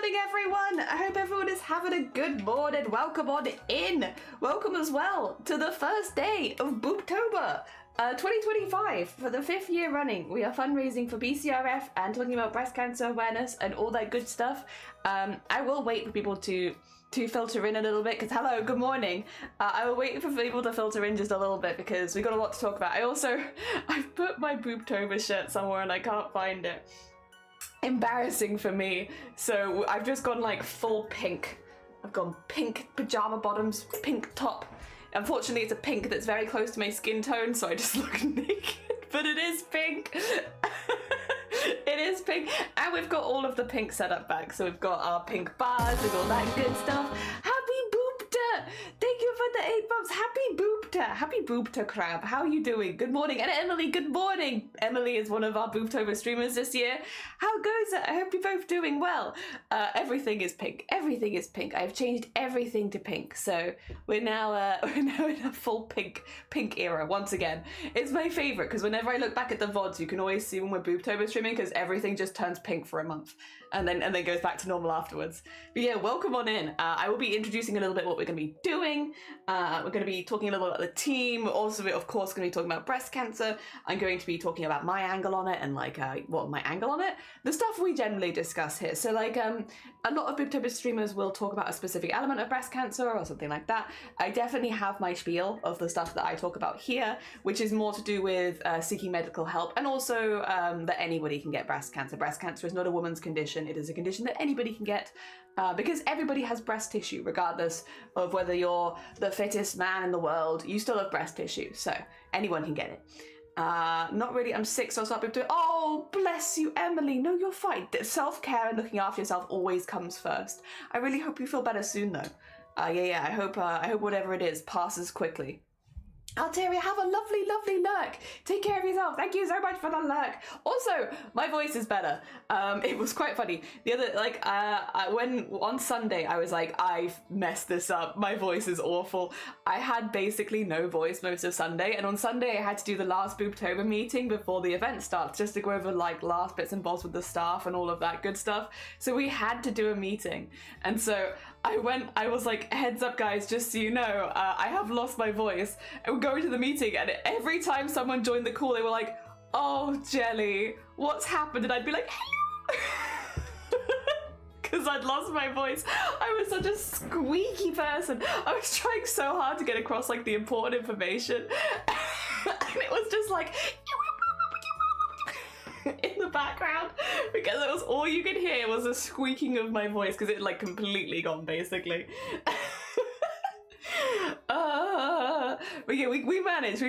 morning, everyone. I hope everyone is having a good morning. Welcome on in. Welcome as well to the first day of BOOBTOBER 2025. For the 5th year running, we are fundraising for BCRF and talking about breast cancer awareness and all that good stuff. I will wait for people to filter in a little bit because hello, good morning. I will wait for people to filter in just a little bit because we got a lot to talk about. I've put my BOOBTOBER shirt somewhere and I can't find it. Embarrassing for me. So I've just gone like full pink. I've gone pink pajama bottoms, pink top. Unfortunately, it's a pink that's very close to my skin tone, so I just look naked, but it is pink. It is pink, and we've got all of the pink setup back. So we've got our pink bars, we've got all that good stuff. Happy BOOBTOBER! Thank you for the 8 months. Happy BOOBTOBER! Happy BOOBTOBER, Crab. How are you doing? Good morning. And Emily, good morning. Emily is one of our BOOBTOBER streamers this year. How goes it? I hope you're both doing well. Everything is pink. Everything is pink. I've changed everything to pink. So we're now in a full pink era once again. It's my favorite because whenever I look back at the VODs, you can always see when we're BOOBTOBER streaming because everything just turns pink for a month and then goes back to normal afterwards. But yeah, welcome on in. I will be introducing a little bit what we're going to be doing. We're going to be talking a little about the team. Also, of course, going to be talking about breast cancer. I'm going to be talking about my angle on it and like what my angle on it. The stuff we generally discuss here. So like a lot of BOOBTOBER streamers will talk about a specific element of breast cancer or something like that. I definitely have my spiel of the stuff that I talk about here, which is more to do with seeking medical help and also that anybody can get breast cancer. Breast cancer is not a woman's condition. It is a condition that anybody can get because everybody has breast tissue, regardless of whether you're the fittest man in the world, you still have breast tissue. So anyone can get it. Not really, I'm sick, so I'll start doing. Oh, bless you, Emily. No, you're fine. Self-care and looking after yourself always comes first. I really hope you feel better soon, though. Yeah. I hope whatever it is passes quickly. Alteria, have a lovely, lovely lurk. Take care of yourself. Thank you so much for the lurk. Also, my voice is better. It was quite funny. The other, when on Sunday, I was like, I've messed this up. My voice is awful. I had basically no voice most of Sunday. And on Sunday, I had to do the last BOOBTOBER meeting before the event starts, just to go over like last bits and bobs with the staff and all of that good stuff. So we had to do a meeting. And so I was like, heads up guys, just so you know, I have lost my voice. And we're going to the meeting and every time someone joined the call, they were like, oh, Jelly, what's happened? And I'd be like, hello. Because I'd lost my voice. I was such a squeaky person. I was trying so hard to get across like the important information. And it was just like, in the background because it was all you could hear was the squeaking of my voice because it like completely gone basically. But yeah, we managed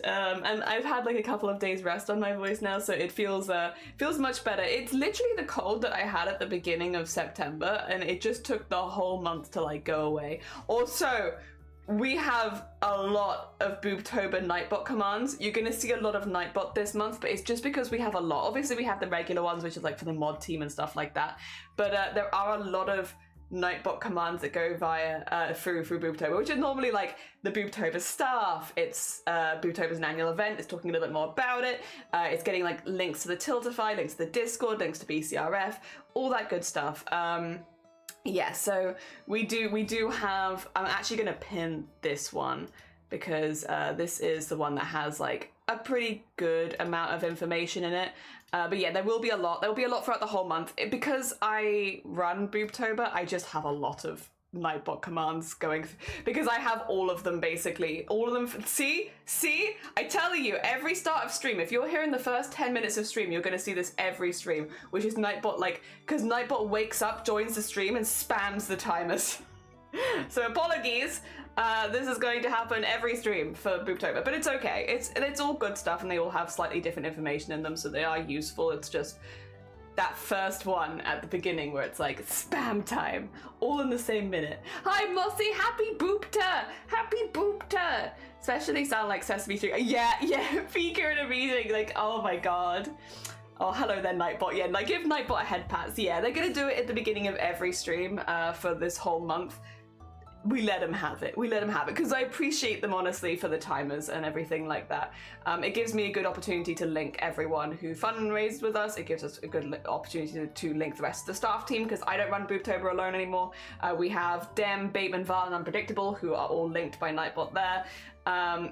and I've had like a couple of days rest on my voice now, so it feels much better. It's literally the cold that I had at the beginning of September and it just took the whole month to like go away. Also, we have a lot of BOOBTOBER Nightbot commands. You're gonna see a lot of Nightbot this month, but it's just because we have a lot. Obviously we have the regular ones, which is like for the mod team and stuff like that. But there are a lot of Nightbot commands that go via through BOOBTOBER, which is normally like the BOOBTOBER staff. It's BOOBTOBER's an annual event. It's talking a little bit more about it. It's getting like links to the Tiltify, links to the Discord, links to BCRF, all that good stuff. Yeah, so we do have, I'm actually going to pin this one because this is the one that has like a pretty good amount of information in it. But yeah, there will be a lot throughout the whole month. Because I run BOOBTOBER, I just have a lot of Nightbot commands going because I have all of them basically. All of them. See? I tell you, every start of stream, if you're here in the first 10 minutes of stream, you're going to see this every stream, which is Nightbot, like, because Nightbot wakes up, joins the stream, and spams the timers. So apologies, this is going to happen every stream for BOOBTOBER, but it's okay. It's all good stuff, and they all have slightly different information in them, so they are useful. It's just that first one at the beginning where it's like spam time, all in the same minute. Hi Mossy, happy BOOBTOBER! Happy BOOBTOBER! Especially sound like Sesame Street. Yeah, Pika in a meeting, like, oh my god. Oh, hello there, Nightbot. Yeah, like give Nightbot a head pat. So yeah, they're gonna do it at the beginning of every stream for this whole month. we let them have it. We let them have it because I appreciate them honestly for the timers and everything like that. It gives me a good opportunity to link everyone who fundraised with us. It gives us a good opportunity to link the rest of the staff team because I don't run BOOBTOBER alone anymore. We have Dem, Bateman, Val, and Unpredictable who are all linked by Nightbot there.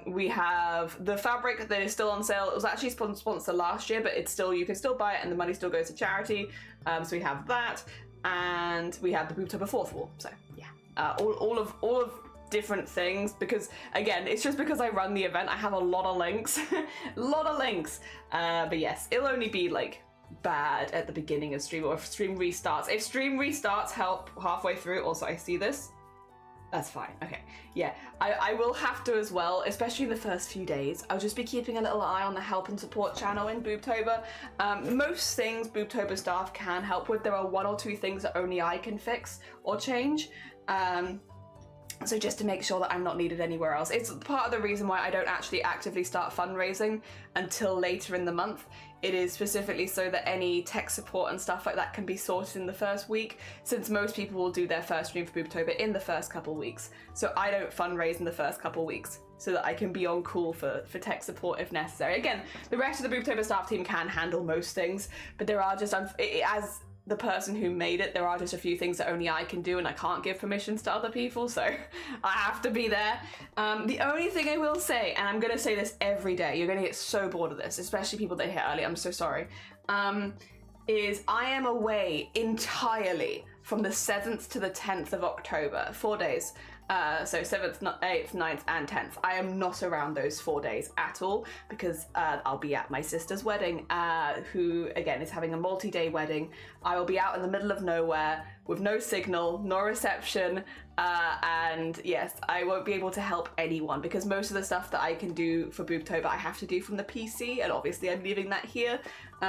We have the fabric that is still on sale. It was actually sponsored last year, but it's still, you can still buy it and the money still goes to charity. So we have that, and we have the BOOBTOBER fourth wall. So yeah, all of different things, because again, it's just because I run the event, I have a lot of links, a lot of links. But yes, it'll only be like bad at the beginning of stream or if stream restarts. If stream restarts halfway through, also I see this. That's fine. Okay. Yeah, I will have to as well, especially in the first few days. I'll just be keeping a little eye on the help and support channel in BOOBTOBER. Most things BOOBTOBER staff can help with. There are one or two things that only I can fix or change. So just to make sure that I'm not needed anywhere else. It's part of the reason why I don't actually actively start fundraising until later in the month. It is specifically so that any tech support and stuff like that can be sorted in the first week, since most people will do their first stream for BOOBTOBER in the first couple weeks. So I don't fundraise in the first couple weeks so that I can be on call for tech support if necessary. Again, the rest of the BOOBTOBER staff team can handle most things, but there are just, as the person who made it, there are just a few things that only I can do and I can't give permissions to other people, so I have to be there. The only thing I will say, and I'm gonna say this every day, you're gonna get so bored of this, especially people that hit early, I'm so sorry, is I am away entirely from the 7th to the 10th of October, 4 days. So 7th, 8th, 9th, and 10th. I am not around those 4 days at all because I'll be at my sister's wedding, who again is having a multi-day wedding. I will be out in the middle of nowhere with no signal, no reception, and yes, I won't be able to help anyone because most of the stuff that I can do for BOOBTOBER I have to do from the PC, and obviously I'm leaving that here.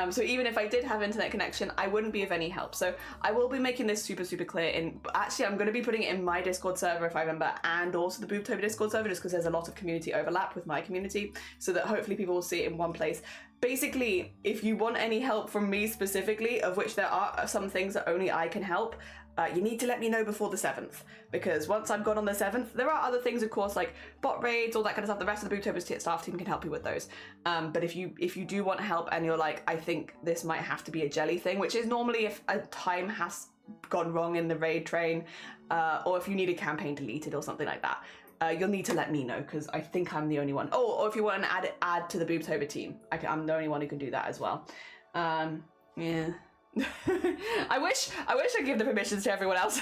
So even if I did have internet connection, I wouldn't be of any help. So I will be making this super clear actually I'm going to be putting it in my Discord server if I remember, and also the BOOBTOBER Discord server, just because there's a lot of community overlap with my community, so that hopefully people will see it in one place. Basically, if you want any help from me specifically, of which there are some things that only I can help, you need to let me know before the 7th, because once I'm gone on the 7th, there are other things, of course, like bot raids, all that kind of stuff. The rest of the BOOBTOBER staff team can help you with those. But if you do want help and you're like, I think this might have to be a jelly thing, which is normally if a time has gone wrong in the raid train, or if you need a campaign deleted or something like that, you'll need to let me know, because I think I'm the only one. Oh, or if you want to add to the BOOBTOBER team, I'm the only one who can do that as well. Yeah. I wish I could give the permissions to everyone else.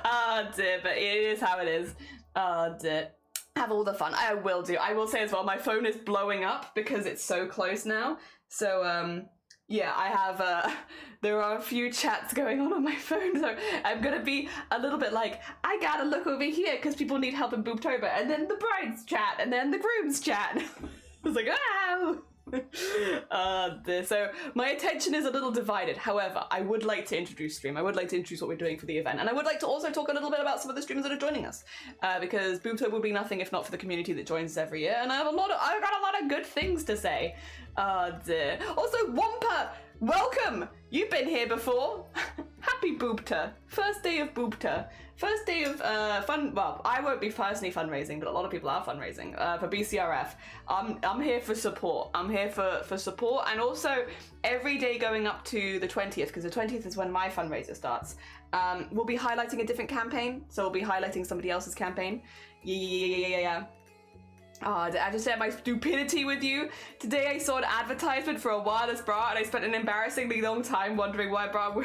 Oh dear, but it is how it is. Oh dear. Have all the fun. I will do. I will say as well, my phone is blowing up because it's so close now. So yeah, I have there are a few chats going on my phone, so I'm gonna be a little bit like, I gotta look over here because people need help in BOOBTOBER, and then the bride's chat, and then the groom's chat. I was like, wow. So my attention is a little divided. However, I would like to introduce stream. I would like to introduce what we're doing for the event, and I would like to also talk a little bit about some of the streamers that are joining us, because BOOBTOBER would be nothing if not for the community that joins us every year, and I've got a lot of good things to say. Dear. Also, Wampa, welcome. You've been here before. Happy BOOBTOBER. First day of BOOBTOBER. First day of fun. Well, I won't be personally fundraising, but a lot of people are fundraising for BCRF. I'm here for support. I'm here for support, and also every day going up to the 20th, because the 20th is when my fundraiser starts. We'll be highlighting a different campaign, so we'll be highlighting somebody else's campaign. Yeah. Oh, I just shared my stupidity with you. Today I saw an advertisement for a wireless bra, and I spent an embarrassingly long time wondering why bra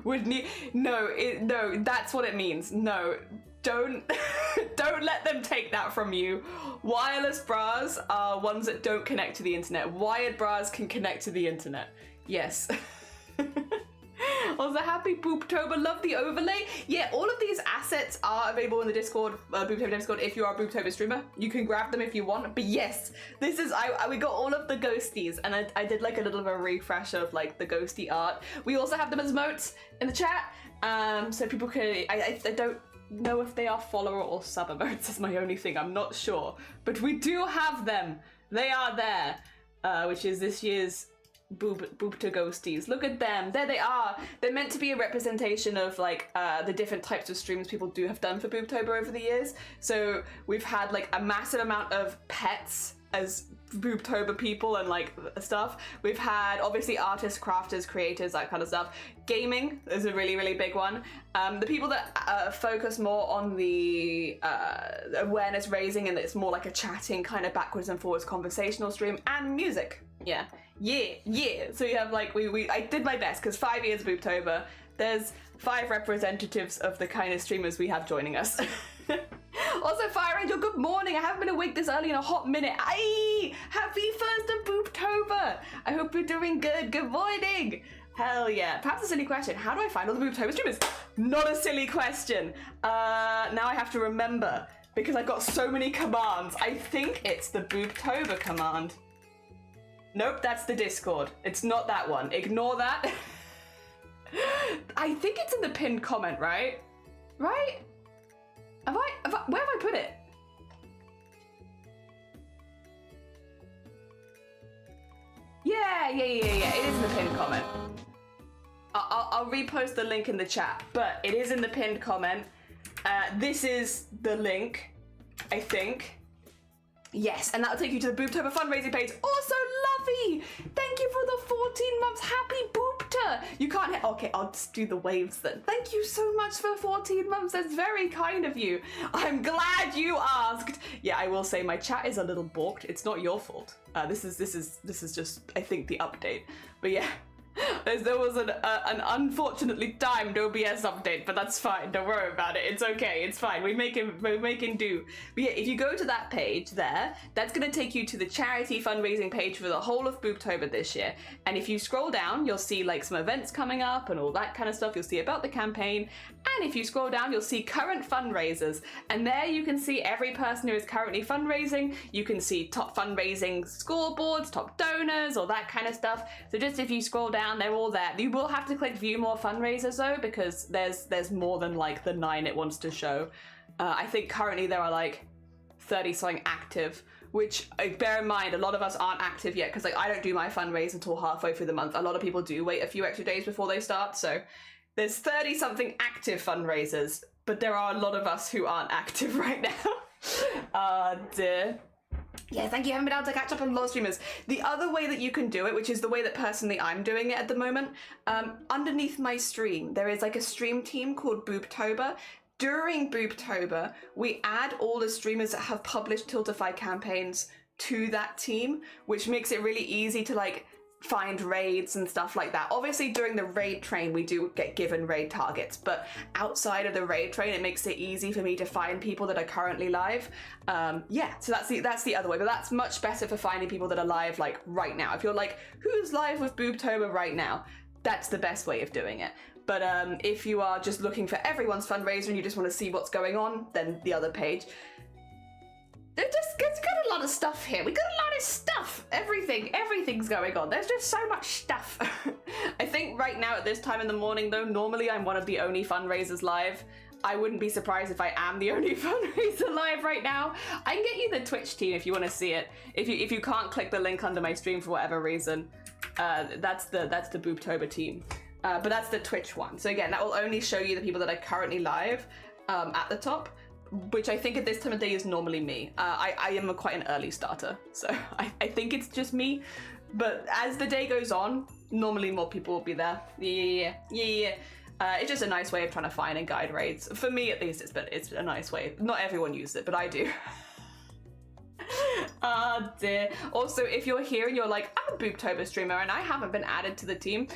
would need. No, that's what it means. No, don't let them take that from you. Wireless bras are ones that don't connect to the internet. Wired bras can connect to the internet. Yes. Also, happy BOOBTOBER, love the overlay. Yeah, all of these assets are available in the Discord, BOOBTOBER Discord. If you are a BOOBTOBER streamer, you can grab them if you want. But yes, this is, we got all of the ghosties, and I did like a little of a refresh of like the ghosty art. We also have them as emotes in the chat, so people can, I don't know if they are follower or sub emotes, is my only thing, I'm not sure. But we do have them, they are there, which is this year's Boopter ghosties. Look at them. There they are. They're meant to be a representation of like the different types of streams people have done for Booptober over the years. So we've had like a massive amount of pets as Booptober people and like stuff. We've had obviously artists, crafters, creators, that kind of stuff. Gaming is a really, really big one. The people that focus more on the awareness raising, and it's more like a chatting kind of backwards and forwards conversational stream, and music. Yeah. So you have like, I did my best because 5 years of Booptober, there's 5 representatives of the kind of streamers we have joining us. Also, Fire Angel, good morning. I haven't been awake this early in a hot minute. Aye! Happy 1st of Booptober. I hope you're doing good. Good morning. Hell yeah. Perhaps a silly question. How do I find all the Booptober streamers? Not a silly question. Now I have to remember because I've got so many commands. I think it's the Booptober command. Nope, that's the Discord. It's not that one. Ignore that. I think it's in the pinned comment, right? Right? Where have I put it? Yeah. It is in the pinned comment. I'll repost the link in the chat, but it is in the pinned comment. This is the link, I think. Yes, and that'll take you to the Booptober fundraising page. Also, Lovey! Thank you for the 14 months. Happy Boopter! You can't hit. Okay, I'll just do the waves then. Thank you so much for 14 months. That's very kind of you. I'm glad you asked. Yeah, I will say my chat is a little balked. It's not your fault. This is just, I think, the update. But yeah. There was an unfortunately timed OBS update, but that's fine. Don't worry about it. It's okay. It's fine. We're making do. But yeah, if you go to that page there, that's going to take you to the charity fundraising page for the whole of Booptober this year. And if you scroll down, you'll see like some events coming up and all that kind of stuff. You'll see about the campaign. And if you scroll down, you'll see current fundraisers. And there you can see every person who is currently fundraising. You can see top fundraising scoreboards, top donors, all that kind of stuff. So just if you scroll down, they're all there. You will have to click view more fundraisers though, because there's more than like the 9 it wants to show. I think currently there are like 30 something active, which bear in mind, a lot of us aren't active yet because like I don't do my fundraise until halfway through the month. A lot of people do wait a few extra days before they start. So there's 30 something active fundraisers, but there are a lot of us who aren't active right now. Dear. Yeah, thank you. I haven't been able to catch up on a lot of streamers. The other way that you can do it, which is the way that personally I'm doing it at the moment, underneath my stream, there is like a stream team called BOOBTOBER. During Booptober, we add all the streamers that have published Tiltify campaigns to that team, which makes it really easy to like find raids and stuff like that. Obviously during the raid train we do get given raid targets, but outside of the raid train it makes it easy for me to find people that are currently live. Yeah, so that's the other way, but that's much better for finding people that are live like right now. If you're like, who's live with Booptober right now, that's the best way of doing it. But if you are just looking for everyone's fundraiser and you just want to see what's going on, then the other page. It's got a lot of stuff here. We got a lot of stuff. Everything's going on. There's just so much stuff. I think right now at this time in the morning though, normally I'm one of the only fundraisers live. I wouldn't be surprised if I am the only fundraiser live right now. I can get you the Twitch team if you want to see it. If you can't click the link under my stream for whatever reason, that's the Booptober team. But that's the Twitch one. So again, that will only show you the people that are currently live at the top, which I think at this time of day is normally me. I am quite an early starter, so I think it's just me. But as the day goes on, normally more people will be there. Yeah. It's just a nice way of trying to find and guide raids. For me at least, it's a nice way. Not everyone uses it, but I do. Dear. Also, if you're here and you're like, I'm a Booptober streamer and I haven't been added to the team,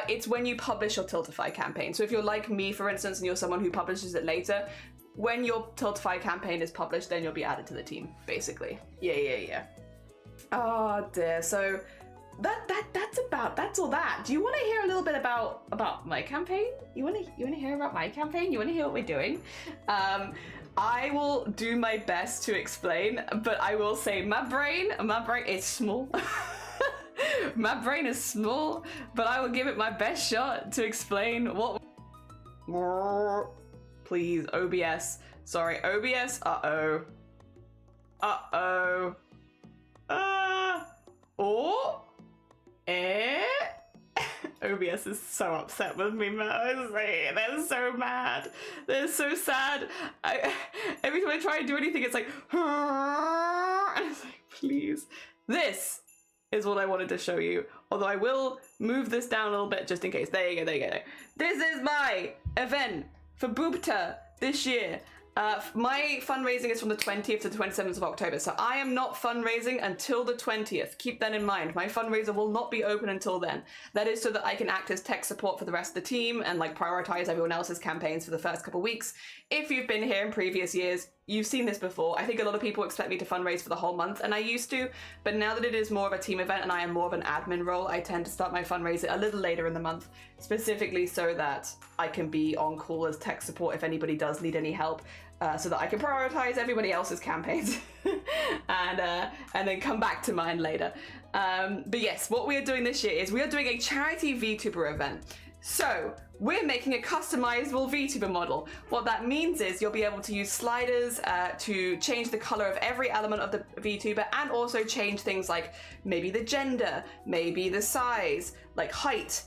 it's when you publish your Tiltify campaign. So if you're like me, for instance, and you're someone who publishes it later, when your Tiltify campaign is published, then you'll be added to the team, basically. Yeah. Oh dear. So that's all that. Do you want to hear a little bit about my campaign? You want to hear about my campaign? You want to hear what we're doing? I will do my best to explain, but I will say my brain is small. My brain is small, but I will give it my best shot to explain what. Please, OBS. Sorry, OBS. Uh-oh. Oh. Eh? OBS is so upset with me, man. They're so mad. They're so sad. Every time I try and do anything, it's like, and it's like, please. This is what I wanted to show you. Although I will move this down a little bit just in case. There you go, there you go. This is my event for BOOBTOBER this year. My fundraising is from the 20th to the 27th of October, so I am not fundraising until the 20th. Keep that in mind. My fundraiser will not be open until then. That is so that I can act as tech support for the rest of the team and like prioritize everyone else's campaigns for the first couple weeks. If you've been here in previous years, you've seen this before. I think a lot of people expect me to fundraise for the whole month, and I used to, but now that it is more of a team event and I am more of an admin role, I tend to start my fundraiser a little later in the month, specifically so that I can be on call as tech support if anybody does need any help. So that I can prioritize everybody else's campaigns and then come back to mine later. But yes, what we are doing this year is we are doing a charity VTuber event. So we're making a customizable VTuber model. What that means is you'll be able to use sliders to change the color of every element of the VTuber, and also change things like maybe the gender, maybe the size, like height,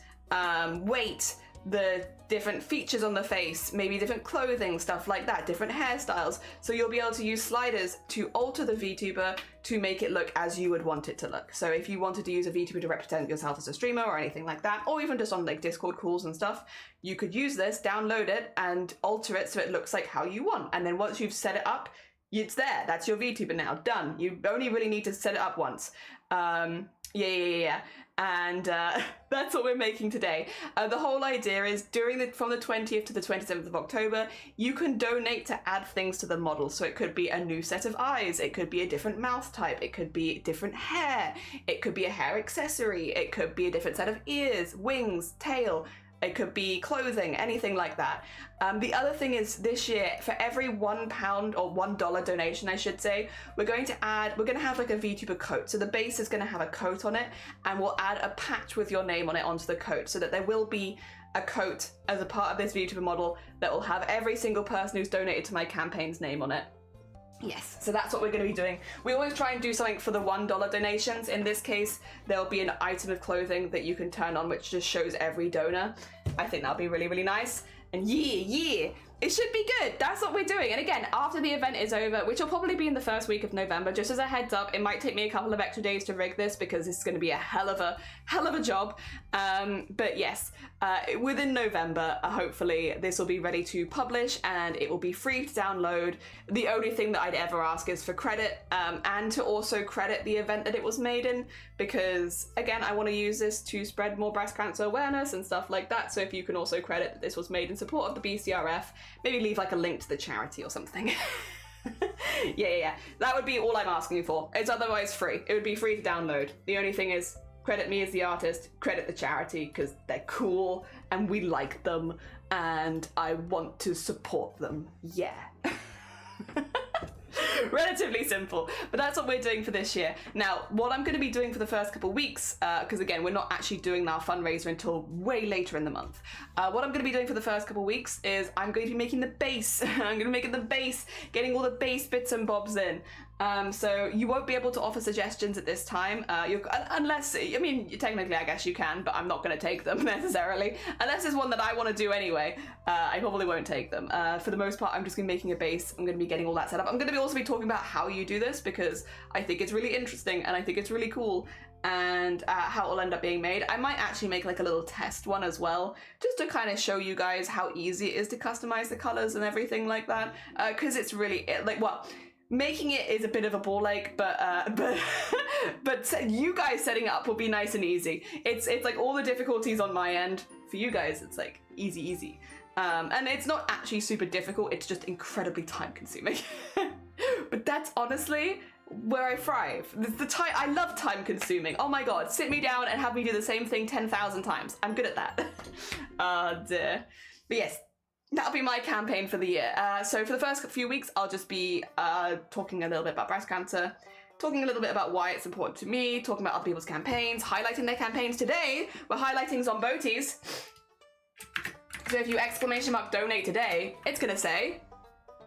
weight, the different features on the face, maybe different clothing, stuff like that, different hairstyles. So you'll be able to use sliders to alter the VTuber to make it look as you would want it to look. So if you wanted to use a VTuber to represent yourself as a streamer or anything like that, or even just on like Discord calls and stuff, you could use this, download it, and alter it so it looks like how you want. And then once you've set it up, it's there. That's your VTuber now. Done. You only really need to set it up once. Yeah. And that's what we're making today. The whole idea is from the 20th to the 27th of October, you can donate to add things to the model. So it could be a new set of eyes, it could be a different mouth type, it could be different hair, it could be a hair accessory, it could be a different set of ears, wings, tail, it could be clothing, anything like that. The other thing is this year, for every £1 or $1 donation, I should say, we're going to have like a VTuber coat. So the base is going to have a coat on it, and we'll add a patch with your name on it onto the coat, so that there will be a coat as a part of this VTuber model that will have every single person who's donated to my campaign's name on it. Yes, so that's what we're going to be doing. We always try and do something for the $1 donations. In this case, there'll be an item of clothing that you can turn on which just shows every donor. I think that'll be really, really nice. And yeah, it should be good. That's what we're doing. And again, after the event is over, which will probably be in the first week of November, just as a heads up, it might take me a couple of extra days to rig this because it's going to be a hell of a job. But yes, within November, hopefully this will be ready to publish and it will be free to download. The only thing that I'd ever ask is for credit, and to also credit the event that it was made in, because again, I want to use this to spread more breast cancer awareness and stuff like that. So if you can also credit that this was made in support of the BCRF, maybe leave like a link to the charity or something. Yeah. That would be all I'm asking for. It's otherwise free. It would be free to download. The only thing is, credit me as the artist, credit the charity, because they're cool and we like them and I want to support them. Yeah. Relatively simple, but that's what we're doing for this year. Now, what I'm going to be doing for the first couple of weeks, because again, we're not actually doing our fundraiser until way later in the month. What I'm going to be doing for the first couple of weeks is I'm going to be making the base. I'm going to be making the base, getting all the base bits and bobs in. So you won't be able to offer suggestions at this time, unless, I mean, technically I guess you can, but I'm not going to take them necessarily. Unless there's one that I want to do anyway, I probably won't take them. For the most part, I'm just going to be making a base. I'm going to be getting all that set up. I'm going to also be talking about how you do this, because I think it's really interesting and I think it's really cool, and how it'll end up being made. I might actually make like a little test one as well, just to kind of show you guys how easy it is to customize the colors and everything like that, because it's really, making it is a bit of a ball ache, but you guys setting it up will be nice and easy. It's like all the difficulties on my end. For you guys, it's like easy. And it's not actually super difficult, it's just incredibly time consuming. But that's honestly where I thrive. I love time consuming. Oh my god, sit me down and have me do the same thing 10,000 times. I'm good at that. Dear. But yes, that'll be my campaign for the year. So for the first few weeks, I'll just be talking a little bit about breast cancer, talking a little bit about why it's important to me, talking about other people's campaigns, highlighting their campaigns. Today, we're highlighting Zomboti's. So if you !donate today, it's gonna say,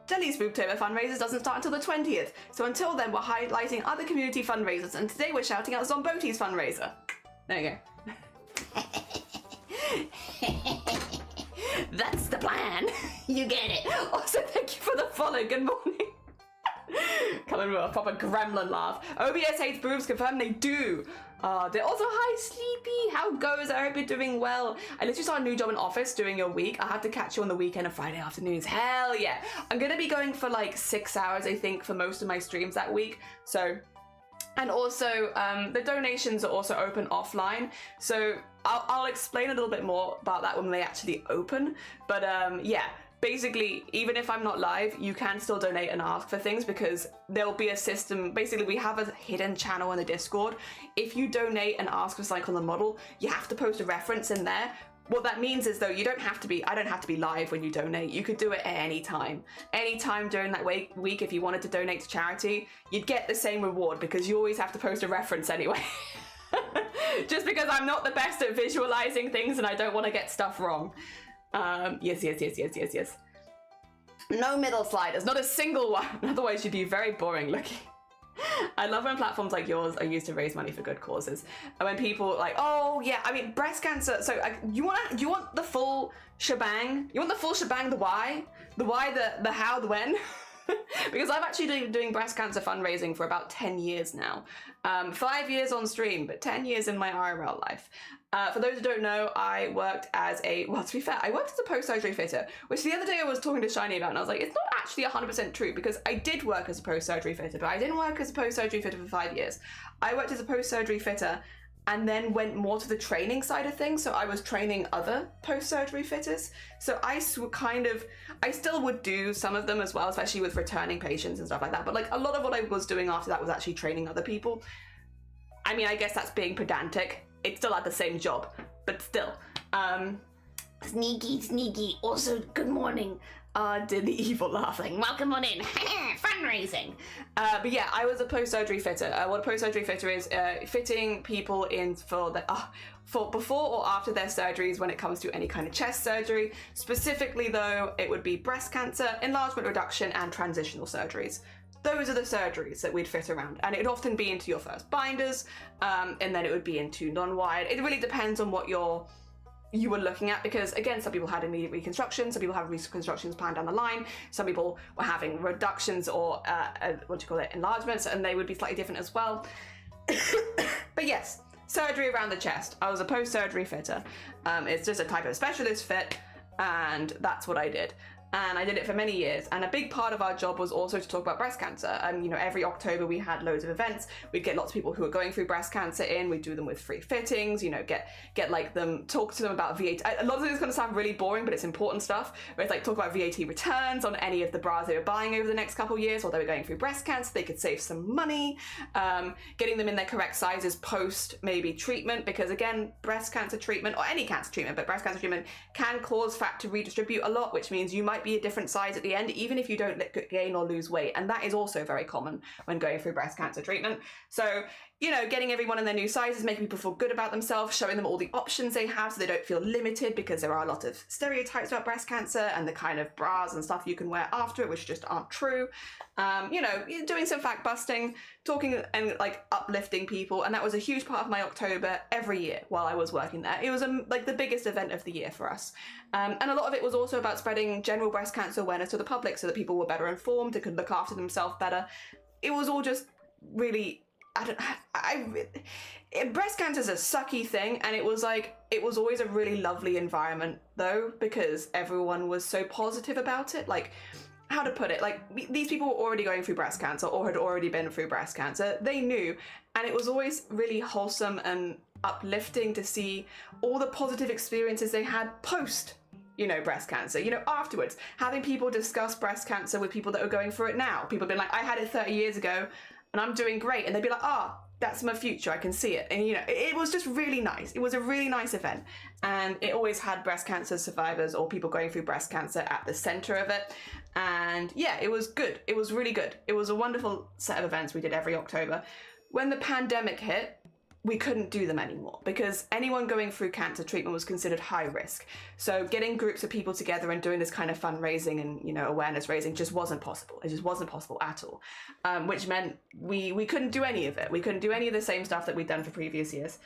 Jelly's BOOBTOBER fundraisers doesn't start until the 20th. So until then, we're highlighting other community fundraisers, and today we're shouting out Zomboti's fundraiser. There you go. That's the plan. You get it. Also, thank you for the follow. Good morning. Coming with a proper gremlin laugh. OBS hates boobs. Confirm they do. They're also, hi Sleepy. How goes? I hope you're doing well. I literally started a new job in office doing your week. I have to catch you on the weekend and Friday afternoons. Hell yeah. I'm going to be going for like 6 hours, I think, for most of my streams that week. So, and also the donations are also open offline. So I'll explain a little bit more about that when they actually open. But yeah. Basically, even if I'm not live, you can still donate and ask for things because there'll be a system. Basically, we have a hidden channel in the Discord. If you donate and ask for something on the model, you have to post a reference in there. What that means is though, I don't have to be live when you donate. You could do it at any time. Any time during that week, if you wanted to donate to charity, you'd get the same reward because you always have to post a reference anyway. Just because I'm not the best at visualizing things and I don't want to get stuff wrong. Yes. No middle sliders, not a single one. Otherwise you'd be very boring looking. I love when platforms like yours are used to raise money for good causes. And when people like, oh yeah, I mean, breast cancer. So you want the full shebang? You want the full shebang, the why, the how, the when? Because I've actually been doing breast cancer fundraising for about 10 years now. 5 years on stream, but 10 years in my IRL life. For those who don't know, I worked as a, well, to be fair, I worked as a post-surgery fitter, which the other day I was talking to Shiny about, and I was like, it's not actually 100% true, because I did work as a post-surgery fitter, but I didn't work as a post-surgery fitter for 5 years. I worked as a post-surgery fitter and then went more to the training side of things. So I was training other post-surgery fitters. So I still would do some of them as well, especially with returning patients and stuff like that. But like a lot of what I was doing after that was actually training other people. I mean, I guess that's being pedantic. It's still at the same job, but still. Sneaky. Also, good morning. Did the evil laughing. Welcome on in. Fundraising. But yeah, I was a post-surgery fitter. What a post-surgery fitter is, fitting people in for before or after their surgeries when it comes to any kind of chest surgery. Specifically though, it would be breast cancer, enlargement reduction, and transitional surgeries. Those are the surgeries that we'd fit around, and it'd often be into your first binders, and then it would be into non-wired. It really depends on what you were looking at, because again, some people had immediate reconstruction, some people have reconstructions planned down the line, some people were having reductions or enlargements, and they would be slightly different as well. But yes, surgery around the chest. I was a post-surgery fitter. It's just a type of specialist fit, and that's what I did. And I did it for many years. And a big part of our job was also to talk about breast cancer. And you know, every October we had loads of events. We'd get lots of people who are going through breast cancer in. We'd do them with free fittings. You know, get like them, talk to them about VAT. A lot of this is going to sound really boring, but it's important stuff. Where it's like talk about VAT returns on any of the bras they were buying over the next couple of years, or they were going through breast cancer. They could save some money. Getting them in their correct sizes post maybe treatment, because again, breast cancer treatment, or any cancer treatment, but breast cancer treatment can cause fat to redistribute a lot, which means you might be a different size at the end, even if you don't gain or lose weight. And that is also very common when going through breast cancer treatment. So, you know, getting everyone in their new sizes, making people feel good about themselves, showing them all the options they have so they don't feel limited, because there are a lot of stereotypes about breast cancer and the kind of bras and stuff you can wear after it, which just aren't true. You know, doing some fact busting, talking and like uplifting people. And that was a huge part of my October every year while I was working there. It was like the biggest event of the year for us. And a lot of it was also about spreading general breast cancer awareness to the public so that people were better informed and could look after themselves better. It was all just really, breast cancer is a sucky thing, and it was always a really lovely environment though, because everyone was so positive about it. Like, how to put it, like these people were already going through breast cancer or had already been through breast cancer. They knew, and it was always really wholesome and uplifting to see all the positive experiences they had post, you know, breast cancer, you know, afterwards, having people discuss breast cancer with people that are going through it now. People have been like, I had it 30 years ago and I'm doing great. And they'd be like, that's my future, I can see it. And you know, it was just really nice. It was a really nice event. And it always had breast cancer survivors or people going through breast cancer at the center of it. And yeah, it was good. It was really good. It was a wonderful set of events we did every October. When the pandemic hit, we couldn't do them anymore because anyone going through cancer treatment was considered high risk. So getting groups of people together and doing this kind of fundraising and, you know, awareness raising just wasn't possible. It just wasn't possible at all, which meant we couldn't do any of it. We couldn't do any of the same stuff that we'd done for previous years.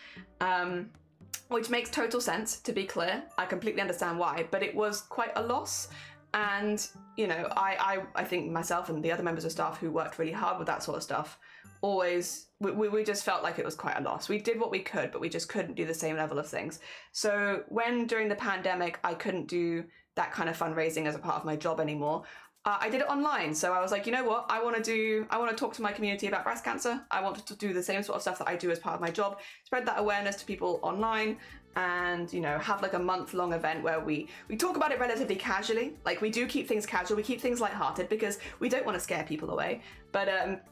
which makes total sense, to be clear. I completely understand why, but it was quite a loss. And, you know, I think myself and the other members of staff who worked really hard with that sort of stuff, always, we just felt like it was quite a loss. We did what we could, but we just couldn't do the same level of things. So when, during the pandemic, I couldn't do that kind of fundraising as a part of my job anymore, I did it online. So I was like, you know what, I want to talk to my community about breast cancer. I want to do the same sort of stuff that I do as part of my job, spread that awareness to people online, and, you know, have like a month-long event where we talk about it relatively casually. Like, we do keep things casual, we keep things lighthearted because we don't want to scare people away. But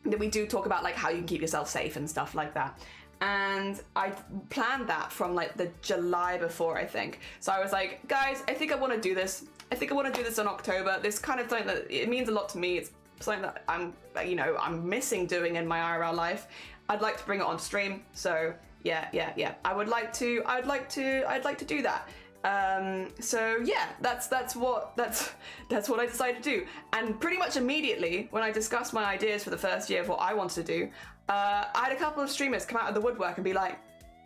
we do talk about like how you can keep yourself safe and stuff like that. And I planned that from like the July before, I think. So I was like, guys, I think I want to do this. I think I want to do this in October. This kind of thing that it means a lot to me. It's something that I'm missing doing in my IRL life. I'd like to bring it on stream. So yeah. I'd like to do that. So yeah, that's what I decided to do. And pretty much immediately when I discussed my ideas for the first year of what I wanted to do, I had a couple of streamers come out of the woodwork and be like,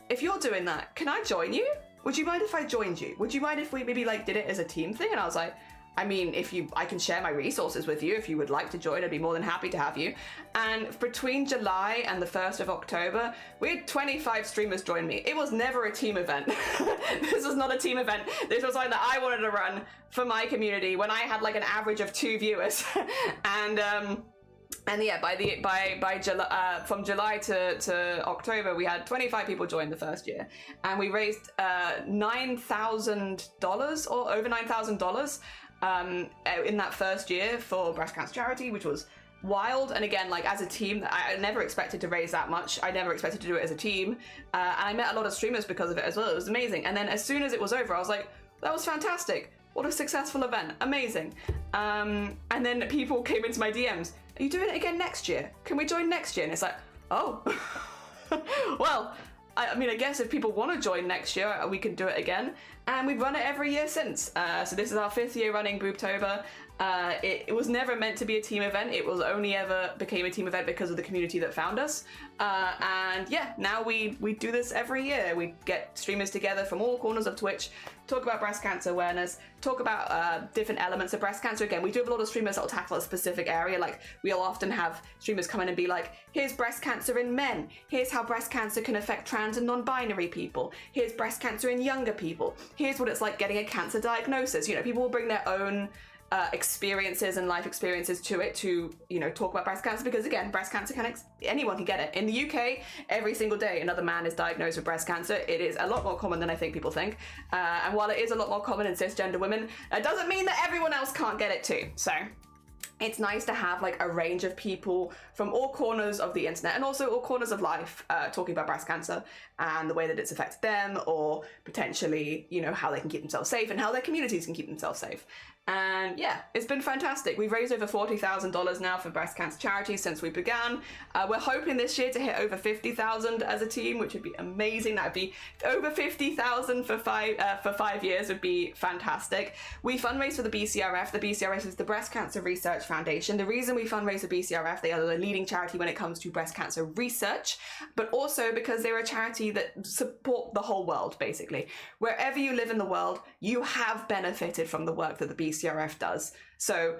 if you're doing that, can I join you? Would you mind if I joined you? Would you mind if we maybe like did it as a team thing? And I was like, I mean, I can share my resources with you if you would like to join. I'd be more than happy to have you. And between July and the 1st of October, we had 25 streamers join me. It was never a team event. This was not a team event. This was something that I wanted to run for my community when I had like an average of 2 viewers. And yeah, by July, from July to October, we had 25 people join the first year, and we raised $9,000 or over $9,000 in that first year for breast cancer charity, which was wild. And again, like as a team, I never expected to raise that much. I never expected to do it as a team, and I met a lot of streamers because of it as well. It was amazing. And then as soon as it was over, I was like, that was fantastic. What a successful event. Amazing. And then people came into my DMs. Are you doing it again next year? Can we join next year? And it's like, oh, well, I mean, I guess if people want to join next year, we can do it again. And we've run it every year since. So this is our 5th year running BOOBTOBER. It was never meant to be a team event. It was only ever became a team event because of the community that found us. And yeah, now we do this every year. We get streamers together from all corners of Twitch, talk about breast cancer awareness, talk about different elements of breast cancer. Again, we do have a lot of streamers that will tackle a specific area. Like, we'll often have streamers come in and be like, here's breast cancer in men. Here's how breast cancer can affect trans and non-binary people. Here's breast cancer in younger people. Here's what it's like getting a cancer diagnosis. You know, people will bring their own experiences and life experiences to it to, you know, talk about breast cancer, because again, breast cancer anyone can get it. In the UK, every single day another man is diagnosed with breast cancer. It is a lot more common than I think people think, and while it is a lot more common in cisgender women, it doesn't mean that everyone else can't get it too. So it's nice to have like a range of people from all corners of the internet and also all corners of life talking about breast cancer and the way that it's affected them, or potentially, you know, how they can keep themselves safe and how their communities can keep themselves safe. And yeah, it's been fantastic. We've raised over $40,000 now for breast cancer charities since we began. We're hoping this year to hit over 50,000 as a team, which would be amazing. That would be over 50,000 for 5 years would be fantastic. We fundraise for the BCRF. The BCRF is the Breast Cancer Research Foundation. The reason we fundraise for BCRF, they are the leading charity when it comes to breast cancer research, but also because they're a charity that support the whole world, basically. Wherever you live in the world, you have benefited from the work that the BCRF does. So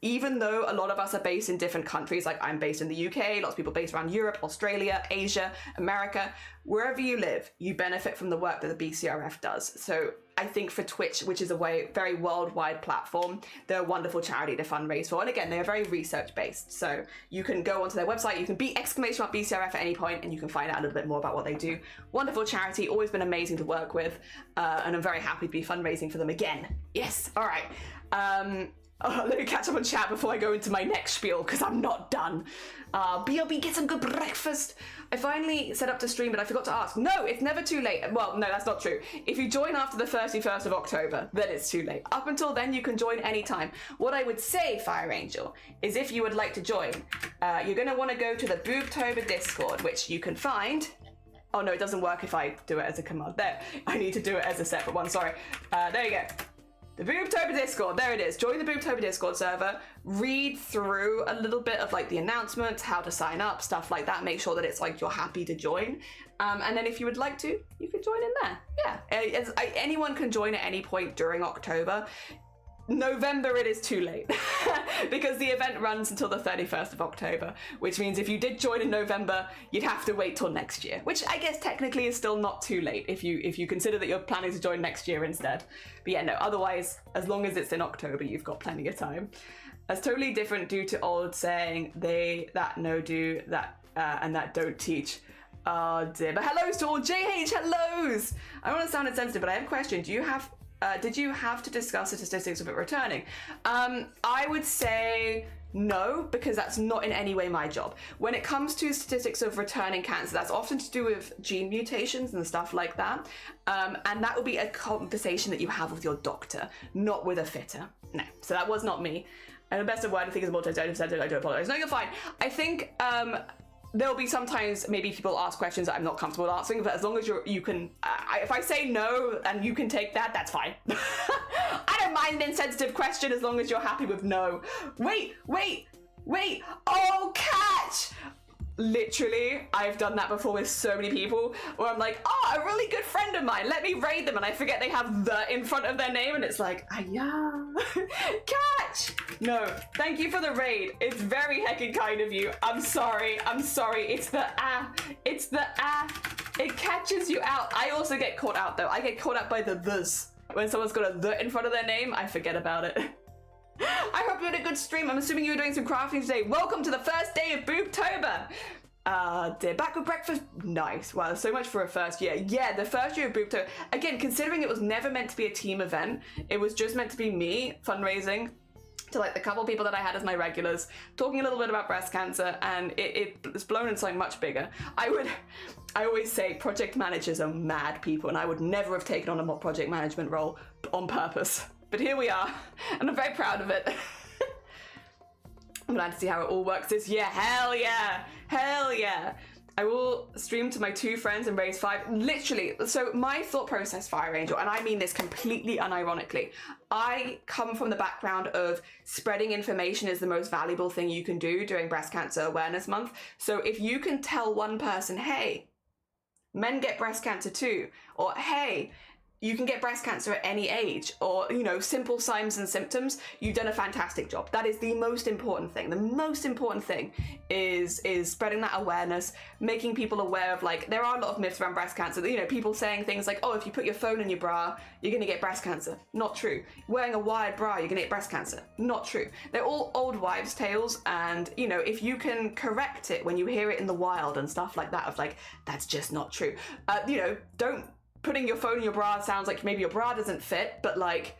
even though a lot of us are based in different countries, like I'm based in the UK, lots of people based around Europe, Australia, Asia, America, wherever you live, you benefit from the work that the BCRF does. So I think for Twitch, which is a very worldwide platform, they're a wonderful charity to fundraise for. And again, they are very research based. So you can go onto their website, you can be !BCRF at any point, and you can find out a little bit more about what they do. Wonderful charity, always been amazing to work with. And I'm very happy to be fundraising for them again. Yes, all right. Let me catch up on chat before I go into my next spiel, because I'm not done. BLB, get some good breakfast. I finally set up to stream, but I forgot to ask. No, it's never too late. Well, no, that's not true. If you join after the 31st of October, then it's too late. Up until then, you can join anytime. What I would say, Fire Angel, is if you would like to join, you're going to want to go to the BOOBTOBER Discord, which you can find. Oh no, it doesn't work if I do it as a command. There, I need to do it as a separate one, sorry. There you go. The BOOBTOBER Discord, there it is. Join the BOOBTOBER Discord server, read through a little bit of like the announcements, how to sign up, stuff like that. Make sure that it's like you're happy to join. And then if you would like to, you can join in there. Yeah, anyone can join at any point during October. November it is too late because the event runs until the 31st of October, which means if you did join in November, you'd have to wait till next year, which I guess technically is still not too late if you consider that you're planning to join next year instead. But yeah, no, otherwise, as long as it's in October, you've got plenty of time. That's totally different due to old saying, they that no do that and that don't teach. Oh dear, but hellos to all JH, hellos! I don't want to sound insensitive, but I have a question. Did you have to discuss the statistics of it returning? I would say no, because that's not in any way my job. When it comes to statistics of returning cancer, that's often to do with gene mutations and stuff like that. And that would be a conversation that you have with your doctor, not with a fitter. No, so that was not me. And the best of word, I think is about I do apologize. No, you're fine. I think there'll be sometimes maybe people ask questions that I'm not comfortable answering, but as long as you can, if I say no and you can take that, that's fine. I don't mind an insensitive question as long as you're happy with no. Wait, oh, catch! Literally, I've done that before with so many people where I'm like, oh, a really good friend of mine, let me raid them, and I forget they have the in front of their name, and it's like, yeah, catch! No, thank you for the raid. It's very heckin' kind of you. I'm sorry. It's the it catches you out. I also get caught out though. I get caught out by the thes. When someone's got a the in front of their name, I forget about it. I hope you had a good stream. I'm assuming you were doing some crafting today. Welcome to the first day of BOOBTOBER. Dear, back with breakfast. Nice. Wow, so much for a first year. Yeah, the first year of BOOBTOBER. Again, considering it was never meant to be a team event, it was just meant to be me fundraising to like the couple people that I had as my regulars, talking a little bit about breast cancer, and it's blown into something much bigger. I always say project managers are mad people, and I would never have taken on a project management role on purpose. But here we are, and I'm very proud of it. I'm glad to see how it all works this year. Hell yeah, hell yeah. I will stream to my 2 friends and raise 5. Literally, so my thought process, Fire Angel, and I mean this completely unironically, I come from the background of spreading information is the most valuable thing you can do during Breast Cancer Awareness Month. So if you can tell one person, hey, men get breast cancer too, or hey, you can get breast cancer at any age, or, you know, simple signs and symptoms, you've done a fantastic job. That is the most important thing. The most important thing is spreading that awareness, making people aware of, like, there are a lot of myths around breast cancer. You know, people saying things like, oh, if you put your phone in your bra, you're gonna get breast cancer. Not true. Wearing a wired bra, you're gonna get breast cancer. Not true. They're all old wives' tales, and, you know, if you can correct it when you hear it in the wild and stuff like that, of like, that's just not true. You know, don't putting your phone in your bra sounds like maybe your bra doesn't fit, but like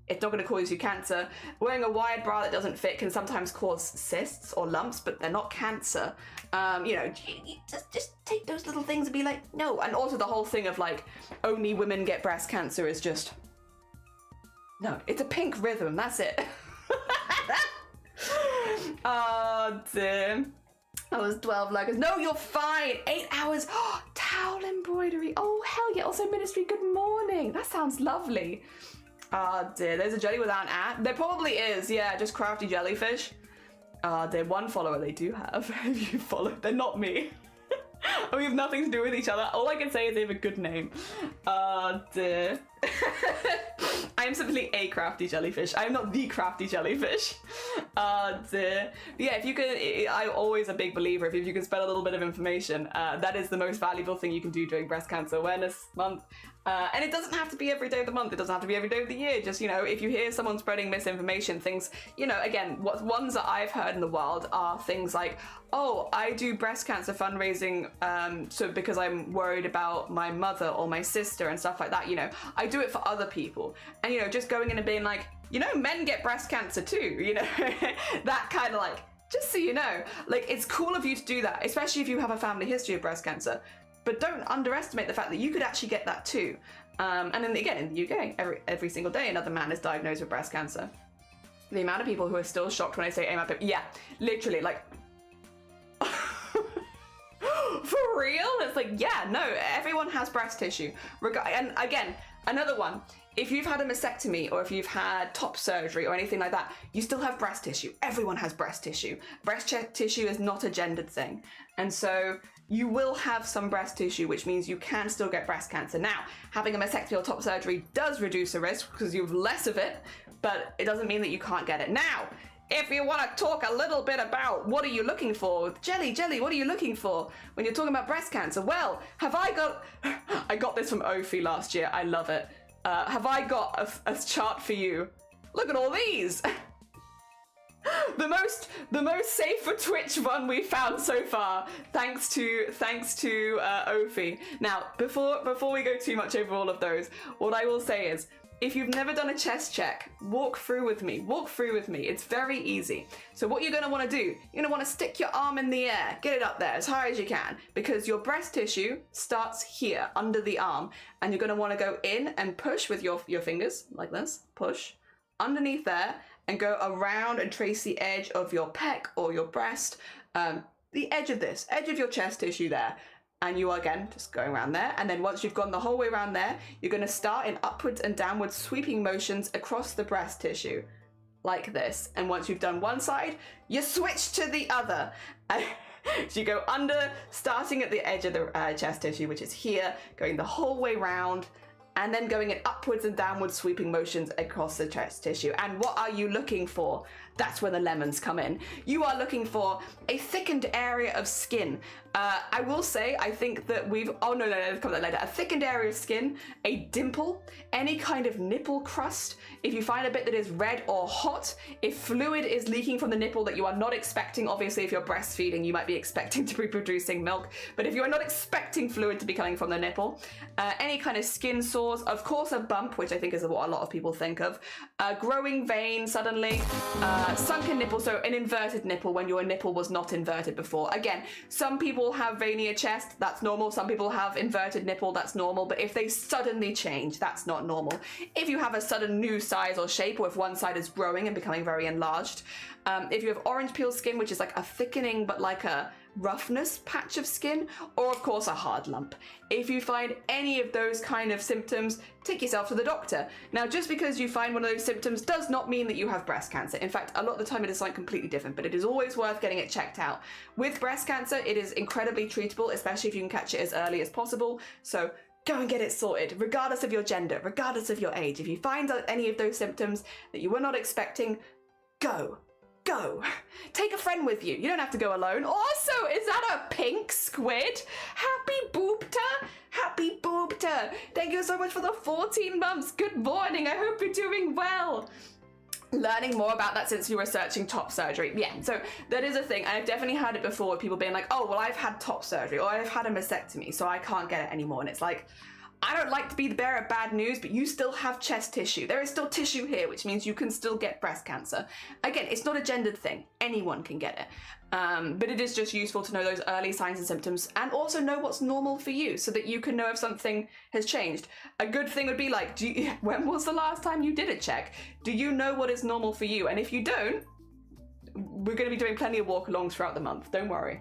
it's not going to cause you cancer. Wearing a wired bra that doesn't fit can sometimes cause cysts or lumps, but they're not cancer. You know, just take those little things and be like, no. And also the whole thing of like only women get breast cancer is just no. It's a pink rhythm. That's it. Oh dear. That was 12 lurkers. No, you're fine. 8 hours. Oh, towel embroidery. Oh, hell yeah. Also ministry, good morning. That sounds lovely. Oh, dear. There's a jelly without an at. There probably is. Yeah, just crafty jellyfish. They're one follower they do have. If you follow, they're not me. We have nothing to do with each other. All I can say is they have a good name. Dear. I am simply a crafty jellyfish. I am not the crafty jellyfish. Dear. Yeah, if you can, I'm always a big believer. If you can spread a little bit of information, that is the most valuable thing you can do during Breast Cancer Awareness Month. And it doesn't have to be every day of the month. It doesn't have to be every day of the year. Just, you know, if you hear someone spreading misinformation, things, you know, again, ones that I've heard in the wild are things like, oh, I do breast cancer fundraising so because I'm worried about my mother or my sister and stuff like that, you know. I do it for other people. And, you know, just going in and being like, you know, men get breast cancer too, you know, that kind of like, just so you know, like, it's cool of you to do that, especially if you have a family history of breast cancer. But don't underestimate the fact that you could actually get that too. And then again, in the UK, every single day, another man is diagnosed with breast cancer. The amount of people who are still shocked when I say AMAP, yeah, literally, like, for real? It's like, yeah, no, everyone has breast tissue. And again, another one, if you've had a mastectomy or if you've had top surgery or anything like that, you still have breast tissue. Everyone has breast tissue. Breast tissue is not a gendered thing. And so you will have some breast tissue, which means you can still get breast cancer. Now, having a mastectomy or top surgery does reduce the risk because you have less of it, but it doesn't mean that you can't get it. Now, if you want to talk a little bit about what are you looking for, Jelly, what are you looking for when you're talking about breast cancer? Well, I got this from Ophi last year. I love it. Have I got a chart for you? Look at all these. the most safe for Twitch one we found so far, thanks to Ophi. Now, before we go too much over all of those, what I will say is, if you've never done a chest check, walk through with me. It's very easy. So what you're gonna wanna do, you're gonna wanna stick your arm in the air, get it up there as high as you can, because your breast tissue starts here, under the arm, and you're gonna wanna go in and push with your fingers, like this, push, underneath there, and go around and trace the edge of your pec or your breast, the edge of your chest tissue there. And you are, again, just going around there. And then once you've gone the whole way around there, you're gonna start in upwards and downwards sweeping motions across the breast tissue, like this. And once you've done one side, you switch to the other. So you go under, starting at the edge of the chest tissue, which is here, going the whole way round, and then going in upwards and downwards sweeping motions across the chest tissue. And what are you looking for? That's where the lemons come in. You are looking for a thickened area of skin. I will say, I think that oh no, come to that later. A thickened area of skin, a dimple, any kind of nipple crust. If you find a bit that is red or hot, if fluid is leaking from the nipple that you are not expecting, obviously if you're breastfeeding, you might be expecting to be producing milk, but if you are not expecting fluid to be coming from the nipple, any kind of skin sores, of course a bump, which I think is what a lot of people think of, growing vein suddenly, sunken nipple, so an inverted nipple when your nipple was not inverted before. Again, some people have veinier chest, that's normal. Some people have inverted nipple, that's normal. But if they suddenly change, that's not normal. If you have a sudden new size or shape, or if one side is growing and becoming very enlarged, if you have orange peel skin, which is like a thickening but like a roughness patch of skin, or of course a hard lump. If you find any of those kind of symptoms, take yourself to the doctor. Now, just because you find one of those symptoms does not mean that you have breast cancer. In fact, a lot of the time it is something completely different, but it is always worth getting it checked out. With breast cancer, it is incredibly treatable, especially if you can catch it as early as possible. So go and get it sorted, regardless of your gender, regardless of your age. If you find any of those symptoms that you were not expecting, go. Take a friend with you. You don't have to go alone. Also, is that a pink squid? Happy boobter. Thank you so much for the 14 months. Good morning. I hope you're doing well. Learning more about that since you were searching top surgery. Yeah, so that is a thing. I've definitely had it before with people being like, oh, well, I've had top surgery or I've had a mastectomy, so I can't get it anymore. And it's like, I don't like to be the bearer of bad news, but you still have chest tissue. There is still tissue here, which means you can still get breast cancer. Again, it's not a gendered thing. Anyone can get it. But it is just useful to know those early signs and symptoms and also know what's normal for you so that you can know if something has changed. A good thing would be like, when was the last time you did a check? Do you know what is normal for you? And if you don't, we're going to be doing plenty of walk-alongs throughout the month. Don't worry.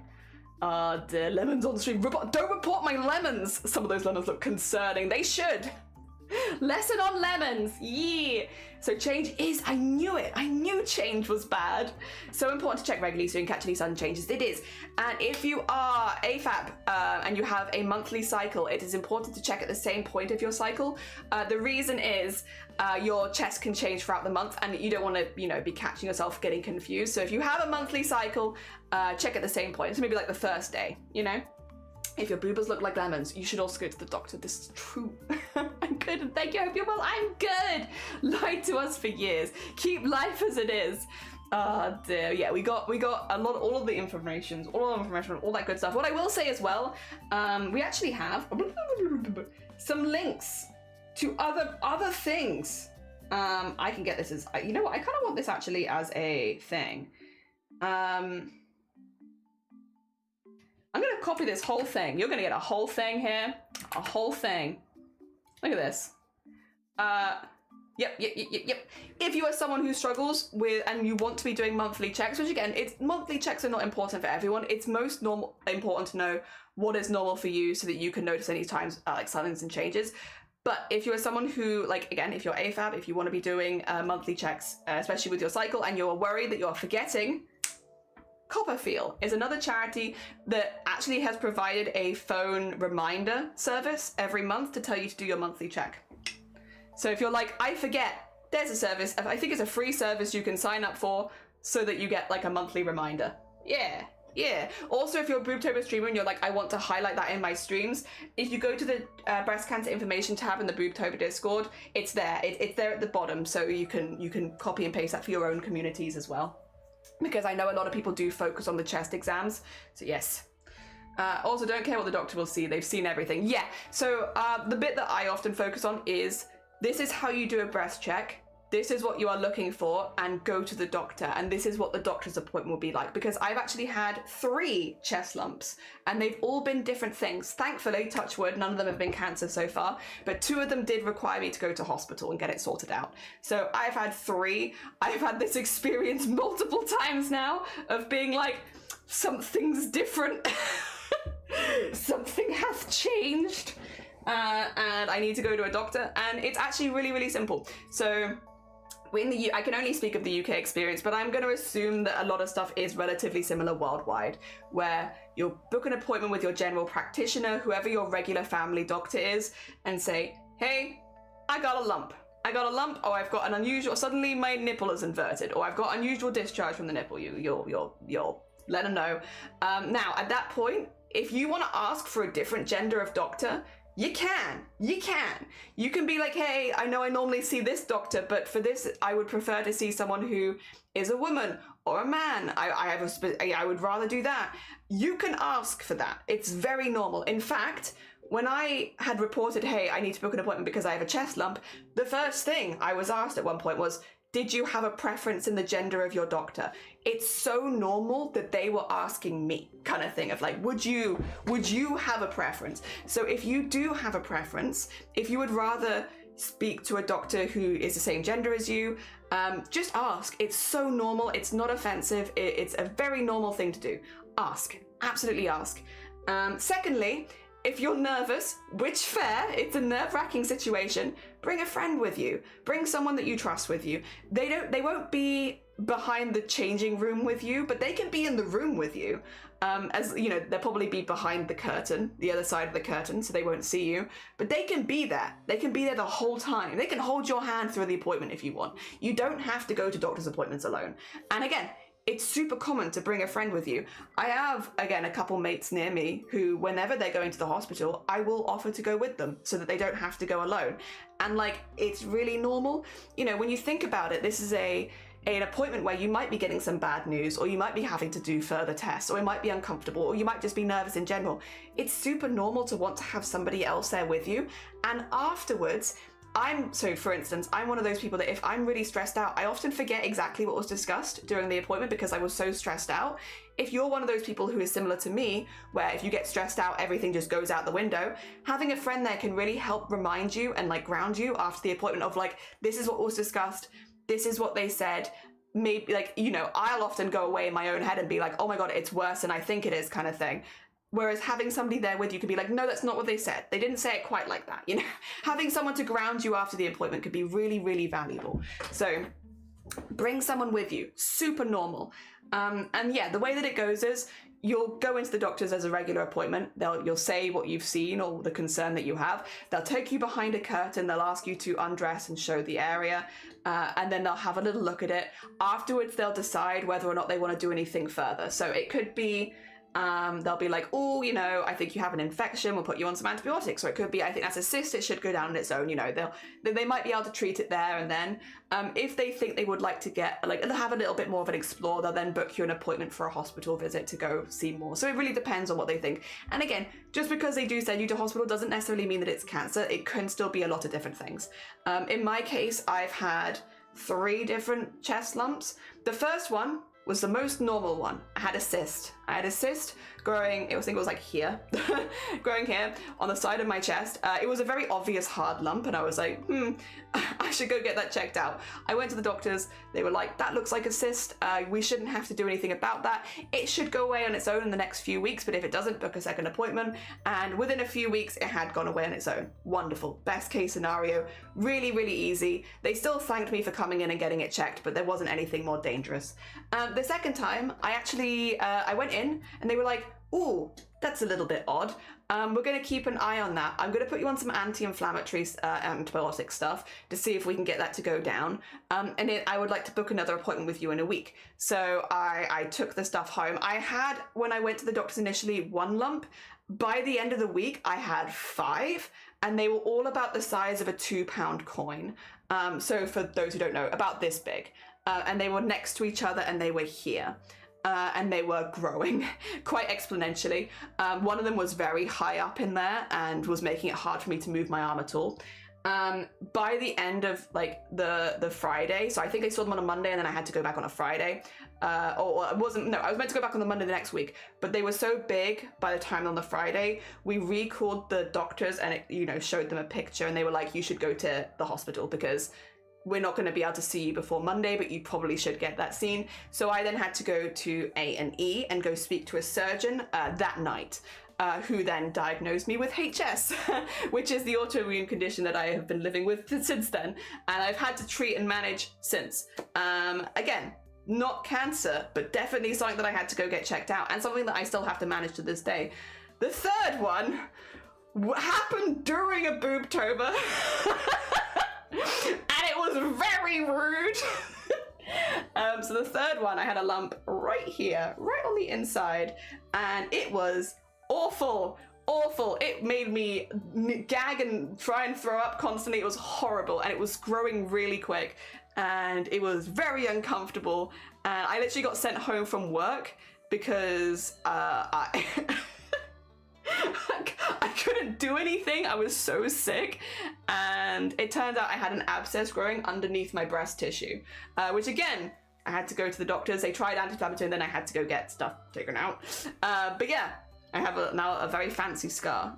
The lemons on the stream. Don't report my lemons. Some of those lemons look concerning. They should. Lesson on lemons. Yeah. So change is, I knew it. I knew change was bad. So important to check regularly so you can catch any sudden changes. It is. And if you are AFAB and you have a monthly cycle, it is important to check at the same point of your cycle. The reason is your chest can change throughout the month and you don't want to, be catching yourself getting confused. So if you have a monthly cycle, check at the same point. So maybe like the first day, If your boobas look like lemons, you should also go to the doctor. This is true. I'm good, and thank you. I hope you're well. I'm good. Lied to us for years. Keep life as it is. Dear. Yeah, we got a lot, all of the information, all that good stuff. What I will say as well, we actually have some links to other things. I can get this as, you know what? I kind of want this actually as a thing. I'm going to copy this whole thing. You're going to get a whole thing here. A whole thing. Look at this. Yep. If you are someone who struggles with, and you want to be doing monthly checks, which again, monthly checks are not important for everyone. It's most important to know what is normal for you so that you can notice any times like sudden and changes. But if you're someone who, like, again, if you're AFAB, if you want to be doing monthly checks, especially with your cycle, and you're worried that you're forgetting, Copperfield is another charity that actually has provided a phone reminder service every month to tell you to do your monthly check. So if you're like, I forget, there's a service, I think it's a free service you can sign up for so that you get like a monthly reminder. Yeah. Yeah. Also, if you're a BOOBTOBER streamer and you're like, I want to highlight that in my streams, if you go to the breast cancer information tab in the BOOBTOBER Discord, it's there. It's there at the bottom, so you can copy and paste that for your own communities as well. Because I know a lot of people do focus on the chest exams, so yes. Also, don't care what the doctor will see. They've seen everything. Yeah. So the bit that I often focus on is, this is how you do a breast check. This is what you are looking for, and go to the doctor, and this is what the doctor's appointment will be like. Because I've actually had 3 chest lumps, and they've all been different things. Thankfully, touch wood, none of them have been cancer so far, but 2 of them did require me to go to hospital and get it sorted out. So I've had 3. I've had this experience multiple times now of being like, something's different. Something has changed. And I need to go to a doctor, and it's actually really, really simple. So I can only speak of the UK experience, but I'm going to assume that a lot of stuff is relatively similar worldwide, where you'll book an appointment with your general practitioner, whoever your regular family doctor is, and say, hey, I got a lump. Or I've got an unusual, suddenly my nipple is inverted, or I've got unusual discharge from the nipple. You'll let them know. Now, at that point, if you want to ask for a different gender of doctor, you can. You can be like, hey, I know I normally see this doctor, but for this, I would prefer to see someone who is a woman or a man. I would rather do that. You can ask for that. It's very normal. In fact, when I had reported, hey, I need to book an appointment because I have a chest lump, the first thing I was asked at one point was, did you have a preference in the gender of your doctor? It's so normal that they were asking me, kind of thing of like, would you have a preference? So if you do have a preference, if you would rather speak to a doctor who is the same gender as you, just ask. It's so normal. It's not offensive. It's a very normal thing to do. Ask. Absolutely ask. Secondly, if you're nervous, which fair, it's a nerve-wracking situation, bring a friend with you. Bring someone that you trust with you. They won't be behind the changing room with you, but they can be in the room with you. As you know, they'll probably be behind the curtain, the other side of the curtain, so they won't see you. But they can be there. They can be there the whole time. They can hold your hand through the appointment if you want. You don't have to go to doctor's appointments alone. And again, it's super common to bring a friend with you. I have, again, a couple mates near me who, whenever they're going to the hospital, I will offer to go with them so that they don't have to go alone. And like, it's really normal. You know, when you think about it, this is an appointment where you might be getting some bad news, or you might be having to do further tests, or it might be uncomfortable, or you might just be nervous in general. It's super normal to want to have somebody else there with you. And afterwards, for instance, I'm one of those people that if I'm really stressed out, I often forget exactly what was discussed during the appointment because I was so stressed out. If you're one of those people who is similar to me, where if you get stressed out, everything just goes out the window, having a friend there can really help remind you and like ground you after the appointment of like, this is what was discussed, this is what they said. Maybe like, you know, I'll often go away in my own head and be like, oh my God, it's worse than I think it is, kind of thing. Whereas having somebody there with you could be like, no, that's not what they said. They didn't say it quite like that. You know, having someone to ground you after the appointment could be really, really valuable. So bring someone with you, super normal. And yeah, the way that it goes is you'll go into the doctors as a regular appointment. You'll say what you've seen or the concern that you have. They'll take you behind a curtain. They'll ask you to undress and show the area. And then they'll have a little look at it. Afterwards, they'll decide whether or not they want to do anything further. So it could be, they'll be like, oh, you know, I think you have an infection, we'll put you on some antibiotics. Or it could be, I think that's a cyst, it should go down on its own. You know, they might be able to treat it there and then. If they think they would like to have a little bit more of an explore, they'll then book you an appointment for a hospital visit to go see more. So it really depends on what they think. And again, just because they do send you to hospital doesn't necessarily mean that it's cancer. It can still be a lot of different things. In my case, I've had 3 different chest lumps. The first one was the most normal one. I had a cyst growing, I think it was like here, growing here on the side of my chest. It was a very obvious hard lump, and I was like, I should go get that checked out. I went to the doctors. They were like, that looks like a cyst. We shouldn't have to do anything about that. It should go away on its own in the next few weeks, but if it doesn't, book a second appointment. And within a few weeks, it had gone away on its own. Wonderful. Best case scenario. Really, really easy. They still thanked me for coming in and getting it checked, but there wasn't anything more dangerous. The second time, I actually, I went in and they were like, ooh, that's a little bit odd. We're going to keep an eye on that. I'm going to put you on some anti-inflammatory antibiotic stuff to see if we can get that to go down. And then I would like to book another appointment with you in a week. So I took the stuff home. I had, when I went to the doctors initially, 1 lump. By the end of the week, I had 5, and they were all about the size of a 2-pound coin. So for those who don't know, about this big. And they were next to each other, and they were here. And they were growing quite exponentially. One of them was very high up in there and was making it hard for me to move my arm at all. By the end of like the Friday, so I think I saw them on a Monday and then I had to go back on a Friday. Or it wasn't, no, I was meant to go back on the Monday the next week, but they were so big by the time on the Friday, we recalled the doctors and it, you know, showed them a picture and they were like, you should go to the hospital because we're not going to be able to see you before Monday, but you probably should get that seen. So I then had to go to A&E and go speak to a surgeon that night, who then diagnosed me with HS, which is the autoimmune condition that I have been living with since then. And I've had to treat and manage since. Again, not cancer, but definitely something that I had to go get checked out and something that I still have to manage to this day. The third one happened during a boobtober. And it was very rude. So the third one, I had a lump right here, right on the inside, and it was awful, awful. It made me gag and try and throw up constantly. It was horrible, and it was growing really quick, and it was very uncomfortable. And I literally got sent home from work because I couldn't do anything. I was so sick, and it turned out I had an abscess growing underneath my breast tissue, which again, I had to go to the doctors. They tried anti-inflammatory and then I had to go get stuff taken out. But yeah, I have now a very fancy scar.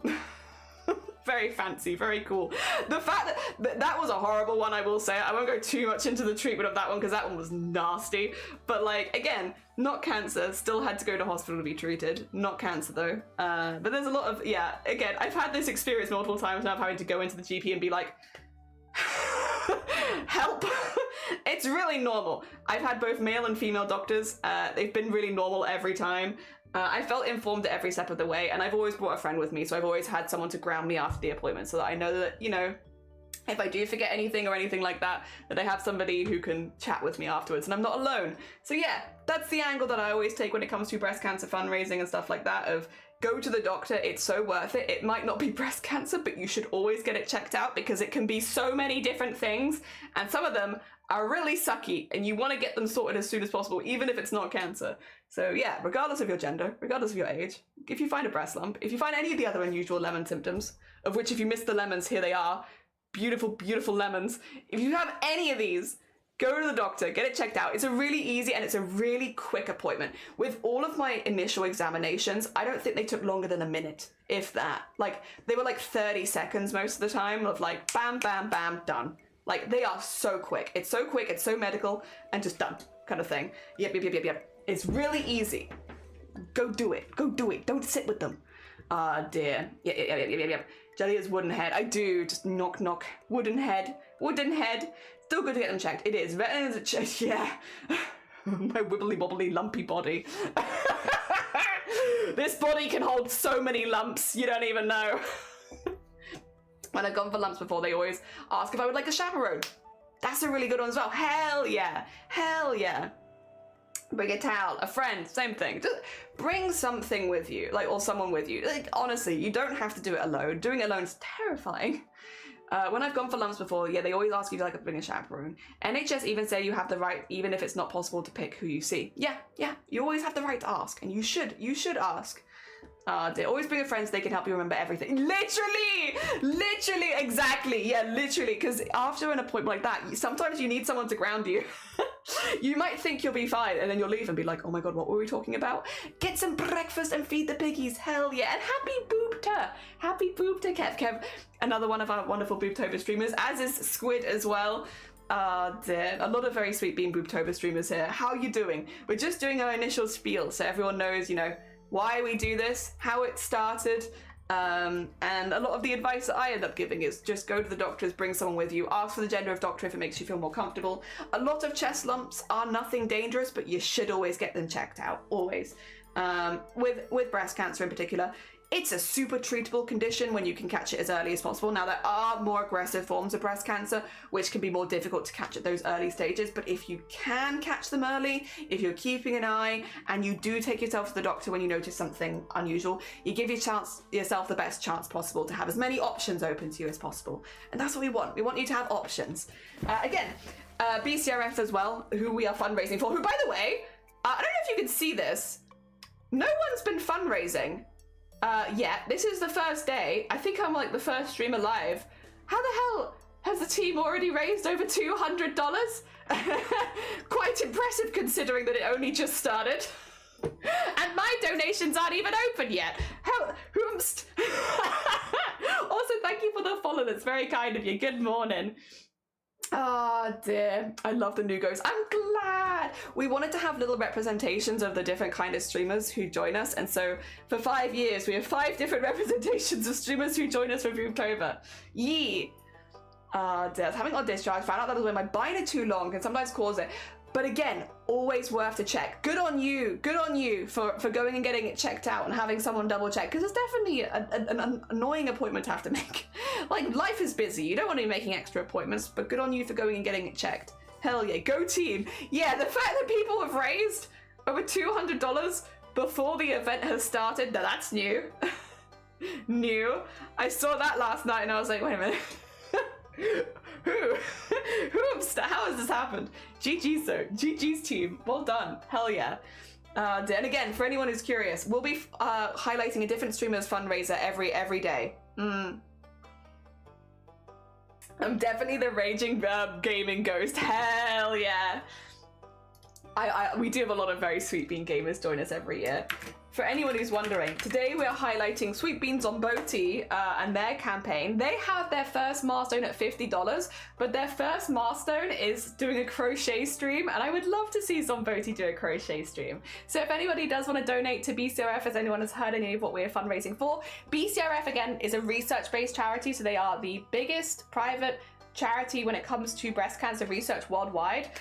Very fancy, very cool. The fact that was a horrible one, I will say. I won't go too much into the treatment of that one because that one was nasty. But like, again, not cancer, still had to go to hospital to be treated. Not cancer though. But there's a lot of, yeah, again, I've had this experience multiple times now of having to go into the GP and be like, help. It's really normal. I've had both male and female doctors. They've been really normal every time. I felt informed at every step of the way, and I've always brought a friend with me, so I've always had someone to ground me after the appointment so that I know that, you know, if I do forget anything or anything like that, that I have somebody who can chat with me afterwards and I'm not alone. So yeah, that's the angle that I always take when it comes to breast cancer fundraising and stuff like that, of go to the doctor, it's so worth it. It might not be breast cancer, but you should always get it checked out because it can be so many different things, and some of them are really sucky and you want to get them sorted as soon as possible, even if it's not cancer. So yeah, regardless of your gender, regardless of your age, if you find a breast lump, if you find any of the other unusual lemon symptoms, of which if you missed the lemons, here they are, beautiful, beautiful lemons. If you have any of these, go to the doctor, get it checked out. It's a really easy and it's a really quick appointment. With all of my initial examinations, I don't think they took longer than a minute, if that. Like, they were like 30 seconds most of the time of like, bam, bam, bam, done. Like, they are so quick. It's so quick, it's so medical, and just done, kind of thing. Yep, yep, yep, yep, yep. It's really easy. Go do it. Go do it. Don't sit with them. Ah, dear. Yep, yep, yep, yep, yep, yep. Jelly is wooden head. I do. Just knock, knock. Wooden head. Wooden head. Still good to get them checked. It is. Yeah. My wibbly wobbly lumpy body. This body can hold so many lumps. You don't even know. When I've gone for lumps before, they always ask if I would like a chaperone. That's a really good one as well. Hell yeah. Hell yeah. Bring a towel, a friend, same thing. Just bring something with you, like, or someone with you. Like, honestly, you don't have to do it alone. Doing it alone is terrifying. When I've gone for lumps before, yeah, they always ask you to like bring a chaperone. NHS even say you have the right, even if it's not possible, to pick who you see. Yeah, you always have the right to ask, and you should ask. They always bring a friend so they can help you remember everything. Literally, exactly. Yeah, literally, because after an appointment like that, sometimes you need someone to ground you. You might think you'll be fine, and then you'll leave and be like, oh my god, what were we talking about? Get some breakfast and feed the piggies, hell yeah. And happy boobter, Kev. Another one of our wonderful BOOBTOBER streamers, as is Squid as well. Dear. A lot of very sweet bean BOOBTOBER streamers here. How are you doing? We're just doing our initial spiel, so everyone knows, you know, why we do this, how it started, and a lot of the advice that I end up giving is just go to the doctors, bring someone with you, ask for the gender of doctor if it makes you feel more comfortable. A lot of chest lumps are nothing dangerous, but you should always get them checked out, always. With breast cancer in particular, it's a super treatable condition when you can catch it as early as possible. Now, there are more aggressive forms of breast cancer, which can be more difficult to catch at those early stages, but if you can catch them early, if you're keeping an eye, and you do take yourself to the doctor when you notice something unusual, you give yourself the best chance possible to have as many options open to you as possible. And that's what we want. We want you to have options. Again, BCRF as well, who we are fundraising for, who, by the way, I don't know if you can see this, no one's been fundraising. Yeah, this is the first day. I think I'm like the first streamer live. How the hell has the team already raised over $200? Quite impressive considering that it only just started. And my donations aren't even open yet. Hell, whoomst. Also, thank you for the follow. That's very kind of you. Good morning. Oh dear, I love the new ghosts. I'm glad. We wanted to have little representations of the different kind of streamers who join us, and so for 5 years we have 5 different representations of streamers who join us for BOOBTOBER. Yee. Dear, I was having odd discharge, found out that was when my binder too long can sometimes cause it. But again, always worth to check. Good on you for going and getting it checked out and having someone double check, because it's definitely an annoying appointment to have to make. Like, life is busy, you don't want to be making extra appointments, but good on you for going and getting it checked. Hell yeah, go team. Yeah, the fact that people have raised over $200 before the event has started, now that's new. New. I saw that last night and I was like, wait a minute. Who? How has this happened? GG's team. Well done. Hell yeah. And again, for anyone who's curious, we'll be highlighting a different streamer's fundraiser every day. I'm definitely the raging gaming ghost. Hell yeah. We do have a lot of very sweet bean gamers join us every year. For anyone who's wondering, today we are highlighting Sweet Beans on BOTI and their campaign. They have their first milestone at $50, but their first milestone is doing a crochet stream, and I would love to see Zomboti do a crochet stream. So if anybody does want to donate to BCRF, as anyone has heard any of what we're fundraising for, BCRF, again, is a research-based charity, so they are the biggest private charity when it comes to breast cancer research worldwide.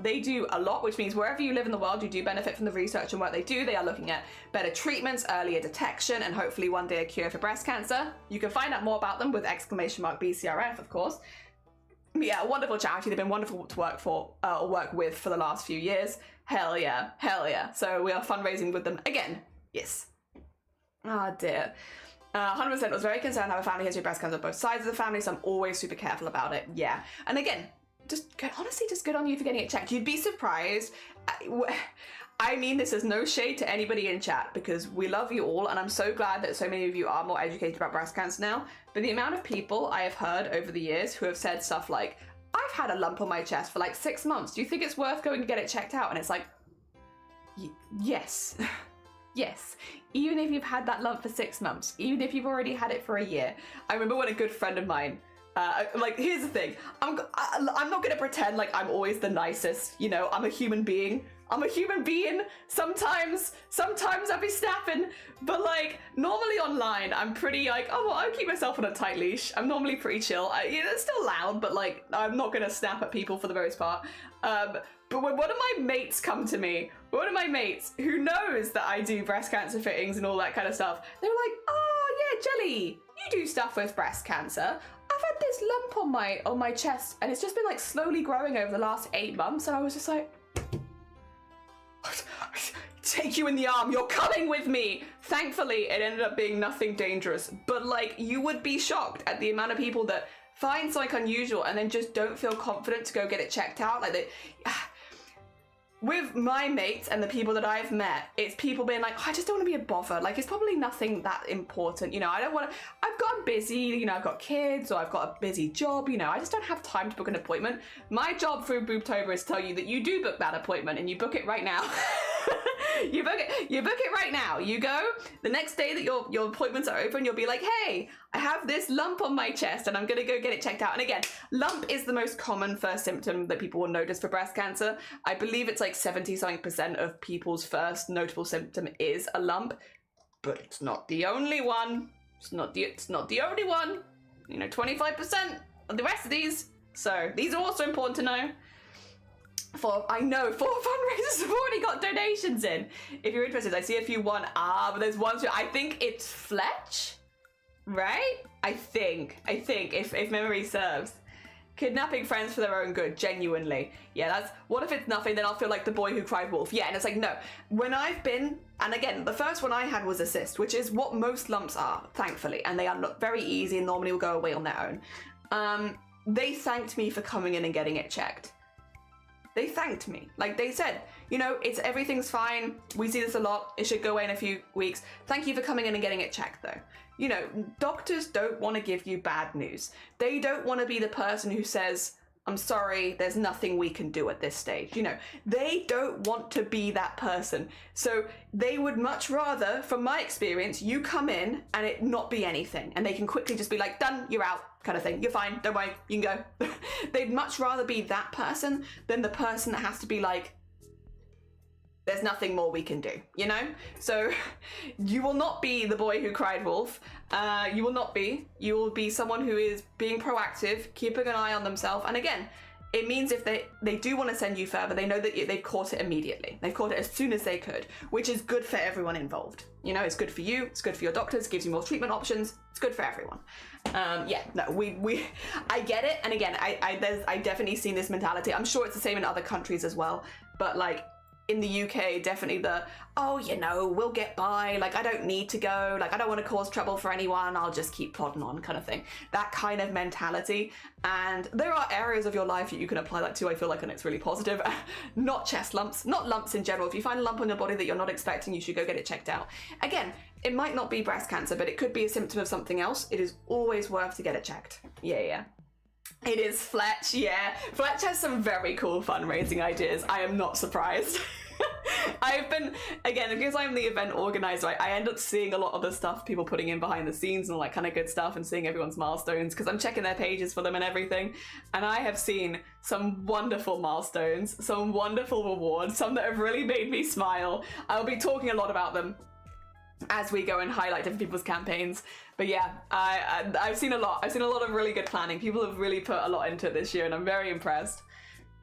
They do a lot, which means wherever you live in the world, you do benefit from the research and what they do. They are looking at better treatments, earlier detection, and hopefully one day a cure for breast cancer. You can find out more about them with !BCRF, of course. But yeah, a wonderful charity. They've been wonderful to work with for the last few years. Hell yeah, hell yeah. So we are fundraising with them again. Yes. Ah, dear. 100% was very concerned I have a family history of breast cancer on both sides of the family, so I'm always super careful about it. Yeah. And again, honestly, just good on you for getting it checked. You'd be surprised. I mean, this is no shade to anybody in chat, because we love you all, and I'm so glad that so many of you are more educated about breast cancer now. But the amount of people I have heard over the years who have said stuff like, I've had a lump on my chest for like 6 months. Do you think it's worth going to get it checked out? And it's like, yes. Yes, even if you've had that lump for 6 months, even if you've already had it for a year. I remember when a good friend of mine, like, here's the thing, I'm not gonna pretend like I'm always the nicest, you know, I'm a human being. Sometimes I'll be snapping, but like, normally online, I'm pretty like, oh, well, I'll keep myself on a tight leash. I'm normally pretty chill. It's still loud, but like, I'm not gonna snap at people for the most part. But when one of my mates come to me, one of my mates who knows that I do breast cancer fittings and all that kind of stuff, they were like, oh yeah, Jelly, you do stuff with breast cancer. I've had this lump on my chest, and it's just been like slowly growing over the last 8 months, and I was just like, take you in the arm, you're coming with me. Thankfully, it ended up being nothing dangerous, but like, you would be shocked at the amount of people that find something unusual and then just don't feel confident to go get it checked out. Like, with my mates and the people that I've met, it's people being like, oh, I just don't want to be a bother. Like, it's probably nothing that important. You know, I don't want to, I've got busy, you know, I've got kids or I've got a busy job, you know, I just don't have time to book an appointment. My job through BOOBTOBER is to tell you that you do book that appointment and you book it right now. You book it right now. You go the next day that your appointments are open, you'll be like, hey, I have this lump on my chest and I'm gonna go get it checked out. And again, lump is the most common first symptom that people will notice for breast cancer. I believe it's like 70-something% of people's first notable symptom is a lump, but it's not the only one. It's not the only one. You know, 25% of the rest of these. So these are also important to know. I know 4 fundraisers have already got donations in. If you're interested, I see a few but there's one, I think it's Fletch, right? I think, if memory serves. Kidnapping friends for their own good, genuinely. Yeah, that's, what if it's nothing, then I'll feel like the boy who cried wolf. Yeah, and it's like, no. When I've been, and again, the first one I had was a cyst, which is what most lumps are, thankfully, and they are not very easy and normally will go away on their own. They thanked me for coming in and getting it checked. They thanked me. Like, they said, you know, everything's fine. We see this a lot. It should go away in a few weeks. Thank you for coming in and getting it checked, though. You know, doctors don't want to give you bad news. They don't want to be the person who says, I'm sorry, there's nothing we can do at this stage. You know, they don't want to be that person. So they would much rather, from my experience, you come in and it not be anything. And they can quickly just be like, done, you're out, kind of thing. You're fine, don't worry, you can go. They'd much rather be that person than the person that has to be like, there's nothing more we can do, you know? So you will not be the boy who cried wolf. You will not be. You will be someone who is being proactive, keeping an eye on themselves. And again, it means if they do want to send you further, they know that they've caught it immediately. They've caught it as soon as they could, which is good for everyone involved. You know, it's good for you, it's good for your doctors, gives you more treatment options, it's good for everyone. Yeah, no, I get it. And again, I definitely seen this mentality. I'm sure it's the same in other countries as well, but like, in the UK, definitely oh, you know, we'll get by, like, I don't need to go, like, I don't want to cause trouble for anyone, I'll just keep plodding on kind of thing. That kind of mentality. And there are areas of your life that you can apply that to, I feel like, and it's really positive. Not chest lumps, not lumps in general. If you find a lump on your body that you're not expecting, you should go get it checked out. Again, it might not be breast cancer, but it could be a symptom of something else. It is always worth to get it checked. Yeah. It is Fletch, yeah. Fletch has some very cool fundraising ideas. I am not surprised. I've been, again, because I'm the event organizer, I end up seeing a lot of the stuff people putting in behind the scenes and all that kind of good stuff, and seeing everyone's milestones because I'm checking their pages for them and everything. And I have seen some wonderful milestones, some wonderful rewards, some that have really made me smile. I'll be talking a lot about them as we go and highlight different people's campaigns. But yeah, I've seen a lot. I've seen a lot of really good planning. People have really put a lot into it this year, and I'm very impressed.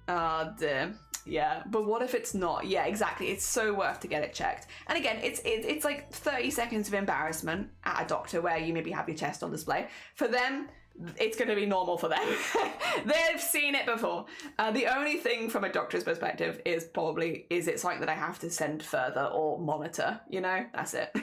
Dear. Yeah, but what if it's not? Yeah, exactly. It's so worth to get it checked. And again, it's like 30 seconds of embarrassment at a doctor where you maybe have your chest on display. For them, it's going to be normal for them. They've seen it before. The only thing from a doctor's perspective is probably, is it something that I have to send further or monitor? You know, that's it.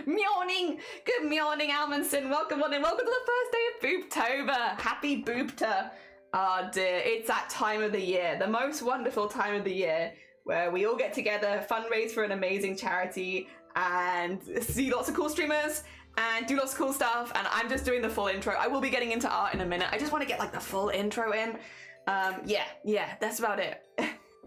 Morning! Good morning, Almondson. Welcome on in. Welcome to the first day of BOOBTOBER. Happy Boobter. Oh dear, it's that time of the year, the most wonderful time of the year, where we all get together, fundraise for an amazing charity, and see lots of cool streamers, and do lots of cool stuff. And I'm just doing the full intro. I will be getting into art in a minute. I just want to get like the full intro in. Yeah, that's about it.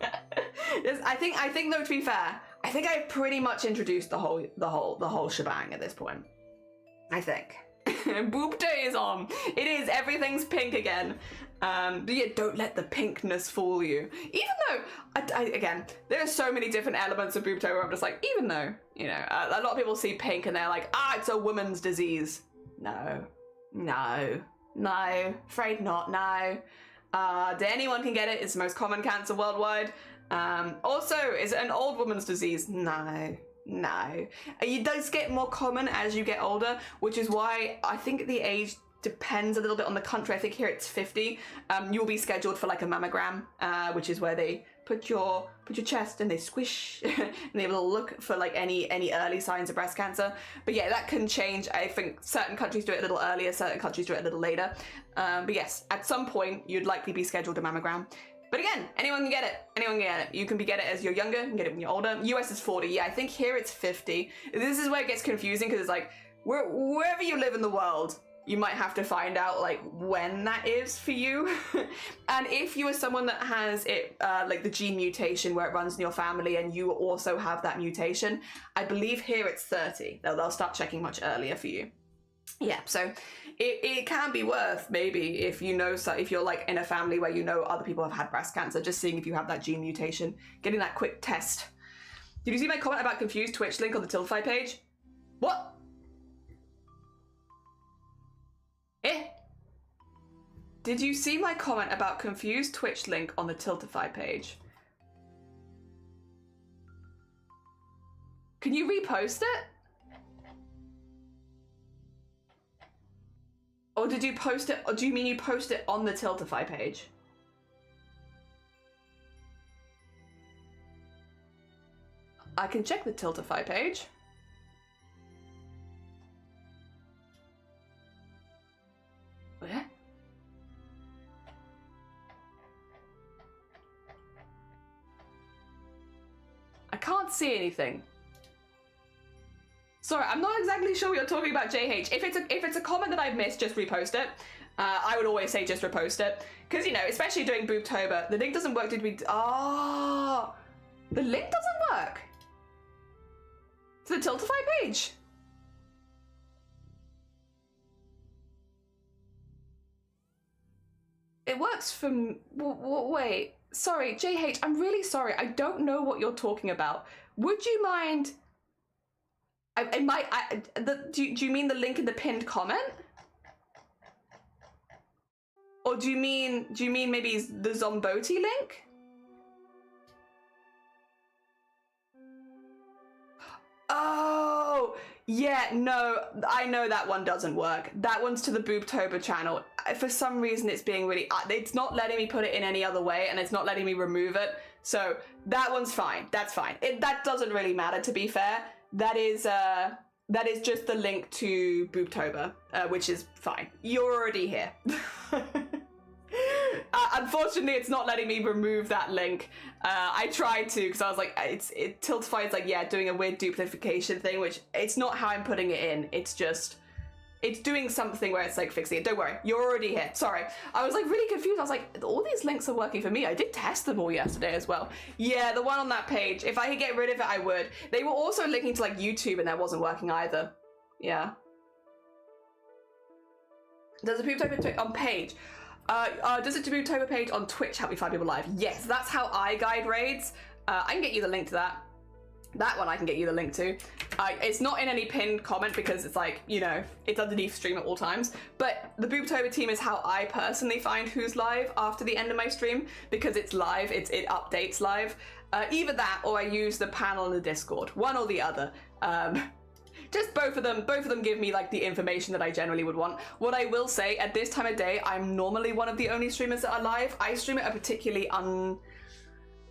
I think though, to be fair, I think I've pretty much introduced the whole shebang at this point. I think. Boob day is on. It is. Everything's pink again. Yeah, don't let the pinkness fool you. Even though, again, there are so many different elements of BOOBTOBER. I'm just like, even though, you know, a lot of people see pink and they're like, it's a woman's disease. No, afraid not. No. Anyone can get it. It's the most common cancer worldwide. Also, is it an old woman's disease? No. It does get more common as you get older, which is why I think the age depends a little bit on the country. I think here it's 50. You'll be scheduled for like a mammogram, which is where they put your chest and they squish and they have a little look for like any early signs of breast cancer. But yeah, that can change. I think certain countries do it a little earlier, certain countries do it a little later. But yes, at some point you'd likely be scheduled a mammogram. But again, anyone can get it. Anyone can get it. You can get it as you're younger, you can get it when you're older. US is 40. Yeah, I think here it's 50. This is where it gets confusing because it's like, wherever you live in the world, you might have to find out like when that is for you. And if you are someone that has it, like the gene mutation where it runs in your family and you also have that mutation, I believe here it's 30. They'll start checking much earlier for you. Yeah, so it can be worth maybe if you know, so if you're like in a family where you know other people have had breast cancer, just seeing if you have that gene mutation, getting that quick test. Did you see my comment about confused Twitch link on the Tiltify page? What? Eh? Did you see my comment about confused Twitch link on the Tiltify page? Can you repost it? Or did you post it, or do you mean you post it on the Tiltify page? I can check the Tiltify page. Yeah. I can't see anything. Sorry, I'm not exactly sure what you're talking about, JH. If it's a comment that I've missed, just repost it. I would always say just repost it. Because, you know, especially during BOOBTOBER, the link doesn't work. The link doesn't work to the Tiltify page. It works from, wait, sorry, JH, I'm really sorry. I don't know what you're talking about. Would you mind, do you mean the link in the pinned comment? Or do you mean maybe the Zomboti link? Oh, yeah, no, I know that one doesn't work. That one's to the BOOBTOBER channel. For some reason, it's being really, it's not letting me put it in any other way, and it's not letting me remove it. So that one's fine. That's fine. That doesn't really matter, to be fair. That is just the link to BOOBTOBER, which is fine. You're already here. Unfortunately, it's not letting me remove that link. I tried to, because I was like, Tiltify is like, yeah, doing a weird duplication thing, which it's not how I'm putting it in. It's just, it's doing something where it's like fixing it. Don't worry, you're already here. Sorry. I was like really confused. I was like, all these links are working for me. I did test them all yesterday as well. Yeah, the one on that page, if I could get rid of it, I would. They were also linking to like YouTube and that wasn't working either. Yeah. There's a BOOBTOBER on page. Does it BOOBTOBER page on Twitch help me find people live? Yes, that's how I guide raids. I can get you the link to that. That one I can get you the link to. It's not in any pinned comment because it's like, you know, it's underneath stream at all times. But the BOOBTOBER team is how I personally find who's live after the end of my stream, because it's live, it updates live. Either that or I use the panel in the Discord, one or the other. Just both of them give me like the information that I generally would want. What I will say, at this time of day, I'm normally one of the only streamers that are live. I stream at a particularly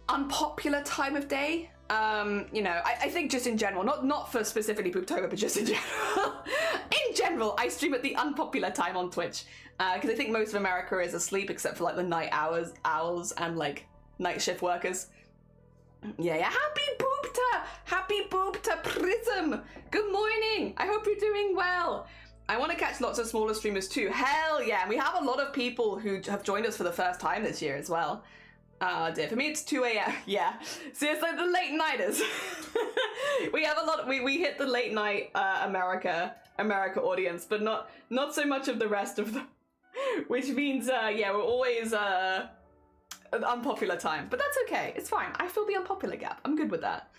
unpopular time of day. You know, I think just in general, not for specifically BOOBTOBER, but just in general. In general, I stream at the unpopular time on Twitch. Because I think most of America is asleep except for like the night owls and like night shift workers. Yeah, happy BOOBTOBER! Happy BOOBTOBER Prism! Good morning! I hope you're doing well. I want to catch lots of smaller streamers too. Hell yeah, and we have a lot of people who have joined us for the first time this year as well. Dear, for me it's 2 a.m. Yeah, so it's like the late nighters. We have a lot, we hit the late night America audience, but not so much of the rest of them. Which means, yeah, we're always an unpopular time, but that's okay. It's fine. I fill the unpopular gap. I'm good with that.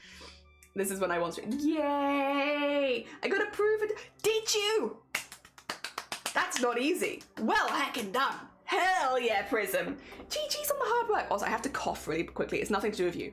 This is when I want to. Yay! I got approved. Did you? That's not easy. Well heckin' done. Hell yeah, Prism. GG's on the hard work. Also, I have to cough really quickly. It's nothing to do with you.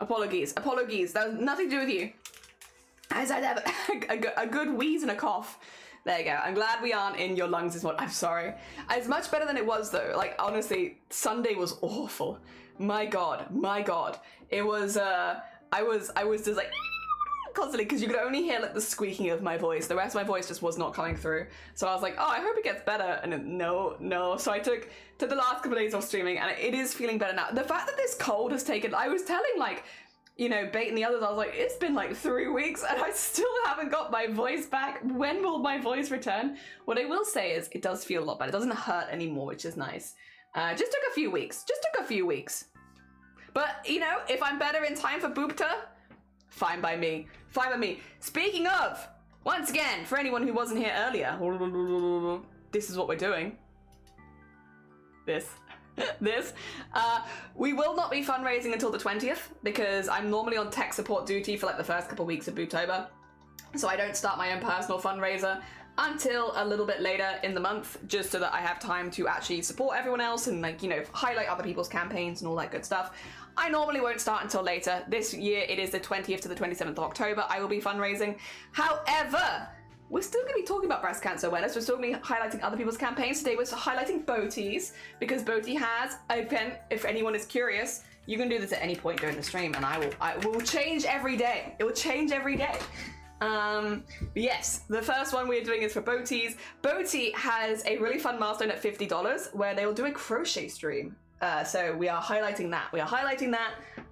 Apologies. That was nothing to do with you. As I have a good wheeze and a cough. There you go. I'm glad we aren't in your lungs this morning. I'm sorry. It's much better than it was though. Like honestly, Sunday was awful. My God. It was. I was just like constantly because you could only hear like the squeaking of my voice. The rest of my voice just was not coming through. So I was like, oh, I hope it gets better. And then, no. So I took the last couple of days off streaming, and it is feeling better now. The fact that this cold has taken. I was telling like, you know, Bait and the others, I was like, it's been like 3 weeks and I still haven't got my voice back. When will my voice return? What I will say is it does feel a lot better. It doesn't hurt anymore, which is nice. Just took a few weeks. But, you know, if I'm better in time for Boopta, fine by me. Speaking of, once again, for anyone who wasn't here earlier, this is what we're doing. We will not be fundraising until the 20th because I'm normally on tech support duty for like the first couple of weeks of BOOBTOBER. So I don't start my own personal fundraiser until a little bit later in the month, just so that I have time to actually support everyone else and like, you know, highlight other people's campaigns and all that good stuff. I normally won't start until later. This year it is the 20th to the 27th of October. I will be fundraising. However, we're still going to be talking about breast cancer awareness. We're still going to be highlighting other people's campaigns. Today we're highlighting Boaties because Boaty has an event. If anyone is curious, you can do this at any point during the stream, and I will change every day. It will change every day. Yes, the first one we're doing is for Boaties. Boaty has a really fun milestone at $50 where they will do a crochet stream. So we are highlighting that.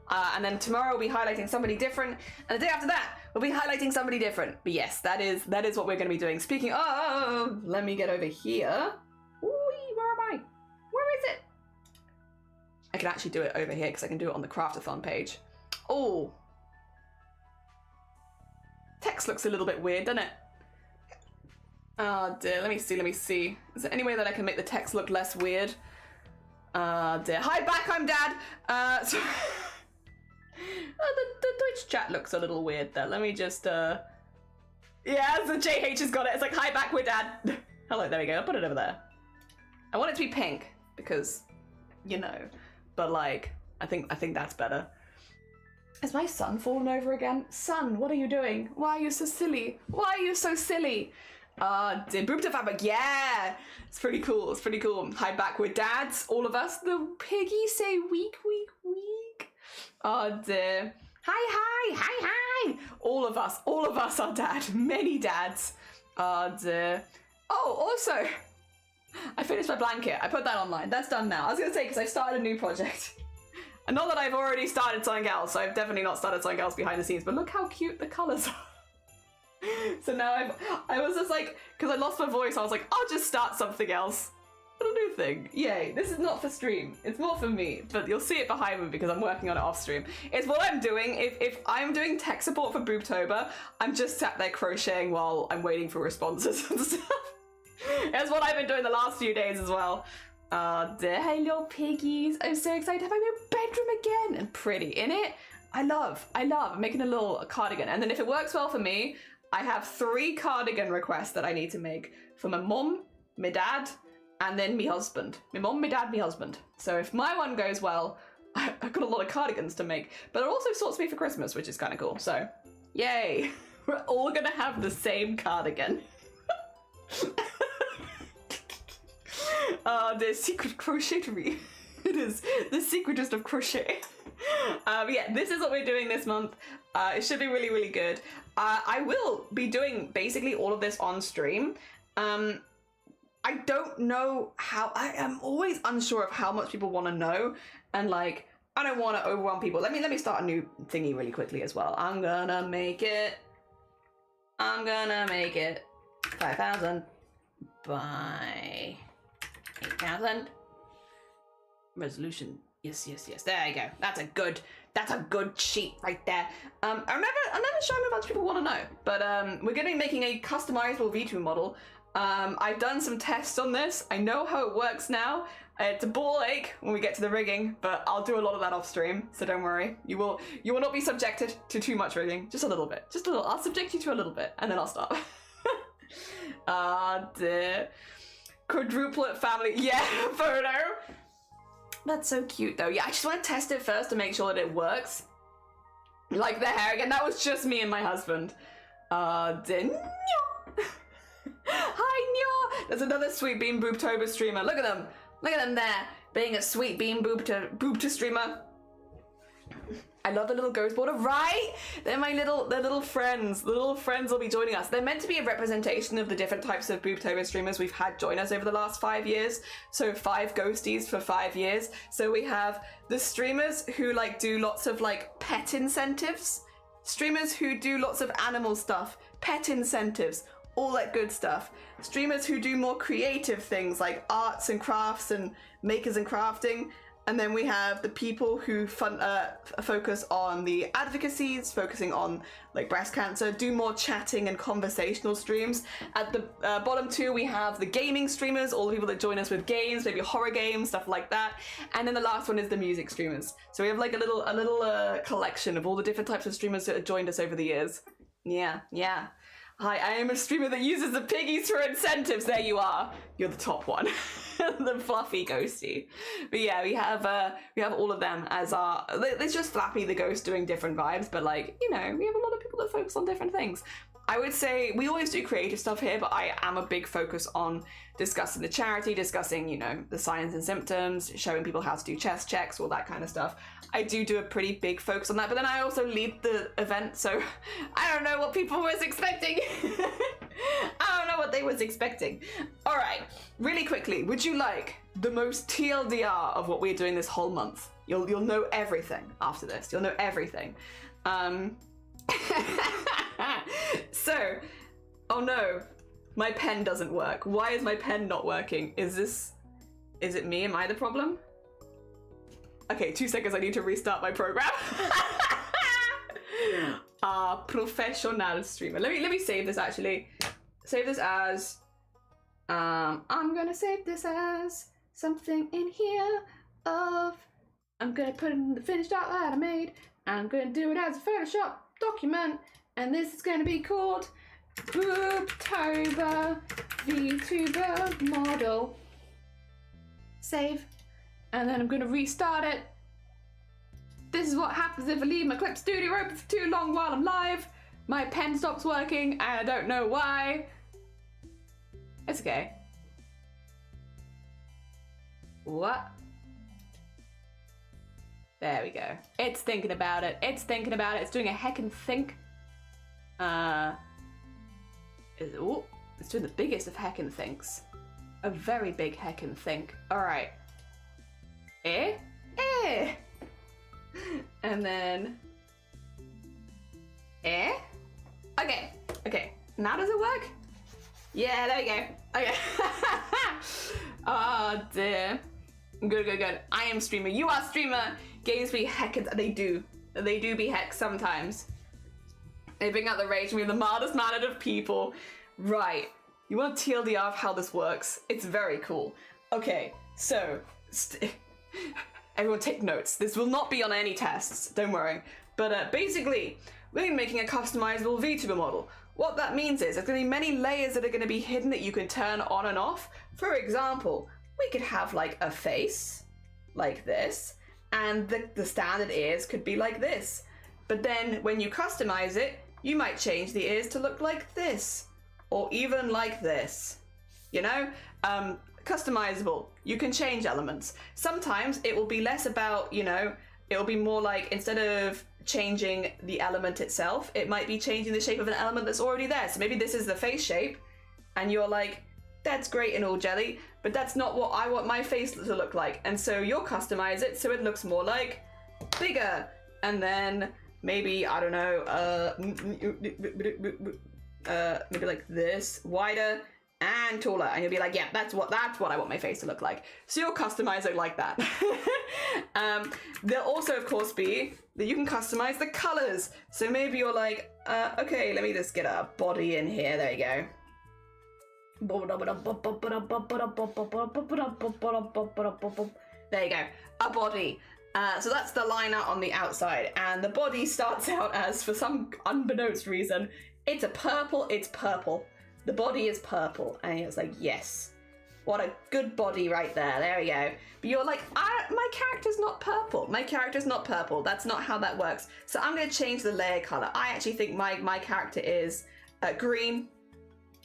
And then tomorrow we'll be highlighting somebody different. And the day after that, we'll be highlighting somebody different. But yes, that is what we're going to be doing. Speaking of, let me get over here. Ooh, where am I? Where is it? I can actually do it over here because I can do it on the Craftathon page. Oh. Text looks a little bit weird, doesn't it? Oh dear, let me see. Is there any way that I can make the text look less weird? Dear. Hi back, I'm Dad. Sorry. The Twitch chat looks a little weird there. Let me just, yeah, the JH has got it. It's like, hi back, we're Dad. Hello, there we go. I'll put it over there. I want it to be pink because, you know, but like, I think that's better. Is my son fallen over again? Son, what are you doing? Why are you so silly? BOOBTOBER fabric, yeah! It's pretty cool. Hi back, we're dads, all of us. The piggy say week. Oh dear. Hi. All of us are dad. Many dads. Oh dear. Oh, also, I finished my blanket. I put that online. That's done now. I was gonna say, because I started a new project. And not that I've already started something else. I've definitely not started something else behind the scenes, but look how cute the colors are. So now I was just like, because I lost my voice, I was like, I'll just start something else. Little new thing. Yay. This is not for stream. It's more for me, but you'll see it behind me because I'm working on it off stream. It's what I'm doing. If I'm doing tech support for BOOBTOBER, I'm just sat there crocheting while I'm waiting for responses and stuff. It's what I've been doing the last few days as well. Dear, hello piggies. I'm so excited to have my new bedroom again and pretty in it. I love. I'm making a little cardigan, and then if it works well for me, I have 3 cardigan requests that I need to make for my mum, my dad, and then me husband. My mum, my dad, me husband. So if my one goes well, I've got a lot of cardigans to make, but it also sorts me for Christmas, which is kind of cool. So, yay. We're all gonna have the same cardigan. The secret crochetery. It is the secretest of crochet. But yeah, this is what we're doing this month. It should be really, really good. I will be doing basically all of this on stream. I don't know how. I am always unsure of how much people want to know, and like I don't want to overwhelm people. Let me start a new thingy really quickly as well. I'm gonna make it 5,000 by 8,000. Resolution. Yes. There you go. That's a good sheet right there. I'm never sure how much people want to know, but we're gonna be making a customizable V2 model. I've done some tests on this. I know how it works now. It's a ball ache when we get to the rigging, but I'll do a lot of that off stream, so don't worry. You will not be subjected to too much rigging. Just a little bit. Just a little. I'll subject you to a little bit, and then I'll stop. Dear. Quadruplet family. Yeah, photo. That's so cute though. Yeah, I just want to test it first to make sure that it works. Like the hair again. That was just me and my husband. Hi, Nyo! There's another Sweet Bean BOOBTOBER streamer. Look at them. Look at them there. Being a Sweet Bean BOOBTOBER streamer. I love the little ghost border, right? They're my little friends. The little friends will be joining us. They're meant to be a representation of the different types of BOOBTOBER streamers we've had join us over the last 5 years. So 5 ghosties for 5 years. So we have the streamers who like do lots of like pet incentives, streamers who do lots of animal stuff, pet incentives, all that good stuff. Streamers who do more creative things like arts and crafts and makers and crafting. And then we have the people who focus on the advocacies, focusing on like breast cancer, do more chatting and conversational streams. At the bottom 2, we have the gaming streamers, all the people that join us with games, maybe horror games, stuff like that. And then the last one is the music streamers. So we have like a little collection of all the different types of streamers that have joined us over the years. Yeah. Hi, I am a streamer that uses the piggies for incentives. There you are. You're the top one. The fluffy ghosty. But yeah, we have all of them as our, it's just Flappy the ghost doing different vibes, but like, you know, we have a lot of people that focus on different things. I would say we always do creative stuff here, but I am a big focus on discussing the charity, discussing, you know, the signs and symptoms, showing people how to do chest checks, all that kind of stuff. I do a pretty big focus on that, but then I also lead the event, so I don't know what people was expecting. I don't know what they was expecting. All right, really quickly, would you like the most TLDR of what we're doing this whole month? You'll know everything after this. You'll know everything. So, oh no, my pen doesn't work. Why is my pen not working? Is it me? Am I the problem? Okay, 2 seconds, I need to restart my program. Professional streamer. Let me save this actually. Save this as, I'm gonna save this as something in here of, I'm gonna put in the finished art that I made. I'm gonna do it as a Photoshop document. And this is gonna be called BOOBTOBER VTuber model. Save. And then I'm gonna restart it. This is what happens if I leave my clip studio open for too long while I'm live. My pen stops working and I don't know why. It's okay. What? There we go. It's thinking about it. It's thinking about it. It's doing a heckin' think. It's doing the biggest of heckin' thinks. A very big heckin' think. All right. And then, Okay. Now does it work? Yeah, there we go. Okay. Oh dear. Good. I am streamer. You are streamer. Games be heckin'. They do be heck sometimes. They bring out the rage in me, the mildest mannered of people. Right. You want a TLDR of how this works? It's very cool. Okay, so everyone take notes. This will not be on any tests, don't worry. But basically, we're making a customizable VTuber model. What that means is there's going to be many layers that are going to be hidden that you can turn on and off. For example, we could have like a face, like this, and the standard ears could be like this. But then when you customize it, you might change the ears to look like this, or even like this. You know? Customizable. You can change elements. Sometimes it will be less about, you know, it'll be more like, instead of changing the element itself, it might be changing the shape of an element that's already there. So maybe this is the face shape, and you're like, that's great and all, Jelly, but that's not what I want my face to look like. And so you'll customize it so it looks more like bigger. And then maybe, I don't know, maybe like this, wider and taller, and you'll be like, yeah, that's what I want my face to look like. So you'll customize it like that. There'll also, of course, be that you can customize the colors. So maybe you're like, okay, let me just get a body in here. There you go. There you go, a body. So that's the line out on the outside, and the body starts out as, for some unbeknownst reason, it's purple. The body is purple, and it's like, yes, What a good body right there. There we go. But you're like, my character's not purple. My character's not purple. That's not how that works. So I'm going to change the layer color. I actually think my character is green.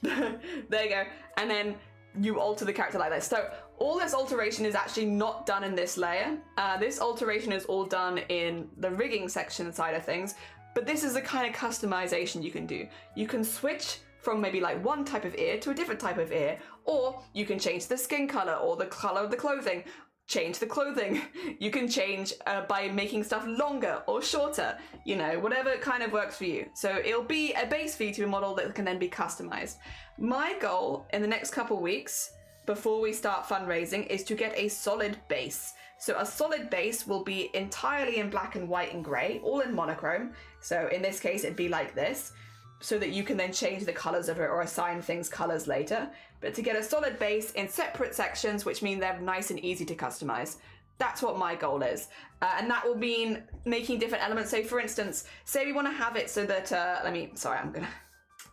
There you go. And then you alter the character like this. So all this alteration is actually not done in this layer. This alteration is all done in the rigging section side of things. But this is the kind of customization you can do. You can switch from maybe like one type of ear to a different type of ear, or you can change the skin color or the color of the clothing. Change the clothing. You can change by making stuff longer or shorter, you know, whatever kind of works for you. So it'll be a base VTuber model that can then be customized. My goal in the next couple weeks before we start fundraising is to get a solid base. So a solid base will be entirely in black and white and gray, all in monochrome. So in this case, it'd be like this, so that you can then change the colors of it or assign things colors later. But to get a solid base in separate sections, which mean they're nice and easy to customize. That's what my goal is. And that will mean making different elements. So for instance, say we want to have it so that, I'm gonna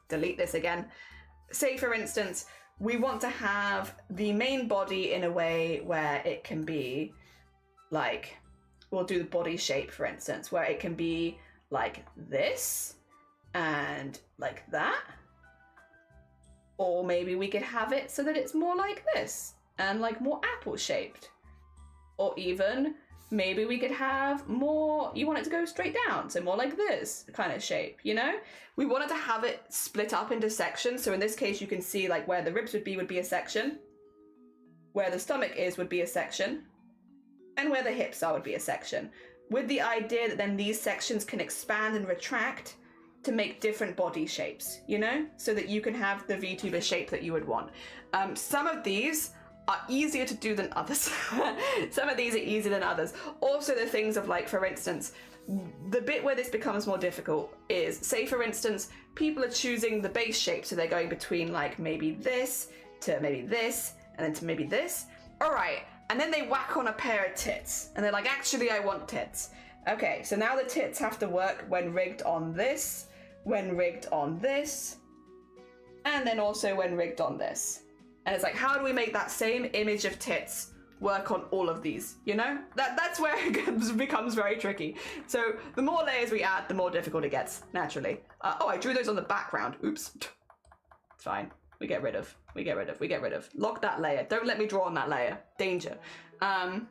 delete this again. Say for instance, we want to have the main body in a way where it can be like, we'll do the body shape for instance, where it can be like this and like that. Or maybe we could have it so that it's more like this and like more apple shaped. Or even maybe we could have more, you want it to go straight down, so more like this kind of shape, you know? We wanted to have it split up into sections. So in this case, you can see like where the ribs would be a section, where the stomach is would be a section, and where the hips are would be a section. With the idea that then these sections can expand and retract to make different body shapes, you know? So that you can have the VTuber shape that you would want. Some of these are easier to do than others. Some of these are easier than others. Also the things of like, for instance, the bit where this becomes more difficult is, say for instance, people are choosing the base shape. So they're going between like maybe this to maybe this and then to maybe this. All right. And then they whack on a pair of tits and they're like, actually, I want tits. Okay. So now the tits have to work when rigged on this, when rigged on this, and then also when rigged on this. And it's like, how do we make that same image of tits work on all of these, you know? That's where it becomes very tricky. So the more layers we add, the more difficult it gets, naturally. Oh, I drew those on the background. Oops. It's fine. We get rid of. Lock that layer. Don't let me draw on that layer. Danger. So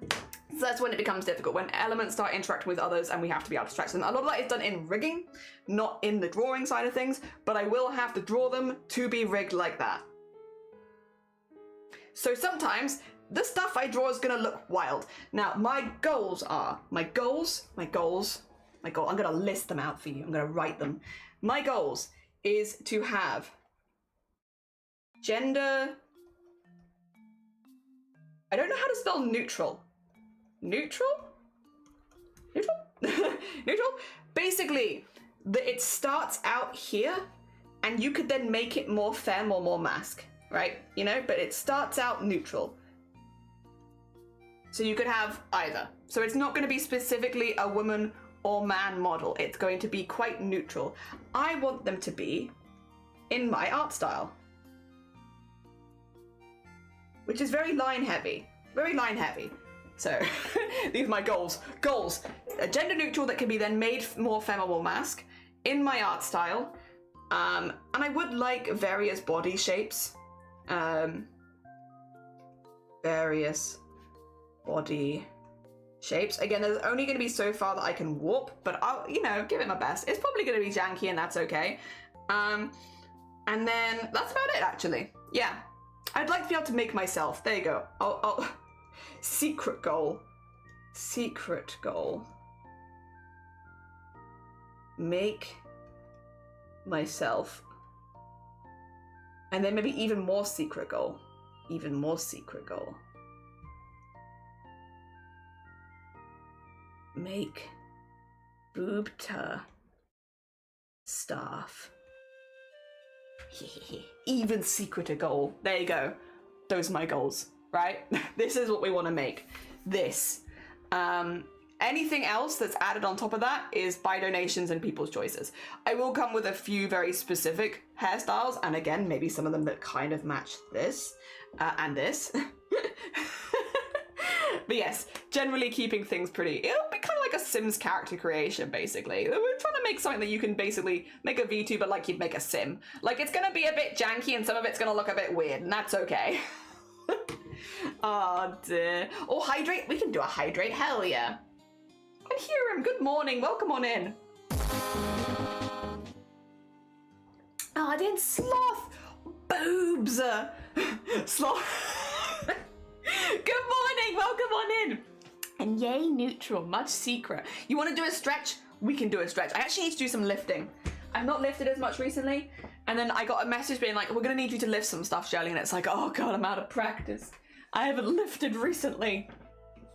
that's when it becomes difficult, when elements start interacting with others and we have to be able to stretch them. A lot of that is done in rigging, not in the drawing side of things, but I will have to draw them to be rigged like that. So sometimes the stuff I draw is gonna look wild. Now, my goals, I'm gonna list them out for you. I'm gonna write them. My goals is to have gender, I don't know how to spell neutral. Neutral? Basically, it starts out here and you could then make it more femme or more masc, right? You know, but it starts out neutral. So you could have either. So it's not going to be specifically a woman or man model. It's going to be quite neutral. I want them to be in my art style, which is very line heavy. Very line heavy. So these are my goals. Goals. A gender neutral that can be then made more femme or more masc in my art style. And I would like various body shapes. Various body shapes. Again, there's only going to be so far that I can warp, but I'll, you know, give it my best. It's probably going to be janky and that's okay. And then that's about it, actually. Yeah. I'd like to be able to make myself. There you go. I'll secret goal. Secret goal. Make myself. And then maybe even more secret goal. Even more secret goal. Make BOOBTOBER staff. Even secreter goal. There you go. Those are my goals, right? This is what we want to make. This. Anything else that's added on top of that is by donations and people's choices. I will come with a few very specific hairstyles, and again, maybe some of them that kind of match this and this. But yes, generally keeping things pretty, it'll be kind of like a Sims character creation, basically. We're trying to make something that you can basically make a VTuber like you'd make a Sim. Like, it's gonna be a bit janky and some of it's gonna look a bit weird, and that's okay. Oh dear. Or hydrate, we can do a hydrate, hell yeah. I hear him, good morning, welcome on in. Oh, then sloth, boobs. Sloth. Good morning, welcome on in. And yay, neutral, much secret. You want to do a stretch? We can do a stretch. I actually need to do some lifting. I've not lifted as much recently. And then I got a message being like, we're going to need you to lift some stuff, Shelly. And it's like, oh God, I'm out of practice. I haven't lifted recently.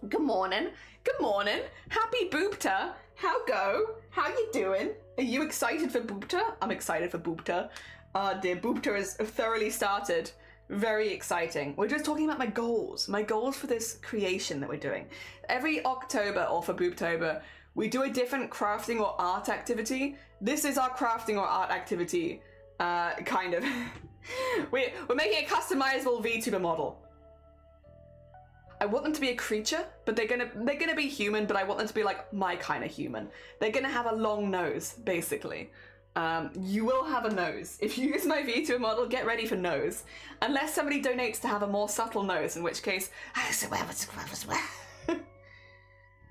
Good morning. Good morning. Happy Boopter. How go? How you doing? Are you excited for Boopter? I'm excited for Boopter. Dear, Boopter is thoroughly started. Very exciting. We're just talking about my goals for this creation that we're doing. Every October, or for Booptober, we do a different crafting or art activity. This is our crafting or art activity, kind of. We're making a customizable VTuber model. I want them to be a creature, but they're gonna be human, but I want them to be like my kind of human. They're gonna have a long nose, basically. You will have a nose. If you use my VTuber model, get ready for nose. Unless somebody donates to have a more subtle nose, in which case,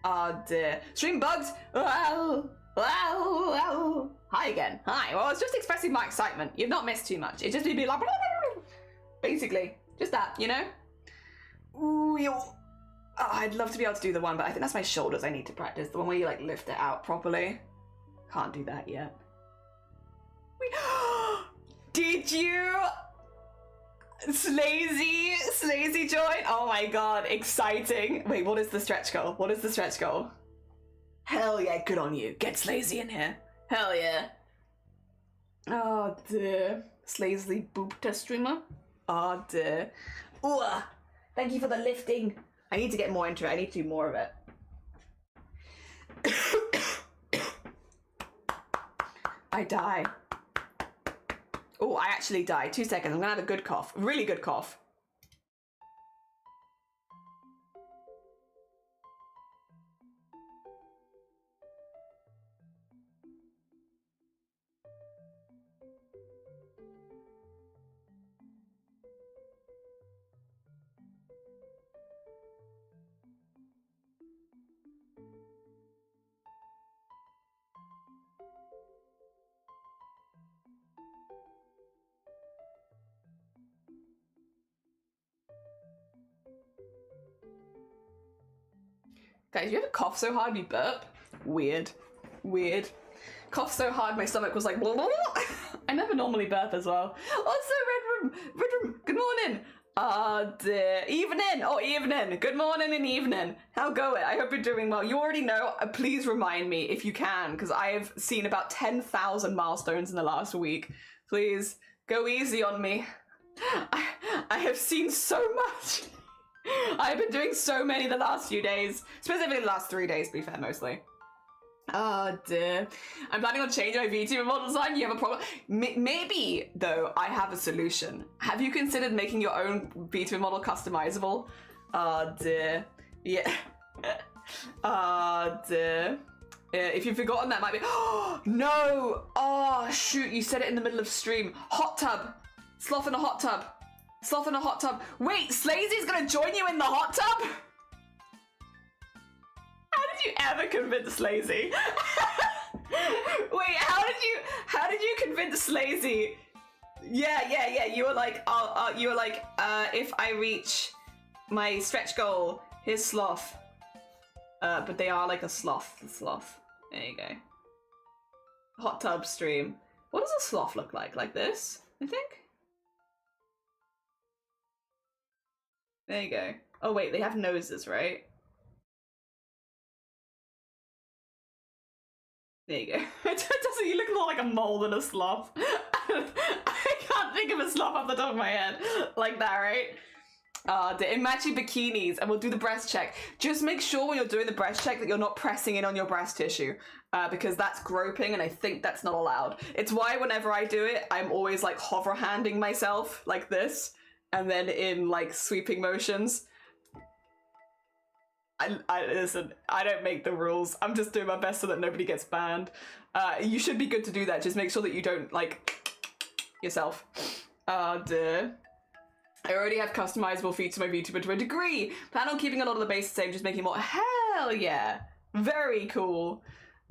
oh dear. Stream bugs. Wow. Wow. Wow. Hi again. Hi. Well, I was just expressing my excitement. You've not missed too much. It's just me being like, basically, just that, you know? Ooh, oh, I'd love to be able to do the one, but I think that's my shoulders I need to practice. The one where you like lift it out properly. Can't do that yet. Did you? Slazy join? Oh my God, exciting. Wait, what is the stretch goal? What is the stretch goal? Hell yeah, good on you. Get Slazy in here. Hell yeah. Oh dear. Slazy Boopter streamer. Oh dear. Ooh, thank you for the lifting. I need to get more into it. I need to do more of it. I die. Oh, I actually died. 2 seconds. I'm gonna have a good cough. Really good cough. Guys, you ever cough so hard you burp? Weird. Weird. Cough so hard my stomach was like blah, blah, blah. I never normally burp as well. Also, Red Room, good morning. Dear. Evening, oh evening. Good morning and evening. How go it? I hope you're doing well. You already know, please remind me if you can, because I have seen about 10,000 milestones in the last week. Please, go easy on me. I have seen so much. I've been doing so many the last few days. Specifically the last 3 days, to be fair, mostly. Oh dear. I'm planning on changing my VTuber model design. You have a problem? Maybe, though, I have a solution. Have you considered making your own VTuber model customizable? Oh dear. Yeah. Oh dear. If you've forgotten, that might be... Oh, no! Oh, shoot, you said it in the middle of stream. Hot tub. Sloth in a hot tub. Sloth in a hot tub. Wait, Slazy's gonna join you in the hot tub? How did you ever convince Slazy? Wait, how did you convince Slazy? Yeah. You were like, if I reach my stretch goal, here's Sloth. But they are like a sloth. There you go. Hot tub stream. What does a sloth look like? Like this, I think? There you go. Oh wait, they have noses, right? There you go. Doesn't you look more like a mole than a sloth? I can't think of a sloth off the top of my head like that, right? In matchy bikinis, and we'll do the breast check. Just make sure when you're doing the breast check that you're not pressing in on your breast tissue, because that's groping, and I think that's not allowed. It's why whenever I do it, I'm always like hover handing myself like this, and then in like sweeping motions. Listen, I don't make the rules. I'm just doing my best so that nobody gets banned. You should be good to do that. Just make sure that you don't like yourself. Duh. I already have customizable feet to my VTuber to a degree. Plan on keeping a lot of the base the same, just making more. Hell yeah. Very cool.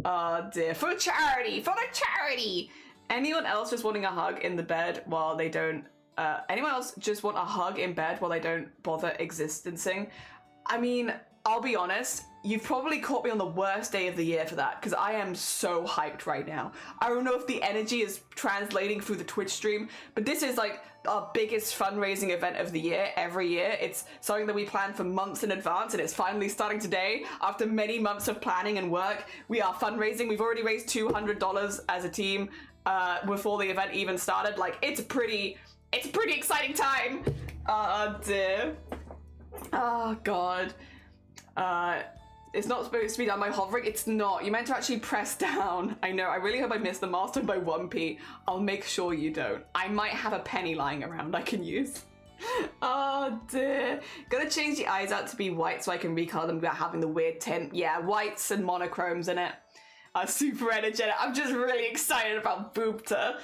Dear. For charity! For the charity! Anyone else just wanting a hug in the bed while they don't... anyone else just want a hug in bed while they don't bother existencing? I mean, I'll be honest, you've probably caught me on the worst day of the year for that, because I am so hyped right now. I don't know if the energy is translating through the Twitch stream, but this is like our biggest fundraising event of the year, every year. It's something that we plan for months in advance, and it's finally starting today. After many months of planning and work, we are fundraising. We've already raised $200 as a team before the event even started. Like, it's a pretty exciting time. Dear. Oh, God. It's not supposed to be done by hovering. It's not. You meant to actually press down. I know. I really hope I missed the milestone by 1p. I'll make sure you don't. I might have a penny lying around I can use. Oh dear. Gotta change the eyes out to be white so I can recolor them without having the weird tint. Yeah, whites and monochromes in it. Super energetic. I'm just really excited about BOOBTOBER.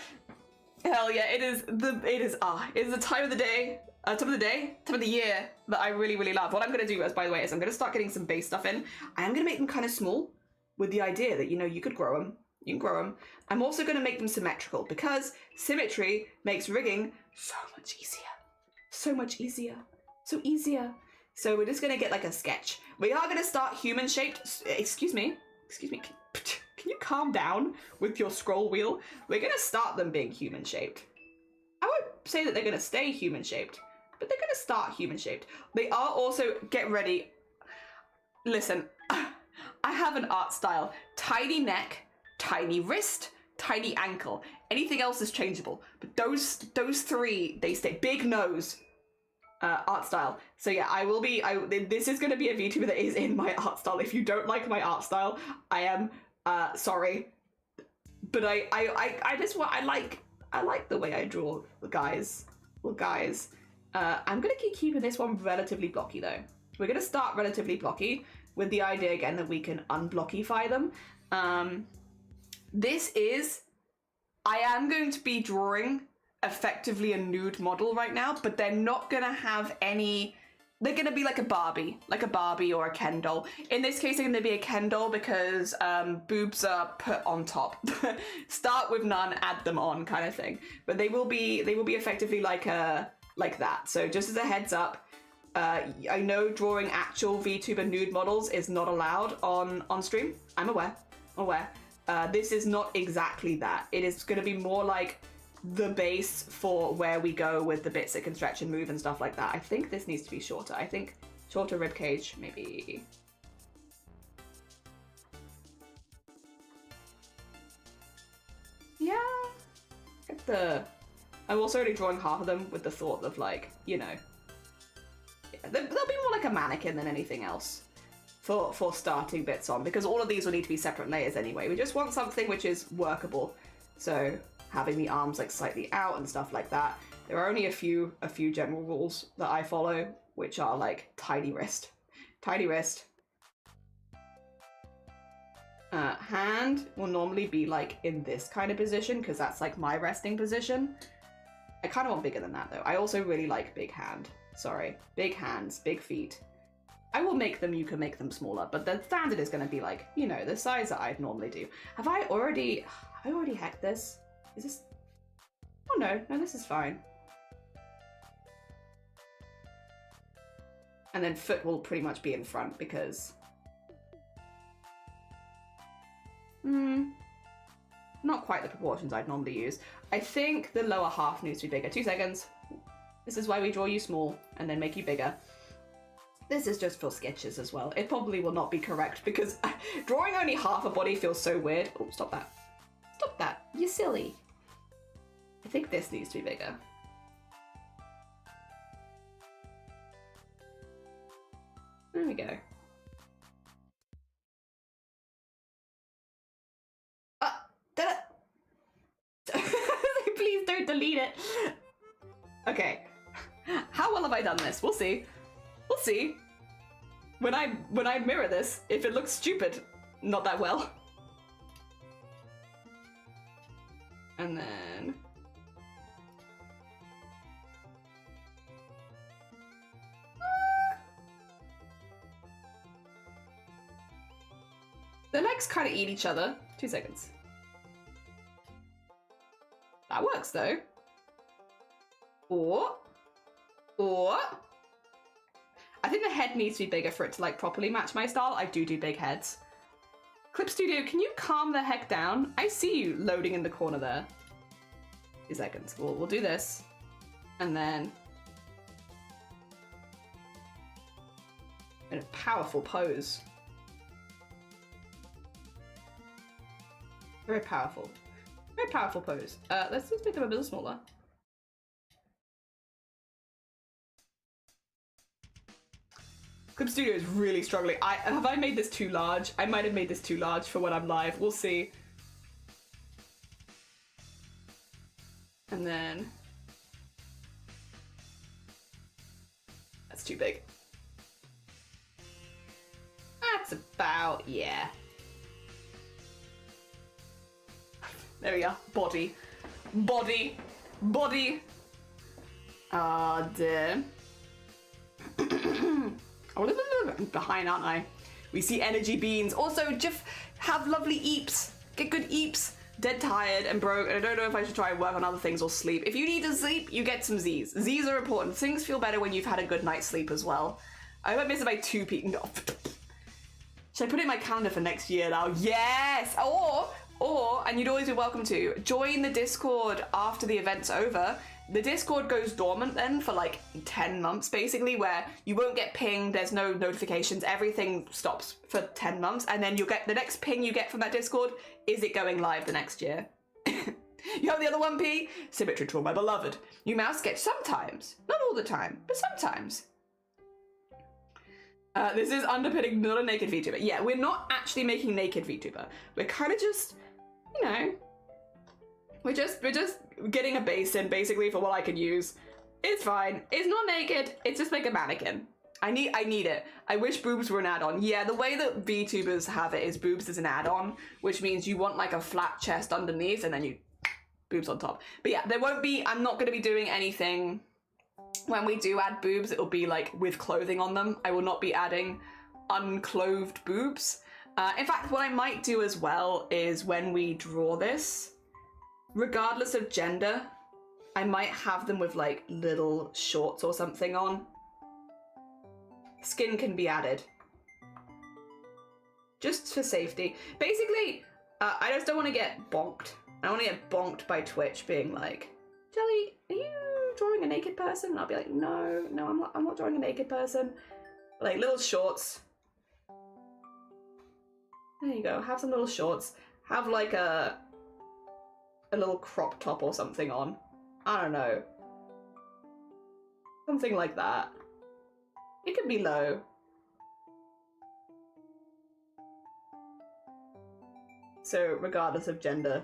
Hell yeah, it is the time of the day. Time of the year that I really, really love. What I'm going to do, by the way, is I'm going to start getting some base stuff in. I am going to make them kind of small with the idea that, you know, you could grow them. You can grow them. I'm also going to make them symmetrical because symmetry makes rigging so much easier. So much easier. So easier. So we're just going to get like a sketch. We are going to start human shaped. Excuse me. Can you calm down with your scroll wheel? We're going to start them being human shaped. I won't say that they're going to stay human shaped, but they're going to start human-shaped. They are also, get ready. Listen, I have an art style. Tiny neck, tiny wrist, tiny ankle. Anything else is changeable. But those three, they stay. Big nose, art style. So yeah, this is going to be a VTuber that is in my art style. If you don't like my art style, I am sorry. But I like the way I draw the guys. Well, guys. I'm going to keep keeping this one relatively blocky, though. We're going to start relatively blocky with the idea, again, that we can unblockify them. I am going to be drawing effectively a nude model right now, but they're not going to have any... They're going to be like a Barbie or a Ken doll. In this case, they're going to be a Ken doll because boobs are put on top. Start with none, add them on, kind of thing. But they will be effectively like that. So just as a heads up, I know drawing actual VTuber nude models is not allowed on stream. I'm aware. This is not exactly that. It is going to be more like the base for where we go with the bits that can stretch and move and stuff like that. I think this needs to be shorter. I think shorter ribcage, maybe. Yeah. I'm also already drawing half of them with the thought of, like, you know, yeah, they'll be more like a mannequin than anything else for starting bits on, because all of these will need to be separate layers anyway. We just want something which is workable. So having the arms like slightly out and stuff like that. There are only a few general rules that I follow, which are like tiny wrist. Hand will normally be like in this kind of position because that's like my resting position. I kind of want bigger than that though. I also really like big hand. Sorry, big hands, big feet. I will make them, you can make them smaller, but the standard is going to be like, you know, the size that I'd normally do. Have I already hacked this? Is this... Oh no, this is fine. And then foot will pretty much be in front because... not quite the proportions I'd normally use. I think the lower half needs to be bigger. 2 seconds. This is why we draw you small and then make you bigger. This is just for sketches as well. It probably will not be correct because drawing only half a body feels so weird. Oh, stop that. Stop that. You're silly. I think this needs to be bigger. delete it. Okay. How well have I done this? We'll see. We'll see. When I mirror this, if it looks stupid, not that well. And then... the legs kind of eat each other. 2 seconds. That works though. Or... I think the head needs to be bigger for it to like properly match my style. I do big heads. Clip Studio, can you calm the heck down? I see you loading in the corner there. 2 seconds. We'll do this. And then... in a powerful pose. Very powerful. Very powerful pose. Let's just make them a bit smaller. Clip Studio is really struggling. Have I made this too large? I might have made this too large for when I'm live. We'll see. And then... that's too big. That's about... yeah. There we are. Body. Body. Body. Ah, dear. I'm a little bit behind, aren't I? We see energy beans. Also, just have lovely eeps. Get good eeps. Dead tired and broke, and I don't know if I should try and work on other things or sleep. If you need to sleep, you get some Z's. Z's are important. Things feel better when you've had a good night's sleep as well. I hope I miss it by 2 p.m. No. Should I put it in my calendar for next year now? Yes! Or, and you'd always be welcome to, join the Discord after the event's over. The Discord goes dormant then for like 10 months basically, where you won't get pinged, there's no notifications, everything stops for 10 months, and then you'll get the next ping you get from that Discord, is it going live the next year? You have the other 1p? Symmetry Tool, my beloved. You mouse sketch sometimes, not all the time, but sometimes. This is underpinning, not a naked VTuber. Yeah, we're not actually making naked VTuber. We're kind of just, you know, we're just getting a base in basically for what I can use. It's fine. It's not naked. It's just like a mannequin. I need it. I wish boobs were an add-on. Yeah, the way that VTubers have it is boobs is an add-on, which means you want like a flat chest underneath and then you boobs on top. But yeah, there won't be, I'm not going to be doing anything when we do add boobs. It'll be like with clothing on them. I will not be adding unclothed boobs. In fact, what I might do as well is when we draw this, regardless of gender, I might have them with like little shorts or something on. Skin can be added. Just for safety. Basically, I just don't want to get bonked. I don't want to get bonked by Twitch being like, Jelly, are you drawing a naked person? And I'll be like, no, I'm not drawing a naked person. Like little shorts. There you go, have some little shorts. Have like a little crop top or something on. I don't know. Something like that. It could be low. So regardless of gender,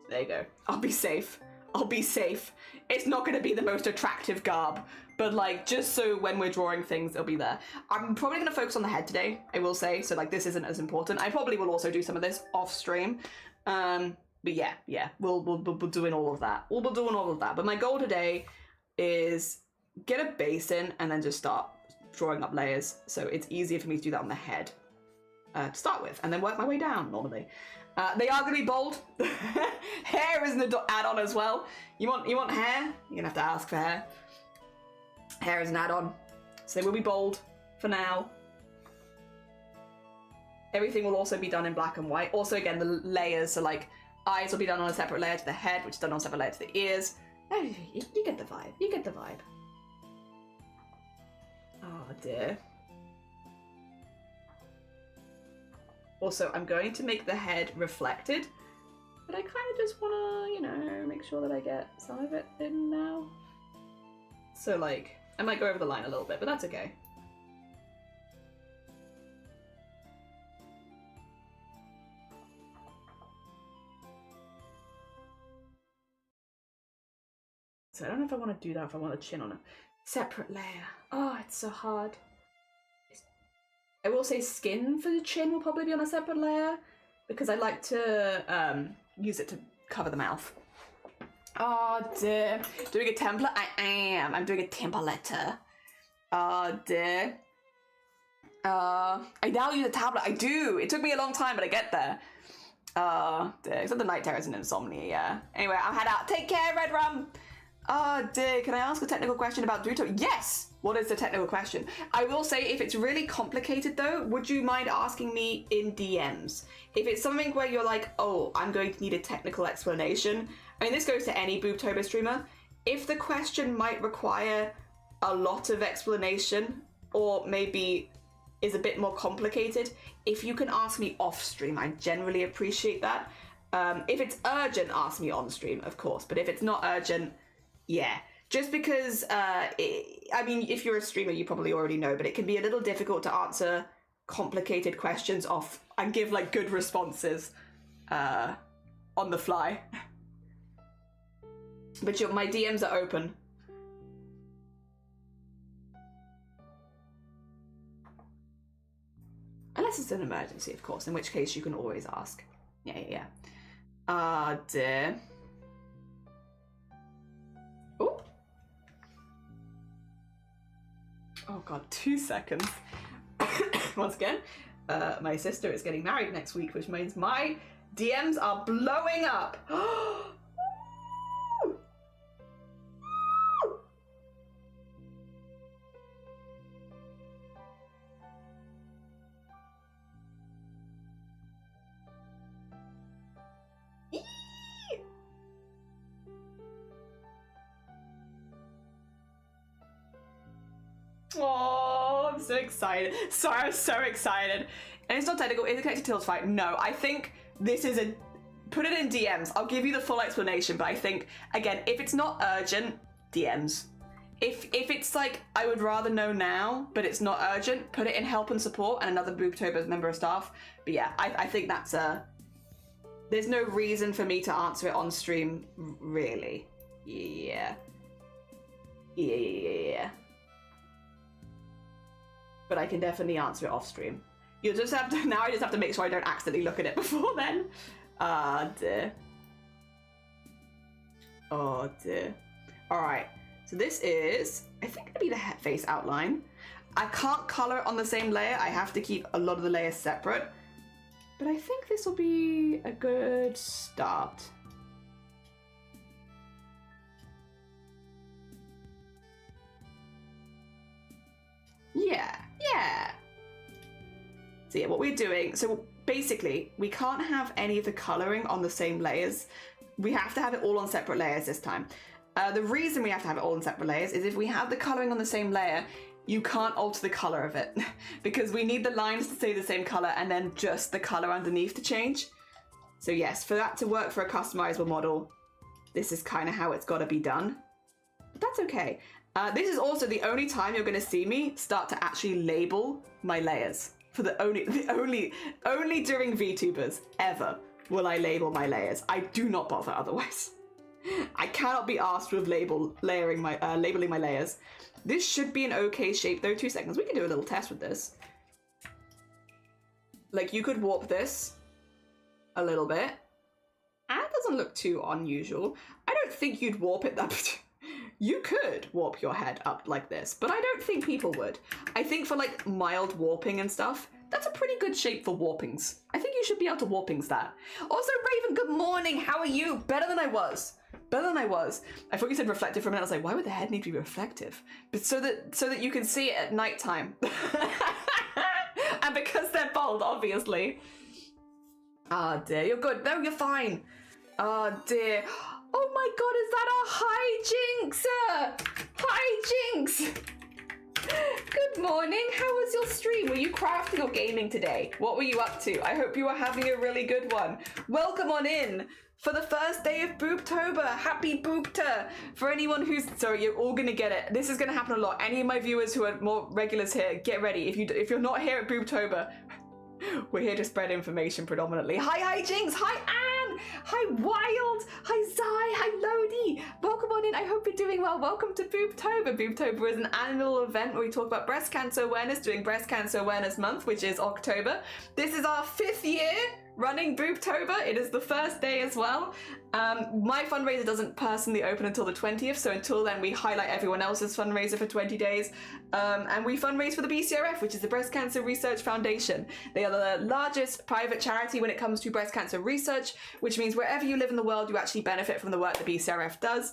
there you go. I'll be safe. I'll be safe. It's not going to be the most attractive garb, but like just so when we're drawing things, it'll be there. I'm probably going to focus on the head today, I will say. So like this isn't as important. I probably will also do some of this off stream. But yeah, we'll be doing all of that. We'll be doing all of that. But my goal today is get a base in and then just start drawing up layers. So it's easier for me to do that on the head to start with, and then work my way down normally. They are going to be bold. Hair is an add-on as well. You want hair? You're going to have to ask for hair. Hair is an add-on. So they will be bold for now. Everything will also be done in black and white. Also, again, the layers, so like eyes will be done on a separate layer to the head, which is done on a separate layer to the ears. Oh, you get the vibe. You get the vibe. Oh dear. Also, I'm going to make the head reflected, but I kind of just want to, you know, make sure that I get some of it in now. So like, I might go over the line a little bit, but that's okay. So I don't know if I want to do that, if I want the chin on a separate layer. Oh, it's so hard. I will say skin for the chin will probably be on a separate layer because I like to use it to cover the mouth. Oh dear. Doing a template? I am. I'm doing a template. Oh dear. I now use a tablet. I do. It took me a long time, but I get there. Dear. Except the night terrors and insomnia, yeah. Anyway, I'll head out. Take care, Red Rum. Oh dear. Can I ask a technical question about BOOBTOBER? Yes! What is the technical question? I will say, if it's really complicated though, would you mind asking me in DMs? If it's something where you're like, oh, I'm going to need a technical explanation. I mean, this goes to any BOOBTOBER streamer. If the question might require a lot of explanation, or maybe is a bit more complicated, if you can ask me off stream, I generally appreciate that. If it's urgent, ask me on stream, of course. But if it's not urgent, yeah. Just because, I mean, if you're a streamer, you probably already know, but it can be a little difficult to answer complicated questions off and give like good responses on the fly. But my DMs are open. Unless it's an emergency, of course, in which case you can always ask. Yeah. Dear. Oh. Oh god, 2 seconds. Once again, my sister is getting married next week, which means my DMs are blowing up. Oh, I'm so excited. Sorry, I'm so excited. And it's not technical, is it connected to Til's fight? No, I think this is a... Put it in DMs. I'll give you the full explanation, but I think, again, if it's not urgent, DMs. If it's like, I would rather know now, but it's not urgent, put it in help and support and another BOOBTOBER member of staff. But yeah, I think that's a... There's no reason for me to answer it on stream, really. Yeah. But I can definitely answer it off stream. You'll just have to, now I just have to make sure I don't accidentally look at it before then. Ah, dear. Oh dear. All right, so this is, I think it'll be the face outline. I can't color it on the same layer. I have to keep a lot of the layers separate. But I think this will be a good start. Yeah. So yeah, what we're doing, so basically we can't have any of the coloring on the same layers. We have to have it all on separate layers this time. The reason we have to have it all on separate layers is if we have the coloring on the same layer, you can't alter the color of it because we need the lines to stay the same color and then just the color underneath to change. So yes, for that to work for a customizable model, this is kind of how it's got to be done. But that's okay. This is also the only time you're going to see me start to actually label my layers. For the only during VTubers ever will I label my layers. I do not bother otherwise. I cannot be asked with labeling my layers. This should be an okay shape though. 2 seconds. We can do a little test with this. Like you could warp this a little bit. And it doesn't look too unusual. I don't think you'd warp it that You could warp your head up like this, but I don't think people would. I think for like mild warping and stuff, that's a pretty good shape for warpings. I think you should be able to warpings that. Also, Raven, good morning. How are you? Better than I was. I thought you said reflective for a minute. I was like, why would the head need to be reflective? But so that you can see it at nighttime. And because they're bald, obviously. Ah, dear, you're good. No, you're fine. Ah, dear. Oh my god, is that a hijinks? Good morning. How was your stream? Were you crafting or gaming today? What were you up to? I hope you were having a really good one. Welcome on in for the first day of BOOBTOBER. Happy BOOBTOBER. For anyone who's... Sorry, you're all going to get it. This is going to happen a lot. Any of my viewers who are more regulars here, get ready. If you're not here at BOOBTOBER, we're here to spread information predominantly. Hi, Jinx. Hi, Anne. Hi Wild, hi Zai, hi Lodi. Welcome on in, I hope you're doing well. Welcome to BOOBTOBER. BOOBTOBER is an annual event where we talk about breast cancer awareness during Breast Cancer Awareness Month, which is October. This is our 5th year running BOOBTOBER. It is the first day as well. My fundraiser doesn't personally open until the 20th, so until then we highlight everyone else's fundraiser for 20 days. And we fundraise for the BCRF, which is the Breast Cancer Research Foundation. They are the largest private charity when it comes to breast cancer research, which means wherever you live in the world, you actually benefit from the work the BCRF does.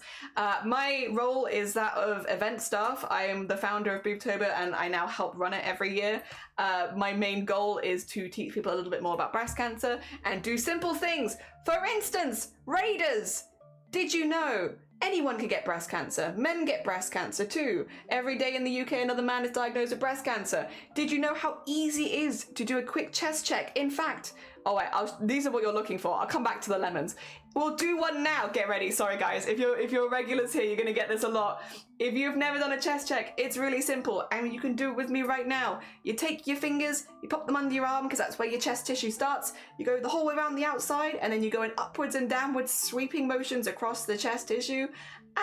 My role is that of event staff. I am the founder of BOOBTOBER and I now help run it every year. My main goal is to teach people a little bit more about breast cancer and do simple things. For instance, Raiders, did you know anyone can get breast cancer? Men get breast cancer too. Every day in the UK, another man is diagnosed with breast cancer. Did you know how easy it is to do a quick chest check? In fact, oh wait, these are what you're looking for. I'll come back to the lemons. We'll do one now. Get ready. Sorry guys, if you're regulars here, you're gonna get this a lot. If you've never done a chest check, it's really simple and you can do it with me right now. You take your fingers, you pop them under your arm because that's where your chest tissue starts. You go the whole way around the outside and then you go in upwards and downwards sweeping motions across the chest tissue.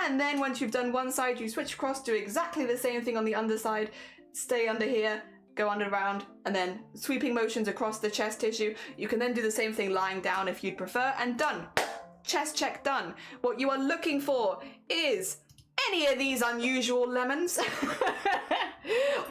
And then once you've done one side, you switch across, do exactly the same thing on the underside. Stay under here, go under around, and then sweeping motions across the chest tissue. You can then do the same thing lying down if you'd prefer, and done. Chest check done. What you are looking for is any of these unusual lemons.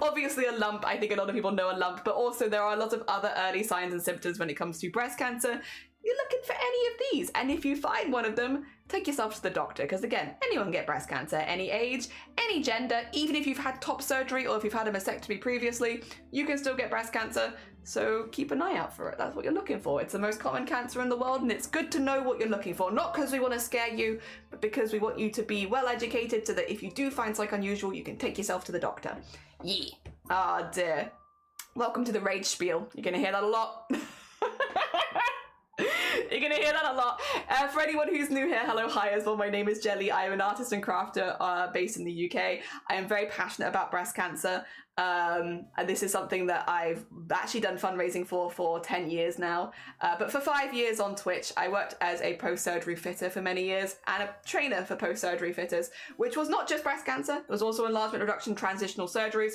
Obviously a lump, I think a lot of people know a lump, but also there are a lot of other early signs and symptoms when it comes to breast cancer. You're looking for any of these, and if you find one of them, take yourself to the doctor, because again, anyone can get breast cancer, any age, any gender, even if you've had top surgery or if you've had a mastectomy previously, you can still get breast cancer, so keep an eye out for it. That's what you're looking for. It's the most common cancer in the world, and it's good to know what you're looking for, not because we want to scare you, but because we want you to be well educated so that if you do find something unusual, you can take yourself to the doctor. Yeah. Ah, dear. Welcome to the rage spiel. You're gonna hear that a lot. You're gonna hear that a lot. For anyone who's new here, hello, hi as well. My name is Jelly. I am an artist and crafter based in the UK. I am very passionate about breast cancer. And this is something that I've actually done fundraising for 10 years now. But for 5 years on Twitch, I worked as a post-surgery fitter for many years and a trainer for post-surgery fitters, which was not just breast cancer. It was also enlargement reduction transitional surgeries.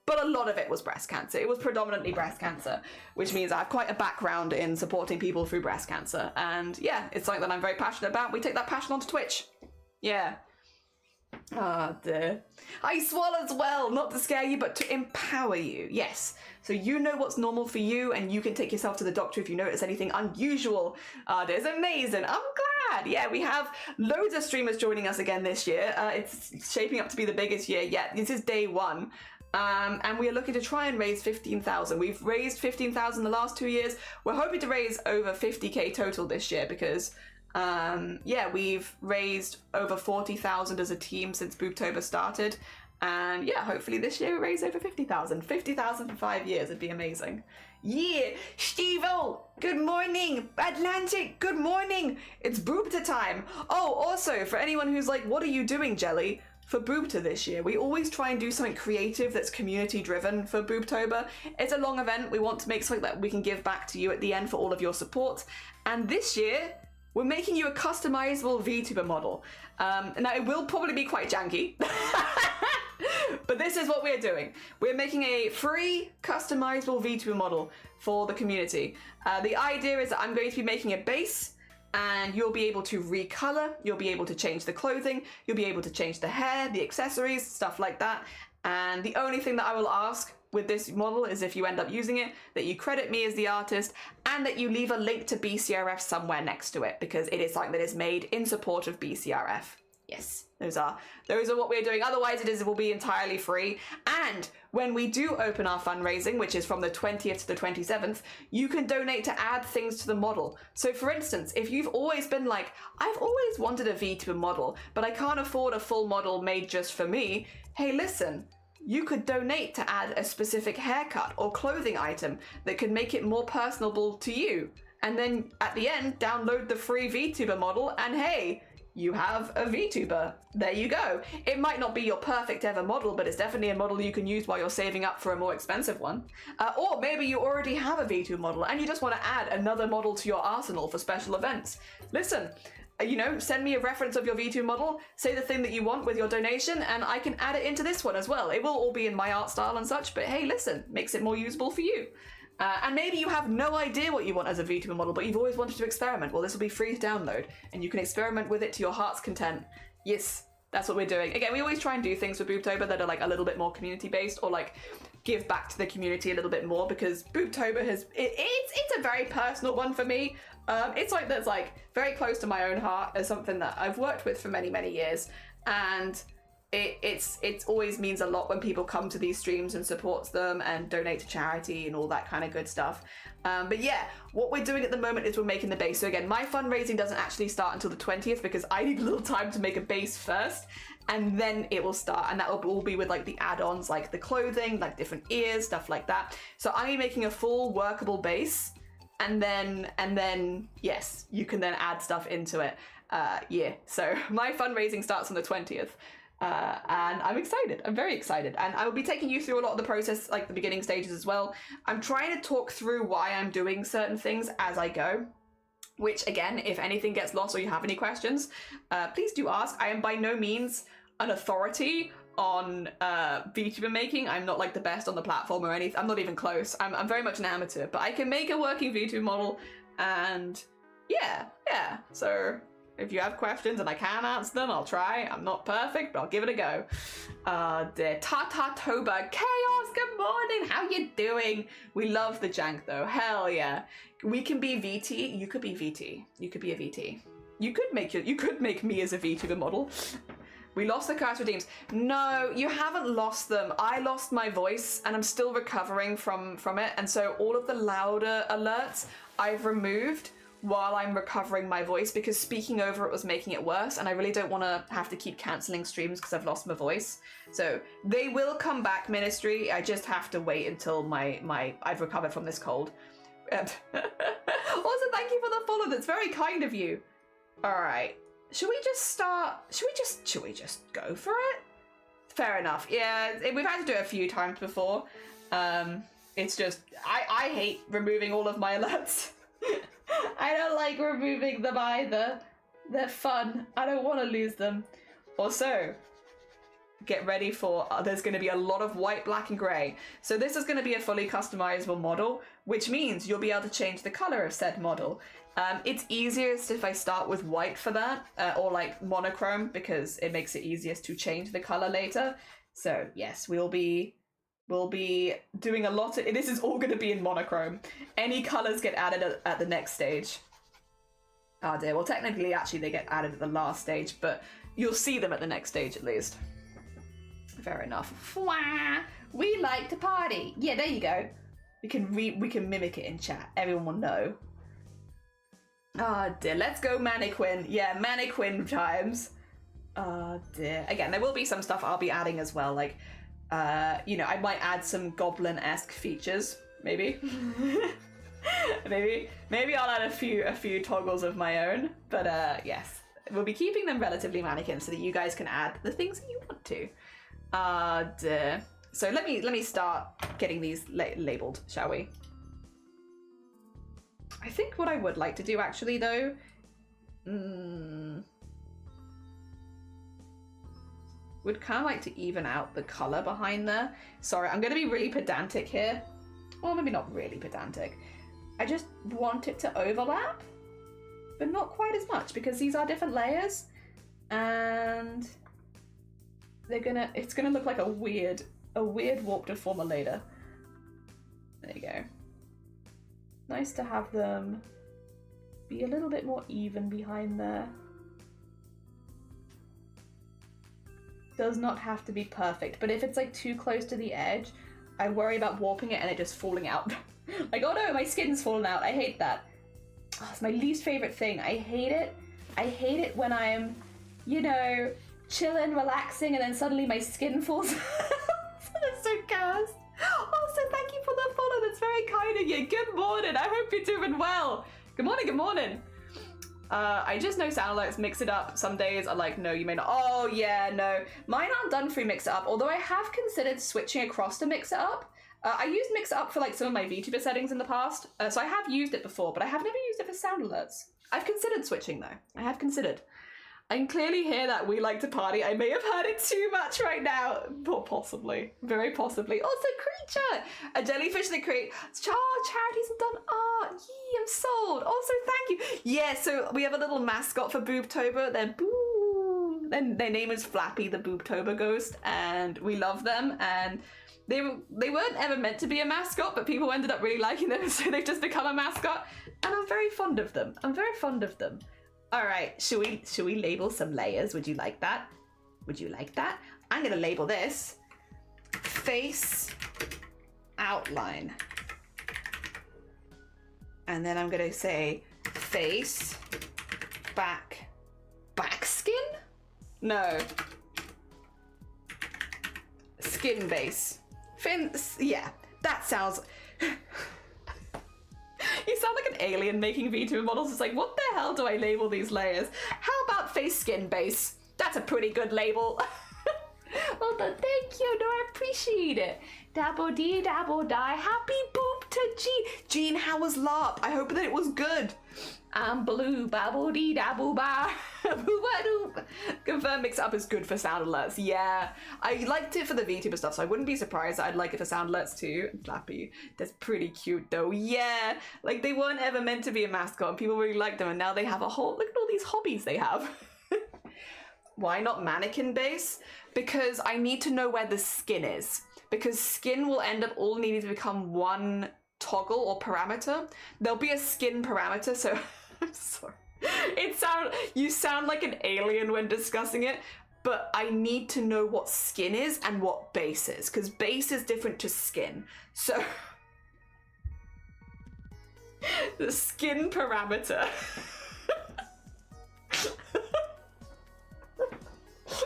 But a lot of it was breast cancer. It was predominantly breast cancer, which means I have quite a background in supporting people through breast cancer. And yeah, it's something that I'm very passionate about. We take that passion onto Twitch. Yeah. Ah, dear. I swallow as well, not to scare you, but to empower you. Yes. So you know what's normal for you, and you can take yourself to the doctor if you notice anything unusual. Ah, it's amazing. I'm glad. Yeah, we have loads of streamers joining us again this year. It's shaping up to be the biggest year yet. This is day one. And we are looking to try and raise 15,000. We've raised 15,000 the last 2 years. We're hoping to raise over 50k total this year because, yeah, we've raised over 40,000 as a team since BOOBTOBER started. And yeah, hopefully this year we raise over 50,000. 50,000 for 5 years would be amazing. Yeah, Steve-O, good morning. Atlantic, good morning. It's BOOBTOBER time. Oh, also, for anyone who's like, what are you doing, Jelly? For BOOBTOBER this year, we always try and do something creative that's community driven for BOOBTOBER. It's a long event. We want to make something that we can give back to you at the end for all of your support. And this year, we're making you a customizable VTuber model. Now, it will probably be quite janky, but this is what we're doing. We're making a free customizable VTuber model for the community. The idea is that I'm going to be making a base, and you'll be able to recolor, you'll be able to change the clothing, you'll be able to change the hair, the accessories, stuff like that. And the only thing that I will ask with this model is if you end up using it, that you credit me as the artist and that you leave a link to BCRF somewhere next to it, because it is something that is made in support of BCRF. Yes, those are what we're doing. Otherwise, it will be entirely free. And when we do open our fundraising, which is from the 20th to the 27th, you can donate to add things to the model. So for instance, if you've always been like, I've always wanted a VTuber model, but I can't afford a full model made just for me. Hey, listen, you could donate to add a specific haircut or clothing item that could make it more personable to you. And then at the end, download the free VTuber model and hey, you have a VTuber. There you go. It might not be your perfect ever model, but it's definitely a model you can use while you're saving up for a more expensive one. Or maybe you already have a VTuber model and you just want to add another model to your arsenal for special events. Listen, you know, send me a reference of your VTuber model, say the thing that you want with your donation, and I can add it into this one as well. It will all be in my art style and such, but hey, listen, makes it more usable for you. And maybe you have no idea what you want as a VTuber model, but you've always wanted to experiment. Well, this will be free to download, and you can experiment with it to your heart's content. Yes, that's what we're doing. Again, we always try and do things with BOOBTOBER that are like a little bit more community-based, or like give back to the community a little bit more, because BOOBTOBER it's a very personal one for me. It's like that's like very close to my own heart as something that I've worked with for many, many years, and it always means a lot when people come to these streams and supports them and donate to charity and all that kind of good stuff. But yeah, what we're doing at the moment is we're making the base. So again, my fundraising doesn't actually start until the 20th because I need a little time to make a base first, and then it will start, and that will all be with like the add-ons, like the clothing, like different ears, stuff like that. So I'm making a full workable base, and then yes, you can then add stuff into it. Yeah, so my fundraising starts on the 20th. And I'm excited. I'm very excited. And I will be taking you through a lot of the process, like the beginning stages as well. I'm trying to talk through why I'm doing certain things as I go, which again, if anything gets lost or you have any questions, please do ask. I am by no means an authority on VTuber making. I'm not like the best on the platform or anything. I'm not even close. I'm very much an amateur, but I can make a working VTuber model, and yeah. So if you have questions and I can answer them, I'll try. I'm not perfect, but I'll give it a go. Dear Toba Chaos, good morning. How you doing? We love the jank though. Hell yeah. We can be VT. You could be VT. You could be a VT. You could make me as a VTuber model. We lost the cast redeems. No, you haven't lost them. I lost my voice and I'm still recovering from it. And so all of the louder alerts I've removed while I'm recovering my voice, because speaking over it was making it worse, and I really don't want to have to keep cancelling streams because I've lost my voice. So they will come back, Ministry. I just have to wait until I've recovered from this cold. Also, thank you for the follow. That's very kind of you. All right. Should we just go for it? Fair enough. Yeah, we've had to do it a few times before. It's just, I hate removing all of my alerts. I don't like removing them either. They're fun. I don't want to lose them. Also, get ready for, there's going to be a lot of white, black, and grey. So this is going to be a fully customizable model, which means you'll be able to change the color of said model. It's easiest if I start with white for that, or like monochrome, because it makes it easiest to change the color later. So yes, we'll be doing a lot of, this is all going to be in monochrome. Any colors get added at the next stage. Oh dear, well technically actually they get added at the last stage, but you'll see them at the next stage at least. Fair enough. We like to party. Yeah, there you go. We can mimic it in chat. Everyone will know. Oh dear, let's go mannequin. Yeah, mannequin times. Oh dear. Again, there will be some stuff I'll be adding as well, like you know, I might add some goblin-esque features, maybe. maybe I'll add a few toggles of my own, but yes, we'll be keeping them relatively mannequin so that you guys can add the things that you want to. So let me start getting these labeled, shall we? I think what I would like to do actually though, would kind of like to even out the color behind there. Sorry, I'm going to be really pedantic here. Well, maybe not really pedantic. I just want it to overlap, but not quite as much, because these are different layers, and it's gonna look like a weird warp deformer later. There you go. Nice to have them be a little bit more even behind there. Does not have to be perfect, but if it's like too close to the edge, I worry about warping it and it just falling out. Like, oh no, my skin's fallen out. I hate that. Oh, it's my least favorite thing. I hate it. I hate it when I'm, you know, chilling, relaxing, and then suddenly my skin falls out. That's so cast. Also, thank you for the follow. That's very kind of you. Good morning. I hope you're doing well. Good morning, good morning. I just know sound alerts mix it up. Some days are like, no, you may not. Oh yeah, no. Mine aren't done for mix it up, although I have considered switching across to mix it up. I used mix it up for like some of my VTuber settings in the past, so I have used it before, but I have never used it for sound alerts. I've considered switching though. I have considered. I can clearly hear that we like to party. I may have heard it too much right now. Possibly. Very possibly. Also, creature! A jellyfish that create... charities have done art. Yee, I'm sold. Also, thank you. Yeah, so we have a little mascot for BOOBTOBER. They're Boo. Their name is Flappy, the BOOBTOBER ghost, and we love them. And they weren't ever meant to be a mascot, but people ended up really liking them, so they've just become a mascot. And I'm very fond of them. I'm very fond of them. All right, should we label some layers? Would you like that? Would you like that? I'm gonna label this face outline. And then I'm gonna say face back skin? No. Skin base. Yeah, that sounds... You sound like an alien making VTuber models. It's like, what the hell do I label these layers? How about face skin base? That's a pretty good label. Well done, thank you. No, I appreciate it. Dabble dee, dabble die. Happy boop to Jean. Jean, how was LARP? I hope that it was good. I'm blue, babble dee, dabble ba. Confirm mix up is good for sound alerts. Yeah, I liked it for the VTuber stuff, so I wouldn't be surprised that I'd like it for sound alerts too. Flappy, that's pretty cute though. Yeah, like they weren't ever meant to be a mascot and people really liked them, and now they have a whole, look at all these hobbies they have. Why not mannequin base? Because I need to know where the skin is, because skin will end up all needing to become one toggle or parameter. There'll be a skin parameter, so I'm sorry. You sound like an alien when discussing it, but I need to know what skin is and what base is, because base is different to skin. So the skin parameter.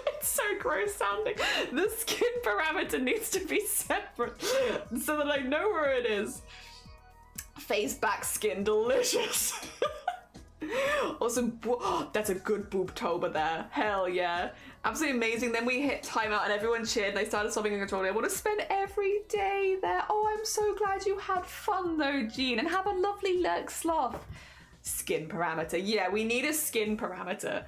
It's so gross sounding. The skin parameter needs to be separate so that I know where it is. Face back skin, delicious. Also, that's a good BOOBTOBER there. Hell yeah. Absolutely amazing. Then we hit timeout and everyone cheered and they started solving a controller. I want to spend every day there. Oh, I'm so glad you had fun though, Jean, and have a lovely lurk sloth. Skin parameter. Yeah, we need a skin parameter.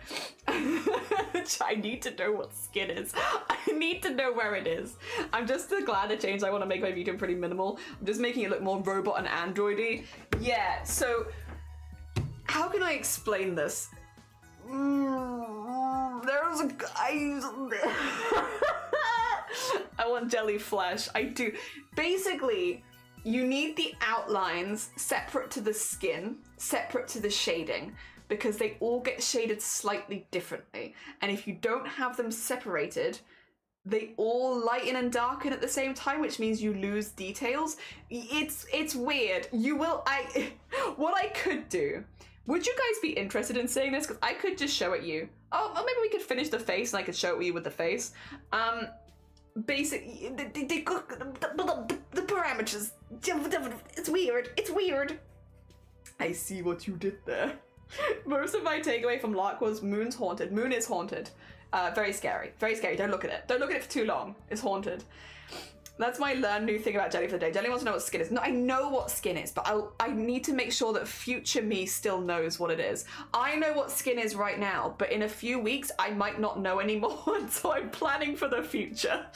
I need to know what skin is. I need to know where it is. I'm just glad the change I want to make my video pretty minimal. I'm just making it look more robot and androidy. Yeah, so how can I explain this? There's a guy. I want jelly flesh. I do. Basically, you need the outlines separate to the skin, separate to the shading, because they all get shaded slightly differently. And if you don't have them separated, they all lighten and darken at the same time, which means you lose details. It's weird. What I could do, would you guys be interested in seeing this? Because I could just show it you. Oh, or maybe we could finish the face and I could show it you with the face. Basically, the parameters, it's weird, it's weird. I see what you did there. Most of my takeaway from Lark was Moon's haunted. Moon is haunted. Very scary, very scary. Don't look at it. Don't look at it for too long. It's haunted. That's my learn new thing about Jelly for the day. Jelly wants to know what skin is. No, I know what skin is, but I need to make sure that future me still knows what it is. I know what skin is right now, but in a few weeks, I might not know anymore, so I'm planning for the future.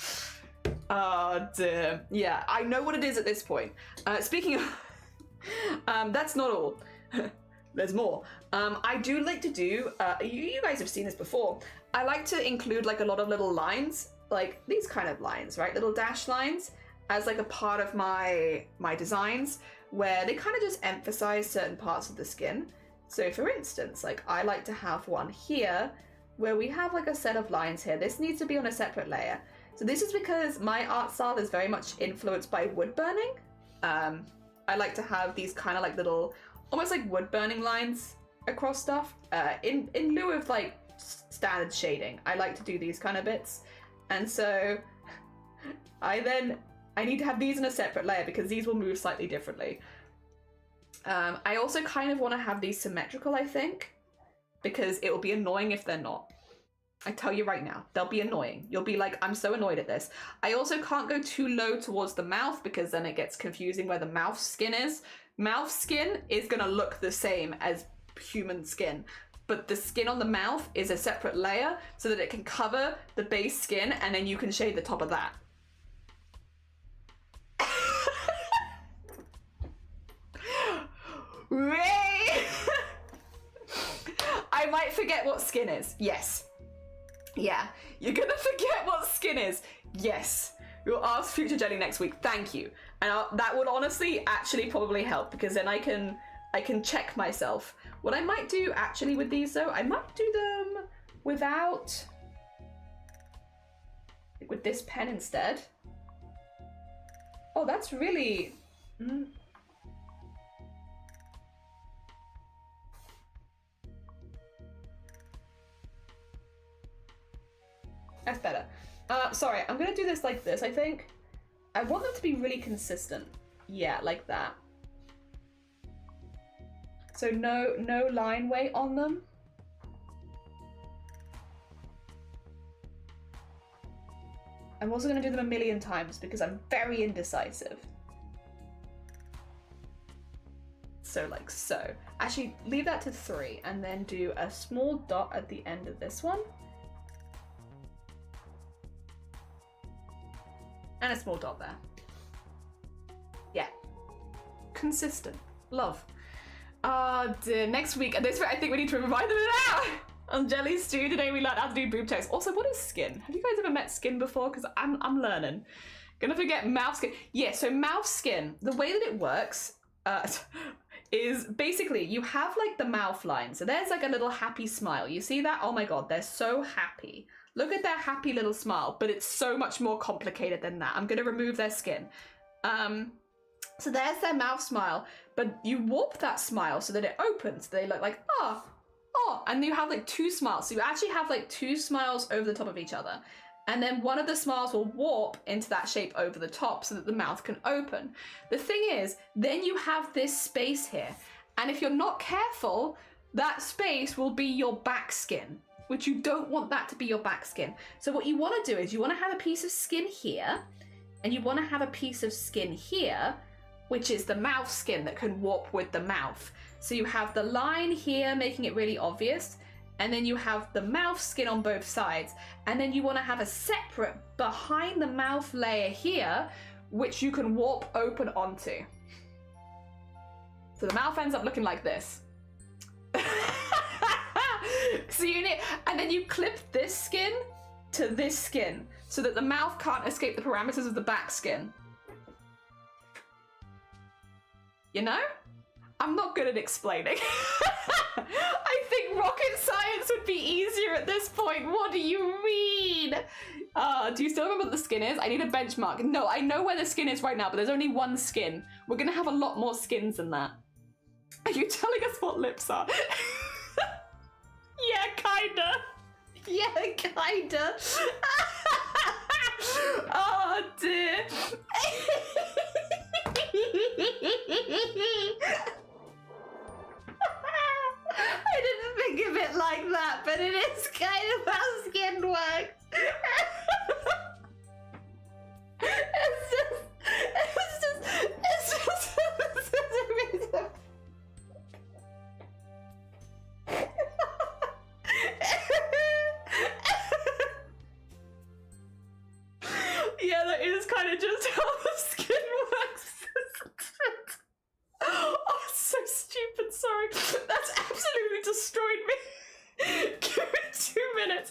Oh dear. Yeah, I know what it is at this point. Speaking of, that's not all. There's more. I do like to do, you guys have seen this before. I like to include like a lot of little lines, like these kind of lines, right? Little dash lines as like a part of my designs where they kind of just emphasize certain parts of the skin. So for instance, like I like to have one here where we have like a set of lines here. This needs to be on a separate layer. So this is because my art style is very much influenced by wood burning. I like to have these kind of like little, almost like wood burning lines across stuff in lieu of like standard shading. I like to do these kind of bits. And so I need to have these in a separate layer because these will move slightly differently. I also kind of want to have these symmetrical, I think. because it will be annoying if they're not. I tell you right now, they'll be annoying. You'll be like, I'm so annoyed at this. I also can't go too low towards the mouth because then it gets confusing where the mouth skin is. Mouth skin is gonna look the same as human skin, but the skin on the mouth is a separate layer so that it can cover the base skin and then you can shade the top of that. I might forget what skin is. Yes. Yeah. You're gonna forget what skin is. Yes. You'll ask Future Jenny next week. Thank you. And that would honestly actually probably help because then I can check myself. What I might do actually with these though, I might do them without, like with this pen instead. Oh, that's really, that's better. Sorry, I'm gonna do this like this, I think. I want them to be really consistent. Yeah, like that. So no line weight on them. I'm also gonna do them a million times because I'm very indecisive. So like so. Actually, leave that to 3 and then do a small dot at the end of this one. And a small dot there. Yeah. Consistent. Love. Dear. Next week, and this I think we need to remind them now. On Jelly Stew today we learned how to do boob toes. Also, what is skin? Have you guys ever met skin before? Because I'm learning. Gonna forget mouth skin. Yeah, so mouth skin, the way that it works is basically you have like the mouth line. So there's like a little happy smile. You see that? Oh my god, they're so happy. Look at their happy little smile, but it's so much more complicated than that. I'm gonna remove their skin. So there's their mouth smile, but you warp that smile so that it opens. They look like, oh, and you have like 2 smiles. So you actually have like 2 smiles over the top of each other. And then one of the smiles will warp into that shape over the top so that the mouth can open. The thing is, then you have this space here. And if you're not careful, that space will be your back skin, which you don't want that to be your back skin. So what you want to do is you want to have a piece of skin here, and you want to have a piece of skin here, which is the mouth skin that can warp with the mouth. So you have the line here making it really obvious, and then you have the mouth skin on both sides, and then you want to have a separate behind the mouth layer here, which you can warp open onto. So the mouth ends up looking like this. So you need, and then you clip this skin to this skin so that the mouth can't escape the parameters of the back skin. You know? I'm not good at explaining. I think rocket science would be easier at this point. What do you mean? Do you still remember what the skin is? I need a benchmark. No, I know where the skin is right now, but there's only one skin. We're gonna have a lot more skins than that. Are you telling us what lips are? Yeah, kinda. Yeah, kinda. Oh dear. I didn't think of it like that, but it is kind of how skin works. It's just yeah, that is kind of just how the skin works. Oh, so stupid, sorry. That's absolutely destroyed me. Give me 2 minutes.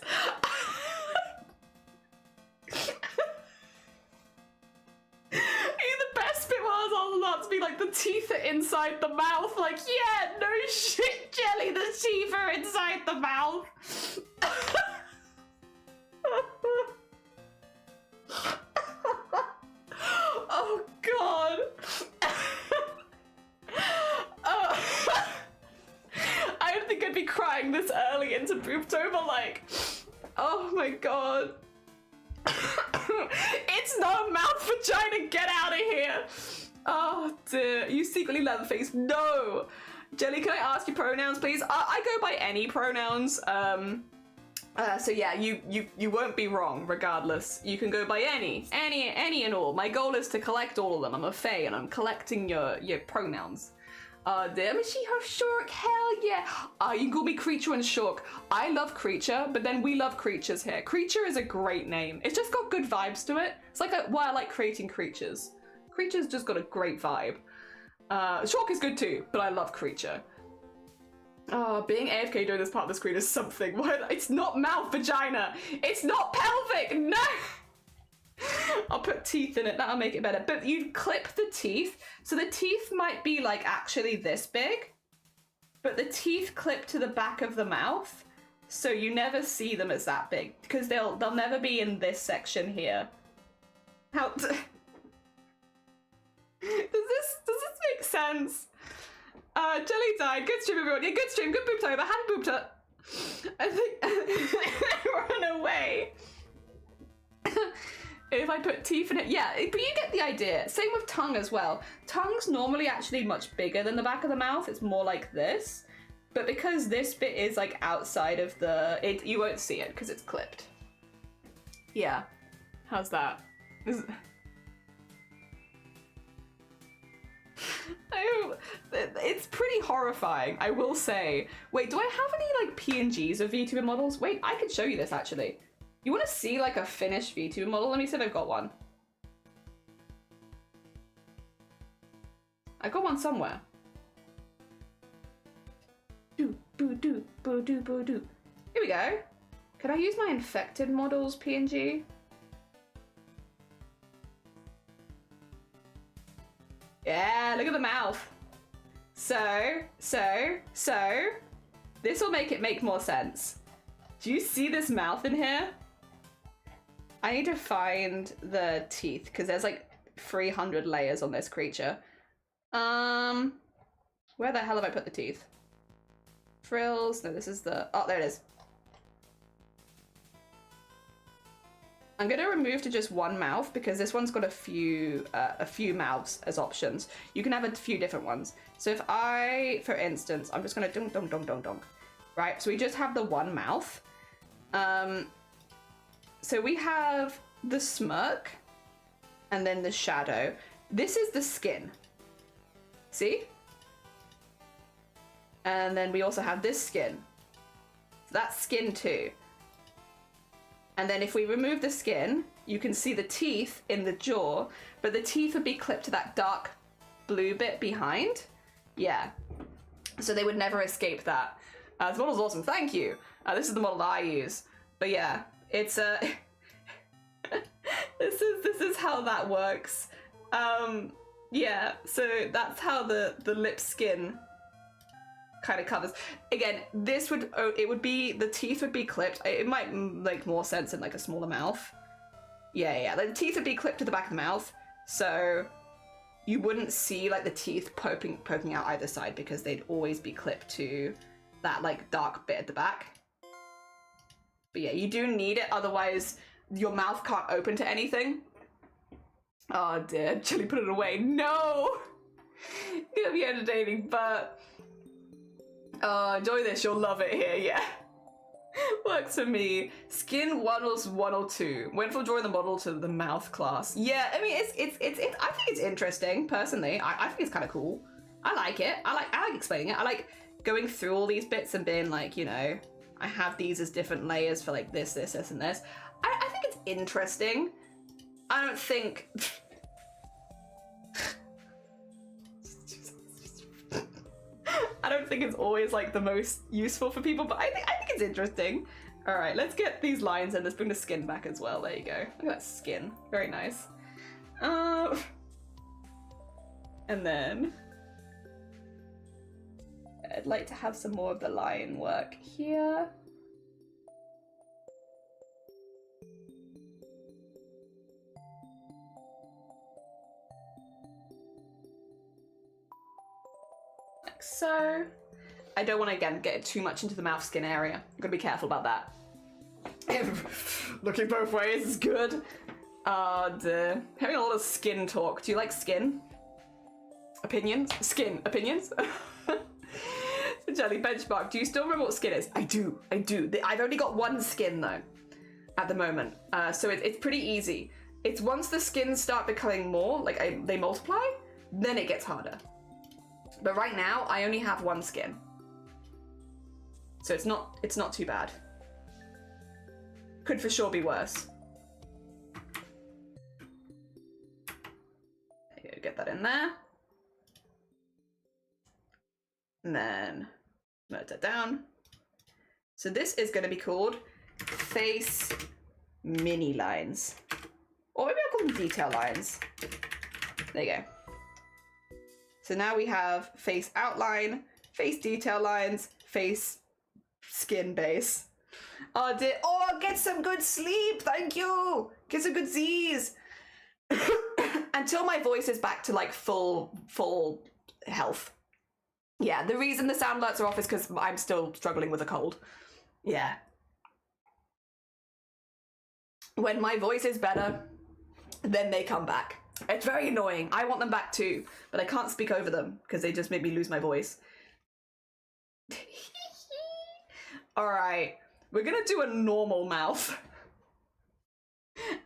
The best bit was all about to be like the teeth are inside the mouth. Like, yeah, no shit, Jelly, the teeth are inside the mouth. Oh god. I don't think I'd be crying this early into BOOBTOBER, like, oh my god. It's not a mouth vagina, get out of here. Oh dear, you secretly Leatherface. No, Jelly, can I ask your pronouns, please? I go by any pronouns. So yeah, you won't be wrong regardless. You can go by any and all. My goal is to collect all of them. I'm a fae and I'm collecting your pronouns. Damn, is she her Shork? Hell yeah. You can call me Creature and Shork. I love Creature, but then we love creatures here. Creature is a great name. It's just got good vibes to it. It's like why I like creating creatures. Creature's just got a great vibe. Shork is good too, but I love Creature. Oh, being AFK during this part of the screen is something. What? It's not mouth, vagina. It's not pelvic. No. I'll put teeth in it. That'll make it better. But you'd clip the teeth. So the teeth might be like actually this big, but the teeth clip to the back of the mouth. So you never see them as that big because they'll never be in this section here. How? Does this make sense? Jelly died. Good stream, everyone. Yeah, good stream. Good BOOBTOBER. Had BOOBTOBER. I think run away. If I put teeth in it, yeah, but you get the idea. Same with tongue as well. Tongue's normally actually much bigger than the back of the mouth. It's more like this. But because this bit is like outside of you won't see it because it's clipped. Yeah. How's that? It's pretty horrifying, I will say. Wait, do I have any like PNGs of VTuber models? Wait, I could show you this actually. You want to see like a finished VTuber model? Let me see if I've got one. I got one somewhere. Do boo do boo do boo do. Here we go. Can I use my infected models PNG? Yeah, look at the mouth. So, this will make it make more sense. Do you see this mouth in here? I need to find the teeth because there's like 300 layers on this creature. Where the hell have I put the teeth? Frills, no, this is oh, there it is. I'm gonna remove to just one mouth because this one's got a few mouths as options. You can have a few different ones. So if I, for instance, I'm just gonna dunk, dunk, dunk, dunk, dunk. Right, so we just have the one mouth. So we have the smirk and then the shadow. This is the skin. See? And then we also have this skin. So that's skin too. And then if we remove the skin, you can see the teeth in the jaw, but the teeth would be clipped to that dark blue bit behind. Yeah. So they would never escape that. This model's awesome, thank you. This is the model that I use. But yeah, it's this is how that works. Yeah, so that's how the lip skin kind of covers. Again, this would, the teeth would be clipped. It might make more sense in like a smaller mouth. Yeah, the teeth would be clipped to the back of the mouth, so you wouldn't see like the teeth poking out either side because they'd always be clipped to that like dark bit at the back. But yeah, you do need it, otherwise your mouth can't open to anything. Oh dear, Chili put it away. No! It's gonna be entertaining, but enjoy this, you'll love it here, yeah. Works for me. Skin was 102. Went from drawing the model to the mouth class. Yeah, I mean, I think it's interesting, personally. I think it's kind of cool. I like it. I like explaining it. I like going through all these bits and being like, you know, I have these as different layers for like this, and this. I think it's interesting. I don't think... I don't think it's always like the most useful for people, but I think it's interesting. All right, let's get these lines and let's bring the skin back as well. There you go. Look at that skin. Very nice. And then I'd like to have some more of the line work here. So, I don't want to, again, get too much into the mouth skin area. I'm gonna be careful about that. Looking both ways is good. Dear. Having a lot of skin talk. Do you like skin? Opinions? Skin opinions? Jelly benchmark. Do you still remember what skin is? I do. I've only got one skin though at the moment, so it's pretty easy. It's once the skins start becoming more, like they multiply, then it gets harder. But right now, I only have one skin. So it's not too bad. Could for sure be worse. There you go, get that in there. And then merge that down. So this is going to be called face mini lines. Or maybe I'll call them detail lines. There you go. So now we have face outline, face detail lines, face skin base. Oh dear. Oh, get some good sleep. Thank you. Get some good Z's. Until my voice is back to like full health. Yeah, the reason the sound alerts are off is because I'm still struggling with a cold. Yeah. When my voice is better, then they come back. It's very annoying. I want them back too, but I can't speak over them because they just make me lose my voice. All right, we're gonna do a normal mouth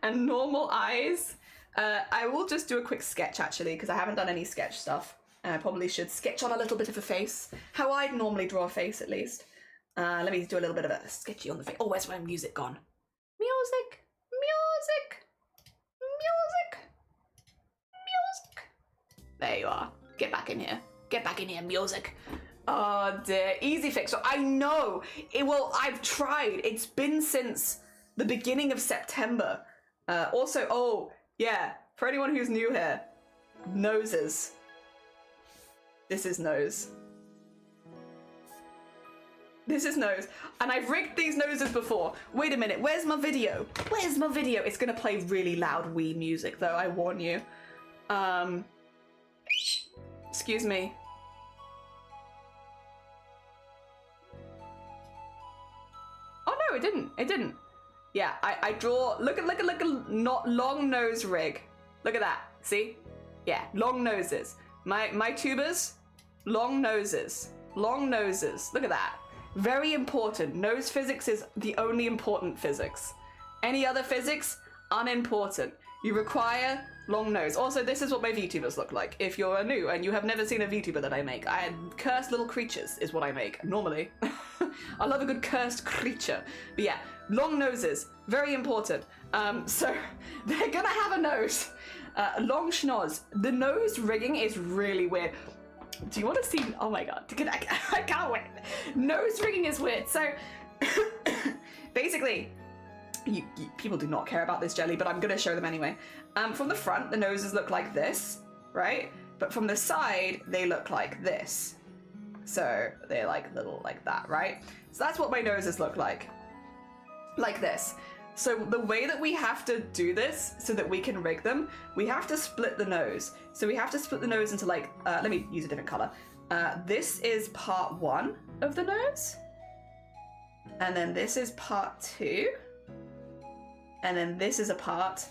and normal eyes. I will just do a quick sketch actually because I haven't done any sketch stuff. And I probably should sketch on a little bit of a face. How I'd normally draw a face at least. Let me do a little bit of a sketchy on the face. Oh, where's my music gone? Music. There you are. Get back in here. Get back in here, music. Oh dear. Easy fix. So I know. I've tried. It's been since the beginning of September. Also, oh, yeah. For anyone who's new here, noses. This is nose. This is nose. And I've rigged these noses before. Wait a minute. Where's my video? Where's my video? It's going to play really loud Wii music, though. I warn you. Excuse me. Oh no, it didn't. It didn't. Yeah, I draw. Look at not long nose rig. Look at that. See? Yeah, long noses. My tubers, long noses. Long noses. Look at that. Very important. Nose physics is the only important physics. Any other physics, unimportant. You require long nose. Also, this is what my VTubers look like. If you're new and you have never seen a VTuber that I make, cursed little creatures is what I make, normally. I love a good cursed creature. But yeah, long noses, very important. So they're gonna have a nose. Long schnoz. The nose rigging is really weird. Do you want to see? Oh my god, I can't wait. Nose rigging is weird. So basically, people do not care about this jelly, but I'm gonna show them anyway. From the front, the noses look like this, right? But from the side, they look like this. So they're like little like that, right? So that's what my noses look like this. So the way that we have to do this so that we can rig them, we have to split the nose. So we have to split the nose into like, let me use a different color. This is part 1 of the nose. And then this is part 2. And then this is a part,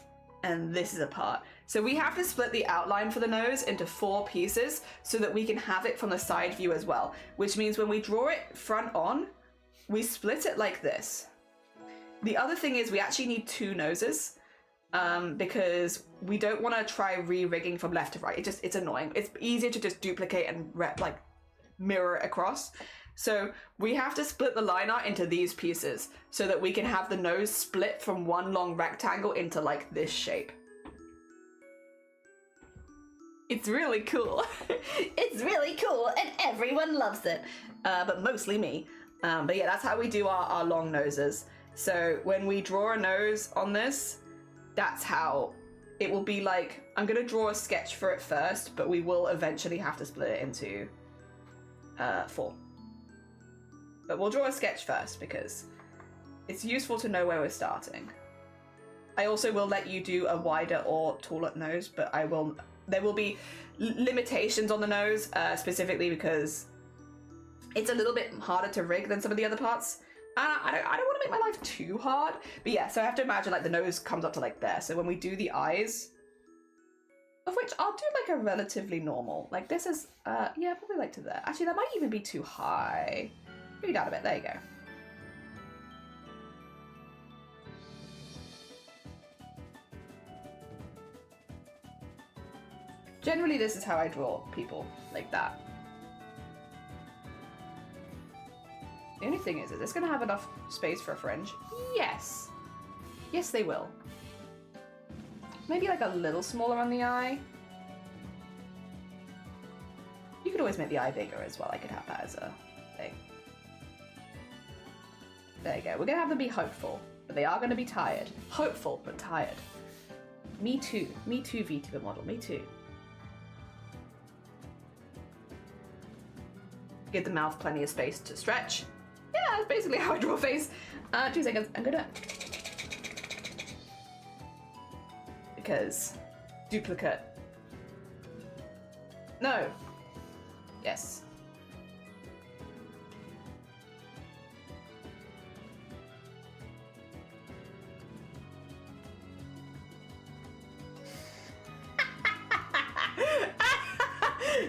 and this is a part. So we have to split the outline for the nose into 4 pieces so that we can have it from the side view as well. Which means when we draw it front on, we split it like this. The other thing is we actually need 2 noses because we don't want to try re-rigging from left to right. It's annoying. It's easier to just duplicate and mirror it across. So we have to split the line art into these pieces so that we can have the nose split from one long rectangle into like this shape. It's really cool. It's really cool and everyone loves it, but mostly me. But yeah, that's how we do our long noses. So when we draw a nose on this, that's how it will be like. I'm gonna draw a sketch for it first, but we will eventually have to split it into 4. But we'll draw a sketch first because it's useful to know where we're starting. I also will let you do a wider or taller nose, but there will be limitations on the nose, specifically because it's a little bit harder to rig than some of the other parts. I don't want to make my life too hard, but yeah, so I have to imagine like the nose comes up to like there. So when we do the eyes, Of which I'll do like a relatively normal. Like this is, yeah, probably like to there. Actually, that might even be too high. Maybe down a bit. There you go. Generally, this is how I draw people, like that. The only thing is this going to have enough space for a fringe? Yes. Yes, they will. Maybe like a little smaller on the eye. You could always make the eye bigger as well. I could have that as a thing. There you go. We're going to have them be hopeful, but they are going to be tired. Hopeful, but tired. Me too. Me too, VTuber model. Me too. Give the mouth plenty of space to stretch. Yeah, that's basically how I draw a face. 2 seconds. I'm gonna... Because... Duplicate. No. Yes.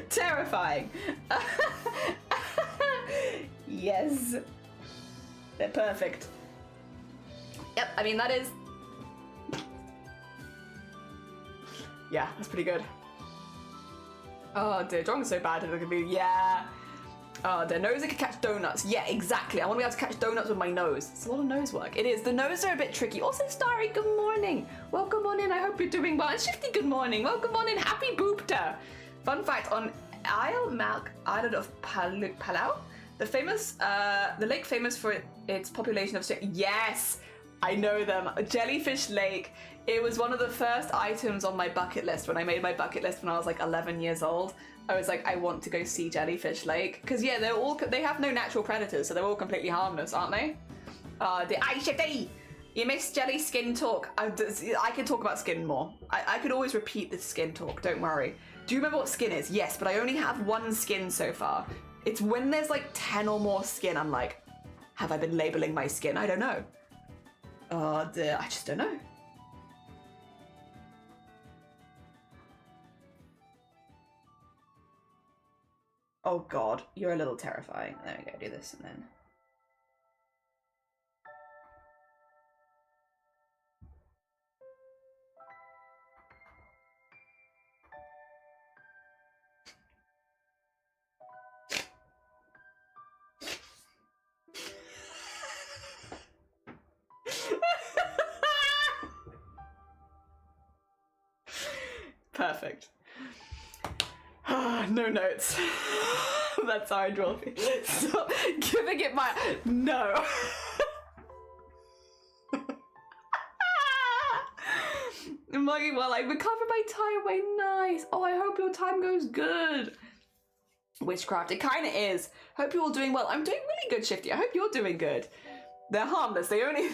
Terrifying. Yes. They're perfect. Yep, I mean, that is... Yeah, that's pretty good. Oh dear, drawing's so bad. It could be, yeah. Oh, their nose, I could catch donuts. Yeah, exactly. I want to be able to catch donuts with my nose. It's a lot of nose work. It is. The nose are a bit tricky. Also, Starry, good morning. Welcome on in. I hope you're doing well. And Shifty, good morning. Welcome on in. Happy Boopter. Fun fact, on Isle Malk Island of Palau, the lake famous for its population of... Yes, I know them. Jellyfish Lake. It was one of the first items on my bucket list when I made my bucket list when I was like 11 years old. I was like, I want to go see Jellyfish Lake. Because yeah, they have no natural predators, so they're all completely harmless, aren't they? Shifty! You missed Jelly skin talk. I can talk about skin more. I could always repeat the skin talk, don't worry. Do you remember what skin is? Yes, but I only have one skin so far. It's when there's like 10 or more skin, I'm like, have I been labeling my skin? I don't know. Oh dear, I just don't know. Oh god, you're a little terrifying. There we go, do this and then... Perfect. No notes. That's how I draw. Stop giving it my... No. Muggy, well, I recovered my time way. Nice. Oh, I hope your time goes good. Witchcraft, it kind of is. Hope you're all doing well. I'm doing really good, Shifty. I hope you're doing good. They're harmless. They only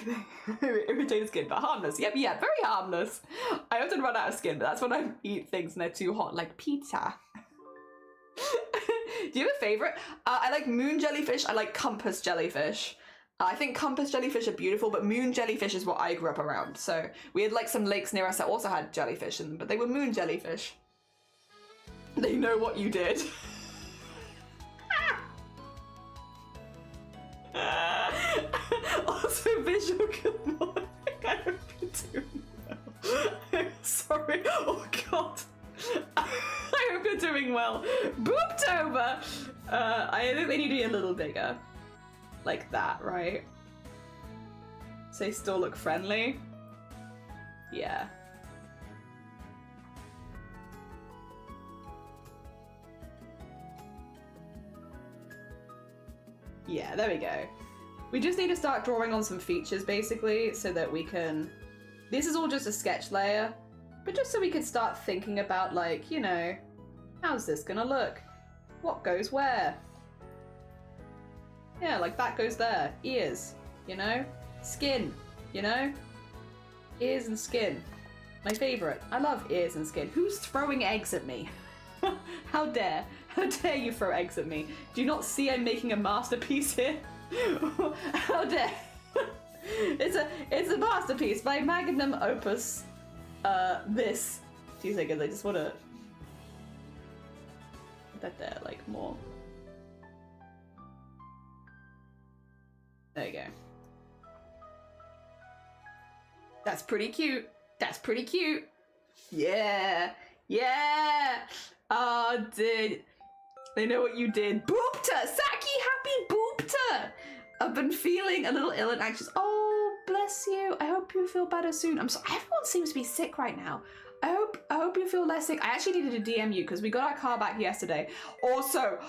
irritate skin, but harmless. Yep, yeah, very harmless. I often run out of skin, but that's when I eat things and they're too hot, like pizza. Do you have a favorite? I like moon jellyfish. I like compass jellyfish. I think compass jellyfish are beautiful, but moon jellyfish is what I grew up around. So we had like some lakes near us that also had jellyfish in them, but they were moon jellyfish. They know what you did. Also, visual good morning. I hope you're doing well. I'm sorry. Oh god. I hope you're doing well. Booptober! I think they need to be a little bigger. Like that, right? So they still look friendly. Yeah. Yeah, there we go. We just need to start drawing on some features basically so that we can... This is all just a sketch layer, but just so we can start thinking about like, you know, how's this gonna look? What goes where? Yeah, like that goes there. Ears, you know? Skin, you know? Ears and skin. My favorite. I love ears and skin. Who's throwing eggs at me? How dare? How dare you throw eggs at me? Do you not see I'm making a masterpiece here? How dare? It's a masterpiece, my magnum opus. This 2 seconds, I just wanna put that there, like, more. There you go. That's pretty cute. That's pretty cute. Yeah. Yeah. Oh, dude. They know what you did. BOOBTOBER! Saki, happy BOOBTOBER! I've been feeling a little ill and anxious. Oh, bless you. I hope you feel better soon. I'm sorry. Everyone seems to be sick right now. I hope you feel less sick. I actually needed to DM you because we got our car back yesterday. Also,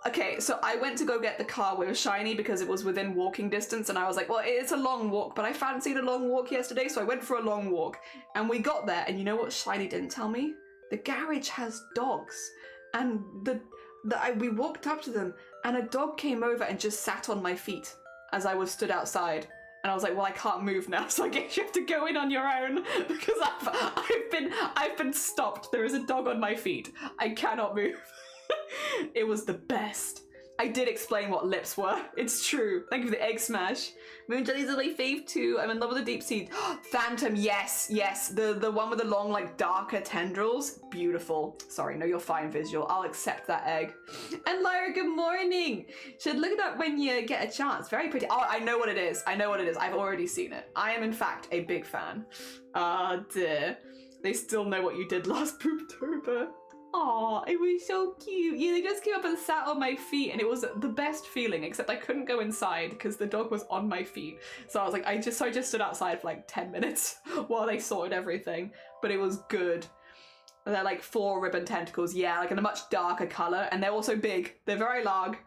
okay, so I went to go get the car with Shiny because it was within walking distance, and I was like, well, it's a long walk, but I fancied a long walk yesterday, so I went for a long walk. And we got there, and you know what Shiny didn't tell me? The garage has dogs. And we walked up to them, and a dog came over and just sat on my feet as I was stood outside. And I was like, well, I can't move now, so I guess you have to go in on your own because I've been stopped. There is a dog on my feet. I cannot move. It was the best. I did explain what lips were. It's true. Thank you for the egg smash. Moon jellies are my fave too. I'm in love with the deep sea. Phantom, yes, yes. The one with the long, like, darker tendrils. Beautiful. Sorry, no, you're fine, visual. I'll accept that egg. And Lyra, good morning. Should look it up when you get a chance. Very pretty. Oh, I know what it is. I know what it is. I've already seen it. I am, in fact, a big fan. Ah, dear. They still know what you did last BOOBTOBER. Aw, it was so cute. Yeah, they just came up and sat on my feet, and it was the best feeling, except I couldn't go inside because the dog was on my feet. So I was like, I just stood outside for like 10 minutes while they sorted everything, but it was good. They're like 4 ribbon tentacles, yeah, like in a much darker color, and they're also big. They're very large.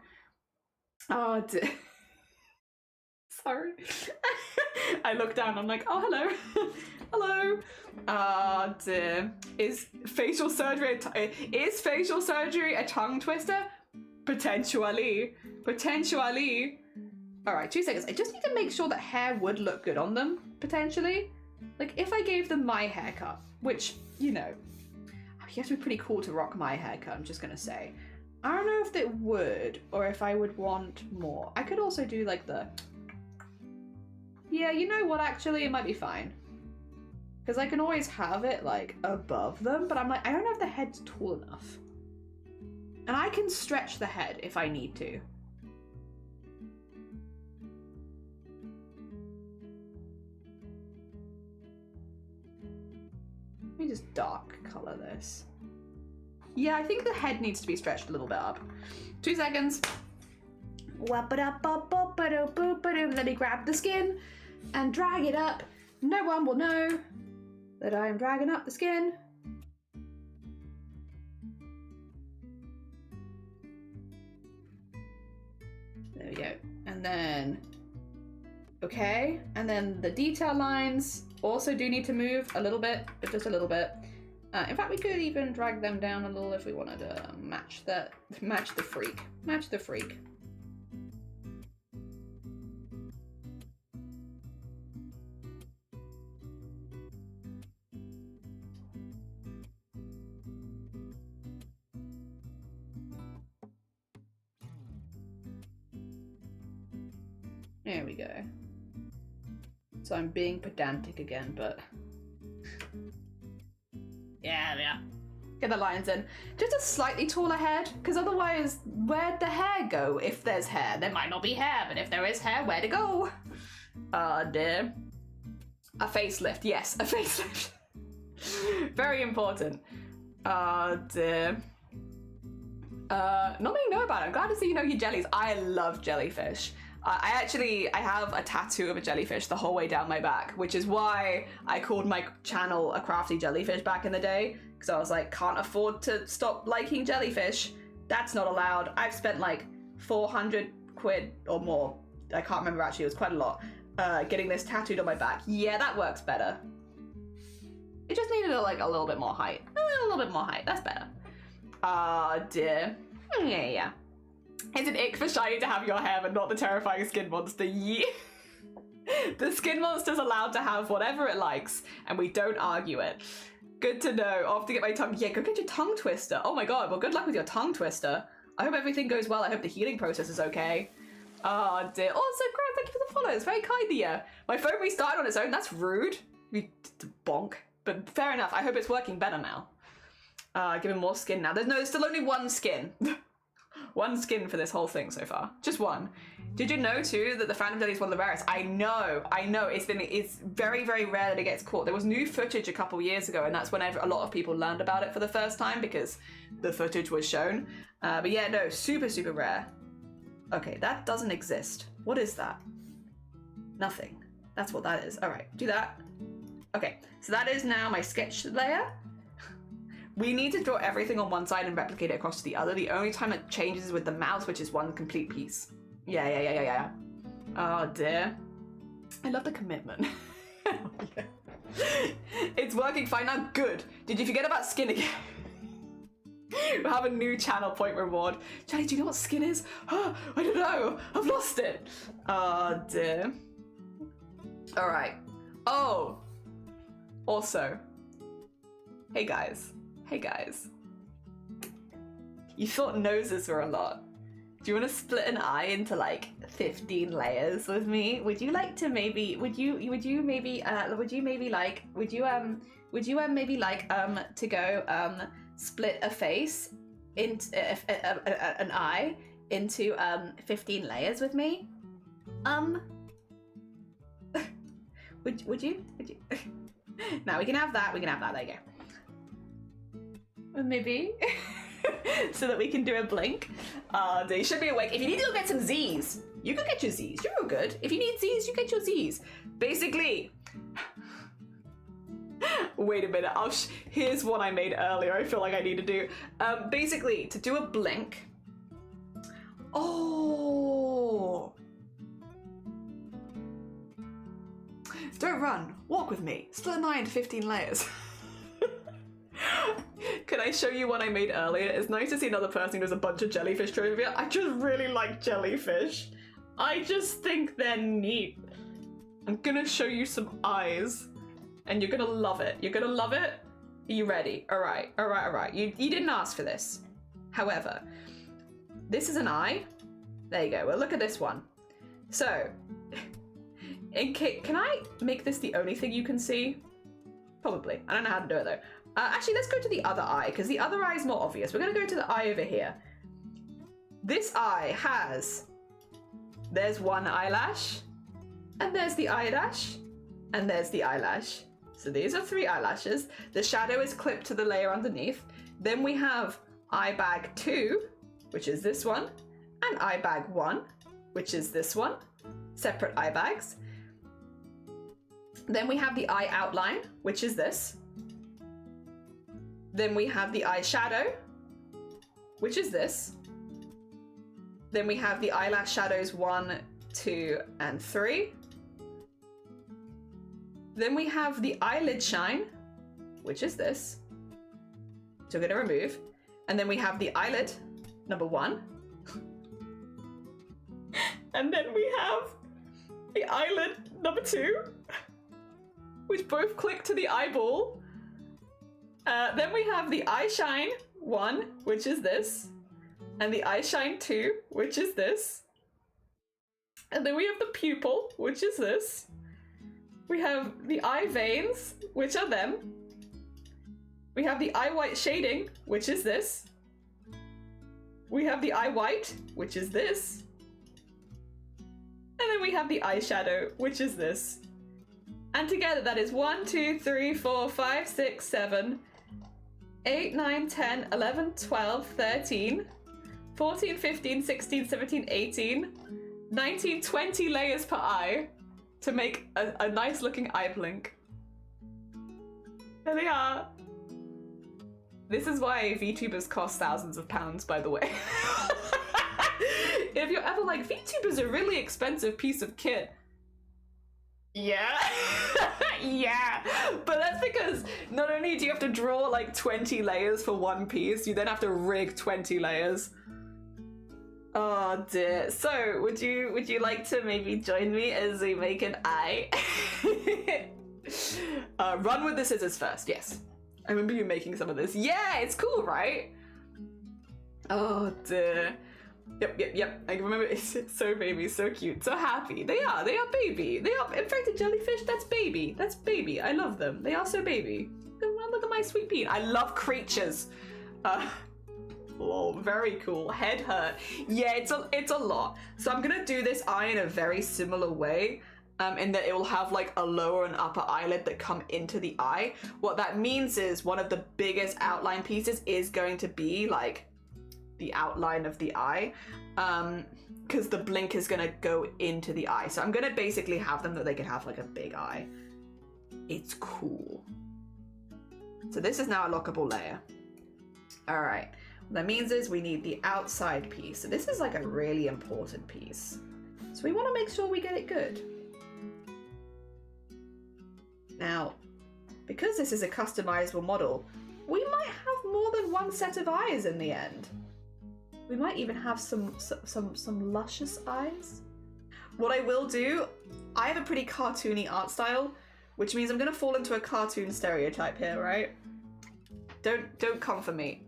Oh, dear. Sorry. I looked down, I'm like, oh, hello. Hello. Ah, dear. Is facial surgery a tongue twister? Potentially. Potentially. Alright, 2 seconds. I just need to make sure that hair would look good on them, potentially. Like, if I gave them my haircut, which, you know, you have to be pretty cool to rock my haircut, I'm just gonna say. I don't know if it would, or if I would want more. I could also do, like, the... Yeah, you know what, actually, it might be fine. Because I can always have it, like, above them, but I'm like, I don't know if the head's tall enough. And I can stretch the head if I need to. Let me just dark color this. Yeah, I think the head needs to be stretched a little bit up. 2 seconds. Let me grab the skin and drag it up. No one will know that I am dragging up the skin. There we go. And then, okay. And then the detail lines also do need to move a little bit, but just a little bit. In fact, we could even drag them down a little if we wanted to match the freak. Match the freak. There we go. So I'm being pedantic again, but yeah. Get the lines in. Just a slightly taller head, because otherwise, where'd the hair go? If there's hair, there might not be hair, but if there is hair, where'd it go? Oh dear. A facelift, yes, a facelift. Very important. Oh dear. Not many know about it. I'm glad to see you know your jellies. I love jellyfish. I have a tattoo of a jellyfish the whole way down my back, which is why I called my channel a crafty jellyfish back in the day, because I was like, can't afford to stop liking jellyfish. That's not allowed. I've spent like 400 quid or more. I can't remember actually, it was quite a lot, getting this tattooed on my back. Yeah, that works better. It just needed like a little bit more height. A little bit more height, that's better. Ah, dear. Yeah. It's an ick for Shiny to have your hair, but not the terrifying skin monster. Yeah. The skin monster's allowed to have whatever it likes, and we don't argue it. Good to know. I'll have to get my tongue. Yeah, go get your tongue twister. Oh my god, well, good luck with your tongue twister. I hope everything goes well. I hope the healing process is okay. Oh dear. Also, Graham, thank you for the follow. It's very kind of you. My phone restarted on its own. That's rude. Bonk. but fair enough. I hope it's working better now. Give him more skin now. There's still only one skin. One skin for this whole thing so far. Just one. Did you know too that the Phantom Jelly is one of the rarest? I know. It's very, very rare that it gets caught. There was new footage a couple years ago, and that's when a lot of people learned about it for the first time because the footage was shown. But yeah, no, super, super rare. Okay, that doesn't exist. What is that? Nothing. That's what that is. All right, do that. Okay, so that is now my sketch layer. We need to draw everything on one side and replicate it across to the other. The only time it changes is with the mouse, which is one complete piece. Yeah. Oh dear. I love the commitment. It's working fine now. Good. Did you forget about skin again? We'll have a new channel point reward. Charlie, do you know what skin is? Oh, I don't know. I've lost it. Oh dear. All right. Oh. Also. Hey guys. You thought noses were a lot. Do you want to split an eye into like 15 layers with me? Would you like to maybe? Would you maybe like to go split a face into an eye into 15 layers with me? Would you? Now we can have that. There you go. Maybe. So that we can do a blink. They should be awake. If you need to go get some Z's, you go get your Z's. You're all good. If you need Z's, you get your Z's. Basically. Wait a minute. Here's one I made earlier. I feel like I need to do. Basically, to do a blink. Oh. Don't run. Walk with me. Split an eye into 15 layers. Can I show you one I made earlier? It's nice to see another person who does a bunch of jellyfish trivia. I just really like jellyfish. I just think they're neat. I'm gonna show you some eyes and you're gonna love it. You're gonna love it. Are you ready? All right. You didn't ask for this. However, this is an eye. There you go. Well, look at this one. So, can I make this the only thing you can see? Probably. I don't know how to do it though. Actually, let's go to the other eye, because the other eye is more obvious. We're going to go to the eye over here. This eye has... There's one eyelash, and there's the eyelash, and there's the eyelash. So these are 3 eyelashes. The shadow is clipped to the layer underneath. Then we have eye bag 2, which is this one, and eye bag 1, which is this one. Separate eye bags. Then we have the eye outline, which is this. Then we have the eyeshadow, which is this. Then we have the eyelash shadows 1, 2, and 3. Then we have the eyelid shine, which is this. So we're going to remove. And then we have the eyelid, number 1. And then we have the eyelid, number 2, which both click to the eyeball. Then we have the eye shine 1, which is this, and the eye shine 2, which is this. And then we have the pupil, which is this. We have the eye veins, which are them. We have the eye white shading, which is this. We have the eye white, which is this. And then we have the eyeshadow, which is this. And together that is 1, 2, 3, 4, 5, 6, 7, 8, 9, 10, 11, 12, 13, 14, 15, 16, 17, 18, 19, 20 layers per eye to make a nice looking eye blink. There they are. This is why VTubers cost thousands of pounds, by the way. If you're ever like, VTuber's a really expensive piece of kit. Yeah. Yeah, but that's because not only do you have to draw like 20 layers for one piece, you then have to rig 20 layers. Oh dear. So would you like to maybe join me as we make an eye? Run with the scissors first. Yes, I remember you making some of this. Yeah, it's cool, right? Oh dear. Yep. I remember. It's so baby, so cute, so happy. They are baby. They are, in fact, a jellyfish, that's baby. I love them. They are so baby. look at my sweet bean. I love creatures. Oh, very cool. Head hurt. Yeah, it's a lot. So I'm gonna do this eye in a very similar way, in that it will have like a lower and upper eyelid that come into the eye. What that means is one of the biggest outline pieces is going to be like the outline of the eye, because the blink is gonna go into the eye. So I'm gonna basically have them that they can have like a big eye. It's cool. So this is now a lockable layer. All right. What that means is we need the outside piece. So this is like a really important piece. So we want to make sure we get it good. Now, because this is a customizable model, we might have more than one set of eyes in the end. We might even have some luscious eyes. What I will do, I have a pretty cartoony art style, which means I'm gonna fall into a cartoon stereotype here, right? Don't come for me.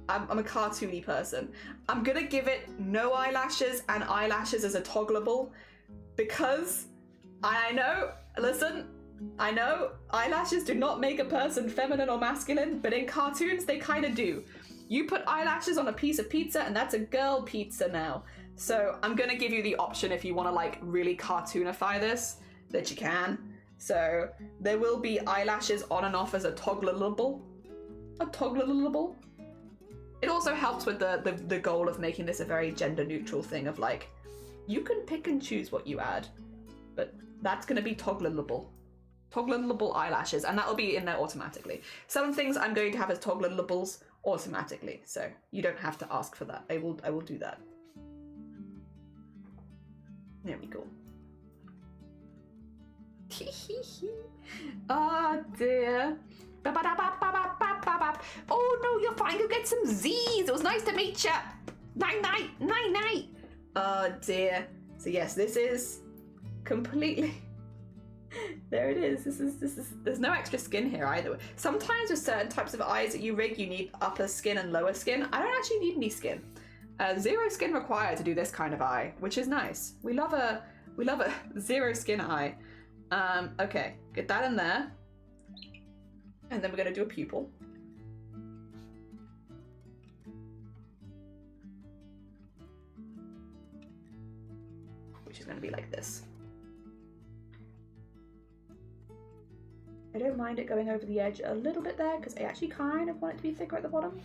I'm a cartoony person. I'm gonna give it no eyelashes and eyelashes as a toggleable, because I know, listen, I know eyelashes do not make a person feminine or masculine, but in cartoons they kind of do. You put eyelashes on a piece of pizza and that's a girl pizza now. So I'm gonna give you the option, if you want to like really cartoonify this, that you can. So there will be eyelashes on and off as a toggleable. A toggleable. It also helps with the goal of making this a very gender neutral thing of like, you can pick and choose what you add, but that's gonna be toggleable. Toggleable eyelashes, and that'll be in there automatically. Some things I'm going to have as toggleables automatically, so you don't have to ask for that. I will do that. There we go. Oh dear. Oh no, you're fine. Go get some Z's. It was nice to meet you. Night night, night night. Oh dear. So yes, this is completely. There it is. This is. There's no extra skin here either. Sometimes with certain types of eyes that you rig, you need upper skin and lower skin. I don't actually need any skin. Zero skin required to do this kind of eye, which is nice. We love a zero skin eye. Okay, get that in there. And then we're gonna do a pupil. Which is gonna be like this. I don't mind it going over the edge a little bit there, because I actually kind of want it to be thicker at the bottom.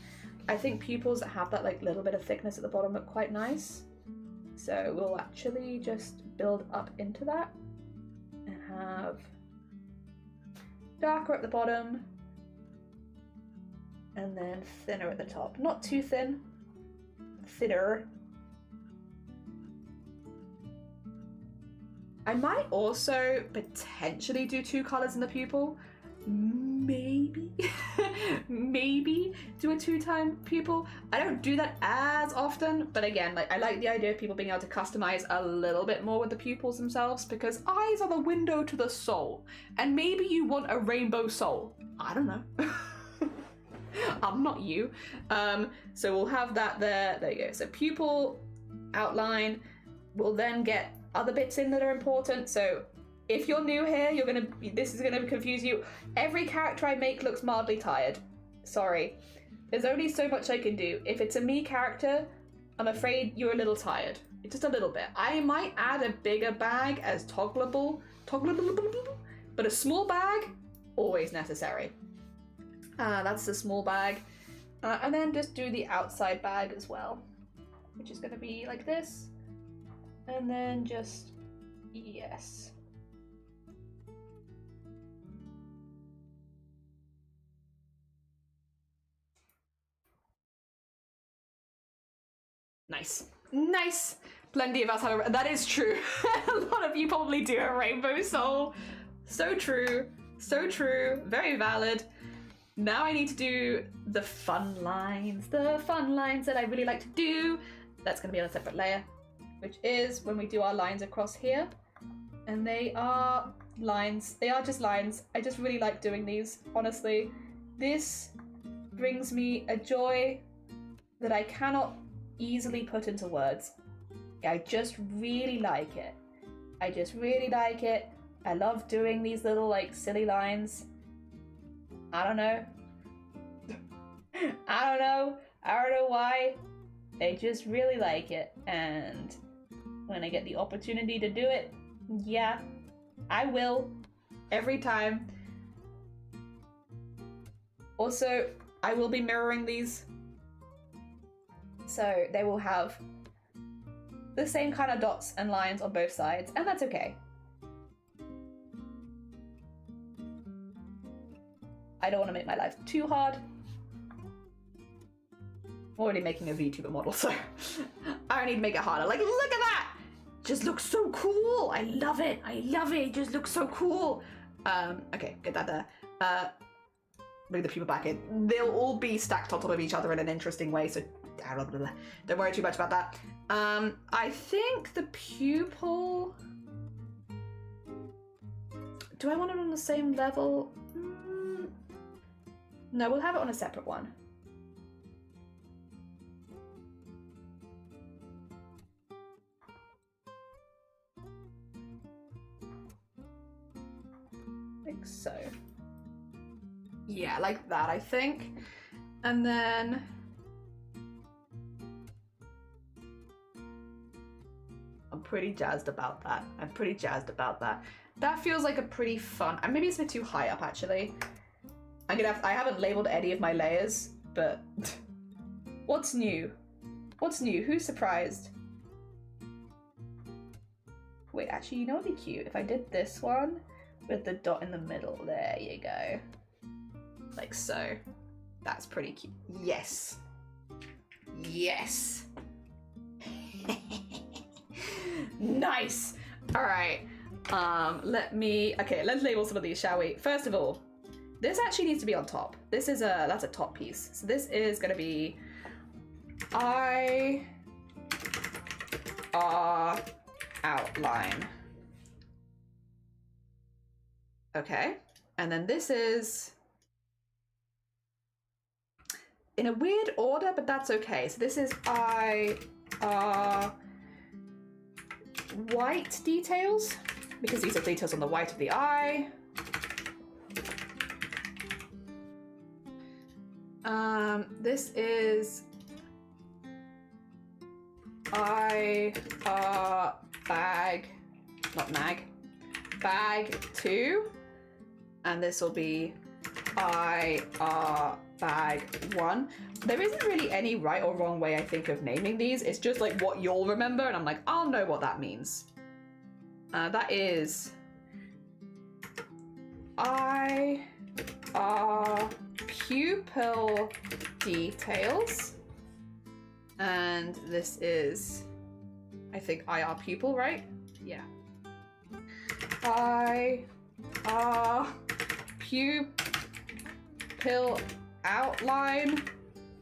I think pupils that have that like little bit of thickness at the bottom look quite nice. So we'll actually just build up into that and have darker at the bottom and then thinner at the top. Not too thin, thinner. I might also potentially do two colors in the pupil. Maybe, maybe do a two-tone pupil. I don't do that as often, but again, like I like the idea of people being able to customize a little bit more with the pupils themselves, because eyes are the window to the soul, and maybe you want a rainbow soul. I don't know. I'm not you. So we'll have that there. There you go. So pupil outline. We'll then get other bits in that are important. So if you're new here, this is gonna confuse you. Every character I make looks mildly tired. Sorry. There's only so much I can do. If it's a me character, I'm afraid you're a little tired. Just a little bit. I might add a bigger bag as toggleable, but a small bag, always necessary. That's the small bag. And then just do the outside bag as well, which is gonna be like this. And then just, yes. Nice. Nice. Plenty of us have a, that is true. A lot of you probably do a rainbow soul. So true. So true. Very valid. Now I need to do the fun lines. The fun lines that I really like to do. That's going to be on a separate layer, which is when we do our lines across here. And they are lines. They are just lines. I just really like doing these, honestly. This brings me a joy that I cannot easily put into words. I just really like it. I just really like it. I love doing these little like silly lines. I don't know. I don't know. I don't know why. I just really like it. And when I get the opportunity to do it, yeah, I will. Every time. Also, I will be mirroring these. So they will have the same kind of dots and lines on both sides, and that's okay. I don't want to make my life too hard. I'm already making a VTuber model, so I don't need to make it harder. Like, look at that! Just looks so cool! I love it! I love it! It just looks so cool! Okay, get that there. Bring the people back in. They'll all be stacked on top of each other in an interesting way, so don't worry too much about that. I think the pupil... Do I want it on the same level? No, we'll have it on a separate one. Like so. Yeah, like that, I think. And then... I'm pretty jazzed about that. I'm pretty jazzed about that. That feels like a pretty fun... maybe it's a bit too high up, actually. I haven't labeled any of my layers, but... What's new? What's new? Who's surprised? Wait, actually, you know what'd be cute? If I did this one with the dot in the middle. There you go. Like so. That's pretty cute. Yes. Yes. Nice. All right. Let's label some of these, shall we? First of all, this actually needs to be on top. This is that's a top piece. So this is gonna be outline. Okay. And then this is in a weird order, but that's okay. So this is white details, because these are details on the white of the eye. This is bag 2, and this will be bag 1. There isn't really any right or wrong way, I think, of naming these. It's just like what you'll remember, and I'm like, I'll know what that means. That is pupil details, and this is, I think, IR pupil, right? Yeah. Pupil outline.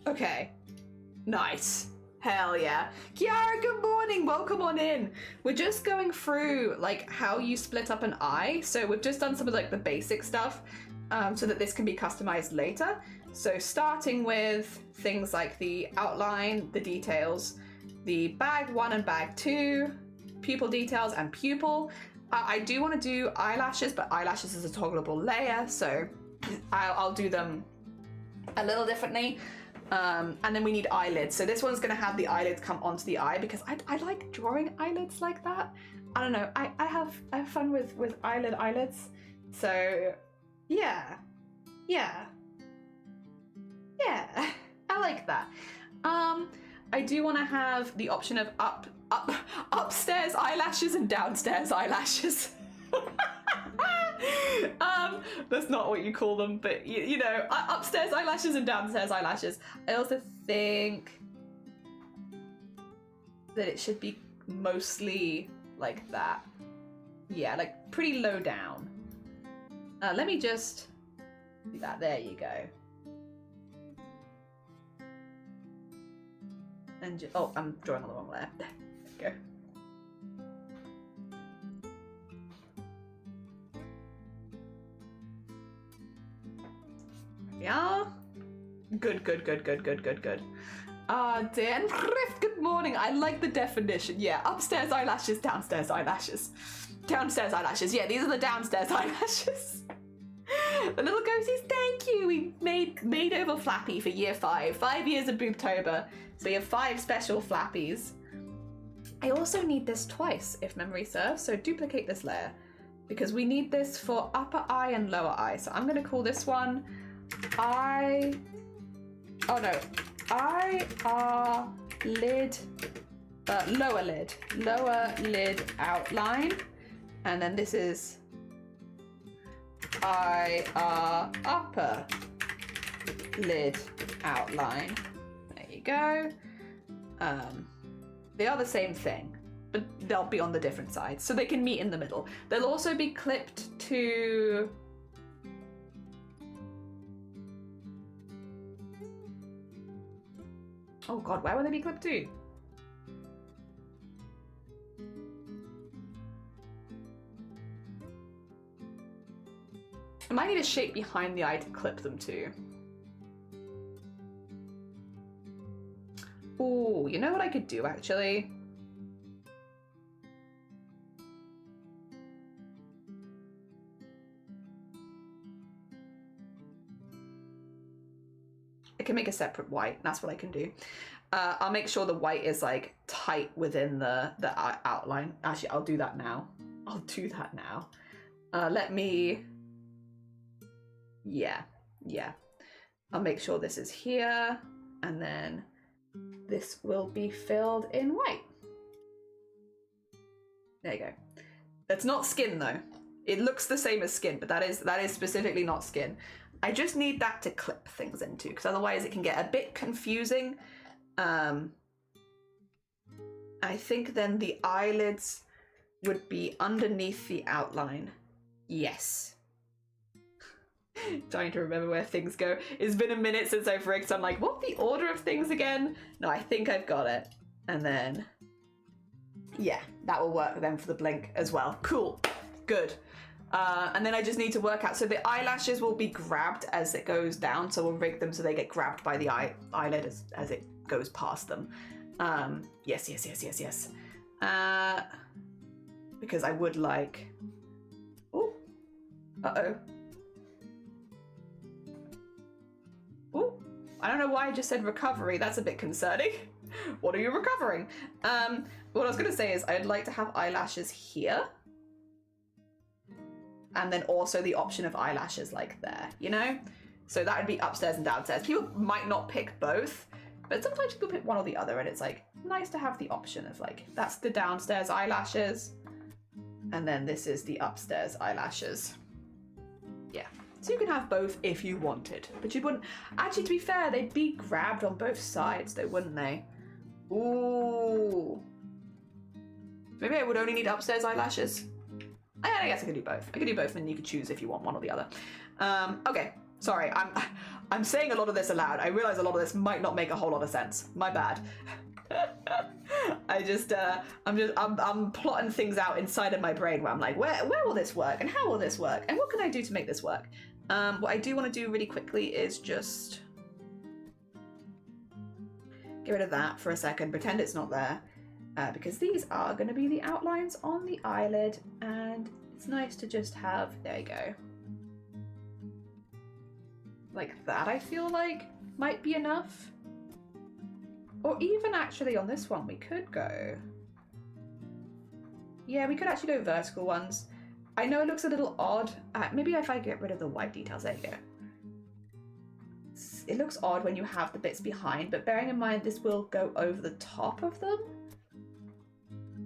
Okay. Nice. Hell yeah. Kiara, good morning. Welcome on in. We're just going through like how you split up an eye. So we've just done some of like the basic stuff so that this can be customized later. So starting with things like the outline, the details, the bag 1 and bag 2, pupil details and pupil. I do want to do eyelashes, but eyelashes is a toggleable layer, so I'll do them a little differently. And then we need eyelids. So this one's going to have the eyelids come onto the eye because I like drawing eyelids like that. I don't know. I have fun with eyelids. So yeah. I like that. I do want to have the option of upstairs eyelashes and downstairs eyelashes. That's not what you call them, but you know, upstairs eyelashes and downstairs eyelashes. I also think that it should be mostly like that. Yeah, like pretty low down. Let me just do that. There you go. And oh, I'm drawing on the wrong layer. There you go. Yeah. Good. Dan Rift, good morning. I like the definition. Yeah, upstairs eyelashes, downstairs eyelashes. Downstairs eyelashes. Yeah, these are the downstairs eyelashes. The little ghosties, thank you. We made over Flappy for year 5. 5 years of Boobtober. So we have 5 special Flappies. I also need this twice, if memory serves, so duplicate this layer. Because we need this for upper eye and lower eye. So I'm gonna call this one eye, oh no, eye, lid, lower lid outline. And then this is eye, upper lid outline. There you go. They are the same thing, but they'll be on the different sides, so they can meet in the middle. They'll also be clipped to... Oh god, where will they be clipped to? I might need a shape behind the eye to clip them to. Ooh, you know what I could do actually? I can make a separate white, that's what I can do. I'll make sure the white is like tight within the outline. Actually, I'll do that now. Let me, yeah. I'll make sure this is here, and then this will be filled in white. There you go. That's not skin though. It looks the same as skin, but that is specifically not skin. I just need that to clip things into, because otherwise it can get a bit confusing. I think then the eyelids would be underneath the outline. Yes. Trying to remember where things go. It's been a minute since I've rigged, so I'm like, what the order of things again? No, I think I've got it. And then, yeah, that will work then for the blink as well. Cool, good. And then I just need to work out, so the eyelashes will be grabbed as it goes down, so we'll rig them so they get grabbed by the eyelid as it goes past them. Yes. Because I would like, oh, uh-oh. Oh, I don't know why I just said recovery. That's a bit concerning. What are you recovering? What I was gonna say is I'd like to have eyelashes here. And then also the option of eyelashes like there, you know? So that would be upstairs and downstairs. People might not pick both, but sometimes people pick one or the other, and it's like nice to have the option of like, that's the downstairs eyelashes, and then this is the upstairs eyelashes. Yeah. So you can have both if you wanted, but you wouldn't. Actually, to be fair, they'd be grabbed on both sides though, wouldn't they? Ooh. Maybe I would only need upstairs eyelashes. I guess I could do both. I could do both, and then you could choose if you want one or the other. Okay, sorry, I'm saying a lot of this aloud. I realize a lot of this might not make a whole lot of sense. My bad. I'm plotting things out inside of my brain where I'm like, where will this work, and how will this work, and what can I do to make this work? What I do want to do really quickly is just get rid of that for a second, pretend it's not there. Because these are going to be the outlines on the eyelid, and it's nice to just have, there you go. Like that, I feel like might be enough. Or even actually on this one, we could go. Yeah, we could actually go vertical ones. I know it looks a little odd. Maybe if I get rid of the white details, there you go. It looks odd when you have the bits behind, but bearing in mind this will go over the top of them.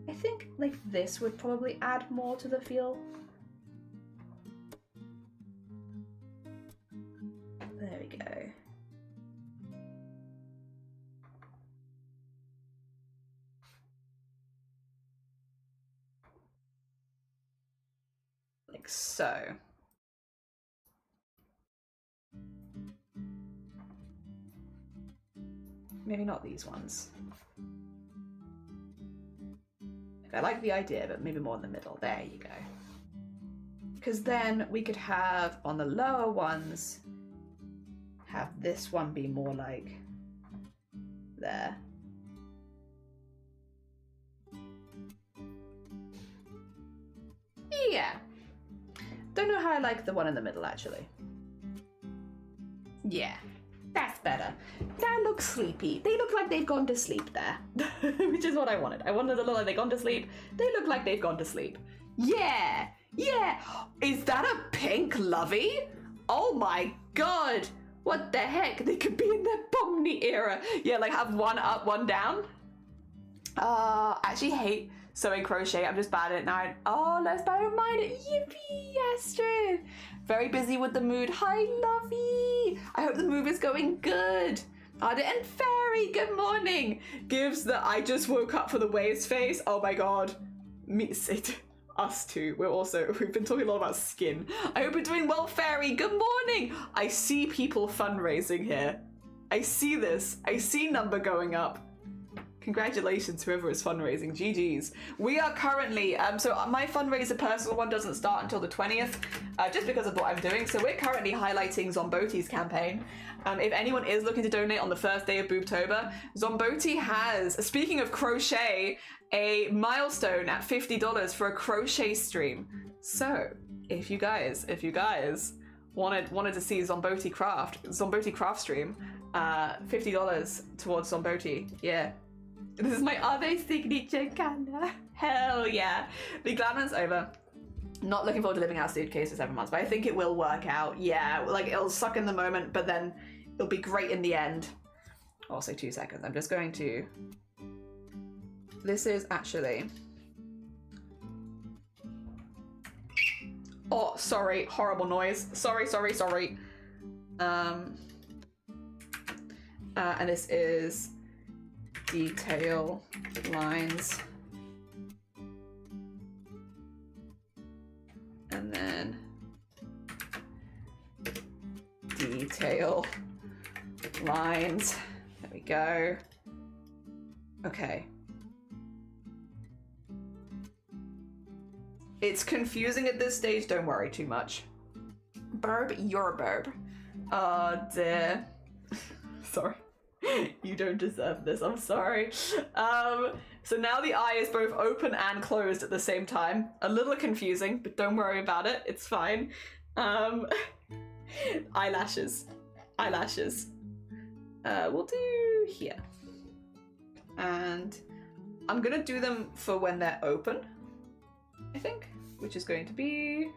I think like this would probably add more to the feel. There we go. Like so. Maybe not these ones. I like the idea, but maybe more in the middle. There you go. Because then we could have, on the lower ones, have this one be more like there. Yeah. Don't know how I like the one in the middle, actually. Yeah, that's better. That looks sleepy. They look like they've gone to sleep there, which is what I wanted. I wanted to look like they've gone to sleep. They look like they've gone to sleep. Yeah, yeah. Is that a pink lovey? Oh my god. What the heck? They could be in their Pomni era. Yeah, like have one up, one down. I actually hate sewing crochet. I'm just bad at it now. Oh, let's bad at mine. Yippee, Astrid. Very busy with the mood. Hi, lovey. I hope the move is going good. Arty and Fairy, good morning. Gives the I just woke up for the waves face. Oh my god. Me, us too. We've been talking a lot about skin. I hope you're doing well, Fairy. Good morning. I see people fundraising here. I see this. I see number going up. Congratulations, whoever is fundraising. GG's. We are currently, so my fundraiser personal one doesn't start until the 20th, just because of what I'm doing. So we're currently highlighting Zomboti's campaign. If anyone is looking to donate on the first day of BOOBTOBER, Zomboti has, speaking of crochet, a milestone at $50 for a crochet stream. So if you guys wanted to see Zomboti craft stream, $50 towards Zomboti. Yeah. This is my other signature colour. Hell yeah. The glamour's over. Not looking forward to living out suitcase for 7 months, but I think it will work out. Yeah, like it'll suck in the moment, but then it'll be great in the end. Also 2 seconds. I'm just going to... This is actually... Oh, sorry. Horrible noise. Sorry. And this is... detail lines, and then detail lines. There we go. Okay. It's confusing at this stage, don't worry too much. Burb, you're a burb. Oh dear. Sorry. You don't deserve this, I'm sorry. So now the eye is both open and closed at the same time. A little confusing, but don't worry about it, it's fine. Eyelashes. We'll do here. And I'm gonna do them for when they're open, I think, which is going to be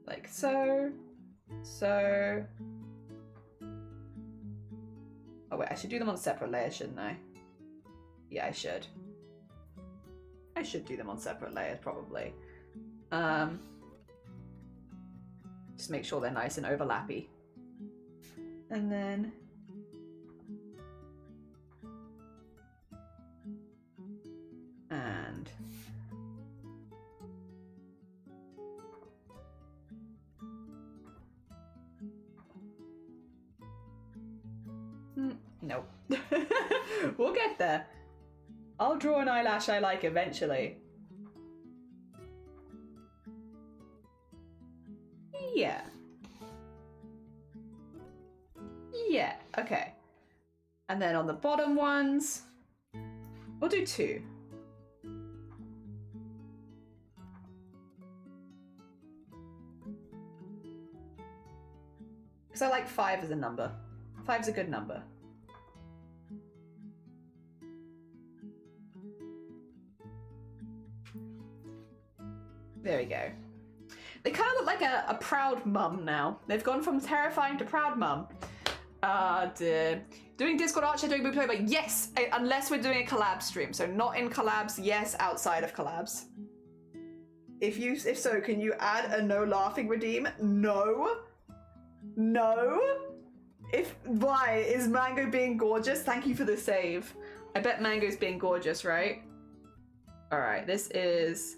like so. Oh wait, I should do them on separate layers, shouldn't I? Yeah, I should. I should do them on separate layers, probably. Just make sure they're nice and overlappy. And then... And... Nope. We'll get there. I'll draw an eyelash I like eventually. Yeah. Yeah, okay. And then on the bottom ones, we'll do 2. Because I like 5 as a number. 5's a good number. There we go. They kind of look like a proud mum now. They've gone from terrifying to proud mum. Doing Discord Archer, doing BOOBTOBER, yes, unless we're doing a collab stream. So not in collabs, yes, outside of collabs. If so, can you add a no laughing redeem? No. No? Why? Is Mango being gorgeous? Thank you for the save. I bet Mango's being gorgeous, right? Alright, this is...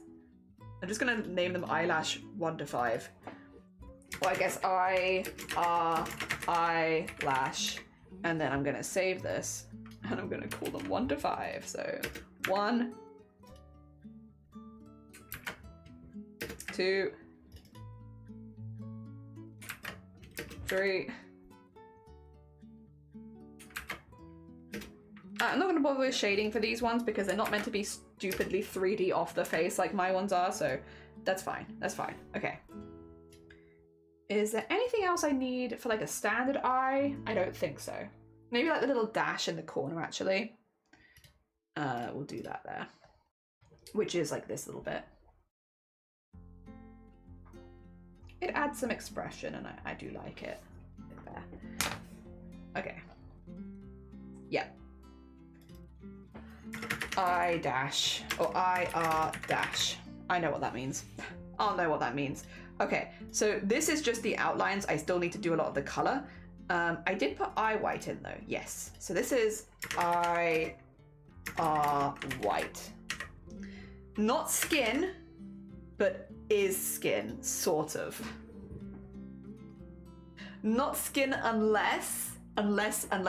I'm just gonna name them eyelash 1 to 5. Well, I guess eyelash. And then I'm gonna save this. And I'm gonna call them 1 to 5. So 1, 2, 3. I'm not going to bother with shading for these ones because they're not meant to be stupidly 3D off the face like my ones are, so That's fine. That's fine. Okay. Is there anything else I need for like a standard eye? I don't think so. Maybe like the little dash in the corner, actually. We'll do that there. Which is like this little bit. It adds some expression and I do like it. There. Okay. Yeah. I dash, or IR dash. I know what that means. I'll know what that means. Okay, so this is just the outlines. I still need to do a lot of the color. I did put eye white in though, yes. So this is IR white. Not skin, but is skin, sort of. Not skin unless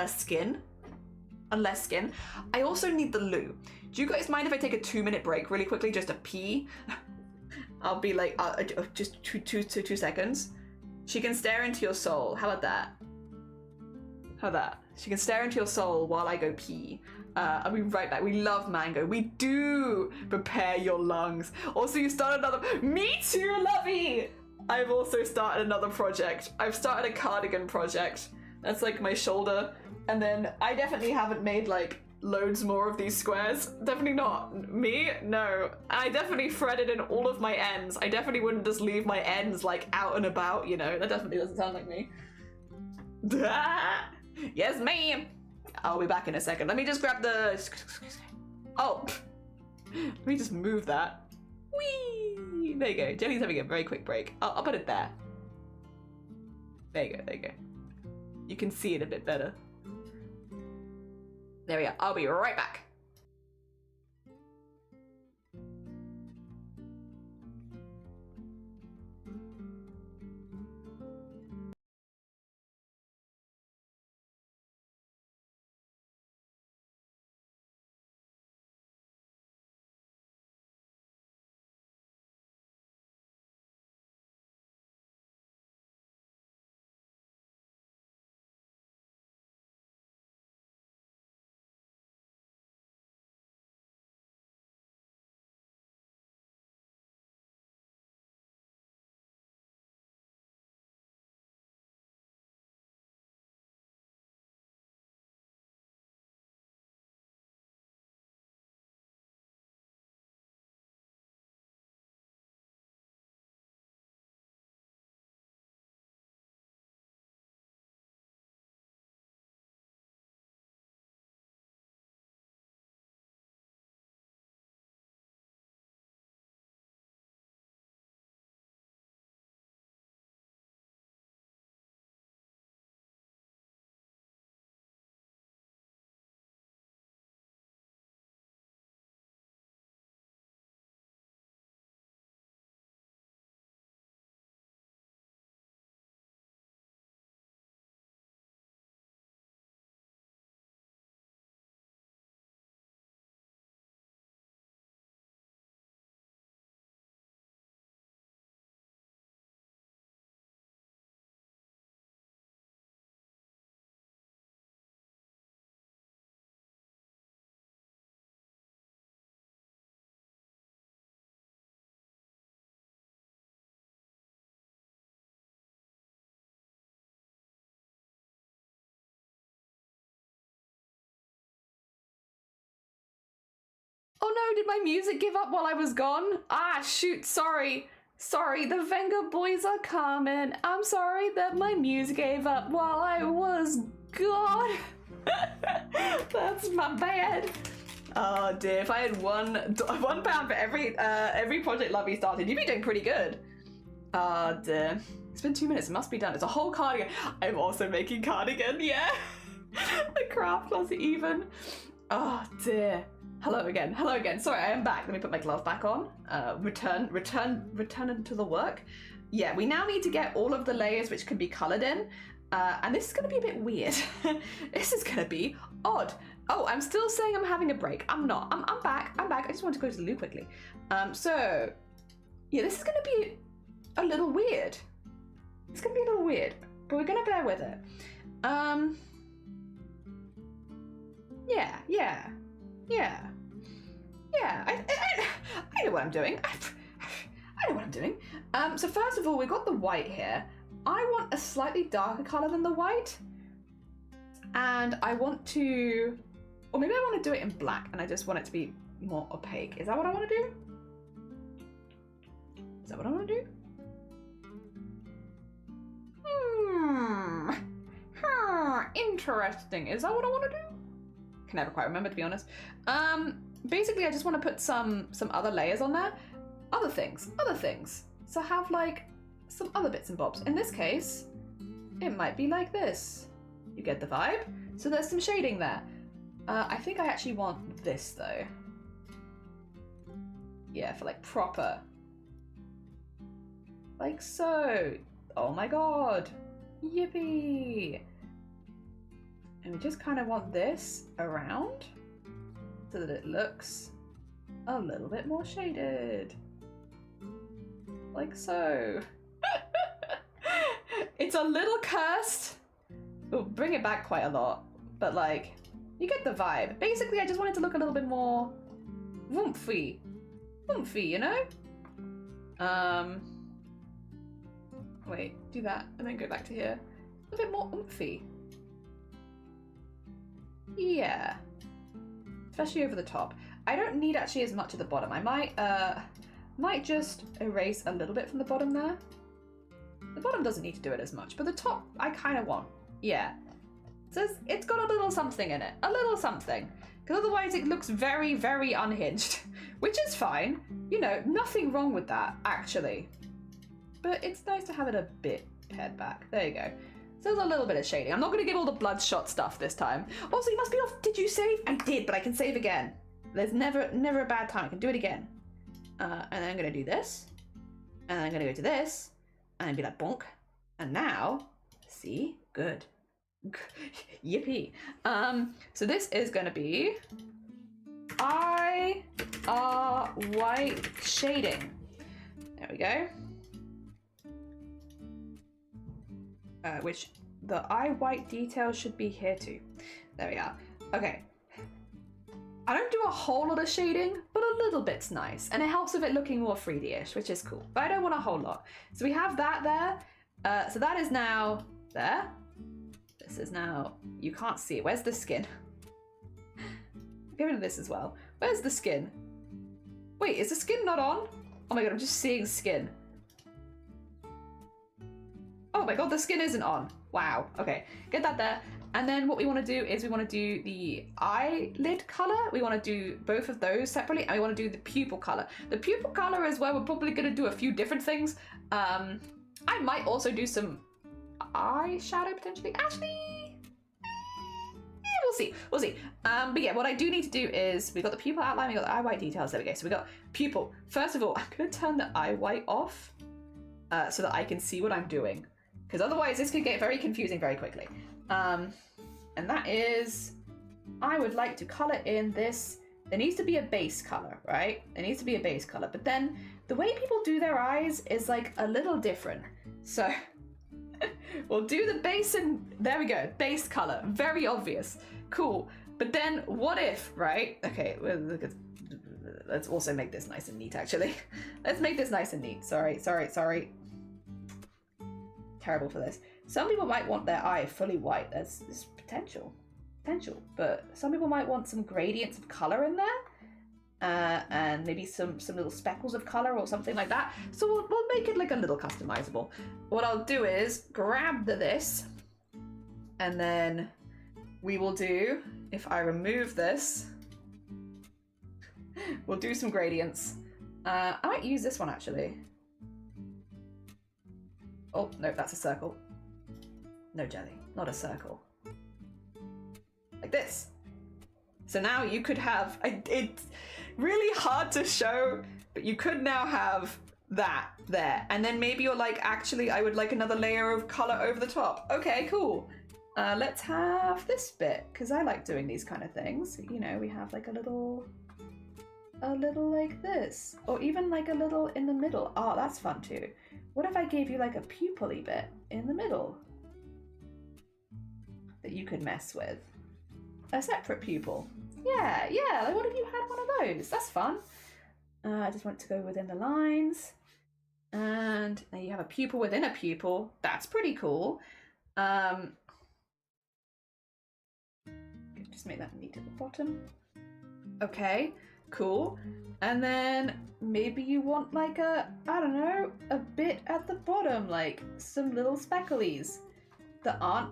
skin. Unless skin. I also need the loo. Do you guys mind if I take a 2-minute break really quickly just to pee? I'll be like, just two seconds. She can stare into your soul. How about that? How about that? She can stare into your soul while I go pee. I'll be right back. We love mango. We do prepare your lungs. Also, you started another. Me too, lovey. I've also started another project. I've started a cardigan project. That's like my shoulder. And then I definitely haven't made like loads more of these squares. Definitely not. Me? No. I definitely threaded in all of my ends. I definitely wouldn't just leave my ends like out and about, you know. That definitely doesn't sound like me. Yes, ma'am. I'll be back in a second. Let me just grab the... Oh. Let me just move that. Whee! There you go. Jenny's having a very quick break. I'll put it there. There you go. There you go. You can see it a bit better. There we go. I'll be right back. Oh no, did my music give up while I was gone? Ah, shoot, sorry. Sorry, the Venga boys are coming. I'm sorry that my music gave up while I was gone. That's my bad. Oh dear, if I had £1 for every project Lovey started, you'd be doing pretty good. Oh dear. It's been 2 minutes, it must be done. It's a whole cardigan. I'm also making cardigan, yeah. The craft was even. Oh dear. Hello again. Hello again. Sorry, I am back. Let me put my glove back on. Return into the work. Yeah, we now need to get all of the layers which can be colored in. And this is going to be a bit weird. This is going to be odd. Oh, I'm still saying I'm having a break. I'm not. I'm back. I'm back. I just want to go to the loo quickly. So, yeah, this is going to be a little weird. It's going to be a little weird, but we're going to bear with it. Yeah. I know what I'm doing. I know what I'm doing. So first of all, we've got the white here. I want a slightly darker color than the white. And I want to, or maybe I want to do it in black and I just want it to be more opaque. Is that what I want to do? Is that what I want to do? Interesting. Is that what I want to do? Can never quite remember, to be honest. Basically, I just want to put some other layers on there. Other things. So have like some other bits and bobs. In this case, it might be like this. You get the vibe? So there's some shading there. I think I actually want this though. Yeah, for like proper. Like so. Oh my god. Yippee. And we just kind of want this around so that it looks a little bit more shaded. Like so. It's a little cursed. We'll bring it back quite a lot, but like, you get the vibe. Basically, I just want it to look a little bit more oomphy, you know? Wait, do that and then go back to here. A bit more oomphy. Yeah. Especially over the top. I don't need actually as much at the bottom. I might just erase a little bit from the bottom there. The bottom doesn't need to do it as much, but the top I kind of want. Yeah. So it's got a little something in it. A little something. Because otherwise it looks very, very unhinged. Which is fine. You know, nothing wrong with that, actually. But it's nice to have it a bit pared back. There you go. So there's a little bit of shading. I'm not going to give all the bloodshot stuff this time. Also, you must be off. Did you save? I did, but I can save again. There's never a bad time. I can do it again. And then I'm going to do this. And then I'm going to go to this. And be like, bonk. And now, see? Good. Yippee. So this is going to be white shading. There we go. Which the eye white details should be here too. There we are. Okay. I don't do a whole lot of shading, but a little bit's nice. And it helps with it looking more 3D-ish, which is cool. But I don't want a whole lot. So we have that there. So that is now there. This is now, you can't see it. Where's the skin? Get rid of this as well. Where's the skin? Wait, is the skin not on? Oh my god, I'm just seeing skin. Oh my god, the skin isn't on. Wow. Okay, get that there. And then what we want to do is we want to do the eyelid color. We want to do both of those separately, and we want to do the pupil color. The pupil color is where we're probably going to do a few different things. I might also do some eyeshadow potentially. Actually, yeah, we'll see. But yeah, what I do need to do is we got the pupil outline, we got the eye white details. There we go. So we got pupil. First of all, I'm going to turn the eye white off so that I can see what I'm doing. Because otherwise this could get very confusing very quickly. And that is, I would like to color in this. There needs to be a base color, right? There needs to be a base color. But then the way people do their eyes is like a little different. So we'll do the base and there we go. Base color, very obvious. Cool. But then what if, right? Okay, let's also make this nice and neat actually. Let's make this nice and neat. Sorry. Terrible for this. Some people might want their eye fully white. There's potential, but some people might want some gradients of color in there, and maybe some little speckles of color or something like that. So we'll make it like a little customizable. What I'll do is grab this, and then we will do, if I remove this, we'll do some gradients. I might use this one actually. Oh, no, that's a circle. No jelly, not a circle. Like this. So now you could have, it's really hard to show, but you could now have that there. And then maybe you're like, actually, I would like another layer of color over the top. Okay, cool. Let's have this bit, because I like doing these kind of things. You know, we have like a little like this, or even like a little in the middle. Oh, that's fun too. What if I gave you like a pupil-y bit in the middle that you could mess with? A separate pupil. Yeah, like what if you had one of those? That's fun. I just want to go within the lines. And then you have a pupil within a pupil. That's pretty cool. Just make that neat at the bottom. Okay, cool. And then maybe you want like a, I don't know, a bit at the bottom, like some little specklies that aren't,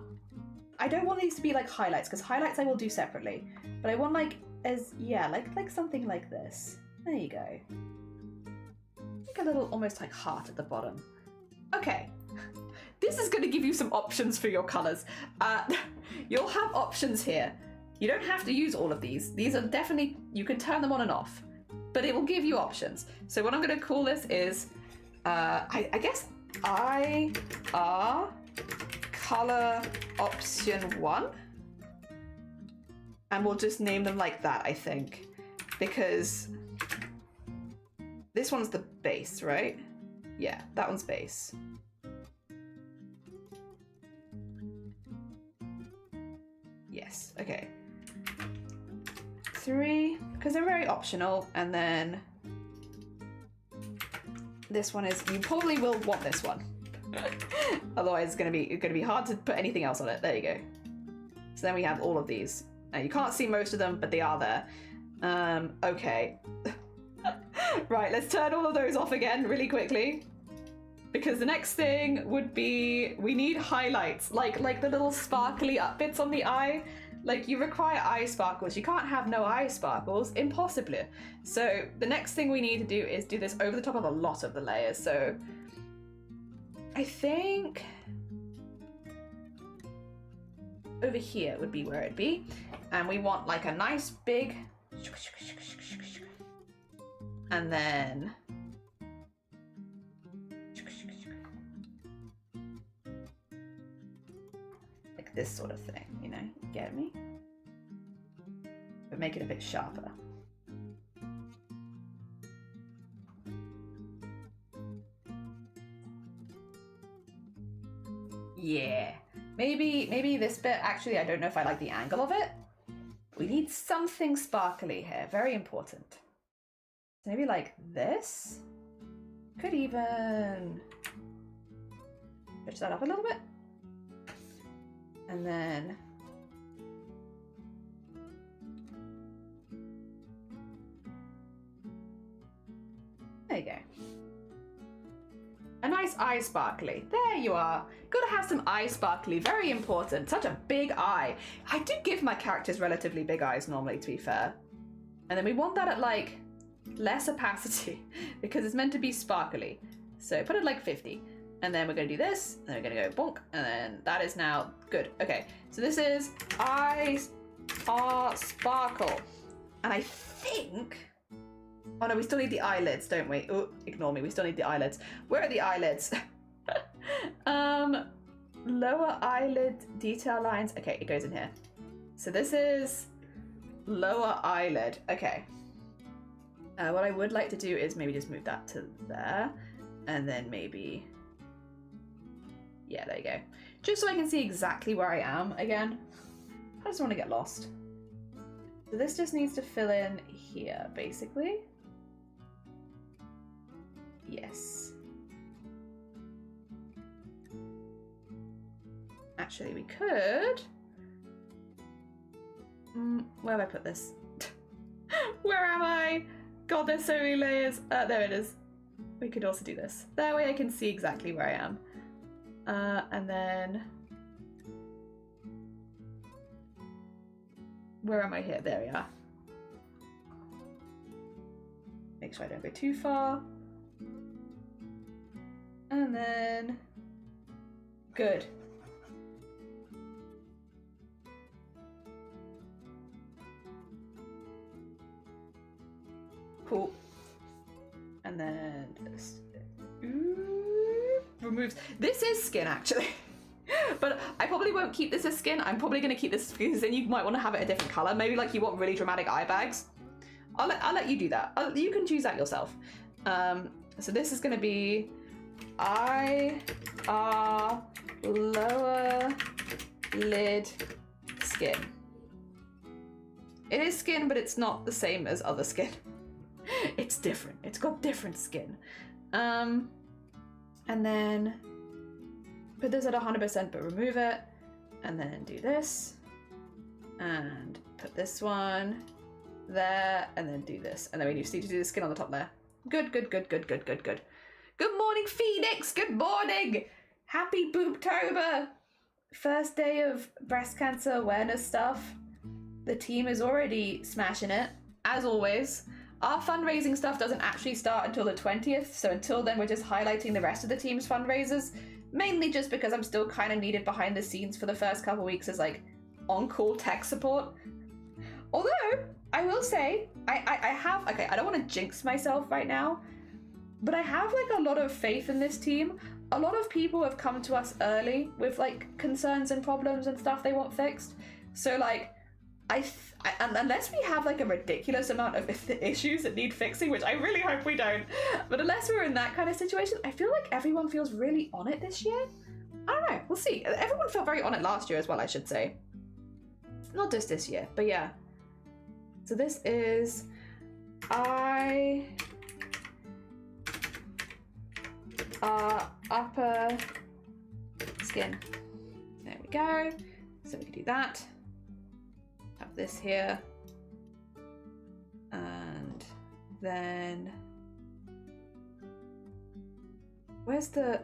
I don't want these to be like highlights, because highlights I will do separately, but I want like, like something like this. There you go. Like a little almost like heart at the bottom. Okay. This is going to give you some options for your colors. You'll have options here. You don't have to use all of these. These are definitely, you can turn them on and off, but it will give you options. So what I'm going to call this is, I guess, IR color option 1. And we'll just name them like that, I think, because this one's the base, right? Yeah, that one's base. Yes, okay. 3, because they're very optional, and then this one is, you probably will want this one. Otherwise it's gonna be hard to put anything else on it. There you go. So then we have all of these. Now you can't see most of them, but they are there. Okay. Right, let's turn all of those off again really quickly. Because the next thing would be, we need highlights, like the little sparkly up bits on the eye. Like, you require eye sparkles. You can't have no eye sparkles. Impossible. So the next thing we need to do is do this over the top of a lot of the layers. So I think over here would be where it'd be. And we want like a nice big, and then like this sort of thing, you know, you get me? But make it a bit sharper. Yeah, maybe this bit, actually, I don't know if I like the angle of it. We need something sparkly here, very important. So maybe like this? Could even switch that up a little bit. And then there you go. A nice eye sparkly. There you are. Gotta have some eye sparkly. Very important. Such a big eye. I do give my characters relatively big eyes normally, to be fair. And then we want that at like less opacity because it's meant to be sparkly. So put it like 50. And then we're gonna do this. And then we're gonna go bonk. And then that is now good. Okay. So this is eyes are sparkle. And I think, oh no, we still need the eyelids, don't we? Oh, ignore me, we still need the eyelids. Where are the eyelids? Lower eyelid detail lines. Okay, it goes in here. So this is lower eyelid. Okay. What I would like to do is maybe just move that to there. And then maybe, yeah, there you go. Just so I can see exactly where I am again. I just want to get lost. So this just needs to fill in here, basically. Yes. Actually, we could... where have I put this? Where am I? God, there's so many layers. There it is. We could also do this. That way I can see exactly where I am. And then... where am I here? There we are. Make sure I don't go too far. And then... good. Cool. And then this removes. This is skin actually. But I probably won't keep this as skin. I'm probably gonna keep this because then you might want to have it a different color. Maybe like you want really dramatic eye bags. I'll let you do that. You can choose that yourself. So this is gonna be IR lower lid skin. It is skin, but it's not the same as other skin. It's different. It's got different skin. And then put this at 100% but remove it. And then do this. And put this one there. And then do this. And then we just need to do the skin on the top there. Good, good, good, good, good, good, good. Good morning, Phoenix! Good morning! Happy Boobtober! First day of breast cancer awareness stuff. The team is already smashing it, as always. Our fundraising stuff doesn't actually start until the 20th, so until then we're just highlighting the rest of the team's fundraisers, mainly just because I'm still kind of needed behind the scenes for the first couple weeks as like on-call tech support. Although, I will say, I have, okay, I don't want to jinx myself right now, but I have like a lot of faith in this team. A lot of people have come to us early with like concerns and problems and stuff they want fixed. So like, unless we have like a ridiculous amount of issues that need fixing, which I really hope we don't, but unless we're in that kind of situation, I feel like everyone feels really on it this year. I don't know, we'll see. Everyone felt very on it last year as well, I should say. Not just this year, but yeah. So this is upper skin. There we go. So we can do that. Have this here. And then where's the,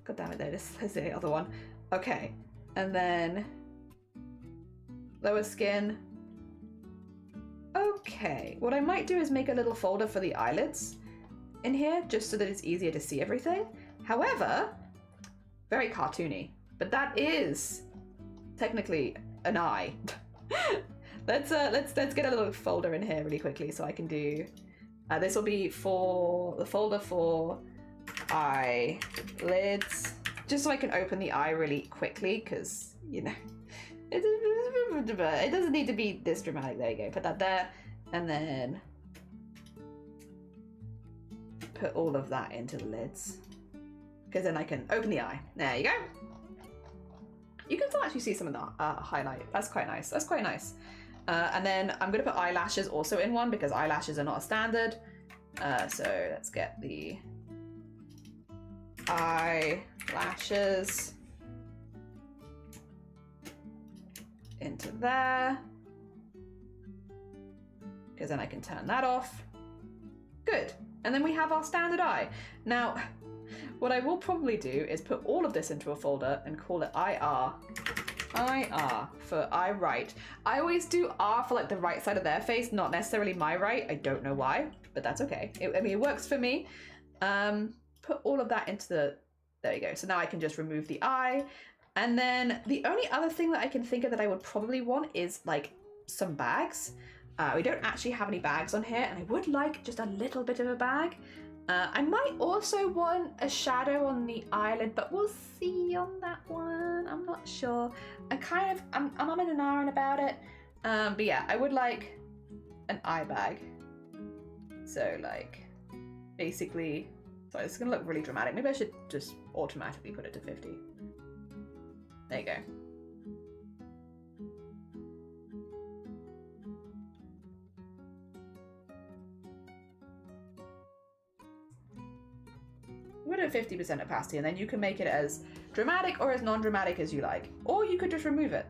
god damn it, there it is. There's the other one. Okay. And then lower skin. Okay. What I might do is make a little folder for the eyelids in here, just so that it's easier to see everything. However, very cartoony, but that is technically an eye. Let's get a little folder in here really quickly so I can do. This will be for the folder for eyelids, just so I can open the eye really quickly, because you know it doesn't need to be this dramatic. There you go. Put that there, and then put all of that into the lids, because then I can open the eye. There you go. You can still actually see some of the highlight. That's quite nice. That's quite nice. And then I'm going to put eyelashes also in one, because eyelashes are not a standard. So let's get the eyelashes into there, because then I can turn that off. Good. And then we have our standard eye. Now, what I will probably do is put all of this into a folder and call it IR. IR for I right. I always do R for like the right side of their face, not necessarily my right. I don't know why, but that's okay. I mean, it works for me. Put all of that into the, there you go. So now I can just remove the eye. And then the only other thing that I can think of that I would probably want is like some bags. We don't actually have any bags on here, and I would like just a little bit of a bag. I might also want a shadow on the eyelid, but we'll see on that one. I'm not sure. I'm umming and ahhing about it. But yeah, I would like an eye bag. So like, basically, sorry, this is gonna look really dramatic. Maybe I should just automatically put it to 50. There you go. Put it at 50% opacity, and then you can make it as dramatic or as non-dramatic as you like. Or you could just remove it.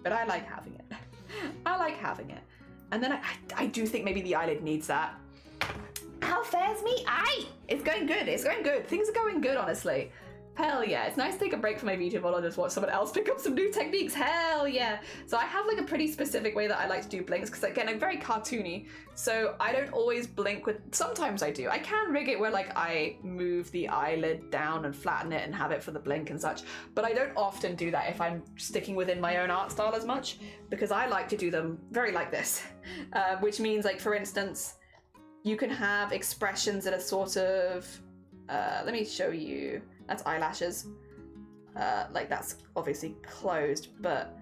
But I like having it. I like having it. And then I do think maybe the eyelid needs that. How fares me? Aye! It's going good, it's going good. Things are going good, honestly. Hell yeah, it's nice to take a break from my beauty bottle and just watch someone else pick up some new techniques. Hell yeah. So I have like a pretty specific way that I like to do blinks, because again, I'm very cartoony. So I don't always blink with, sometimes I do. I can rig it where like I move the eyelid down and flatten it and have it for the blink and such. But I don't often do that if I'm sticking within my own art style as much, because I like to do them very like this. Which means like, for instance, you can have expressions that are sort of, let me show you. That's eyelashes. Like that's obviously closed, but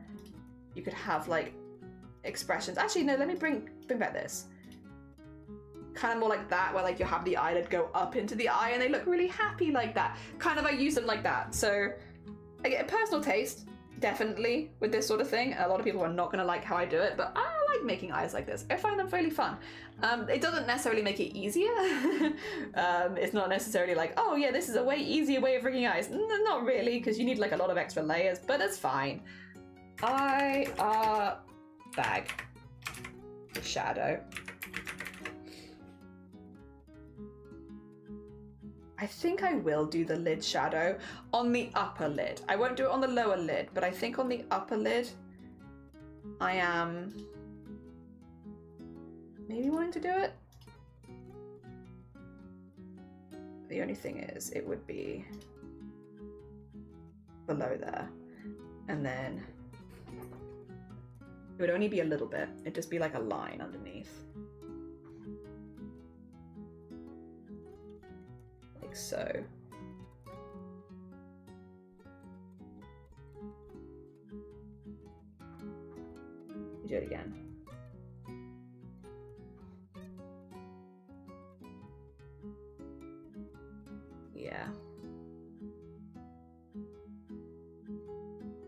you could have like expressions. Actually, no, let me bring back this. Kind of more like that, where like you have the eyelid go up into the eye and they look really happy like that. Kind of, I use them like that. So I get a personal taste, definitely, with this sort of thing. A lot of people are not gonna like how I do it, but I like making eyes like this. I find them fairly fun. It doesn't necessarily make it easier. It's not necessarily like, oh yeah, this is a way easier way of rigging eyes. Not really, because you need like a lot of extra layers, but it's fine. Bag. Shadow. I think I will do the lid shadow on the upper lid. I won't do it on the lower lid, but I think on the upper lid, I am maybe wanting to do it. The only thing is, it would be below there. And then it would only be a little bit. It'd just be like a line underneath. Like so. You do it again. Yeah.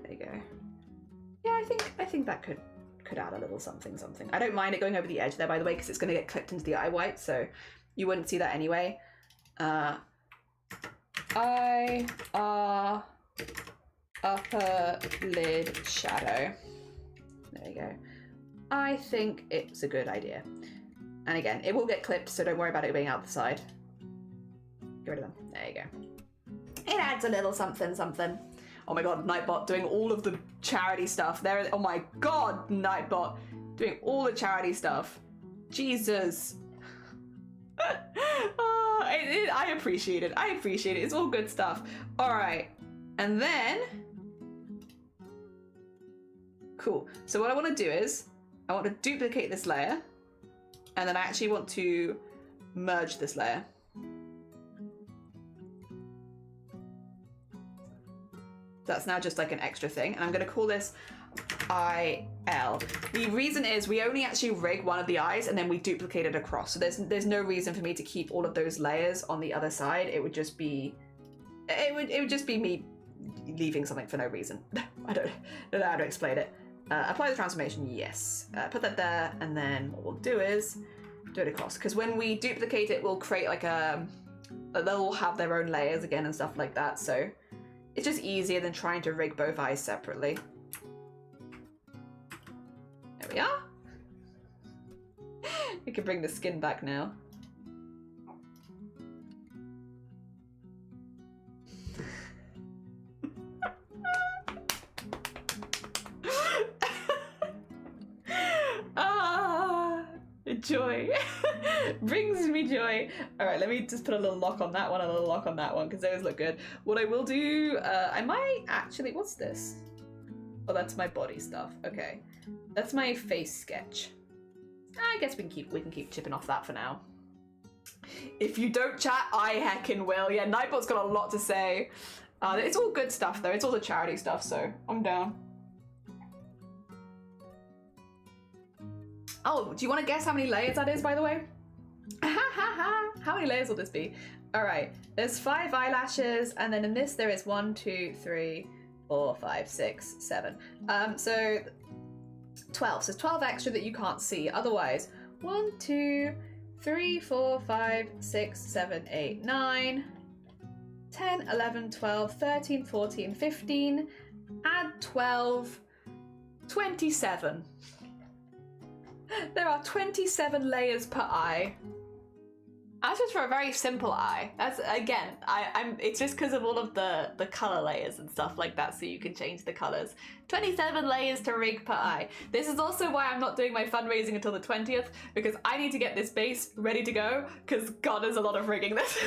There you go. Yeah, I think that could add a little something. I don't mind it going over the edge there, by the way, because it's going to get clipped into the eye white, so you wouldn't see that anyway. Upper lid shadow. There you go. I think it's a good idea. And again, it will get clipped, so don't worry about it being out the side. Get rid of them. There you go. It adds a little something. Oh my god, Nightbot doing all of the charity stuff. There. Oh my god, Nightbot doing all the charity stuff. Jesus. I appreciate it. I appreciate it. It's all good stuff. All right. And then... Cool. So what I want to do is, I want to duplicate this layer. And then I actually want to merge this layer. That's now just like an extra thing. And I'm going to call this IL. The reason is we only actually rig one of the eyes and then we duplicate it across. So there's no reason for me to keep all of those layers on the other side. It would just be, it would just be me leaving something for no reason. I don't know how to explain it. Apply the transformation, yes. Put that there, and then what we'll do is do it across. Because when we duplicate it, we'll create like they'll have their own layers again and stuff like that. So it's just easier than trying to rig both eyes separately. There we are. We can bring the skin back now. Joy. Brings me joy. All right, let me just put a little lock on that one, a little lock on that one, because those look good. What I will do, I might actually, what's this? Oh, that's my body stuff. Okay, that's my face sketch. I guess we can keep chipping off that for now. If you don't chat, I heckin' will. Yeah, Nightbot's got a lot to say. It's all good stuff though. It's all the charity stuff, so I'm down. Oh, do you want to guess how many layers that is, by the way? How many layers will this be? All right, there's 5 eyelashes, and then in this there is 1, 2, 3, 4, 5, 6, 7. So 12. So 12 extra that you can't see. Otherwise, 1, 2, 3, 4, 5, 6, 7, 8, 9, 10, 11, 12, 13, 14, 15. Add 12, 27. There are 27 layers per eye. That's just for a very simple eye. That's, again, it's just because of all of the color layers and stuff like that, so you can change the colors. 27 layers to rig per eye. This is also why I'm not doing my fundraising until the 20th, because I need to get this base ready to go, because god, there's a lot of rigging this.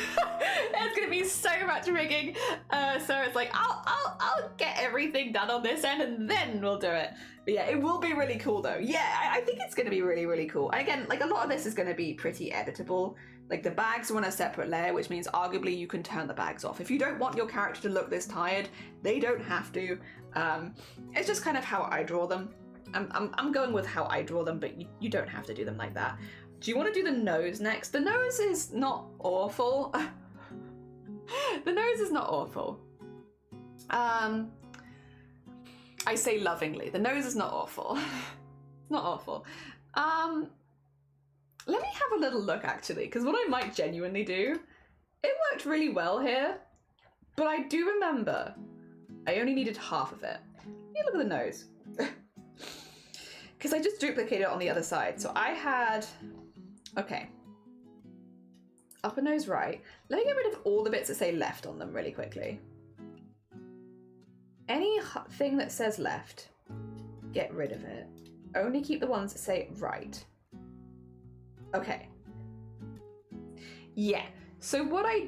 There's gonna be so much rigging. So it's like, I'll get everything done on this end and then we'll do it. But yeah, it will be really cool though. Yeah, I think it's gonna be really, really cool. And again, like a lot of this is gonna be pretty editable. Like the bags are on a separate layer, which means arguably you can turn the bags off. If you don't want your character to look this tired, they don't have to. It's just kind of how I draw them. I'm going with how I draw them, but you don't have to do them like that. Do you want to do the nose next? The nose is not awful. The nose is not awful. I say lovingly, the nose is not awful. It's not awful. Let me have a little look actually, because what I might genuinely do, it worked really well here, but I do remember I only needed half of it. You look at the nose. Because I just duplicated it on the other side. So I had, okay, upper nose right. Let me get rid of all the bits that say left on them really quickly. Anything that says left, get rid of it. Only keep the ones that say right. Okay. Yeah, so what I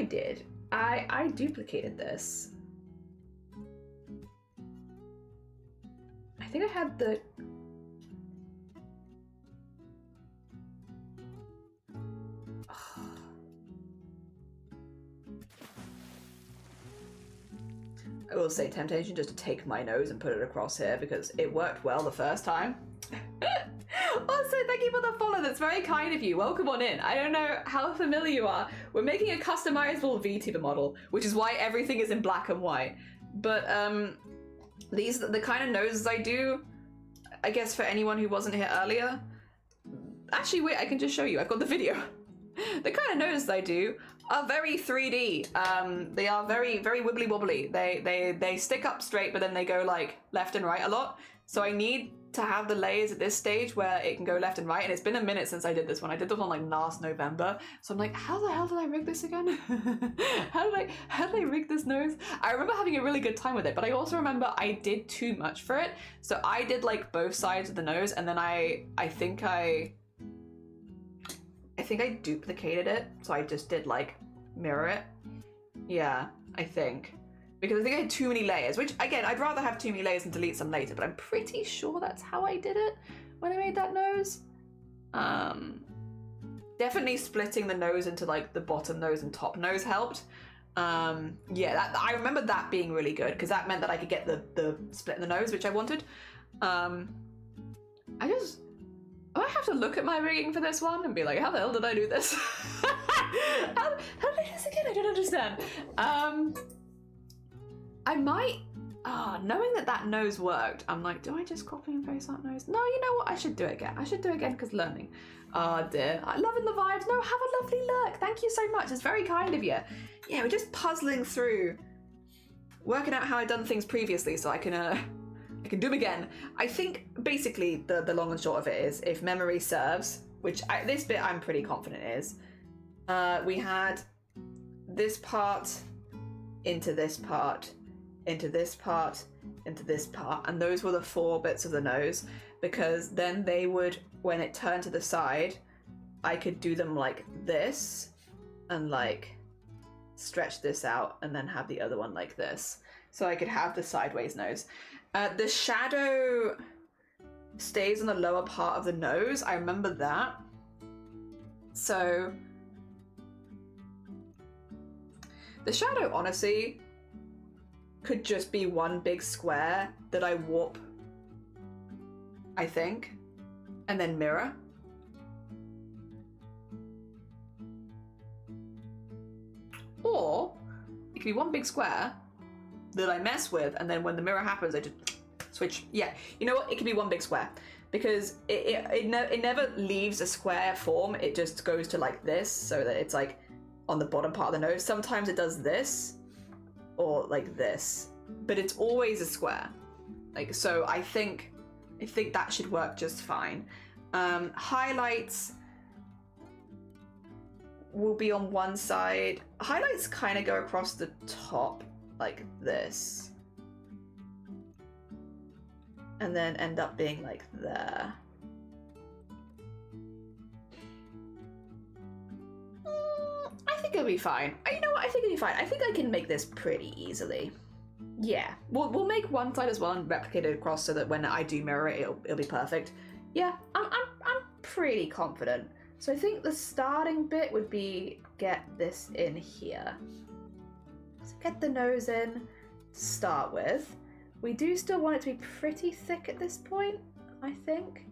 did, I duplicated this. I think I had the... I will say temptation just to take my nose and put it across here because it worked well the first time. Also, thank you for the follow. That's very kind of you. Welcome on in. I don't know how familiar you are. We're making a customizable VTuber model, which is why everything is in black and white. But these are the kind of noses I do, I guess, for anyone who wasn't here earlier. Actually, wait, I can just show you. I've got the video. The kind of noses I do are very 3D. They are very, very wibbly wobbly. They stick up straight, but then they go like left and right a lot. So I need to have the layers at this stage where it can go left and right. And it's been a minute since I did this one. I did this one like last November. So I'm like, how the hell did I rig this again? How did I rig this nose? I remember having a really good time with it, but I also remember I did too much for it. So I did like both sides of the nose, and then I think I duplicated it. So I just did like mirror it. Yeah, I think. Because I think I had too many layers, which again, I'd rather have too many layers and delete some later, but I'm pretty sure that's how I did it when I made that nose. Definitely splitting the nose into like the bottom nose and top nose helped. Yeah, I remember that being really good because that meant that I could get the split in the nose, which I wanted. I have to look at my rigging for this one and be like, how the hell did I do this? how did I do this again? I don't understand. I might, knowing that nose worked, I'm like, do I just copy and paste that nose? No, you know what? I should do it again. I should do it again because learning. Oh dear, I'm loving the vibes. No, have a lovely look. Thank you so much. It's very kind of you. Yeah, we're just puzzling through, working out how I've done things previously so I can do them again. I think basically the long and short of it is, if memory serves, which this bit I'm pretty confident is, we had this part into this part, into this part, into this part, and those were the 4 bits of the nose, because then they would, when it turned to the side, I could do them like this and like stretch this out and then have the other one like this, so I could have the sideways nose. The shadow stays on the lower part of the nose. I remember that. So the shadow honestly could just be one big square that I warp, I think, and then mirror. Or it could be one big square that I mess with, and then when the mirror happens, I just switch. Yeah, you know what? It could be one big square, because it never leaves a square form. It just goes to like this, so that it's like on the bottom part of the nose. Sometimes it does this, or like this, but it's always a square. Like, so I think that should work just fine. Highlights will be on one side. Highlights kind of go across the top like this, and then end up being like there. I think it'll be fine. You know what? I think it'll be fine. I think I can make this pretty easily. Yeah, we'll make one side as well and replicate it across so that when I do mirror it, it'll be perfect. Yeah, I'm pretty confident. So I think the starting bit would be get this in here. So get the nose in to start with. We do still want it to be pretty thick at this point, I think.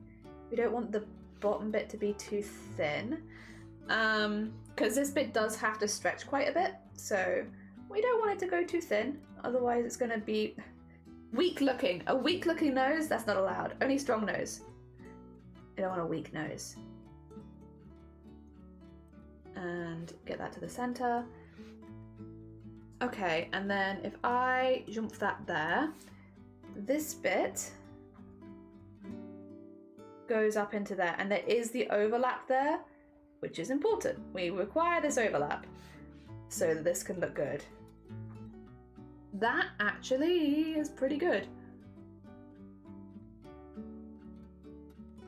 We don't want the bottom bit to be too thin. Because this bit does have to stretch quite a bit, so we don't want it to go too thin, otherwise it's going to be Weak looking. A weak looking nose? That's not allowed. Only strong nose. I don't want a weak nose. And get that to the center. Okay, and then if I jump that there, this bit goes up into there, and there is the overlap there, which is important. We require this overlap so that this can look good. That actually is pretty good.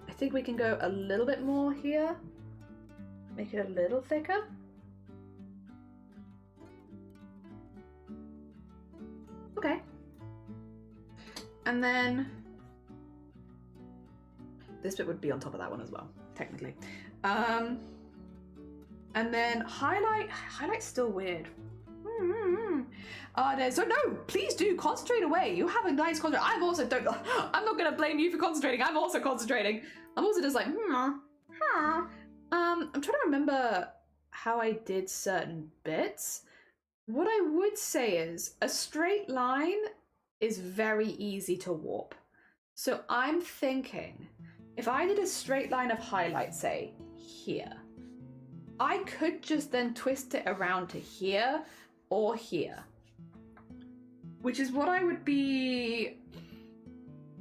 I think we can go a little bit more here. Make it a little thicker. Okay. And then this bit would be on top of that one as well, technically. And then highlight's still weird. So no, please do concentrate away. You have a nice concentrate. I'm not gonna blame you for concentrating. I'm also concentrating. I'm also just like, I'm trying to remember how I did certain bits. What I would say is a straight line is very easy to warp. So I'm thinking if I did a straight line of highlight, say here, I could just then twist it around to here or here, which is what I would be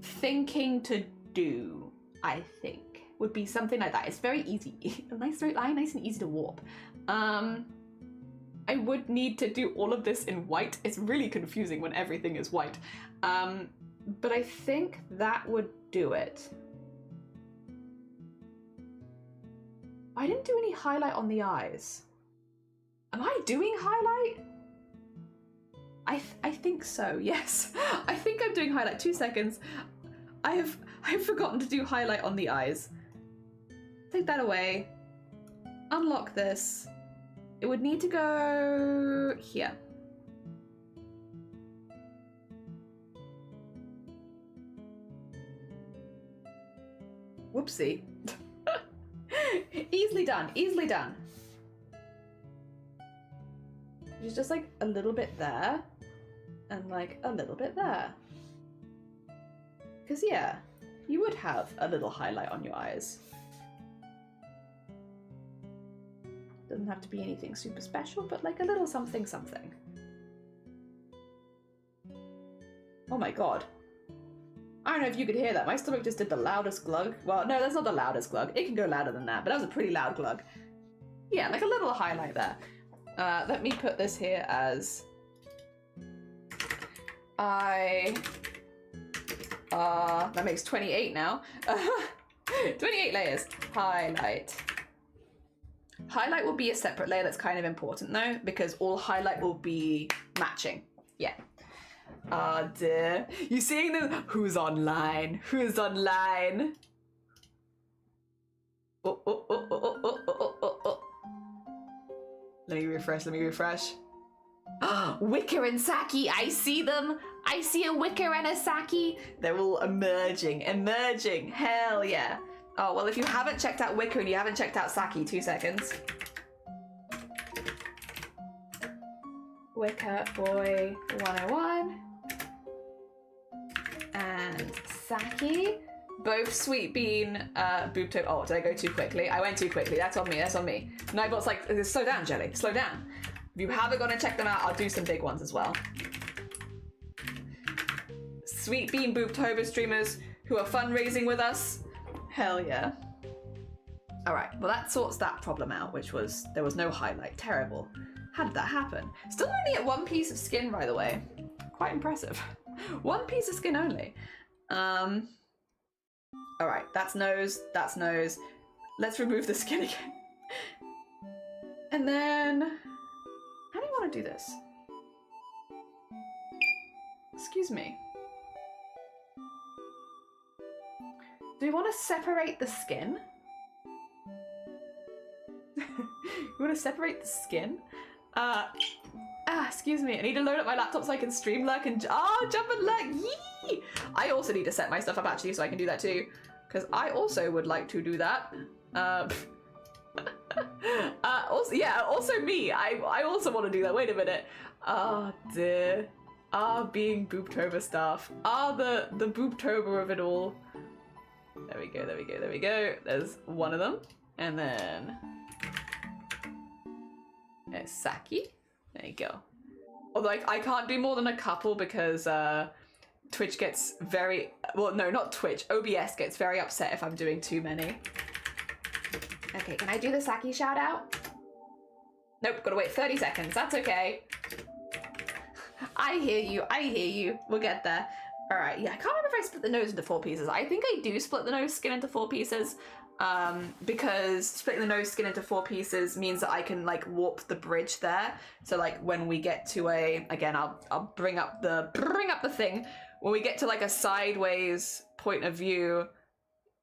thinking to do, I think. Would be something like that. It's very easy. A nice straight line, nice and easy to warp. I would need to do all of this in white. It's really confusing when everything is white. But I think that would do it. I didn't do any highlight on the eyes. Am I doing highlight? I think so, yes. I think I'm doing highlight. 2 seconds. I've forgotten to do highlight on the eyes. Take that away. Unlock this. It would need to go here. Whoopsie. Easily done, easily done. There's just like a little bit there and like a little bit there. Because yeah, you would have a little highlight on your eyes. Doesn't have to be anything super special, but like a little something something. Oh my god. I don't know if you could hear that. My stomach just did the loudest glug. Well, no, that's not the loudest glug. It can go louder than that, but that was a pretty loud glug. Yeah, like a little highlight there. Let me put this here as that makes 28 now. 28 layers. Highlight. Highlight will be a separate layer. That's kind of important though, because all highlight will be matching. Yeah. Oh dear. You seeing them? Who's online? Who's online? Oh, oh, oh, oh, oh, oh, oh, oh, oh. Let me refresh, let me refresh. Wicker and Saki, I see them. I see a Wicker and a Saki. They're all emerging, emerging. Hell yeah. Oh, well, if you haven't checked out Wicker and you haven't checked out Saki, 2 seconds. Wicker Boy 101. And Saki. Both Sweet Bean, BOOBTOBER. Oh, did I go too quickly? I went too quickly. That's on me, that's on me. Nightbot's like, slow down, Jelly, slow down. If you haven't gone and checked them out, I'll do some big ones as well. Sweet Bean BOOBTOBER streamers who are fundraising with us. Hell yeah. All right, well that sorts that problem out, which was, there was no highlight. Terrible. How did that happen? Still only at 1 piece of skin, by the way. Quite impressive. 1 piece of skin only. All right, that's nose, that's nose. Let's remove the skin again. And then, how do you want to do this? Excuse me. Do we want to separate the skin? You want to separate the skin? Excuse me, I need to load up my laptop so I can stream lurk and jump and lurk, yee! I also need to set my stuff up actually so I can do that too, because I also would like to do that. Also, yeah, also me, I also want to do that, wait a minute. Oh dear. being BOOBTOBER staff. The BOOBTOBER of it all. There we go, there we go, there we go. There's one of them. And then there's Saki. There you go. Although I can't do more than a couple because Twitch gets very, well, no, not Twitch. OBS gets very upset if I'm doing too many. Okay, can I do the Saki shout out? Nope, gotta wait 30 seconds. That's okay. I hear you, I hear you. We'll get there. All right, yeah, I can't remember if I split the nose into 4 pieces. I think I do split the nose skin into 4 pieces because splitting the nose skin into 4 pieces means that I can like warp the bridge there. So like when we get to a, again, I'll bring up the thing. When we get to like a sideways point of view,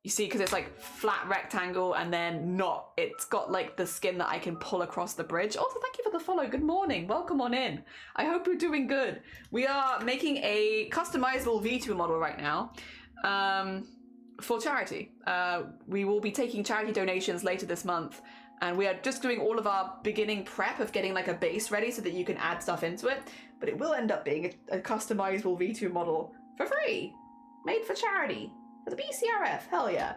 you see, because it's like flat rectangle and then not, it's got like the skin that I can pull across the bridge. Also, thank you for the follow. Good morning. Welcome on in. I hope you're doing good. We are making a customizable VTuber model right now for charity. We will be taking charity donations later this month. And we are just doing all of our beginning prep of getting like a base ready so that you can add stuff into it. But it will end up being a customizable VTuber model for free, made for charity. For the BCRF, hell yeah.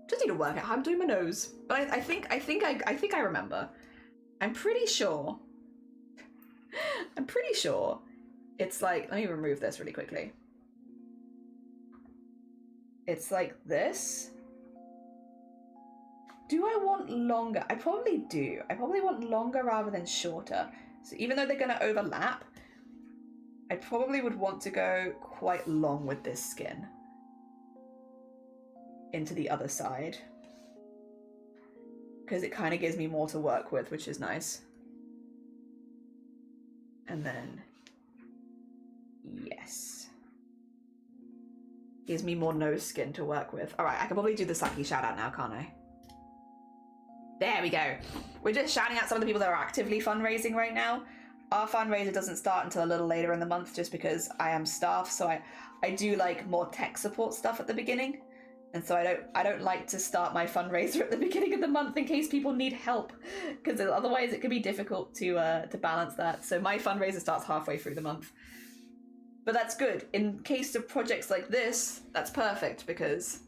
Just need to work out how I'm doing my nose. But I think I remember. I'm pretty sure. I'm pretty sure it's like, let me remove this really quickly. It's like this. Do I want longer? I probably do. I probably want longer rather than shorter. So even though they're gonna overlap, I probably would want to go quite long with this skin into the other side because it kind of gives me more to work with, which is nice. And then, yes. Gives me more nose skin to work with. All right, I can probably do the Saki shout out now, can't I? There we go. We're just shouting out some of the people that are actively fundraising right now. Our fundraiser doesn't start until a little later in the month just because I am staff, so I do like more tech support stuff at the beginning. And so I don't like to start my fundraiser at the beginning of the month in case people need help, because otherwise it can be difficult to balance that. So my fundraiser starts halfway through the month. But that's good. In case of projects like this, that's perfect because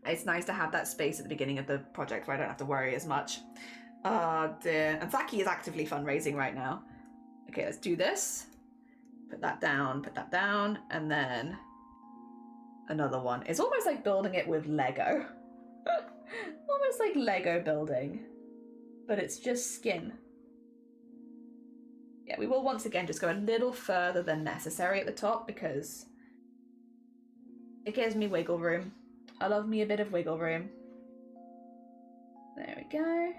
it's nice to have that space at the beginning of the project where I don't have to worry as much. Dear. And Saki is actively fundraising right now. Okay, let's do this. Put that down, and then another one. It's almost like building it with Lego. Almost like Lego building, but it's just skin. Yeah, we will once again just go a little further than necessary at the top because it gives me wiggle room. I love me a bit of wiggle room. There we go.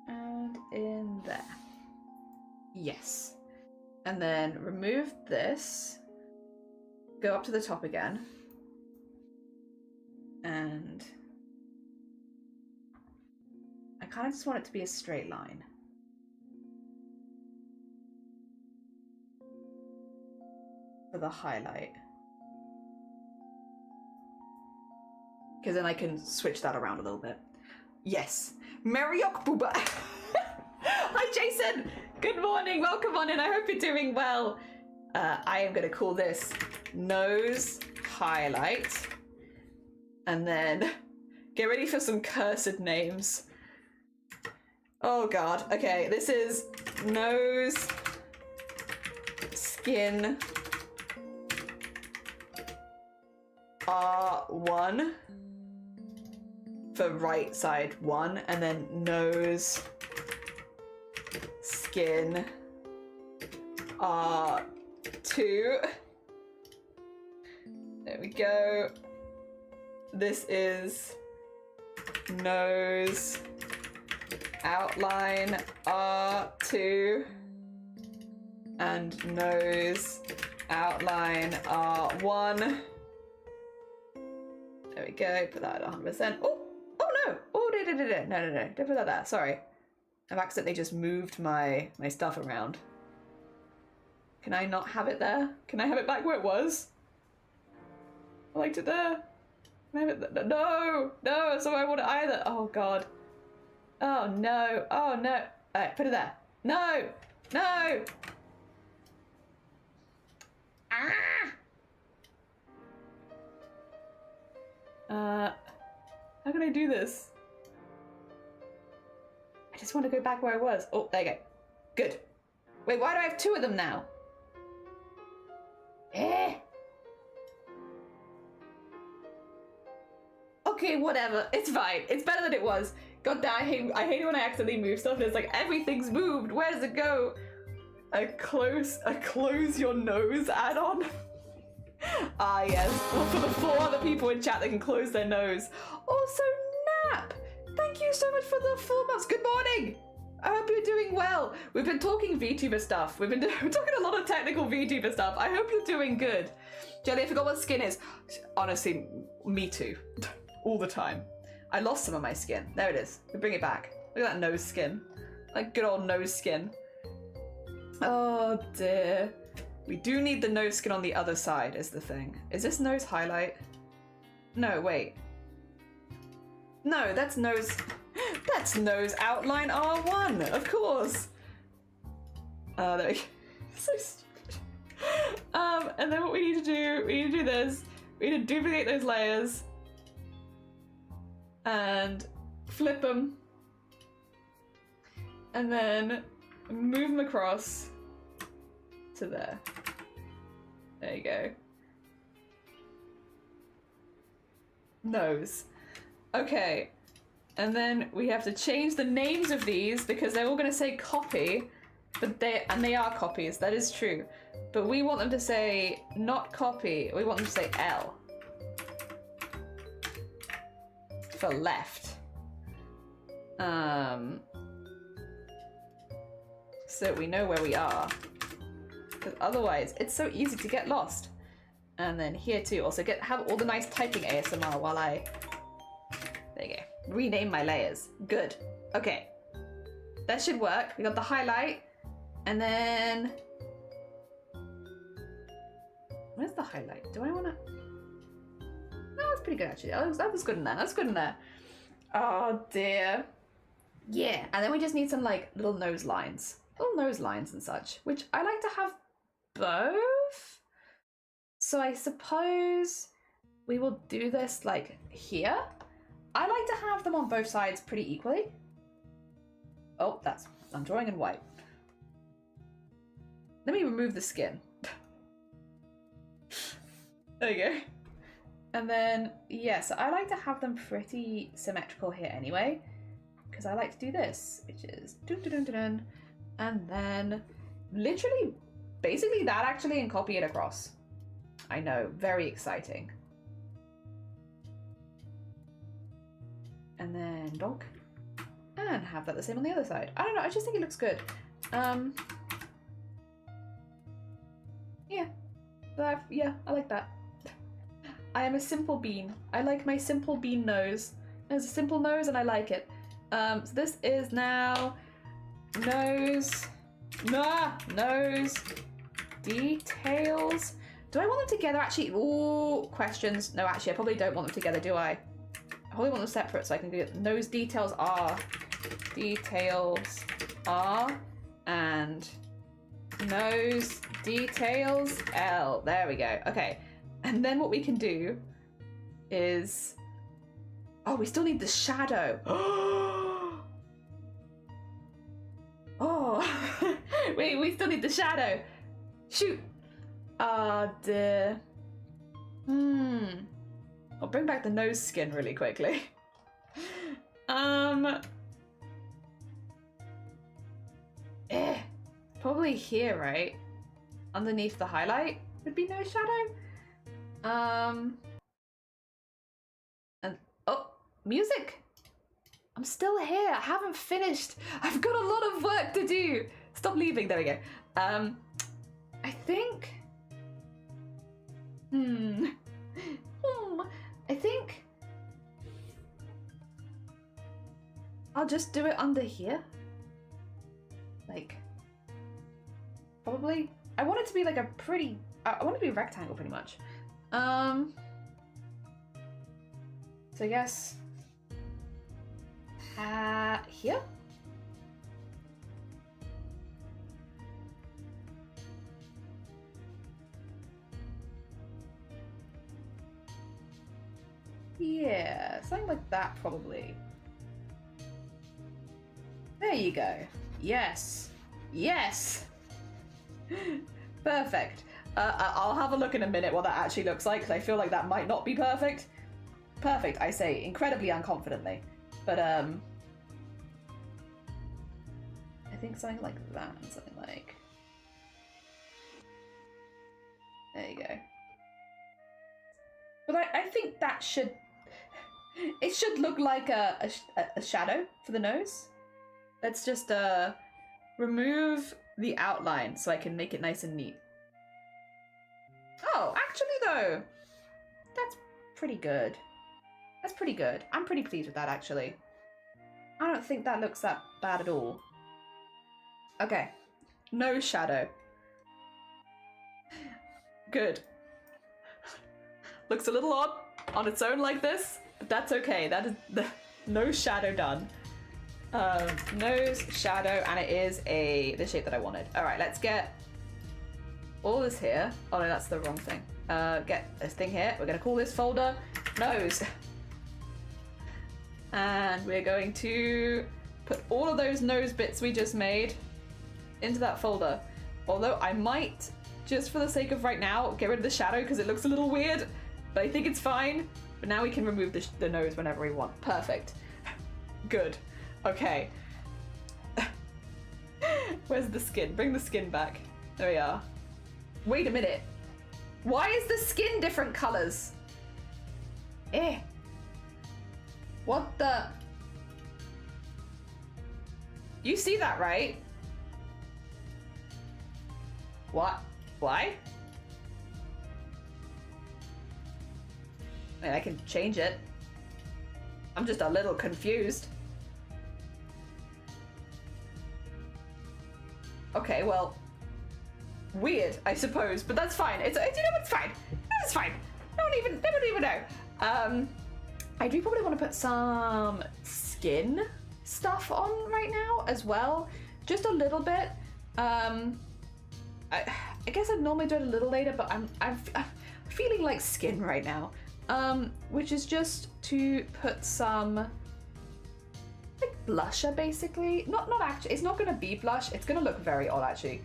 And in there. Yes. And then remove this. Go up to the top again. And I kind of just want it to be a straight line. For the highlight. Because then I can switch that around a little bit. Yes. Mariok Booba. Hi Jason. Good morning. Welcome on in. I hope you're doing well. I am going to call this nose highlight. And then get ready for some cursed names. Oh god. Okay, this is nose skin R1 for right side 1, and then nose skin R2. There we go. This is nose outline R2 and nose outline R1. There we go, put that at 100%. Oh no! Oh, no, don't put that there, sorry. I've accidentally just moved my stuff around. Can I not have it there? Can I have it back where it was? I liked it there. No, no, so I want it either. Oh god. Oh no, oh no. Alright, put it there. No, no. Ah! How can I do this? I just want to go back where I was. Oh, there you go. Good. Wait, why do I have two of them now? Okay, whatever. It's fine. It's better than it was. God damn, I hate when I accidentally move stuff and it's like everything's moved. Where does it go? A close your nose add-on. Ah yes. Well, for the 4 other people in chat that can close their nose. Also, Nap. Thank you so much for the 4 months. Good morning. I hope you're doing well. We've been talking VTuber stuff. We're talking a lot of technical VTuber stuff. I hope you're doing good. Jelly, I forgot what skin is. Honestly, me too. All the time. I lost some of my skin. There it is. We bring it back. Look at that nose skin. Like good old nose skin. Oh dear. We do need the nose skin on the other side is the thing. Is this nose highlight? No, wait. No, that's nose... That's nose outline R1, of course. There we go. So stupid. And then what we need to do, we need to do this. We need to duplicate those layers. And flip them. And then move them across to there. There you go. Nose. Okay. And then we have to change the names of these because they're all going to say copy, but they are copies. That is true. But we want them to say not copy. We want them to say L. For left. So we know where we are. Because otherwise, it's so easy to get lost. And then here too, also have all the nice typing ASMR while I... There you go. Rename my layers. Good. Okay. That should work. We got the highlight. And then... Where's the highlight? Do I want to... No, that's pretty good actually. That was good in there. That's good in there. Oh dear. Yeah. And then we just need some like little nose lines. Little nose lines and such. Which I like to have both. So I suppose we will do this like here. I like to have them on both sides pretty equally. Oh, I'm drawing in white. Let me remove the skin. There you go. And then, yeah, so I like to have them pretty symmetrical here anyway, because I like to do this, which is dun dun dun dun dun, and then literally, basically that actually, and copy it across. I know, very exciting. And then donk, and have that the same on the other side. I don't know, I just think it looks good. Yeah, but yeah, I like that. I am a simple bean. I like my simple bean nose. It's a simple nose and I like it. So this is now nose details. Do I want them together actually? Ooh, questions. No, actually I probably don't want them together, do I? I probably want them separate so I can get nose details are and nose details L. There we go. Okay. And then what we can do is... Oh, we still need the shadow. Oh. Wait, we still need the shadow. Shoot. Ah, dear. I'll bring back the nose skin really quickly. Probably here, right? Underneath the highlight would be no shadow. And oh, music. I'm still here. I haven't finished. I've got a lot of work to do. Stop leaving. There we go. I think. I think I'll just do it under here. Like, probably. I want it to be like a pretty. I want it to be a rectangle, pretty much. So I guess here. Yeah, something like that probably. There you go. Yes. Yes. Perfect. I'll have a look in a minute what that actually looks like, because I feel like that might not be perfect. Perfect, I say, incredibly unconfidently. But, I think something like that, something like... There you go. But I think that should... It should look like a shadow for the nose. Let's just, remove the outline so I can make it nice and neat. Oh, actually though, that's pretty good. That's pretty good. I'm pretty pleased with that, actually. I don't think that looks that bad at all. Okay, no shadow. Good. Looks a little odd on its own like this, but that's okay. That is the no shadow done. Nose, shadow, and it is the shape that I wanted. All right, let's get all this here. Oh no, that's the wrong thing. Get this thing here. We're gonna call this folder nose. And we're going to put all of those nose bits we just made into that folder. Although I might, just for the sake of right now, get rid of the shadow because it looks a little weird, but I think it's fine. But now we can remove the nose whenever we want. Perfect. Good. Okay. Where's the skin? Bring the skin back. There we are. Wait a minute. Why is the skin different colors? Eh. What the? You see that, right? What? Why? I mean, I can change it. I'm just a little confused. Okay, well, weird, I suppose, but that's fine. It's you know, it's fine. It's fine. They don't even know. I do probably want to put some skin stuff on right now as well, just a little bit. I guess I'd normally do it a little later, but I'm feeling like skin right now. Which is just to put some like blusher, basically. Not actually. It's not gonna be blush. It's gonna look very odd, actually.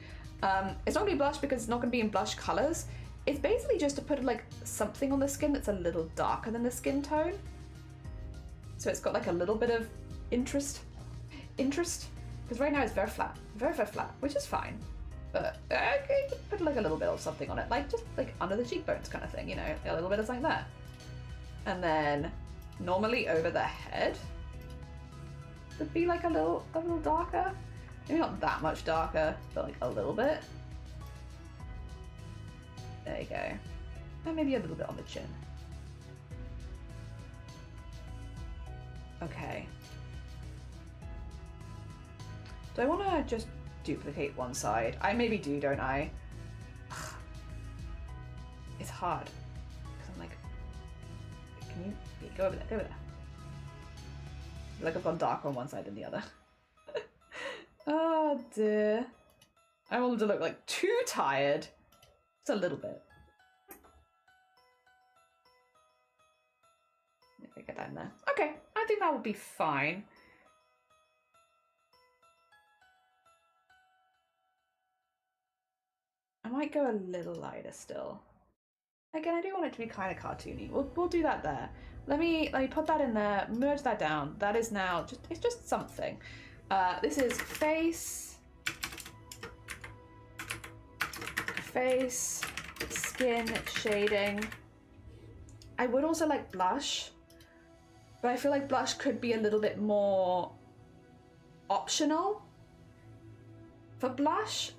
It's not gonna be blush because it's not gonna be in blush colors. It's basically just to put like something on the skin that's a little darker than the skin tone. So it's got like a little bit of interest, because right now it's very flat, very flat, which is fine. But I could put like a little bit of something on it, like just like under the cheekbones kind of thing, you know, a little bit of something there. And then normally over the head would be like a little darker. Maybe not that much darker, but like a little bit. There you go. And maybe a little bit on the chin. Okay. Do I want to just duplicate one side? I maybe do, don't I? It's hard. Because I'm like, can you go over there? Go over there. I feel like I've gone darker on one side than the other. Oh dear. I want them to look like too tired. Just a little bit. Get that in there. Okay, I think that will be fine. I might go a little lighter still. Again, I do want it to be kind of cartoony. We'll do that there. Let me put that in there, merge that down. That is now it's just something. This is face, skin shading. I would also like blush, but I feel like blush could be a little bit more optional. For blush,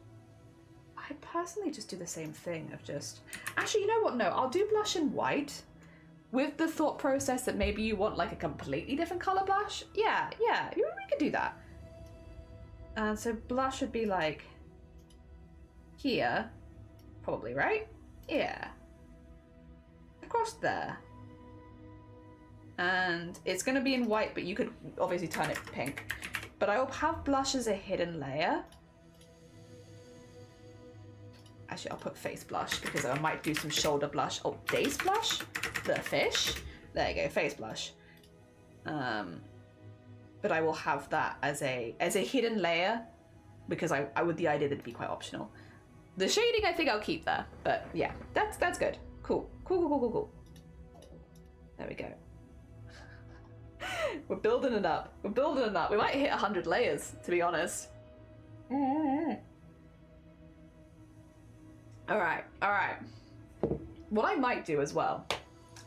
I personally just do the same thing of just... Actually, you know what? No, I'll do blush in white with the thought process that maybe you want like a completely different color blush. Yeah, we could do that. And so blush would be like here, probably, right? Yeah. Across there. And it's going to be in white, but you could obviously turn it pink. But I will have blush as a hidden layer. Actually, I'll put face blush because I might do some shoulder blush. Oh, face blush? The fish? There you go, face blush. But I will have that as a hidden layer because I would the idea that it'd be quite optional. The shading I think I'll keep there, but yeah, that's good. Cool. There we go. We're building it up. We're building it up. We might hit 100 layers, to be honest. All right. What I might do as well,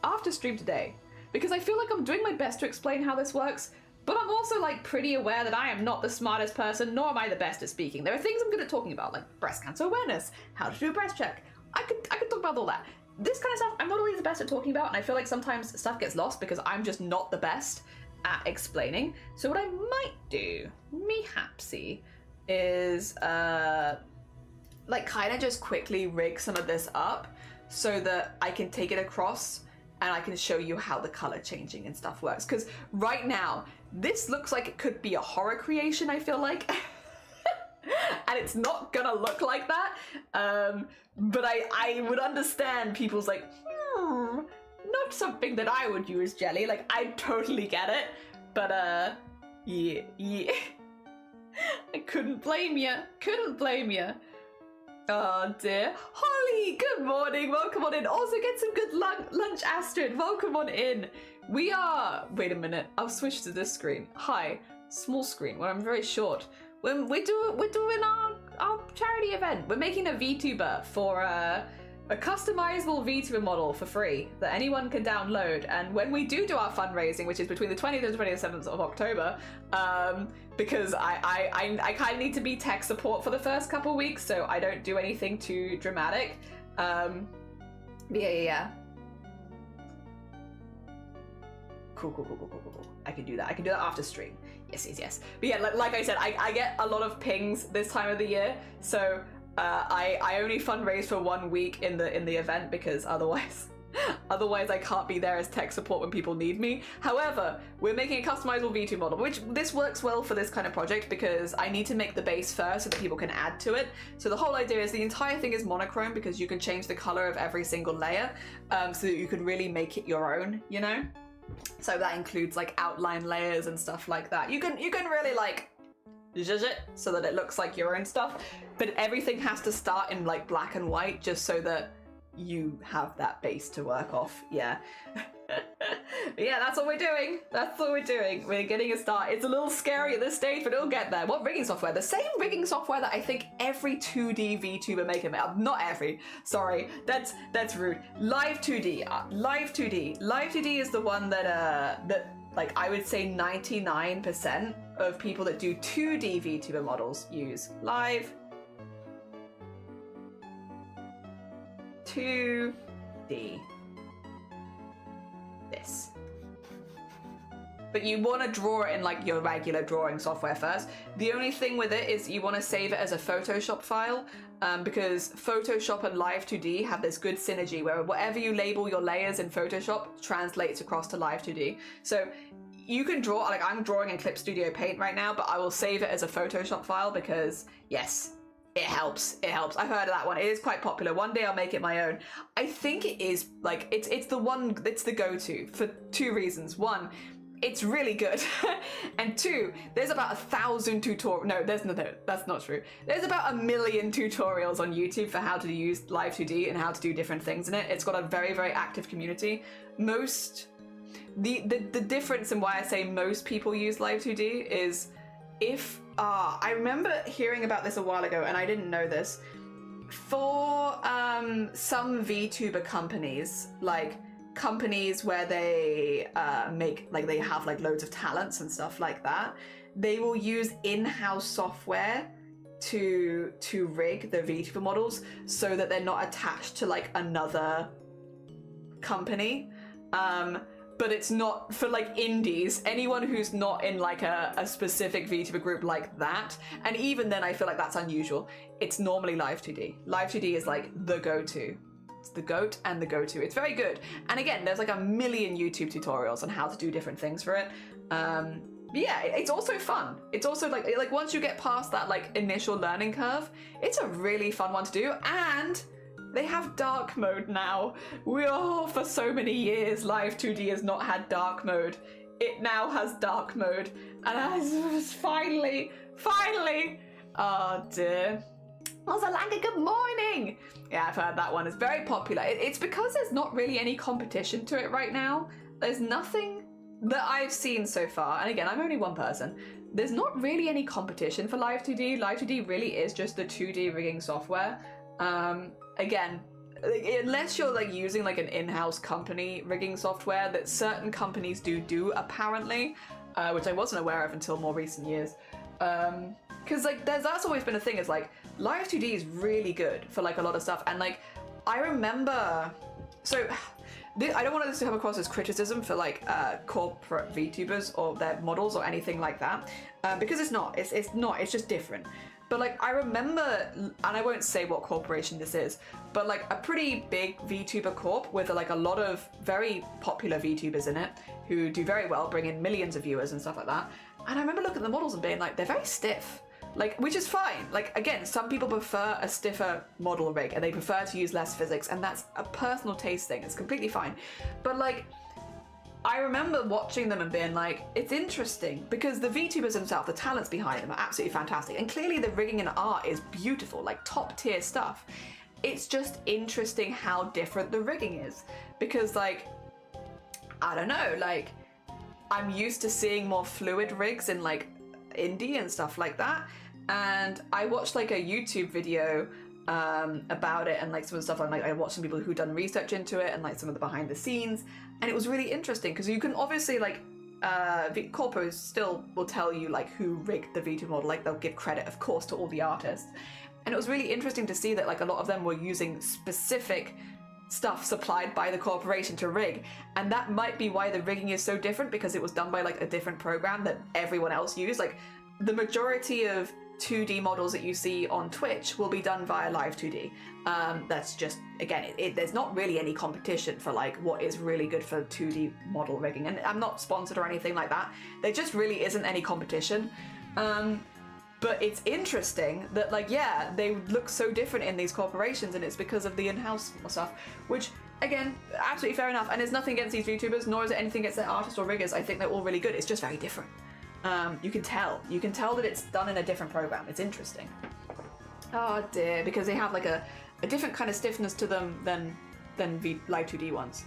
after stream today, because I feel like I'm doing my best to explain how this works, but I'm also like pretty aware that I am not the smartest person, nor am I the best at speaking. There are things I'm good at talking about, like breast cancer awareness, how to do a breast check. I could talk about all that. This kind of stuff, I'm not always the best at talking about, and I feel like sometimes stuff gets lost because I'm just not the best at explaining. So what I might do, me-hapsy, is like kind of just quickly rig some of this up so that I can take it across and I can show you how the color changing and stuff works. Because right now, this looks like it could be a horror creation, I feel like. And it's not gonna look like that. But I would understand people's like, not something that I would use, Jelly. Like, I totally get it. But, yeah. I couldn't blame you. Oh dear. Holly, good morning. Welcome on in. Also get some good lunch, Astrid. Welcome on in. We are... Wait a minute. I'll switch to this screen. Hi. Small screen where I'm very short. When we're doing our charity event. We're making a VTuber for a customizable VTuber model for free that anyone can download. And when we do our fundraising, which is between the 20th and 27th of October, because I kind of need to be tech support for the first couple weeks, so I don't do anything too dramatic. Yeah. Cool. I can do that. I can do that after stream. Yes. But yeah, like I said, I get a lot of pings this time of the year, so I only fundraise for 1 week in the event because otherwise I can't be there as tech support when people need me. However, we're making a customizable V2 model, which this works well for this kind of project because I need to make the base first so that people can add to it. So the whole idea is the entire thing is monochrome because you can change the color of every single layer, so that you can really make it your own, you know? So that includes like outline layers and stuff like that. You can really like zhuzh it so that it looks like your own stuff, but everything has to start in like black and white just so that you have that base to work off. Yeah. Yeah, that's what we're doing. We're getting a start. It's a little scary at this stage, but it'll get there. What rigging software? The same rigging software that I think every 2D VTuber maker made. Not every. Sorry, that's rude. Live 2D. Live 2D is the one that like I would say 99% of people that do 2D VTuber models use. Live 2D. This. But you want to draw it in like your regular drawing software first. The only thing with it is you want to save it as a Photoshop file, because Photoshop and Live 2D have this good synergy where whatever you label your layers in Photoshop translates across to Live 2D. So you can draw, like I'm drawing in Clip Studio Paint right now, but I will save it as a Photoshop file because yes, it helps. I've heard of that one. It is quite popular. One day I'll make it my own. I think it is like, it's the go-to for 2 reasons. 1, it's really good. And 2, there's about 1,000 tutorials. No, that's not true. There's about 1 million tutorials on YouTube for how to use Live 2D and how to do different things in it. It's got a very, very active community. The difference in why I say most people use Live 2D is if, I remember hearing about this a while ago and I didn't know this. For some VTuber companies, like companies where they they have like loads of talents and stuff like that, they will use in-house software to rig the VTuber models so that they're not attached to like another company. But it's not for like indies, anyone who's not in like a specific VTuber group like that. And even then I feel like that's unusual. It's normally Live 2D. Live 2D is like the go-to. It's the GOAT and the go-to. It's very good. And again, there's like a million YouTube tutorials on how to do different things for it. Yeah, it's also fun. It's also like once you get past that like initial learning curve, it's a really fun one to do. And they have dark mode now. For so many years, Live 2D has not had dark mode. It now has dark mode. And finally, oh dear. Ozalanga, good morning! Yeah, I've heard that one. It's very popular. It's because there's not really any competition to it right now. There's nothing that I've seen so far, and again, I'm only one person, there's not really any competition for Live 2D. Live 2D really is just the 2D rigging software. Again, unless you're like using like an in-house company rigging software that certain companies do apparently, which I wasn't aware of until more recent years. Because like that's always been a thing, is like Live 2D is really good for like a lot of stuff, and like I remember, so I don't want this to come across as criticism for like corporate VTubers or their models or anything like that, because it's not. It's just different. But like I remember, and I won't say what corporation this is, but like a pretty big VTuber corp with like a lot of very popular VTubers in it who do very well, bring in millions of viewers and stuff like that. And I remember looking at the models and being like, they're very stiff. Like, which is fine. Like, again, some people prefer a stiffer model rig and they prefer to use less physics, and that's a personal taste thing. It's completely fine. But like, I remember watching them and being like, it's interesting because the VTubers themselves, the talents behind them are absolutely fantastic. And clearly the rigging and art is beautiful, like top tier stuff. It's just interesting how different the rigging is, because like, I don't know, like I'm used to seeing more fluid rigs in like indie and stuff like that. And I watched like a YouTube video about it, and like some of the stuff, I watched some people who done research into it and like some of the behind the scenes, and it was really interesting because you can obviously like corpos still will tell you like who rigged the VTuber model, like they'll give credit of course to all the artists, and it was really interesting to see that like a lot of them were using specific stuff supplied by the corporation to rig, and that might be why the rigging is so different, because it was done by like a different program that everyone else used. Like the majority of 2D models that you see on Twitch will be done via Live 2D. That's just, again, there's not really any competition for like what is really good for 2D model rigging, and I'm not sponsored or anything like that. There just really isn't any competition. But it's interesting that like, yeah, they look so different in these corporations, and it's because of the in-house stuff, which again, absolutely fair enough. And there's nothing against these VTubers, nor is it anything against their artists or riggers. I think they're all really good. It's just very different. You can tell that it's done in a different program. It's interesting. Oh dear, because they have like a different kind of stiffness to them than Live 2D ones.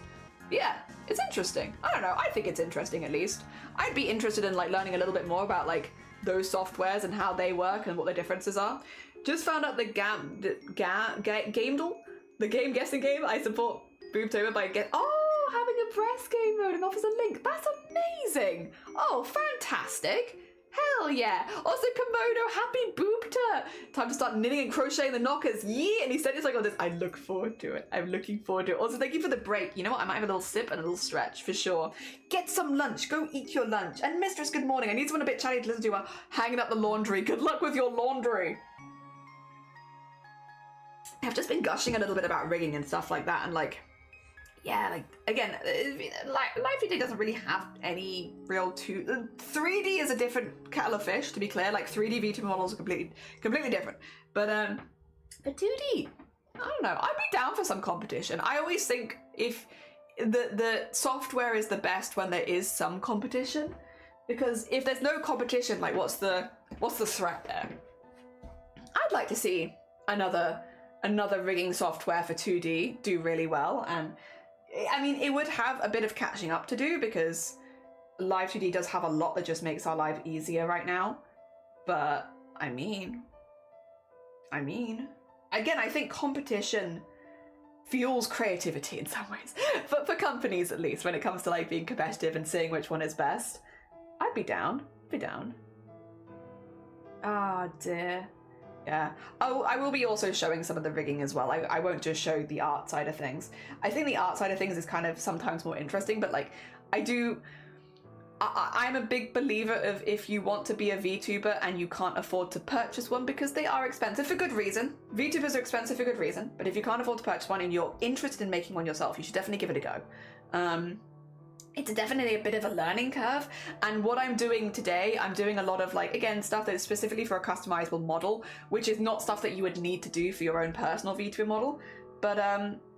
Yeah, it's interesting. I don't know, I think it's interesting at least. I'd be interested in like learning a little bit more about like those softwares and how they work and what the differences are. Just found out the Gamedle, the game guessing game. I support BOOBTOBER by having a press game mode and offers a link. That's amazing. Oh, fantastic. Hell yeah. Also, Komodo, happy boopter. Time to start knitting and crocheting the knockers. Yeah, and he said it's like, oh, this. I look forward to it. I'm looking forward to it. Also, thank you for the break. You know what? I might have a little sip and a little stretch for sure. Get some lunch. Go eat your lunch. And Mistress, good morning. I need someone a bit chatty to listen to while hanging up the laundry. Good luck with your laundry. I've just been gushing a little bit about rigging and stuff like that, and like, yeah, like, again, Live 2D doesn't really have any real 3D is a different kettle of fish, to be clear. Like 3D VTuber models are completely different. But 2D, I don't know. I'd be down for some competition. I always think if the software is the best when there is some competition, because if there's no competition, like what's the threat there? I'd like to see another rigging software for 2D do really well, and I mean, it would have a bit of catching up to do because Live 2D does have a lot that just makes our life easier right now. But I mean, again, I think competition fuels creativity in some ways, for companies at least, when it comes to like being competitive and seeing which one is best. I'd be down. Ah, dear. Yeah. Oh, I will be also showing some of the rigging as well. I won't just show the art side of things. I think the art side of things is kind of sometimes more interesting, but like I I'm a big believer of if you want to be a VTuber and you can't afford to purchase one, because they are expensive for good reason. VTubers are expensive for good reason, but if you can't afford to purchase one and you're interested in making one yourself, you should definitely give it a go. It's definitely a bit of a learning curve, and what I'm doing today, I'm doing a lot of like, again, stuff that is specifically for a customizable model, which is not stuff that you would need to do for your own personal VTuber model, but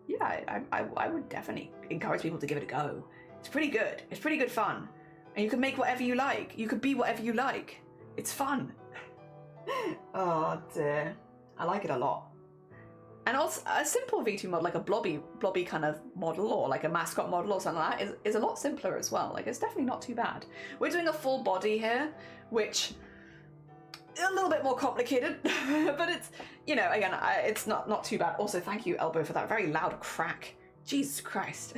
yeah, I would definitely encourage people to give it a go. It's pretty good. It's pretty good fun. And you can make whatever you like. You could be whatever you like. It's fun. Oh dear. I like it a lot. And also, a simple VTuber model, like a blobby kind of model, or like a mascot model or something like that, is a lot simpler as well. Like, it's definitely not too bad. We're doing a full body here, which is a little bit more complicated, but it's, you know, again, it's not too bad. Also, thank you, Elbow, for that very loud crack. Jesus Christ.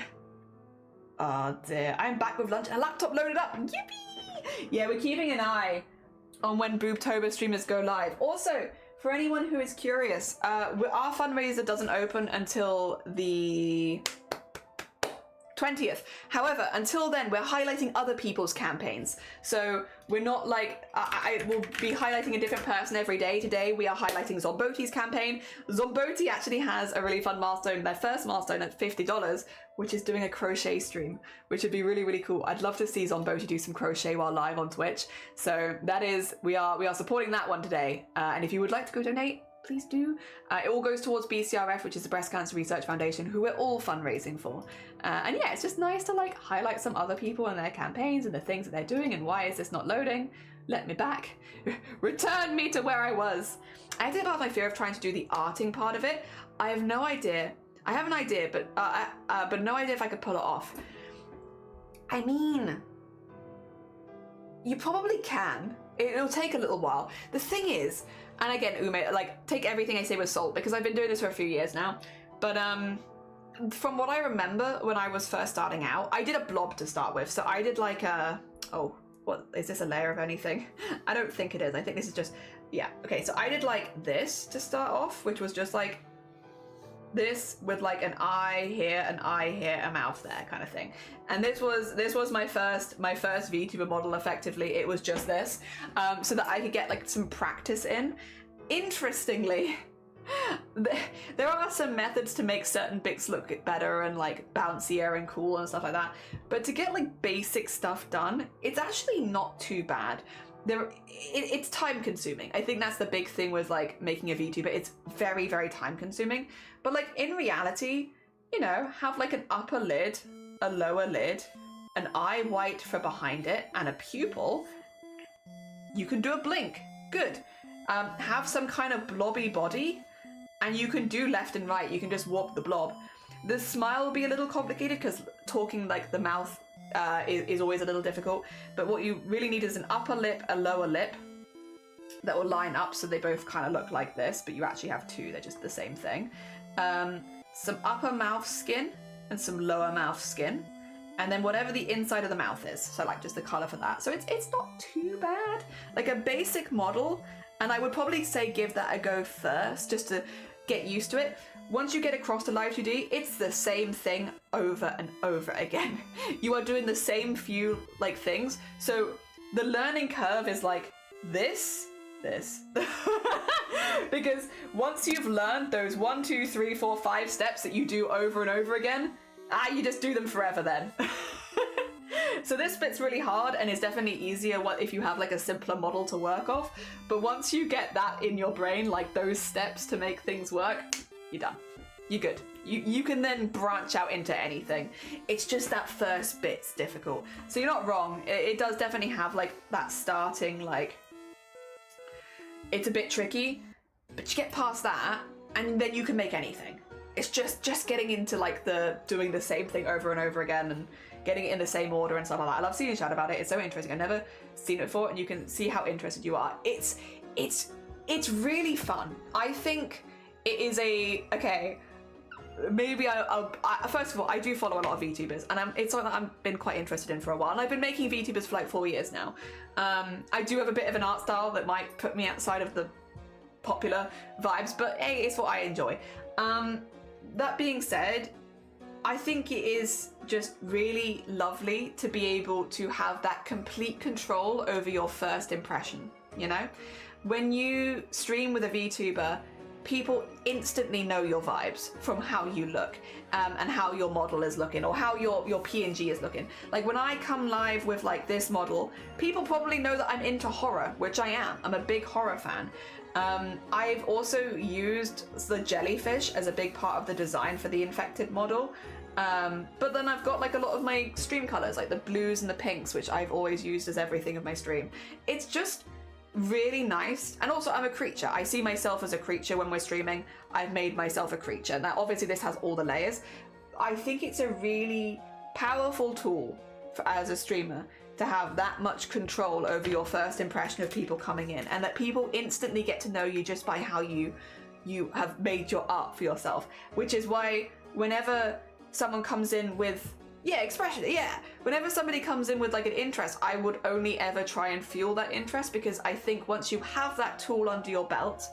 Oh dear, I'm back with lunch and a laptop loaded up. Yippee! Yeah, we're keeping an eye on when BOOBTOBER streamers go live. Also, for anyone who is curious, our fundraiser doesn't open until the 20th. However, until then, we're highlighting other people's campaigns. So we're not like, I will be highlighting a different person every day. Today, we are highlighting Zomboti's campaign. Zomboti actually has a really fun milestone, their first milestone at $50, which is doing a crochet stream, which would be really, really cool. I'd love to see Zomboti do some crochet while live on Twitch. So that is, we are supporting that one today. And if you would like to go donate, please do. It all goes towards BCRF, which is the Breast Cancer Research Foundation, who we're all fundraising for. And yeah, it's just nice to like highlight some other people and their campaigns and the things that they're doing and why is this not loading? Let me back. Return me to where I was. I think about my fear of trying to do the arting part of it. I have no idea. I have an idea, but no idea if I could pull it off. I mean, you probably can. It'll take a little while. The thing is, and again, Ume, like, take everything I say with salt, because I've been doing this for a few years now, but from what I remember when I was first starting out, I did a blob to start with. So I did like a, oh, what, is this a layer of anything? I don't think it is. I think this is just, yeah. Okay, so I did like this to start off, which was just like this with like an eye here, a mouth there kind of thing. And this was my first VTuber model effectively. It was just this, so that I could get like some practice in. Interestingly, there are some methods to make certain bits look better and like bouncier and cool and stuff like that. But to get like basic stuff done, it's actually not too bad. It's time consuming. I think that's the big thing with like making a VTuber. It's very, very time consuming. But like in reality, you know, have like an upper lid, a lower lid, an eye white for behind it, and a pupil. You can do a blink. Good. Have some kind of blobby body, and you can do left and right. You can just warp the blob. The smile will be a little complicated because talking like the mouth is always a little difficult, but what you really need is an upper lip, a lower lip that will line up so they both kind of look like this, but you actually have two, they're just the same thing. Some upper mouth skin and some lower mouth skin, and then whatever the inside of the mouth is, so like just the color for that. So it's not too bad, like a basic model, and I would probably say give that a go first just to get used to it. Once you get across to Live 2D, it's the same thing over and over again. You are doing the same few like things. So the learning curve is like this. Because once you've learned those 1, 2, 3, 4, 5 steps that you do over and over again, you just do them forever then. So this bit's really hard and is definitely easier if you have like a simpler model to work off. But once you get that in your brain, like those steps to make things work, you're done. You're good. You can then branch out into anything. It's just that first bit's difficult. So you're not wrong. It does definitely have like that starting, like, it's a bit tricky, but you get past that and then you can make anything. It's just getting into like doing the same thing over and over again and getting it in the same order and stuff like that. I love seeing you chat about it. It's so interesting. I've never seen it before, and you can see how interested you are. It's really fun. I think it is okay. Maybe first of all, I do follow a lot of VTubers, and it's something that I've been quite interested in for a while, and I've been making VTubers for like 4 years now. I do have a bit of an art style that might put me outside of the popular vibes, but hey, it's what I enjoy. That being said, I think it is just really lovely to be able to have that complete control over your first impression, you know? When you stream with a VTuber, people instantly know your vibes from how you look, and how your model is looking, or how your PNG is looking. Like when I come live with like this model, people probably know that I'm into horror, which I am. I'm a big horror fan. I've also used the jellyfish as a big part of the design for the infected model. But then I've got like a lot of my stream colors, like the blues and the pinks, which I've always used as everything of my stream. It's just really nice. And also I'm a creature. I see myself as a creature when we're streaming. I've made myself a creature. Now obviously this has all the layers. I think it's a really powerful tool as a streamer to have that much control over your first impression of people coming in, and that people instantly get to know you just by how you have made your art for yourself. Which is why whenever someone comes in with whenever somebody comes in with like an interest, I would only ever try and fuel that interest, because I think once you have that tool under your belt,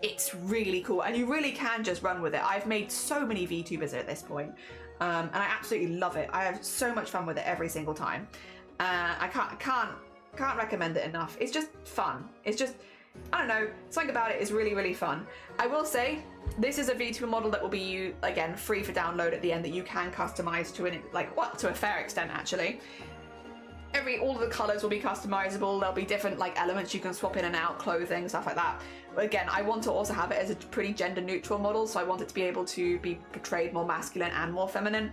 it's really cool and you really can just run with it. I've made so many VTubers at this point, and I absolutely love it. I have so much fun with it every single time. I can't recommend it enough. It's just fun. It's just, I don't know, something about it is really, really fun. I will say, this is a VTuber model that will be, again, free for download at the end, that you can customize to a fair extent, actually. All of the colors will be customizable. There'll be different like elements you can swap in and out, clothing, stuff like that. But again, I want to also have it as a pretty gender neutral model, so I want it to be able to be portrayed more masculine and more feminine.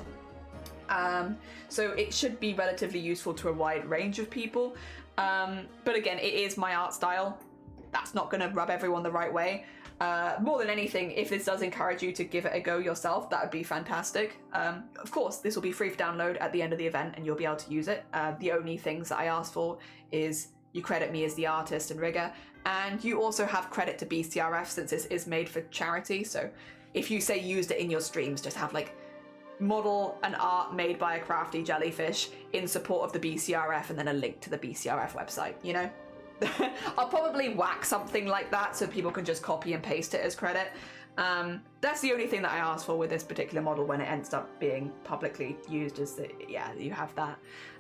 So it should be relatively useful to a wide range of people. But again, it is my art style. That's not going to rub everyone the right way. More than anything, if this does encourage you to give it a go yourself, that would be fantastic. Of course, this will be free for download at the end of the event and you'll be able to use it. The only things that I ask for is you credit me as the artist and rigger, and you also have credit to BCRF since this is made for charity. So if you say used it in your streams, just have like model and art made by a crafty jellyfish in support of the BCRF and then a link to the BCRF website, you know? I'll probably whack something like that so people can just copy and paste it as credit. That's the only thing that I asked for with this particular model when it ends up being publicly used, is that, yeah, you have that.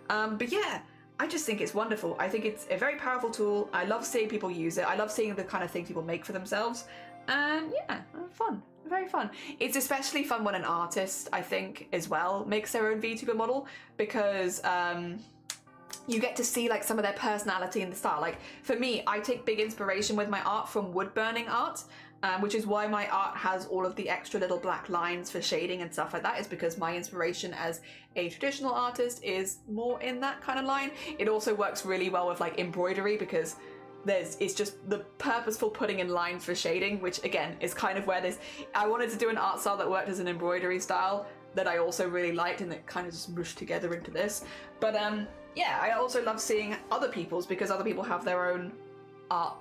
But yeah, I just think it's wonderful. I think it's a very powerful tool. I love seeing people use it. I love seeing the kind of things people make for themselves. And yeah, fun. Very fun. It's especially fun when an artist, I think, as well, makes their own VTuber model, because you get to see like some of their personality and the style. Like for me, I take big inspiration with my art from wood burning art, which is why my art has all of the extra little black lines for shading and stuff like that, is because my inspiration as a traditional artist is more in that kind of line. It also works really well with like embroidery, because it's just the purposeful putting in lines for shading, which again is kind of where I wanted to do an art style that worked as an embroidery style that I also really liked, and that kind of just mushed together into this. But yeah, I also love seeing other people's, because other people have their own art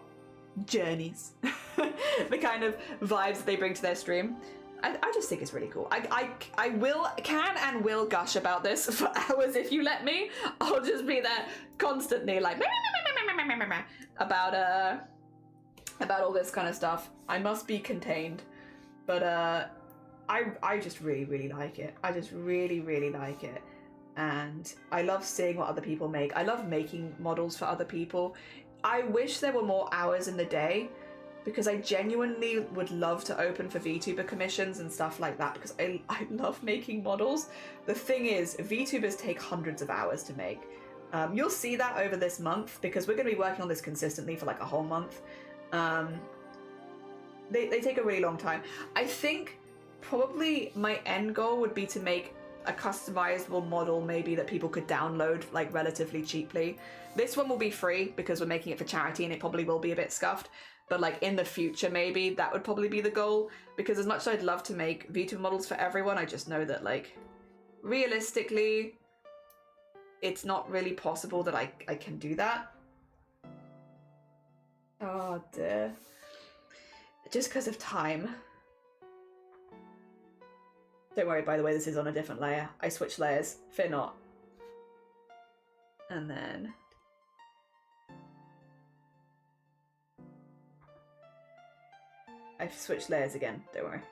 journeys, the kind of vibes that they bring to their stream. I just think it's really cool. I can and will gush about this for hours if you let me. I'll just be there constantly like about all this kind of stuff. I must be contained, but I just really like it. I just really like it, and I love seeing what other people make. I love making models for other people. I wish there were more hours in the day, because I genuinely would love to open for VTuber commissions and stuff like that, because I love making models. The thing is, VTubers take hundreds of hours to make. You'll see that over this month, because we're going to be working on this consistently for like a whole month. They take a really long time. I think probably my end goal would be to make a customizable model maybe that people could download like relatively cheaply. This one will be free because we're making it for charity, and it probably will be a bit scuffed. But like in the future, maybe that would probably be the goal, because as much as I'd love to make VTuber models for everyone, I just know that like realistically, it's not really possible that I can do that. Oh dear. Just because of time. Don't worry, by the way, this is on a different layer. I switched layers, fear not. And then... I've switched layers again, don't worry.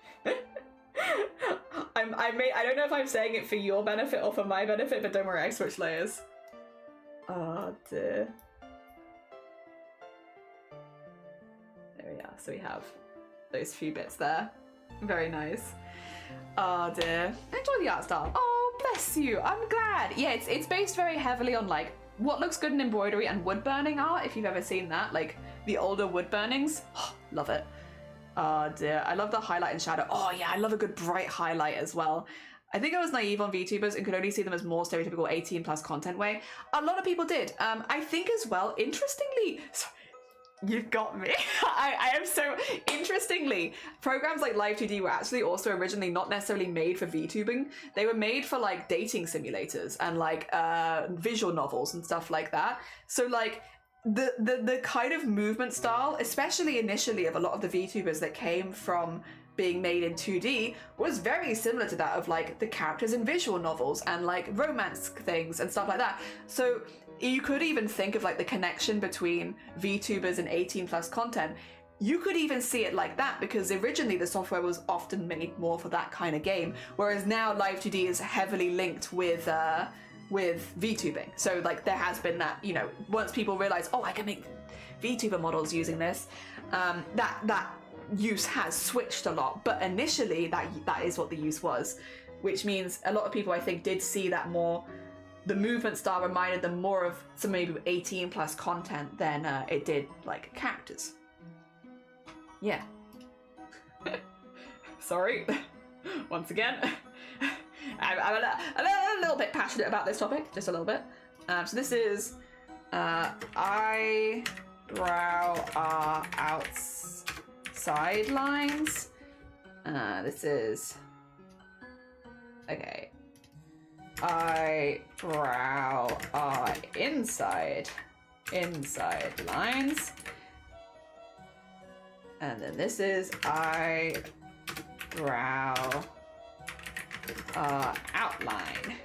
I don't know if I'm saying it for your benefit or for my benefit, but don't worry, I switched layers. Oh dear. There we are. So we have those few bits there. Very nice. Oh dear. Enjoy the art style. Oh, bless you. I'm glad. Yeah, it's based very heavily on like what looks good in embroidery and wood burning art, if you've ever seen that, like the older wood burnings. Oh, love it. Oh dear. I love the highlight and shadow. Oh yeah, I love a good bright highlight as well. I think I was naive on VTubers and could only see them as more stereotypical 18+ content way. A lot of people did. I think as well, interestingly, sorry, you've got me. I am so, interestingly, programs like Live2D were actually also originally not necessarily made for VTubing. They were made for like dating simulators and like visual novels and stuff like that. So like the kind of movement style, especially initially of a lot of the VTubers that came from being made in 2D, was very similar to that of like the characters in visual novels and like romance things and stuff like that. So you could even think of like the connection between VTubers and 18+ content. You could even see it like that because originally the software was often made more for that kind of game, whereas now Live2D is heavily linked with VTubing. So like there has been that, you know, once people realize, oh, I can make VTuber models using this, that use has switched a lot, but initially that is what the use was, which means a lot of people I think did see that more. The movement style reminded them more of some maybe 18+ content than it did like characters. Yeah. Sorry. Once again, I'm a little bit passionate about this topic, just a little bit. So this is eyebrow outside lines. This is okay. Eyebrow inside lines, and then this is eyebrow outline.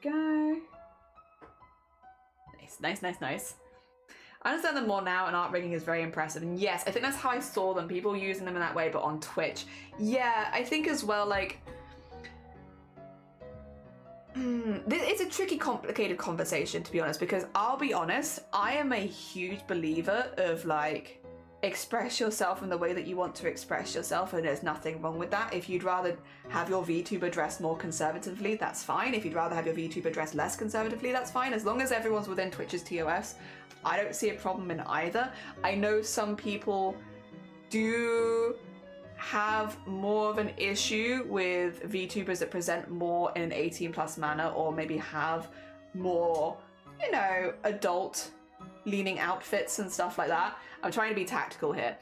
Go. Nice. I understand them more now, and art rigging is very impressive. And yes, I think that's how I saw them, people using them in that way, but on Twitch. Yeah, I think as well, like, it's a tricky, complicated conversation, to be honest, because I'll be honest, I am a huge believer of, like, express yourself in the way that you want to express yourself, and there's nothing wrong with that. If you'd rather have your VTuber dress more conservatively, that's fine. If you'd rather have your VTuber dress less conservatively, that's fine. As long as everyone's within Twitch's TOS, I don't see a problem in either. I know some people do have more of an issue with VTubers that present more in an 18+ manner, or maybe have more, you know, adult leaning outfits and stuff like that. I'm trying to be tactical here.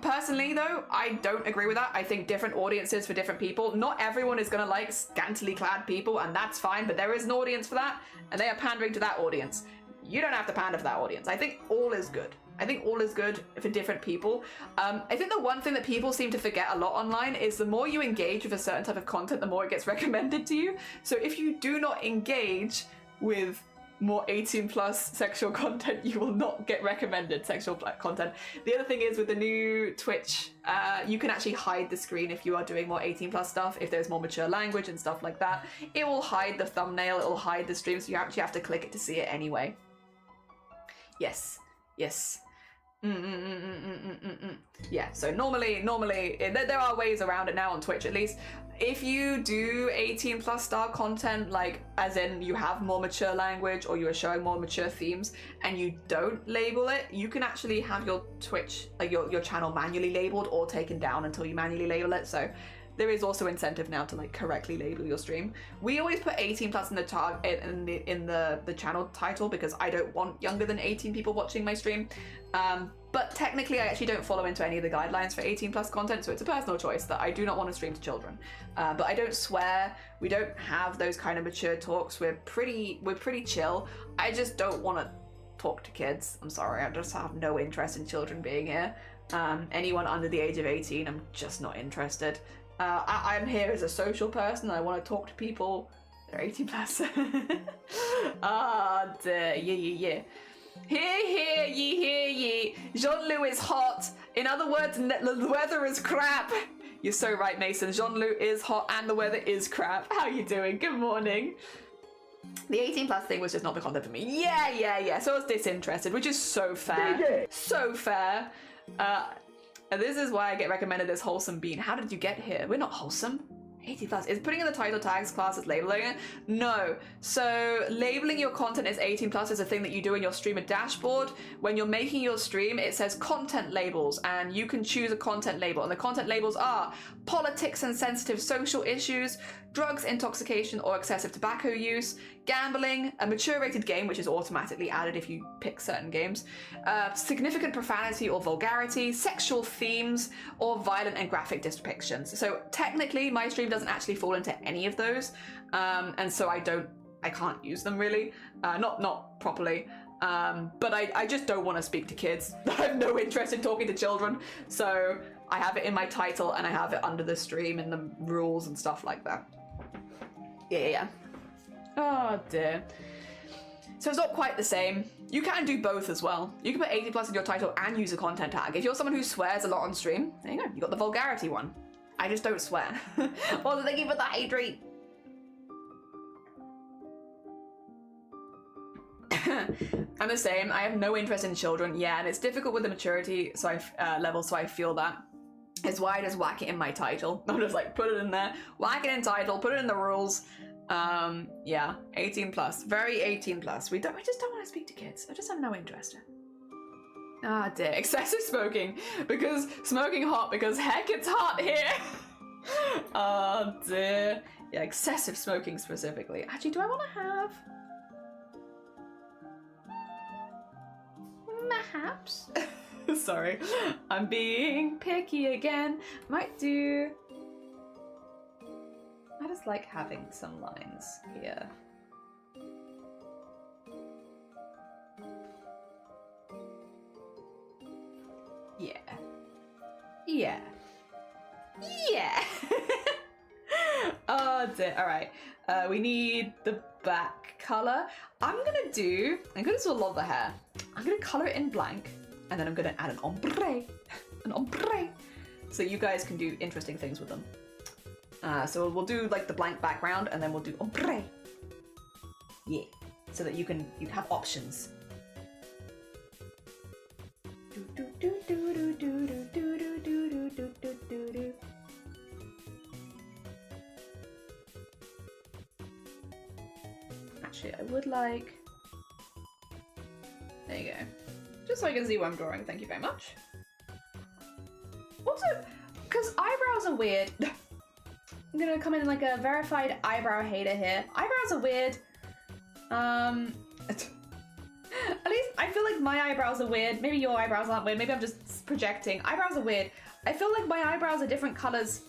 Personally though, I don't agree with that. I think different audiences for different people. Not everyone is gonna like scantily clad people, and that's fine, but there is an audience for that, and they are pandering to that audience. You don't have to pander for that audience. I think all is good. I think all is good for different people. I think the one thing that people seem to forget a lot online is the more you engage with a certain type of content, the more it gets recommended to you. So if you do not engage with more 18+ sexual content, you will not get recommended sexual content. The other thing is with the new Twitch, you can actually hide the screen if you are doing more 18+ stuff. If there's more mature language and stuff like that, it will hide the thumbnail, it will hide the stream, so you actually have to click it to see it anyway. Yes. Yeah, so normally there are ways around it now on Twitch, at least. If you do 18+ style content, like as in you have more mature language or you are showing more mature themes and you don't label it, you can actually have your Twitch, like your channel manually labeled or taken down until you manually label it. So there is also incentive now to like correctly label your stream. We always put 18+ in the in the channel title because I don't want younger than 18 people watching my stream. But technically I actually don't follow into any of the guidelines for 18+ content, so it's a personal choice that I do not want to stream to children. But I don't swear, we don't have those kind of mature talks, we're pretty chill. I just don't want to talk to kids. I'm sorry, I just have no interest in children being here. Anyone under the age of 18, I'm just not interested. I'm here as a social person, I want to talk to people that are 18+. Ah, dear, yeah. Hear ye. Jean-Louis hot In other words, the weather is crap. You're so right, Mason. Jean-Luc is hot and the weather is crap. How you doing? Good morning. The 18 plus thing was just not the content for me. Yeah. So I was disinterested, which is so fair. So fair. And this is why I get recommended this wholesome bean. How did you get here? We're not wholesome. 80 plus. Is putting in the title tags class as labeling it? No. So labeling your content as 18 plus is a thing that you do in your streamer dashboard. When you're making your stream, it says content labels and you can choose a content label. And the content labels are politics and sensitive social issues, drugs, intoxication or excessive tobacco use, gambling, a mature rated game, which is automatically added if you pick certain games, significant profanity or vulgarity, sexual themes, or violent and graphic depictions. So technically my stream doesn't actually fall into any of those. And so I can't use them really, not properly. But I just don't want to speak to kids. I have no interest in talking to children. So I have it in my title and I have it under the stream in the rules and stuff like that. Yeah. Oh dear. So it's not quite the same. You can do both as well. You can put 80 plus in your title and use a content tag. If you're someone who swears a lot on stream, there you go. You got the vulgarity one. I just don't swear. Also, thank you for the hydrate. I'm the same. I have no interest in children. Yeah, and it's difficult with the maturity level, so I feel that. It's why I just whack it in my title. I'm just like, put it in there, whack it in title, put it in the rules. Yeah, 18 plus. Very 18 plus. We just don't want to speak to kids. I just have no interest. Ah dear. Excessive smoking. Because smoking hot because heck it's hot here. Oh dear. Yeah, excessive smoking specifically. Actually, do I want to have... Perhaps. Sorry, I'm being picky again. Might do... I just like having some lines here. Yeah. Oh dear. All right. We need the back color. I'm gonna do a lot of the hair. I'm gonna color it in blank, and then I'm gonna add an ombre, so you guys can do interesting things with them. So we'll do like the blank background, and then we'll do ombre. Yeah, so that you have options. Actually, I would like... There you go. Just so I can see what I'm drawing, thank you very much. Also, because eyebrows are weird. I'm gonna come in like a verified eyebrow hater here. Eyebrows are weird. At least I feel like my eyebrows are weird. Maybe your eyebrows aren't weird. Maybe I'm just projecting. Eyebrows are weird. I feel like my eyebrows are different colors.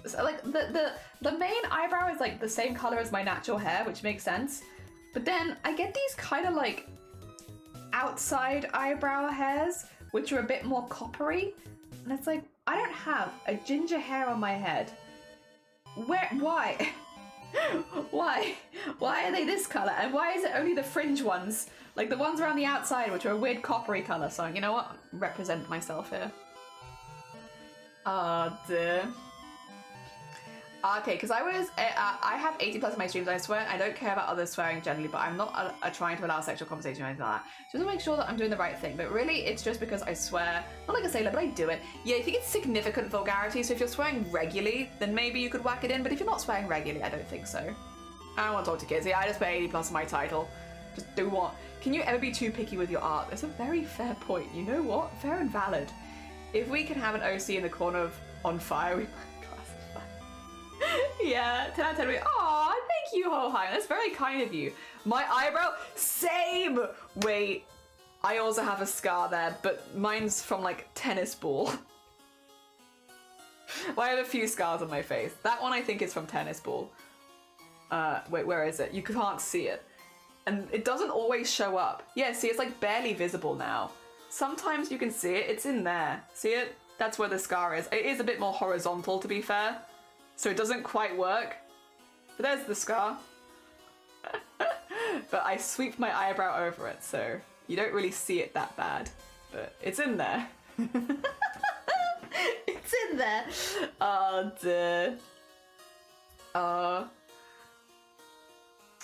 So like the main eyebrow is like the same color as my natural hair, which makes sense. But then I get these kind of like outside eyebrow hairs, which are a bit more coppery. And it's like, I don't have a ginger hair on my head. Why? Why are they this color? And why is it only the fringe ones? Like the ones around the outside, which are a weird coppery color. So you know what? Represent myself here. Oh dear. Okay, because I have 80 plus in my streams. I swear I don't care about others swearing generally, but I'm not trying to allow sexual conversation or anything like that. Just to make sure that I'm doing the right thing. But really, it's just because I swear, not like a sailor, but I do it. Yeah, I think it's significant vulgarity. So if you're swearing regularly, then maybe you could whack it in. But if you're not swearing regularly, I don't think so. I don't want to talk to kids. Yeah, I just put 80 plus in my title. Just do what? Can you ever be too picky with your art? That's a very fair point. You know what? Fair and valid. If we can have an OC in the corner of on fire, we. Yeah, 10 out of 10. Aw, thank you, Hoheim. That's very kind of you. My eyebrow, same. Wait, I also have a scar there, but mine's from like tennis ball. Well, I have a few scars on my face. That one I think is from tennis ball. Wait, where is it? You can't see it. And it doesn't always show up. Yeah, see, it's like barely visible now. Sometimes you can see it. It's in there. See it? That's where the scar is. It is a bit more horizontal, to be fair. So it doesn't quite work. But there's the scar. But I sweep my eyebrow over it, so you don't really see it that bad. But it's in there. It's in there. Oh dear.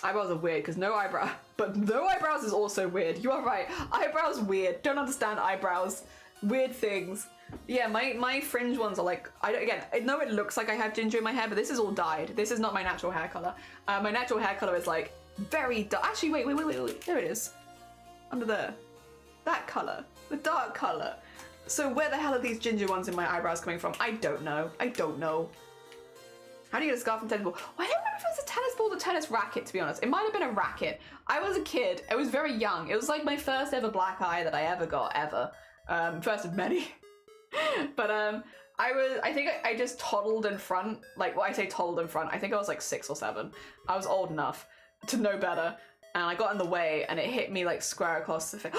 Eyebrows are weird because no eyebrow, but no eyebrows is also weird. You are right. Eyebrows weird. Don't understand eyebrows. Weird things. Yeah, my fringe ones are like, I know it looks like I have ginger in my hair, but this is all dyed. This is not my natural hair color. My natural hair color is like very dark. Actually, wait. There it is. Under there. That color. The dark color. So where the hell are these ginger ones in my eyebrows coming from? I don't know. How do you get a scarf from tennis ball? Well, I don't remember if it was a tennis ball or a tennis racket, to be honest. It might have been a racket. I was a kid. I was very young. It was like my first ever black eye that I ever got, ever. First of many. But I think I just toddled in front. Like, well, I say toddled in front. I think I was like 6 or 7. I was old enough to know better. And I got in the way and it hit me like square across the face.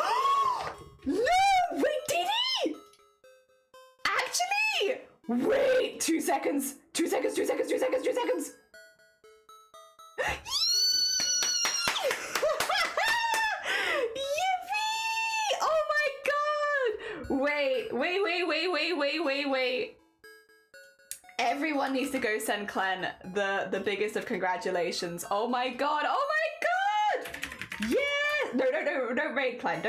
No! Wait, did he? Actually? Wait, 2 seconds. 2 seconds. Yippee! Oh my god! Wait. Everyone needs to go send Clen the biggest of congratulations. Oh my god! Yeah! No, don't raid Clen.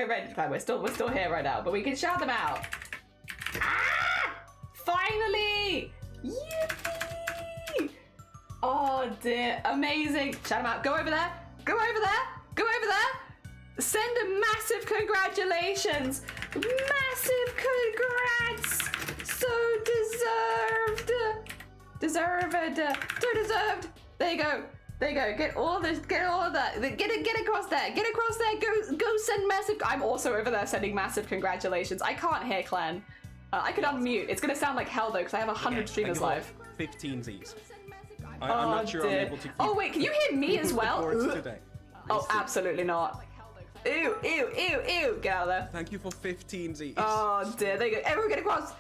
We're still here right now, but we can shout them out. Ah! Finally! Yippee! Oh dear, amazing. Shout them out. Go over there. Send a massive congratulations. Massive congrats. So deserved. So deserved. There you go. Get all of that. Get across there. Go send massive. I'm also over there sending massive congratulations. I can't hear Clen. I could unmute. It's gonna sound like hell though, because I have 100 streamers live. 15 Z's. I'm not sure I'm able to keep. Oh wait, can you hear me as well? Today. Oh, absolutely not. Ew. Get out of there. Thank you for 15 Z's. Oh dear, there you go. Everyone get across.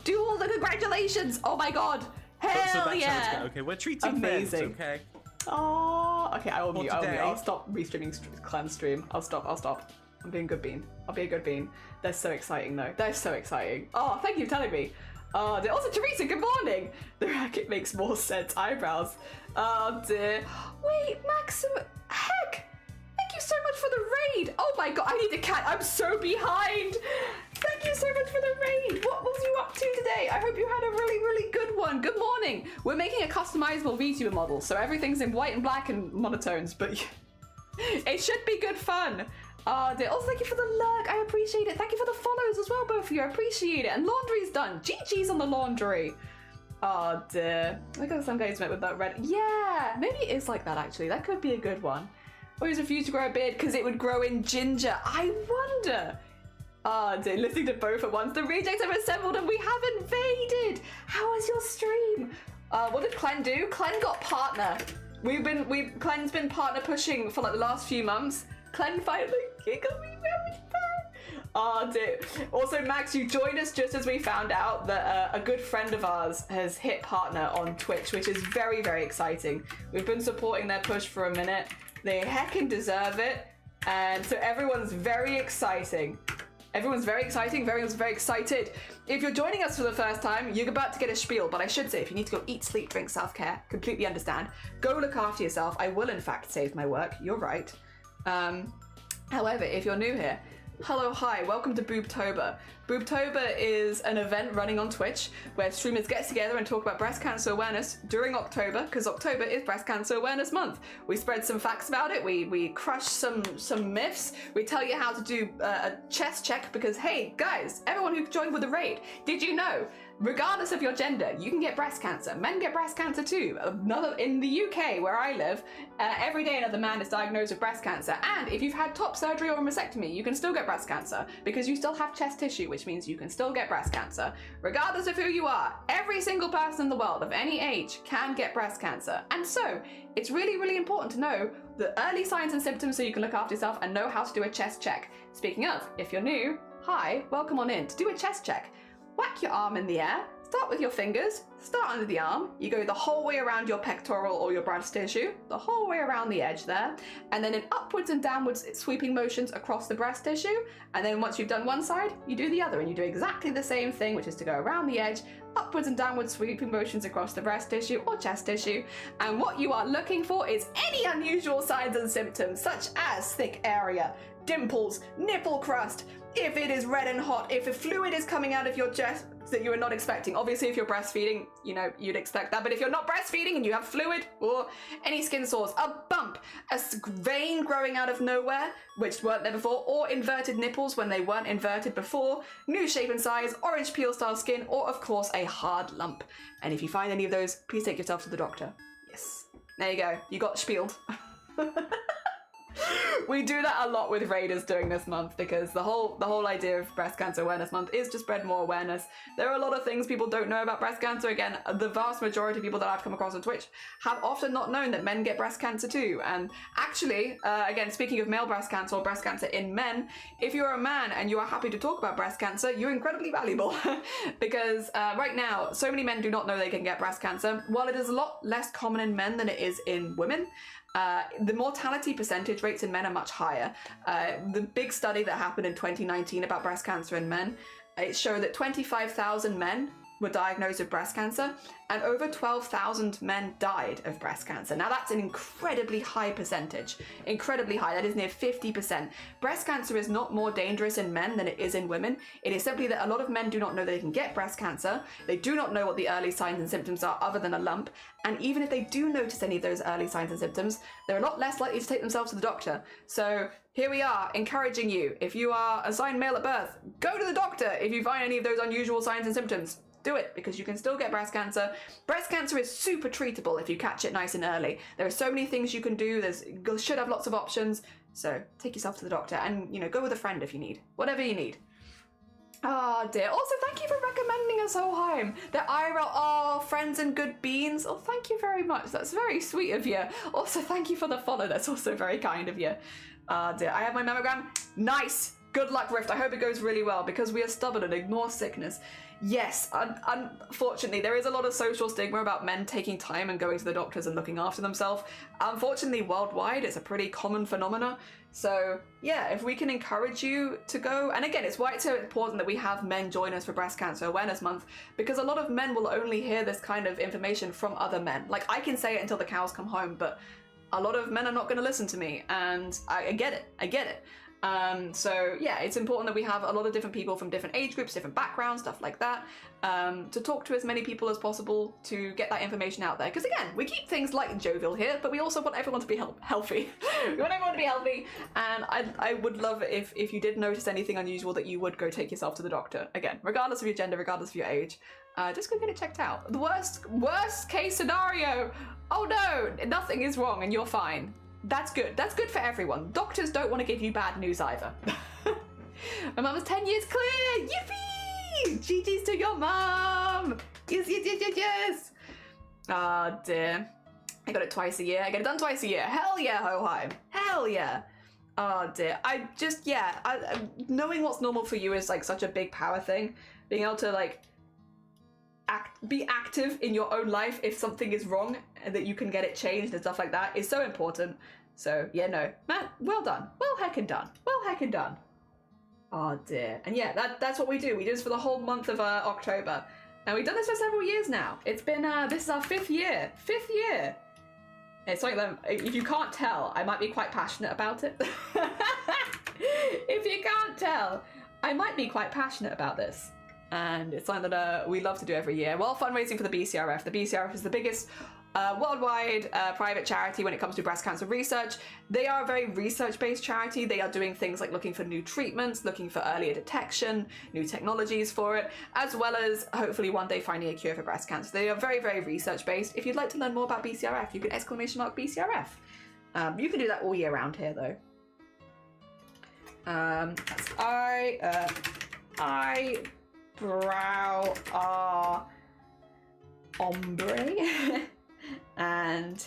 Do all the congratulations. Oh my god. Hell yeah. Okay, we're treating friends, okay? Oh, okay, I will mute. I'll stop restreaming Clen's stream. I'll stop. I'm being a good bean. I'll be a good bean. They're so exciting though. They're so exciting. Oh, thank you for telling me. Also, Teresa, good morning. The racket makes more sense. Eyebrows. Oh dear. Wait, Maxim. Heck. Thank you so much for the raid. Oh my god, I need to catch. I'm so behind. Thank you so much for the raid. What was you up to today? I hope you had a really good one. Good morning. We're making a customizable VTuber model, so everything's in white and black and monotones, but it should be good fun. Also, thank you for the lurk. I appreciate it. Thank you for the follows as well, both of you. I appreciate it. And laundry's done. GG's on the laundry. Oh dear. Look at some guys met with that red. Yeah, maybe it is like that actually. That could be a good one. Always refused to grow a beard because it would grow in ginger. I wonder. Oh dear, listening to both at once. The rejects have assembled and we have invaded. How was your stream? What did Clen do? Clen got partner. Clen's been partner pushing for like the last few months. Clen finally got me very bad. Oh dear. Also, Max, you joined us just as we found out that a good friend of ours has hit partner on Twitch, which is very exciting. We've been supporting their push for a minute. They heckin' deserve it. And so everyone's very exciting. Everyone's very excited. If you're joining us for the first time, you're about to get a spiel, but I should say if you need to go eat, sleep, drink, self-care, completely understand. Go look after yourself. I will in fact save my work. You're right. However, if you're new here, hello, hi, welcome to BOOBTOBER. BOOBTOBER is an event running on Twitch where streamers get together and talk about breast cancer awareness during October, because October is Breast Cancer Awareness Month. We spread some facts about it, we crush some myths, we tell you how to do a chest check, because hey, guys, everyone who joined with the raid, did you know, regardless of your gender, you can get breast cancer. Men get breast cancer too. In the UK, where I live, every day another man is diagnosed with breast cancer. And if you've had top surgery or a mastectomy, you can still get breast cancer because you still have chest tissue, which means you can still get breast cancer. Regardless of who you are, every single person in the world of any age can get breast cancer. And so it's really important to know the early signs and symptoms so you can look after yourself and know how to do a chest check. Speaking of, if you're new, hi, welcome on in. To do a chest check, whack your arm in the air, Start with your fingers, start under the arm, you go the whole way around your pectoral or your breast tissue, the whole way around the edge there, and then in upwards and downwards sweeping motions across the breast tissue, and then once you've done one side, you do the other, and you do exactly the same thing, which is to go around the edge, upwards and downwards sweeping motions across the breast tissue or chest tissue, and what you are looking for is any unusual signs and symptoms, such as thick area, dimples, nipple crust, if it is red and hot, if a fluid is coming out of your chest that you are not expecting. Obviously, if you're breastfeeding, you know, you'd expect that. But if you're not breastfeeding and you have fluid or any skin sores, a bump, a vein growing out of nowhere, which weren't there before, or inverted nipples when they weren't inverted before, new shape and size, orange peel style skin, or of course a hard lump. And if you find any of those, please take yourself to the doctor. Yes. There you go. You got spieled. We do that a lot with raiders during this month because the whole idea of Breast Cancer Awareness Month is to spread more awareness. There are a lot of things people don't know about breast cancer. Again, the vast majority of people that I've come across on Twitch have often not known that men get breast cancer too. And actually, again, speaking of male breast cancer or breast cancer in men, if you're a man and you are happy to talk about breast cancer, you're incredibly valuable because right now, so many men do not know they can get breast cancer. While it is a lot less common in men than it is in women, the mortality percentage rates in men are much higher. The big study that happened in 2019 about breast cancer in men, it showed that 25,000 men were diagnosed with breast cancer and over 12,000 men died of breast cancer. Now that's an incredibly high percentage, incredibly high. That is near 50%. Breast cancer is not more dangerous in men than it is in women. It is simply that a lot of men do not know they can get breast cancer. They do not know what the early signs and symptoms are other than a lump. And even if they do notice any of those early signs and symptoms, they're a lot less likely to take themselves to the doctor. So here we are encouraging you. If you are assigned male at birth, go to the doctor if you find any of those unusual signs and symptoms. Do it, because you can still get breast cancer. Breast cancer is super treatable if you catch it nice and early. There are so many things you can do. You should have lots of options. So take yourself to the doctor and, you know, go with a friend if you need. Whatever you need. Oh dear. Also, thank you for recommending us Hoheim. The Ira, oh, friends and good beans. Oh, thank you very much. That's very sweet of you. Also, thank you for the follow. That's also very kind of you. Oh dear. I have my mammogram. Nice. Good luck, Rift. I hope it goes really well because we are stubborn and ignore sickness. Yes, unfortunately, there is a lot of social stigma about men taking time and going to the doctors and looking after themselves. Unfortunately, worldwide, it's a pretty common phenomena. So yeah, if we can encourage you to go, and again, it's why it's so important that we have men join us for Breast Cancer Awareness Month, because a lot of men will only hear this kind of information from other men. Like, I can say it until the cows come home, but a lot of men are not going to listen to me, and I get it. I get it. So yeah, it's important that we have a lot of different people from different age groups, different backgrounds, stuff like that, to talk to as many people as possible to get that information out there. Because again, we keep things light and jovial here, but we also want everyone to be healthy. We want everyone to be healthy, and I would love it if you did notice anything unusual that you would go take yourself to the doctor. Again, regardless of your gender, regardless of your age, just go get it checked out. The worst case scenario, oh no, nothing is wrong and you're fine. That's good. That's good for everyone. Doctors don't want to give you bad news either. My mum is 10 years clear. Yippee! GG's to your mum. Yes, yes, yes, yes, yes. Ah, dear. I got it twice a year. I get it done twice a year. Hell yeah, Hoheim. Hell yeah. Oh dear. Knowing what's normal for you is like such a big power thing. Being able to like be active in your own life if something is wrong and that you can get it changed and stuff like that is so important. So yeah, no, man, well done. Well heckin' done. Well heckin' done. Oh dear. And yeah, that's what we do. We do this for the whole month of October. And we've done this for several years now. It's been, this is our 5th year. 5th year. It's like, if you can't tell, I might be quite passionate about it. If you can't tell, I might be quite passionate about this. And it's something that we love to do every year while fundraising for the BCRF. The BCRF is the biggest worldwide private charity when it comes to breast cancer research. They are a very research-based charity. They are doing things like looking for new treatments, looking for earlier detection, new technologies for it, as well as hopefully one day finding a cure for breast cancer. They are very, very research-based. If you'd like to learn more about BCRF, you can !BCRF. You can do that all year round here, though. That's eyebrow ombre and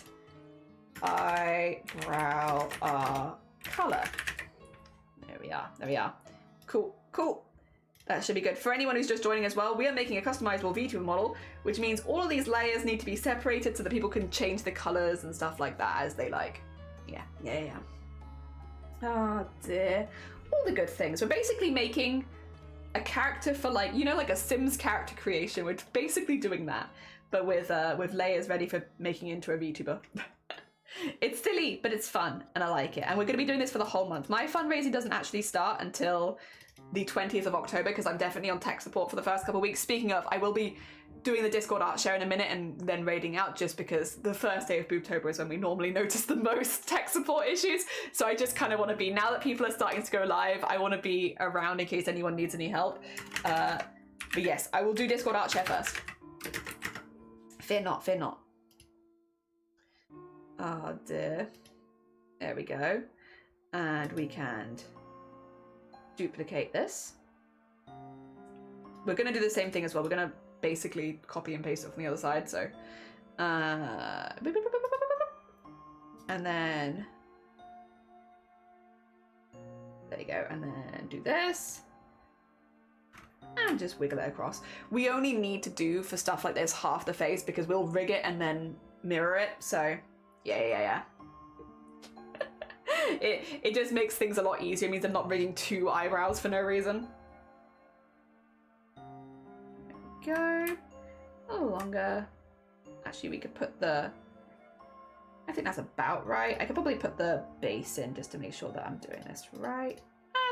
eyebrow color. There we are. Cool. That should be good. For anyone who's just joining as well, we are making a customizable VTuber model, which means all of these layers need to be separated so that people can change the colors and stuff like that as they like. Yeah. Oh dear. All the good things. We're basically making a character for like, you know, like a Sims character creation. We're basically doing that, but with layers ready for making into a VTuber. It's silly, but it's fun, and I like it. And we're going to be doing this for the whole month. My fundraising doesn't actually start until the 20th of October because I'm definitely on tech support for the first couple of weeks. Speaking of, I will be doing the Discord art share in a minute and then raiding out just because the first day of BOOBTOBER is when we normally notice the most tech support issues. So I just kind of want to be, now that people are starting to go live, I want to be around in case anyone needs any help. But yes, I will do Discord art share first. Fear not, fear not. Oh dear. There we go. And we can duplicate this. We're going to do the same thing as well. We're going to basically copy and paste it from the other side. So, and then there you go. And then do this and just wiggle it across. We only need to do for stuff like this half the face because we'll rig it and then mirror it. So yeah. It just makes things a lot easier. It means I'm not rigging 2 eyebrows for no reason. There we go. A little longer. Actually, we could put the... I think that's about right. I could probably put the base in just to make sure that I'm doing this right.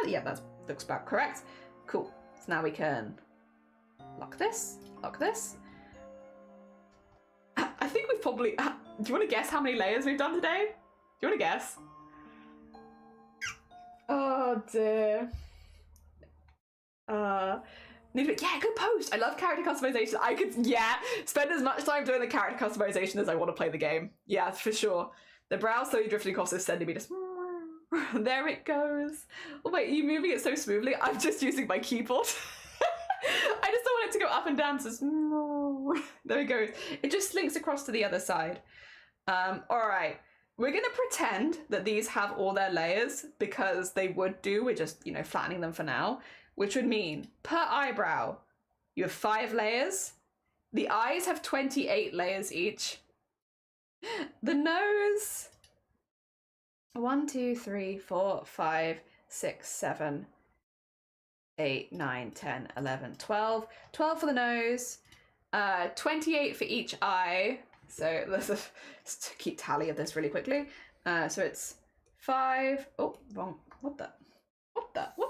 Yeah, that looks about correct. Cool. So now we can lock this, lock this. I think we've probably... Do you want to guess how many layers we've done today? Do you want to guess? Oh dear. Yeah, good post. I love character customization. I could, spend as much time doing the character customization as I want to play the game. Yeah, for sure. The brow slowly drifting across this centimeter. There it goes. Oh wait, are you moving it so smoothly? I'm just using my keyboard. I just don't want it to go up and down. So there it goes. It just slinks across to the other side. All right. We're going to pretend that these have all their layers because they would do. We're just, you know, flattening them for now, which would mean per eyebrow, you have 5 layers. The eyes have 28 layers each. The nose, 1, 2, 3, 4, 5, 6, 7, 8, 9, 10, 11, 12. 12 for the nose, 28 for each eye. So let's keep tally of this really quickly. So it's 5. Oh, wrong. What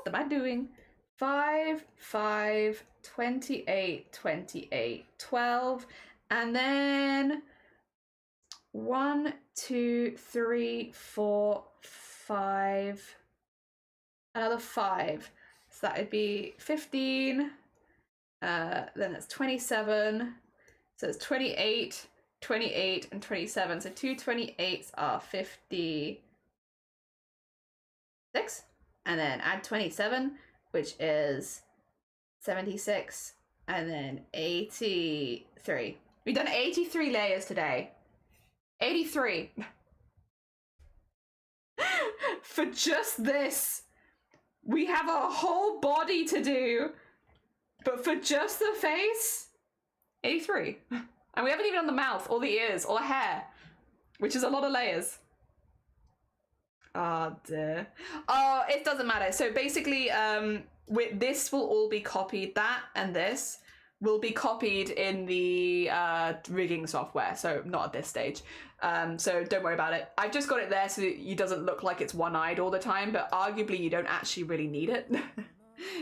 am I doing? 5, 5, 28, 28, 12, and then 1, 2, 3, 4, 5, another 5. So that would be 15. Then it's 27. So it's 28. 28 and 27, so 2 28s are 56, and then add 27, which is 76, and then 83. We've done 83 layers today. 83. For just this, we have a whole body to do, but for just the face, 83. And we haven't even done the mouth, or the ears, or the hair, which is a lot of layers. Oh dear. Oh, it doesn't matter. So basically, this will all be copied. That and this will be copied in the rigging software. So not at this stage. So don't worry about it. I've just got it there so that it doesn't look like it's one-eyed all the time, but arguably you don't actually really need it.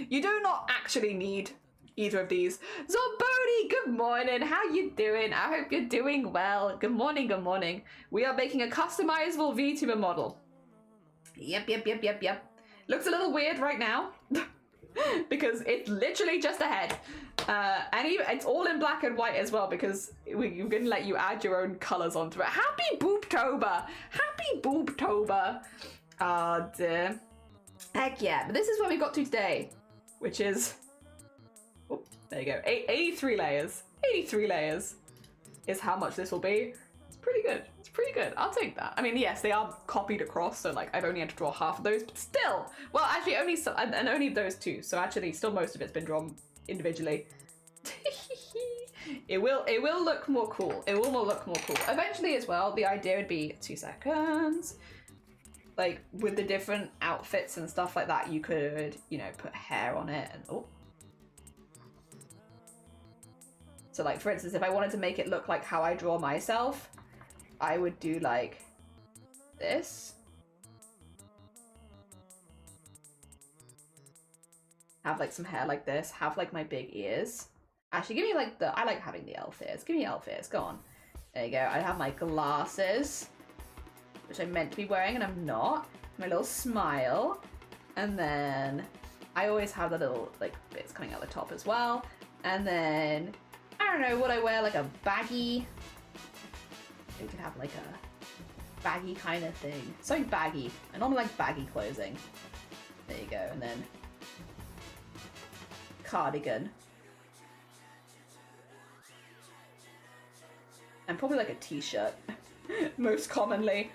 You do not actually need either of these. Zorboni, good morning. How you doing? I hope you're doing well. Good morning, good morning. We are making a customizable VTuber model. Yep. Looks a little weird right now because it's literally just a head. And even, it's all in black and white as well because we're going to let you add your own colors onto it. Happy BOOBTOBER! Happy BOOBTOBER! Oh dear. Heck yeah. But this is where we got to today, which is... There you go. 83 layers. 83 layers is how much this will be. pretty good. It's pretty good. I'll take that. I mean, yes, they are copied across, so like I've only had to draw half of those, but still. Well, actually, only some, and only those two. So actually, still most of it's been drawn individually. It will look more cool. It will look more cool. Eventually, as well, the idea would be 2 seconds. Like with the different outfits and stuff like that, you could, you know, put hair on it and oh. So like, for instance, if I wanted to make it look like how I draw myself, I would do like this. Have like some hair like this, have like my big ears. Actually, give me like I like having the elf ears. Give me elf ears, go on. There you go, I have my glasses, which I'm meant to be wearing and I'm not. My little smile. And then I always have the little like bits coming out the top as well. And then I don't know, would I wear like a baggy? You could have like a baggy kind of thing. Something baggy. I normally like baggy clothing. There you go, and then cardigan. And probably like a t-shirt. most commonly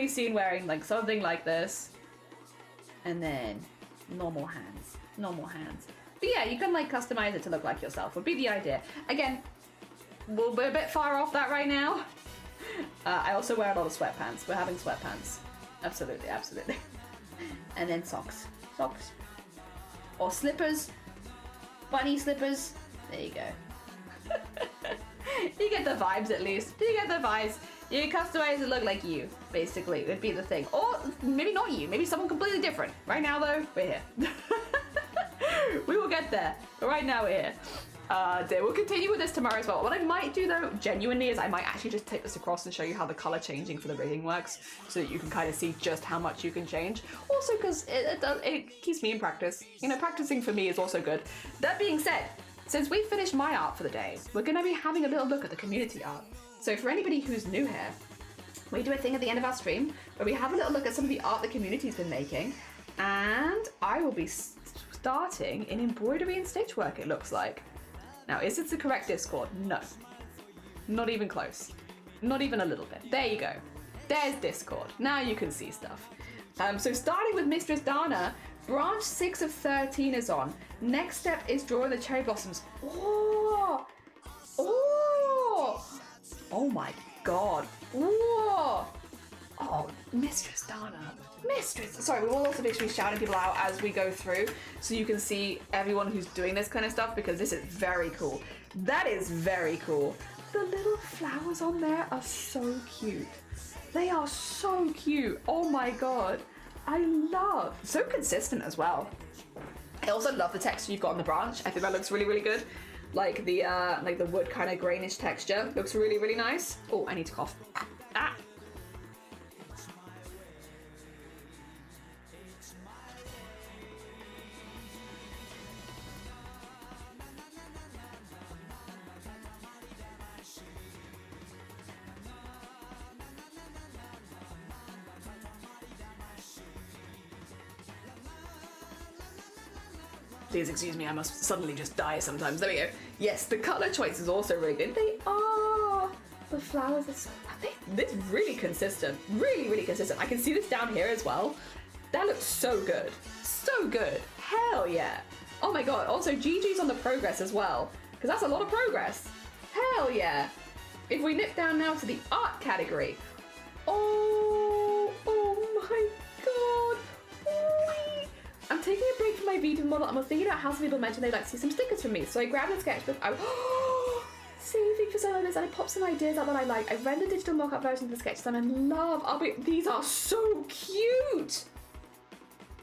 seen wearing like something like this. And then normal hands. But yeah, you can like customize it to look like yourself, would be the idea. Again, we're a bit far off that right now. I also wear a lot of sweatpants. We're having sweatpants. Absolutely. And then socks. Or slippers. Bunny slippers. There you go. You get the vibes at least. You get the vibes. You customize it to look like you, basically, would be the thing. Or maybe not you, maybe someone completely different. Right now though, we're here. We will get there, but right now we're here. We'll continue with this tomorrow as well. What I might do though, genuinely, is I might actually just take this across and show you how the color changing for the rigging works, so that you can kind of see just how much you can change. Also, because it keeps me in practice. You know, practicing for me is also good. That being said, since we finished my art for the day, we're gonna be having a little look at the community art. So for anybody who's new here, we do a thing at the end of our stream where we have a little look at some of the art the community's been making, and I will be starting in embroidery and stitchwork, it looks like. Now, is it the correct Discord? No. Not even close. Not even a little bit. There you go. There's Discord. Now you can see stuff. So starting with Mistress Dana, branch 6 of 13 is on. Next step is drawing the cherry blossoms. Oh! Oh! Oh my god. Whoa! Oh, Mistress Dana. Sorry, we will also be shouting people out as we go through so you can see everyone who's doing this kind of stuff, because this is very cool. That is very cool. The little flowers on there are so cute. They are so cute. Oh my god. I love. So consistent as well. I also love the texture you've got on the branch. I think that looks really good. Like the wood kind of grainish texture. Looks really nice. Oh, I need to cough. Ah. Please excuse me, I must suddenly just die sometimes. There we go. Yes, the colour choice is also really good. They are. The flowers are so... It's really consistent. Really consistent. I can see this down here as well. That looks so good. So good. Hell yeah. Oh my god. Also, GG's on the progress as well, because that's a lot of progress. Hell yeah. If we nip down now to the art category. Oh my god. Whee! I'm taking a break from my Beading model and was thinking about how some people mentioned they'd like to see some stickers from me. So I grabbed a sketchbook. I was saving for some of this, and I popped some ideas out that I like. I read the digital mock-up version of the sketches and I love. These are so cute.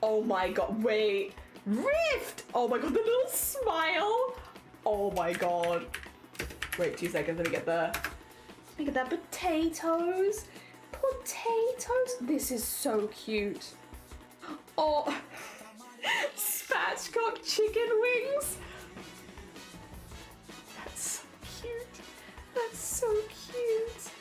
Oh my god, wait. Rift! Oh my god, the little smile. Oh my god. Wait 2 seconds, let me get the potatoes. This is so cute. Oh, spatchcock chicken wings. That's so cute. That's so cute.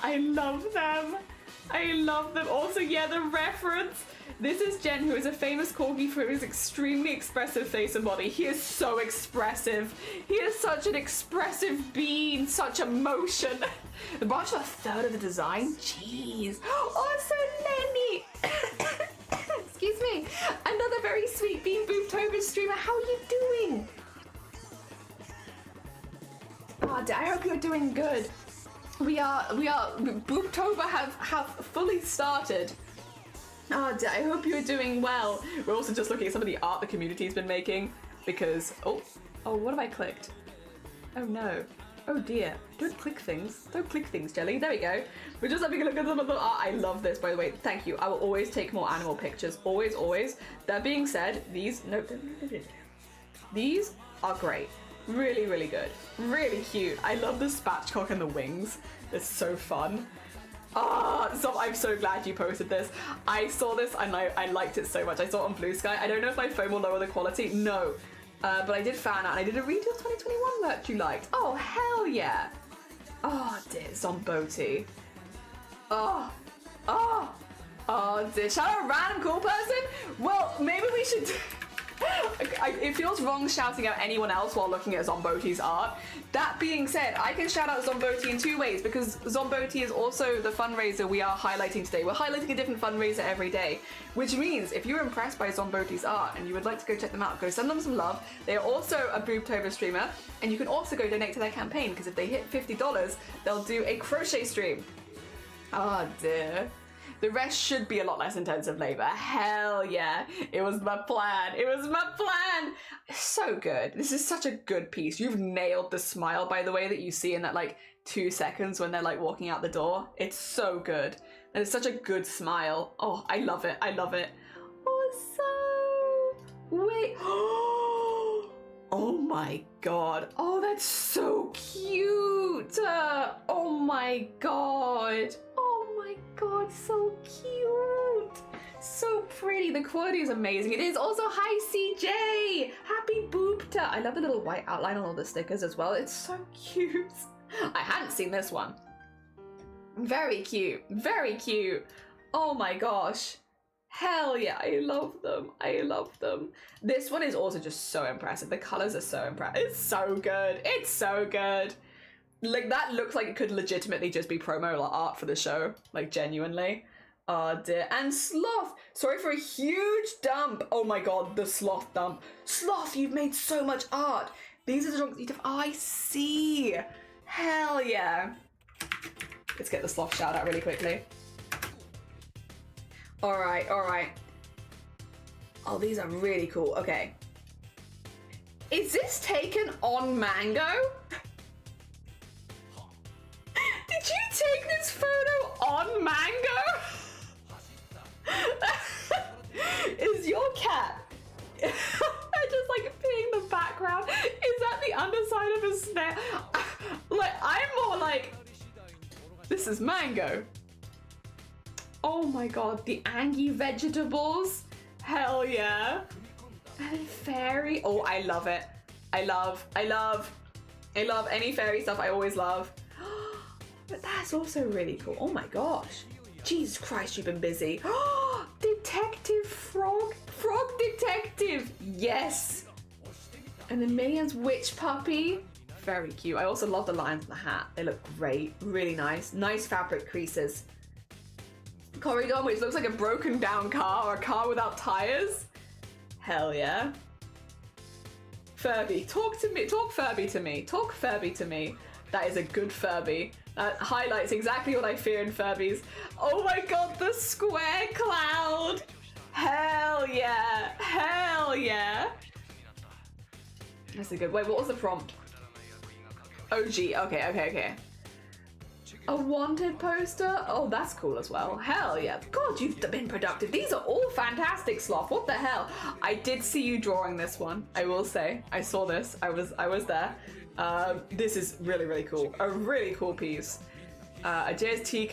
I love them. Also, yeah, the reference This is Jen, who is a famous corgi for his extremely expressive face and body. He is so expressive. He is such an expressive being, such emotion. The branch is a third of the design? Jeez. Oh, so Lenny. Excuse me. Another very sweet being BOOBTOBER streamer. How are you doing? Oh, I hope you're doing good. We are BOOBTOBER have fully started. Oh, I hope you're doing well. We're also just looking at some of the art the community's been making because, oh, what have I clicked? Oh no. Oh dear. Don't click things. Don't click things, Jelly. There we go. We're just having a look at some of the art. I love this, by the way. Thank you. I will always take more animal pictures. Always, always. That being said, these are great. Really, really good. Really cute. I love the spatchcock and the wings. It's so fun. So I'm so glad you posted this. I saw this and I liked it so much. I saw it on Blue Sky. I don't know if my phone will lower the quality. No. But I did fan out and I did a read of 2021 merch you liked. Oh, hell yeah. Oh, dear. Zomboti. Oh, dear. Shout out a random cool person? Well, maybe we should... It feels wrong shouting out anyone else while looking at Zomboti's art. That being said, I can shout out Zomboti in two ways because Zomboti is also the fundraiser we are highlighting today. We're highlighting a different fundraiser every day, which means if you're impressed by Zomboti's art and you would like to go check them out, go send them some love. They are also a BOOBTOBER streamer and you can also go donate to their campaign because if they hit $50, they'll do a crochet stream. Oh dear. The rest should be a lot less intensive labor. Hell yeah. It was my plan. It was my plan. So good. This is such a good piece. You've nailed the smile, by the way, that you see in that like 2 seconds when they're like walking out the door. It's so good. And it's such a good smile. Oh, I love it. I love it. Oh, so... Wait. Oh my god. Oh, that's so cute. Oh my god. Oh my god, so cute. So pretty. The quality is amazing. It is also hi CJ. Happy BOOBTOBER. I love the little white outline on all the stickers as well. It's so cute. I hadn't seen this one. Very cute. Very cute. Oh my gosh. Hell yeah, I love them. I love them. This one is also just so impressive. The colors are so impressive. It's so good. It's so good. Like, that looks like it could legitimately just be promo art for the show. Like, genuinely. Oh dear. And Sloth. Sorry for a huge dump. Oh my god, the Sloth dump. Sloth, you've made so much art. These are the songs you have. Oh, I see. Hell yeah. Let's get the Sloth shout out really quickly. Alright, alright. Oh, these are really cool. Okay. Is this taken on Mango? Did you take this photo on Mango? Is your cat just like peeing the background? Is that the underside of a snare? Like, I'm more like, this is Mango. Oh my god, the Angie vegetables. Hell yeah. And fairy. Oh, I love it. I love any fairy stuff. I always love. But that's also really cool. Oh my gosh. Jesus Christ, you've been busy. Detective Frog. Frog Detective. Yes. And the Minions Witch Puppy. Very cute. I also love the lines on the hat. They look great. Really nice. Nice fabric creases. Corridor, which looks like a broken down car or a car without tires. Hell yeah. Furby, talk to me. Talk Furby to me. Talk Furby to me. That is a good Furby. That highlights exactly what I fear in Furbies. Oh my god, the square cloud. Hell yeah. Hell yeah. That's a good. Wait, what was the prompt? OG. Okay. A wanted poster? Oh, that's cool as well. Hell yeah. God, you've been productive. These are all fantastic, Sloth. What the hell? I did see you drawing this one, I will say. I saw this. I was there. This is really, really cool. A really cool piece. A JST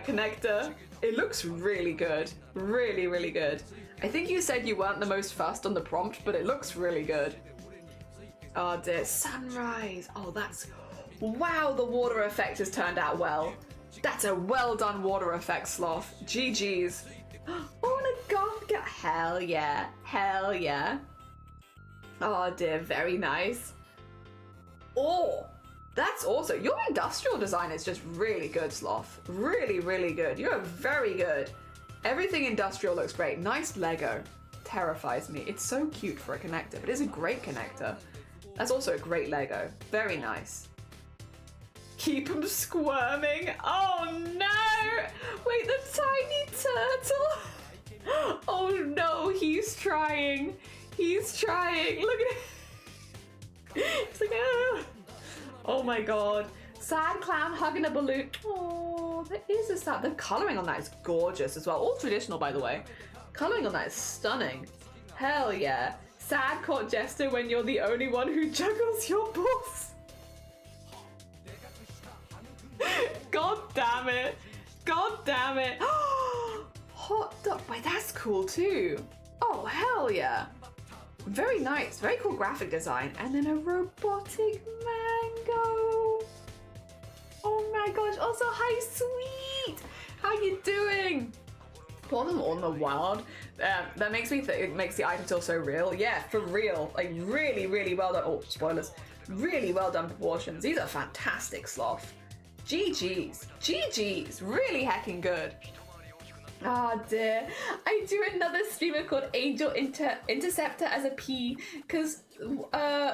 connector. It looks really good. Really, really good. I think you said you weren't the most fussed on the prompt, but it looks really good. Oh dear. Sunrise. Oh, that's... Wow, the water effect has turned out well. That's a well done water effect, Sloth. GG's. Oh, and a Hell yeah. Hell yeah. Oh dear, very nice. Oh, that's also, your industrial design is just really good, Sloth. Really, really good. You're very good. Everything industrial looks great. Nice Lego. Terrifies me. It's so cute for a connector, but it's a great connector. That's also a great Lego. Very nice. Keep him squirming. Oh no! Wait, the tiny turtle. Oh no, he's trying. He's trying. Look at it. It's like, ah. Oh my god. Sad clown hugging a balloon. Oh, there is a sad. The colouring on that is gorgeous as well. All traditional, by the way. Colouring on that is stunning. Hell yeah. Sad court jester when you're the only one who juggles your balls. God damn it. God damn it. Hot dog. Wait, that's cool too. Oh, hell yeah. Very nice. Very cool graphic design. And then a robotic mango. Oh my gosh. Also, hi, sweet. How you doing? Pour them all in the wild. That makes me think it makes the item feel so real. Yeah, for real. Like really, really well done. Oh, spoilers. Really well done proportions. These are fantastic, Sloth. GG's. GG's. Really heckin' good. Oh dear. I do another streamer called Angel Interceptor as a P because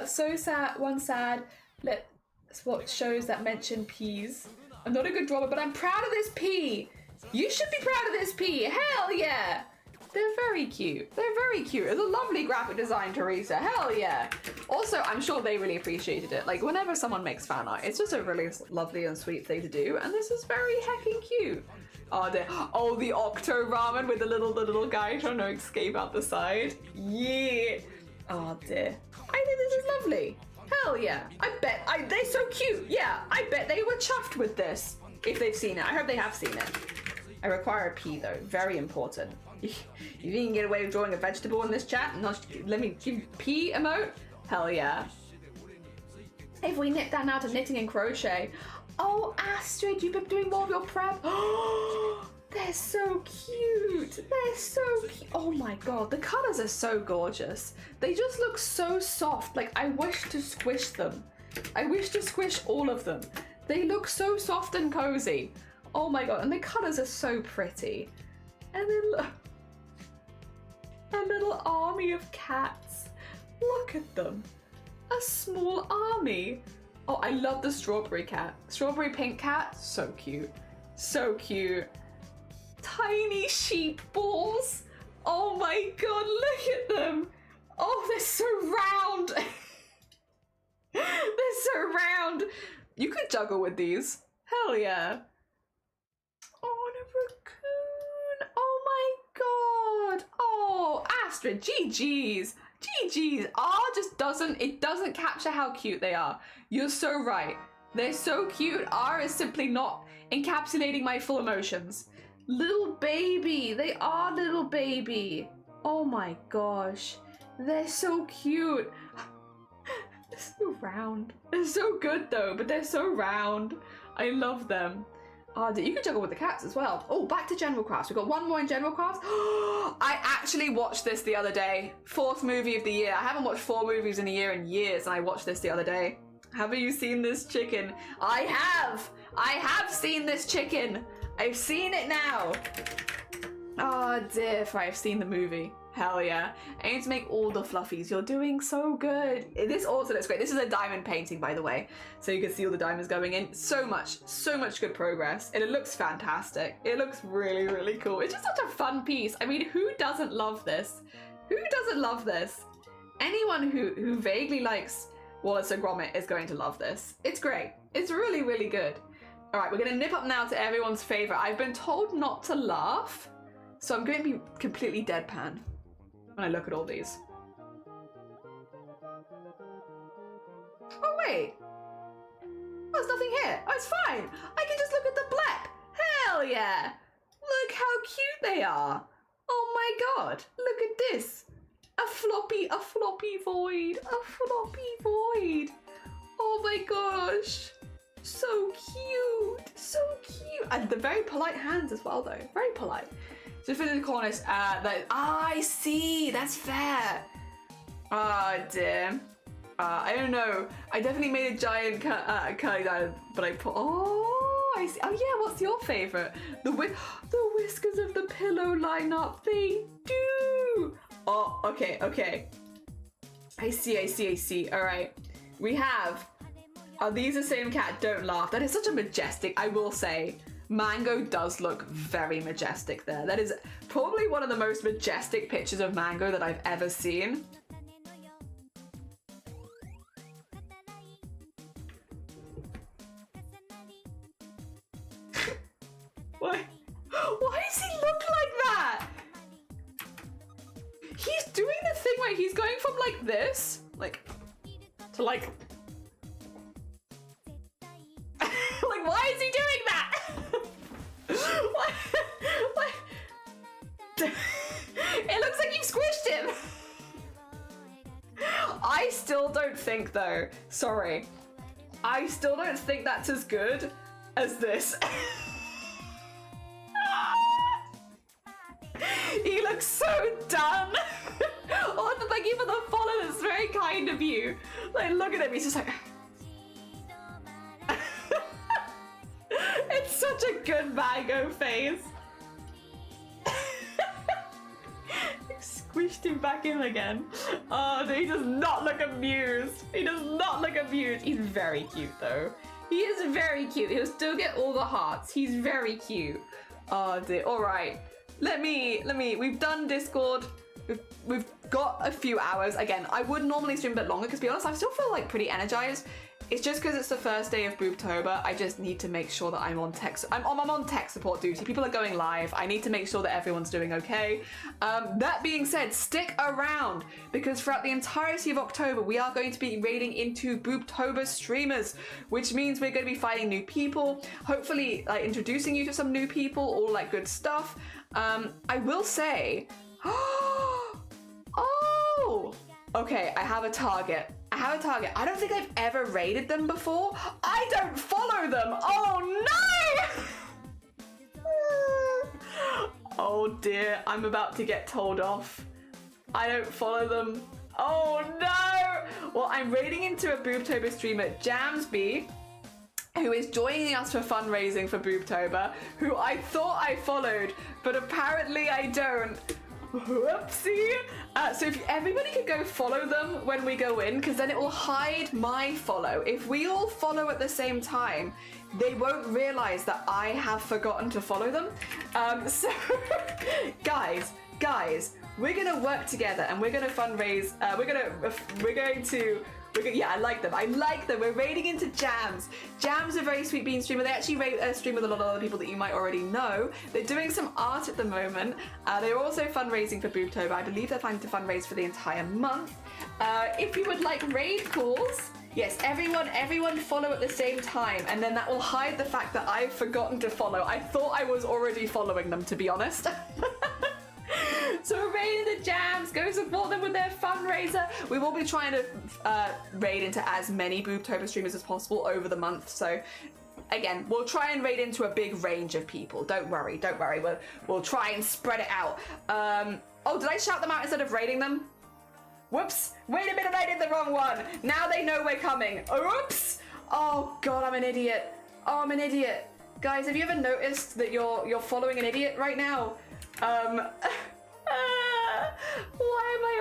so sad, one sad. Let's watch shows that mention P's. I'm not a good drawer, but I'm proud of this P. You should be proud of this P. Hell yeah. They're very cute. They're very cute. It's a lovely graphic design, Teresa. Hell yeah. Also, I'm sure they really appreciated it. Like, whenever someone makes fan art, it's just a really lovely and sweet thing to do. And this is very heckin' cute. Oh, dear. Oh, the Octo Ramen with the little guy trying to escape out the side. Yeah. Oh, dear. I think this is lovely. Hell yeah. I bet. They're so cute. Yeah, I bet they were chuffed with this. If they've seen it. I hope they have seen it. I require a P, though. Very important. You think you can get away with drawing a vegetable in this chat? Not, let me give P emote? Hell yeah. If we knit that now to knitting and crochet. Oh, Astrid, you've been doing more of your prep. They're so cute. They're so cute. Oh my god, the colors are so gorgeous. They just look so soft. Like, I wish to squish them. I wish to squish all of them. They look so soft and cozy. Oh my god, and the colors are so pretty. And then look. A little army of cats. Look at them. A small army. Oh, I love the strawberry cat. Strawberry pink cat. So cute. So cute. Tiny sheep balls. Oh my god, look at them. Oh, they're so round. They're so round. You could juggle with these. Hell yeah. Oh, and a raccoon. Oh my god. Oh, Astrid, GG's. GG's. R just doesn't capture how cute they are. You're so right. They're so cute. R is simply not encapsulating my full emotions. Little baby. They are little baby. Oh my gosh. They're so cute. They're so round. They're so good though, but they're so round. I love them. Oh, you can juggle with the cats as well. Oh, back to General Crafts. We've got one more in General Crafts. I actually watched this the other day. 4th movie of the year. I haven't watched 4 movies in a year in years, and I watched this the other day. Have you seen this chicken? I have! I have seen this chicken! I've seen it now! Oh dear, if I've seen the movie. Hell yeah. Aim to make all the fluffies. You're doing so good. This also looks great. This is a diamond painting, by the way. So you can see all the diamonds going in. So much good progress. And it looks fantastic. It looks really, really cool. It's just such a fun piece. I mean, who doesn't love this? Who doesn't love this? Anyone who vaguely likes Wallace and Gromit is going to love this. It's great. It's really, really good. All right, we're going to nip up now to everyone's favorite. I've been told not to laugh, so I'm going to be completely deadpan when I look at all these. Oh wait, oh, there's nothing here. Oh, it's fine. I can just look at the black. Hell yeah. Look how cute they are. Oh my god, look at this. A floppy void. A floppy void. Oh my gosh. So cute. So cute. And the very polite hands as well though. Very polite. Just for the corners. I see. That's fair. Oh dear. I don't know. I definitely made a giant curly diamond, but I put. Oh, I see. Oh yeah. What's your favorite? The whiskers of the pillow line up. They do. Oh, okay, okay. I see. All right. We have. Are these the same cat? Don't laugh. That is such a majestic. I will say. Mango does look very majestic there. That is probably one of the most majestic pictures of Mango that I've ever seen. Why does he look like that? He's doing the thing where he's going from like this, like, to like... like, why is he doing that? What? It looks like you've squished him. I still don't think though, sorry, I still don't think that's as good as this. He looks so done. Oh, thank you for the follow, that's very kind of you. Like, look at him, he's just like... It's such a good Mango face. Squished him back in again. Oh, no, he does not look amused. He does not look amused. He's very cute though. He is very cute. He'll still get all the hearts. He's very cute. Oh dear. All right. Let me. We've done Discord. We've got a few hours. Again, I would normally stream a bit longer because, to be honest, I still feel like pretty energized. It's just because it's the first day of BOOBTOBER. I just need to make sure that I'm on tech support duty. People are going live. I need to make sure that everyone's doing okay. That being said, stick around because throughout the entirety of October, we are going to be raiding into BOOBTOBER streamers, which means we're going to be fighting new people, hopefully like introducing you to some new people, all that good stuff. I will say, oh, okay, I have a target. I don't think I've ever raided them before. I don't follow them. Oh no! Oh dear, I'm about to get told off. I don't follow them. Oh no! Well, I'm raiding into a BOOBTOBER streamer, Jamsby, who is joining us for fundraising for BOOBTOBER, who I thought I followed, but apparently I don't. Whoopsie! So if everybody could go follow them when we go in, because then it will hide my follow. If we all follow at the same time, they won't realize that I have forgotten to follow them. So guys, we're gonna work together and we're gonna fundraise. Yeah, I like them. We're raiding into Jams. Jams are a very sweet bean streamer. They actually stream with a lot of other people that you might already know. They're doing some art at the moment. They're also fundraising for BOOBTOBER. I believe they're planning to fundraise for the entire month. If you would like raid calls, yes, everyone follow at the same time, and then that will hide the fact that I've forgotten to follow. I thought I was already following them, to be honest. So we're raiding the Jams, go support them with their fundraiser. We will be trying to raid into as many BOOBTOBER streamers as possible over the month. So again, we'll try and raid into a big range of people. Don't worry. We'll try and spread it out. Oh, did I shout them out instead of raiding them? Whoops, wait a minute, I did the wrong one. Now they know we're coming. Oops. Oh God, I'm an idiot. Oh, I'm an idiot. Guys, have you ever noticed that you're following an idiot right now? Why am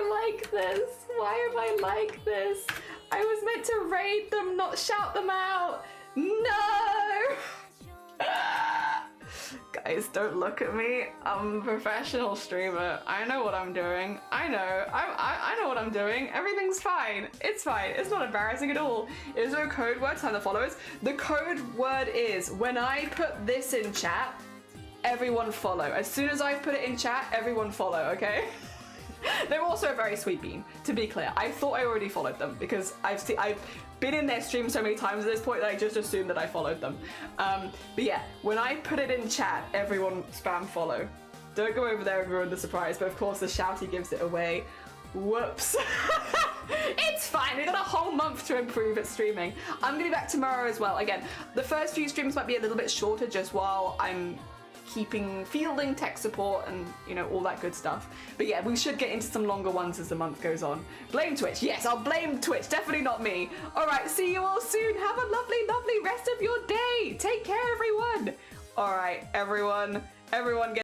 I like this? I was meant to raid them, not shout them out. No! Guys, don't look at me. I'm a professional streamer. I know what I'm doing. I know what I'm doing. Everything's fine. It's fine. It's not embarrassing at all. Is there a code word to find the followers? The code word is, when I put this in chat, everyone follow. As soon as I put it in chat, everyone follow, okay? They're also a very sweet bean, to be clear. I thought I already followed them because I've been in their stream so many times at this point that I just assumed that I followed them. But yeah, when I put it in chat, everyone spam follow. Don't go over there and ruin the surprise, but of course the shouty gives it away. Whoops. It's fine, we've got a whole month to improve at streaming. I'm gonna be back tomorrow as well. Again, the first few streams might be a little bit shorter just while I'm fielding tech support and, you know, all that good stuff. But yeah, we should get into some longer ones as the month goes on. Blame Twitch. Yes, I'll blame Twitch. Definitely not me. All right, see you all soon. Have a lovely, lovely rest of your day. Take care, everyone. All right, everyone get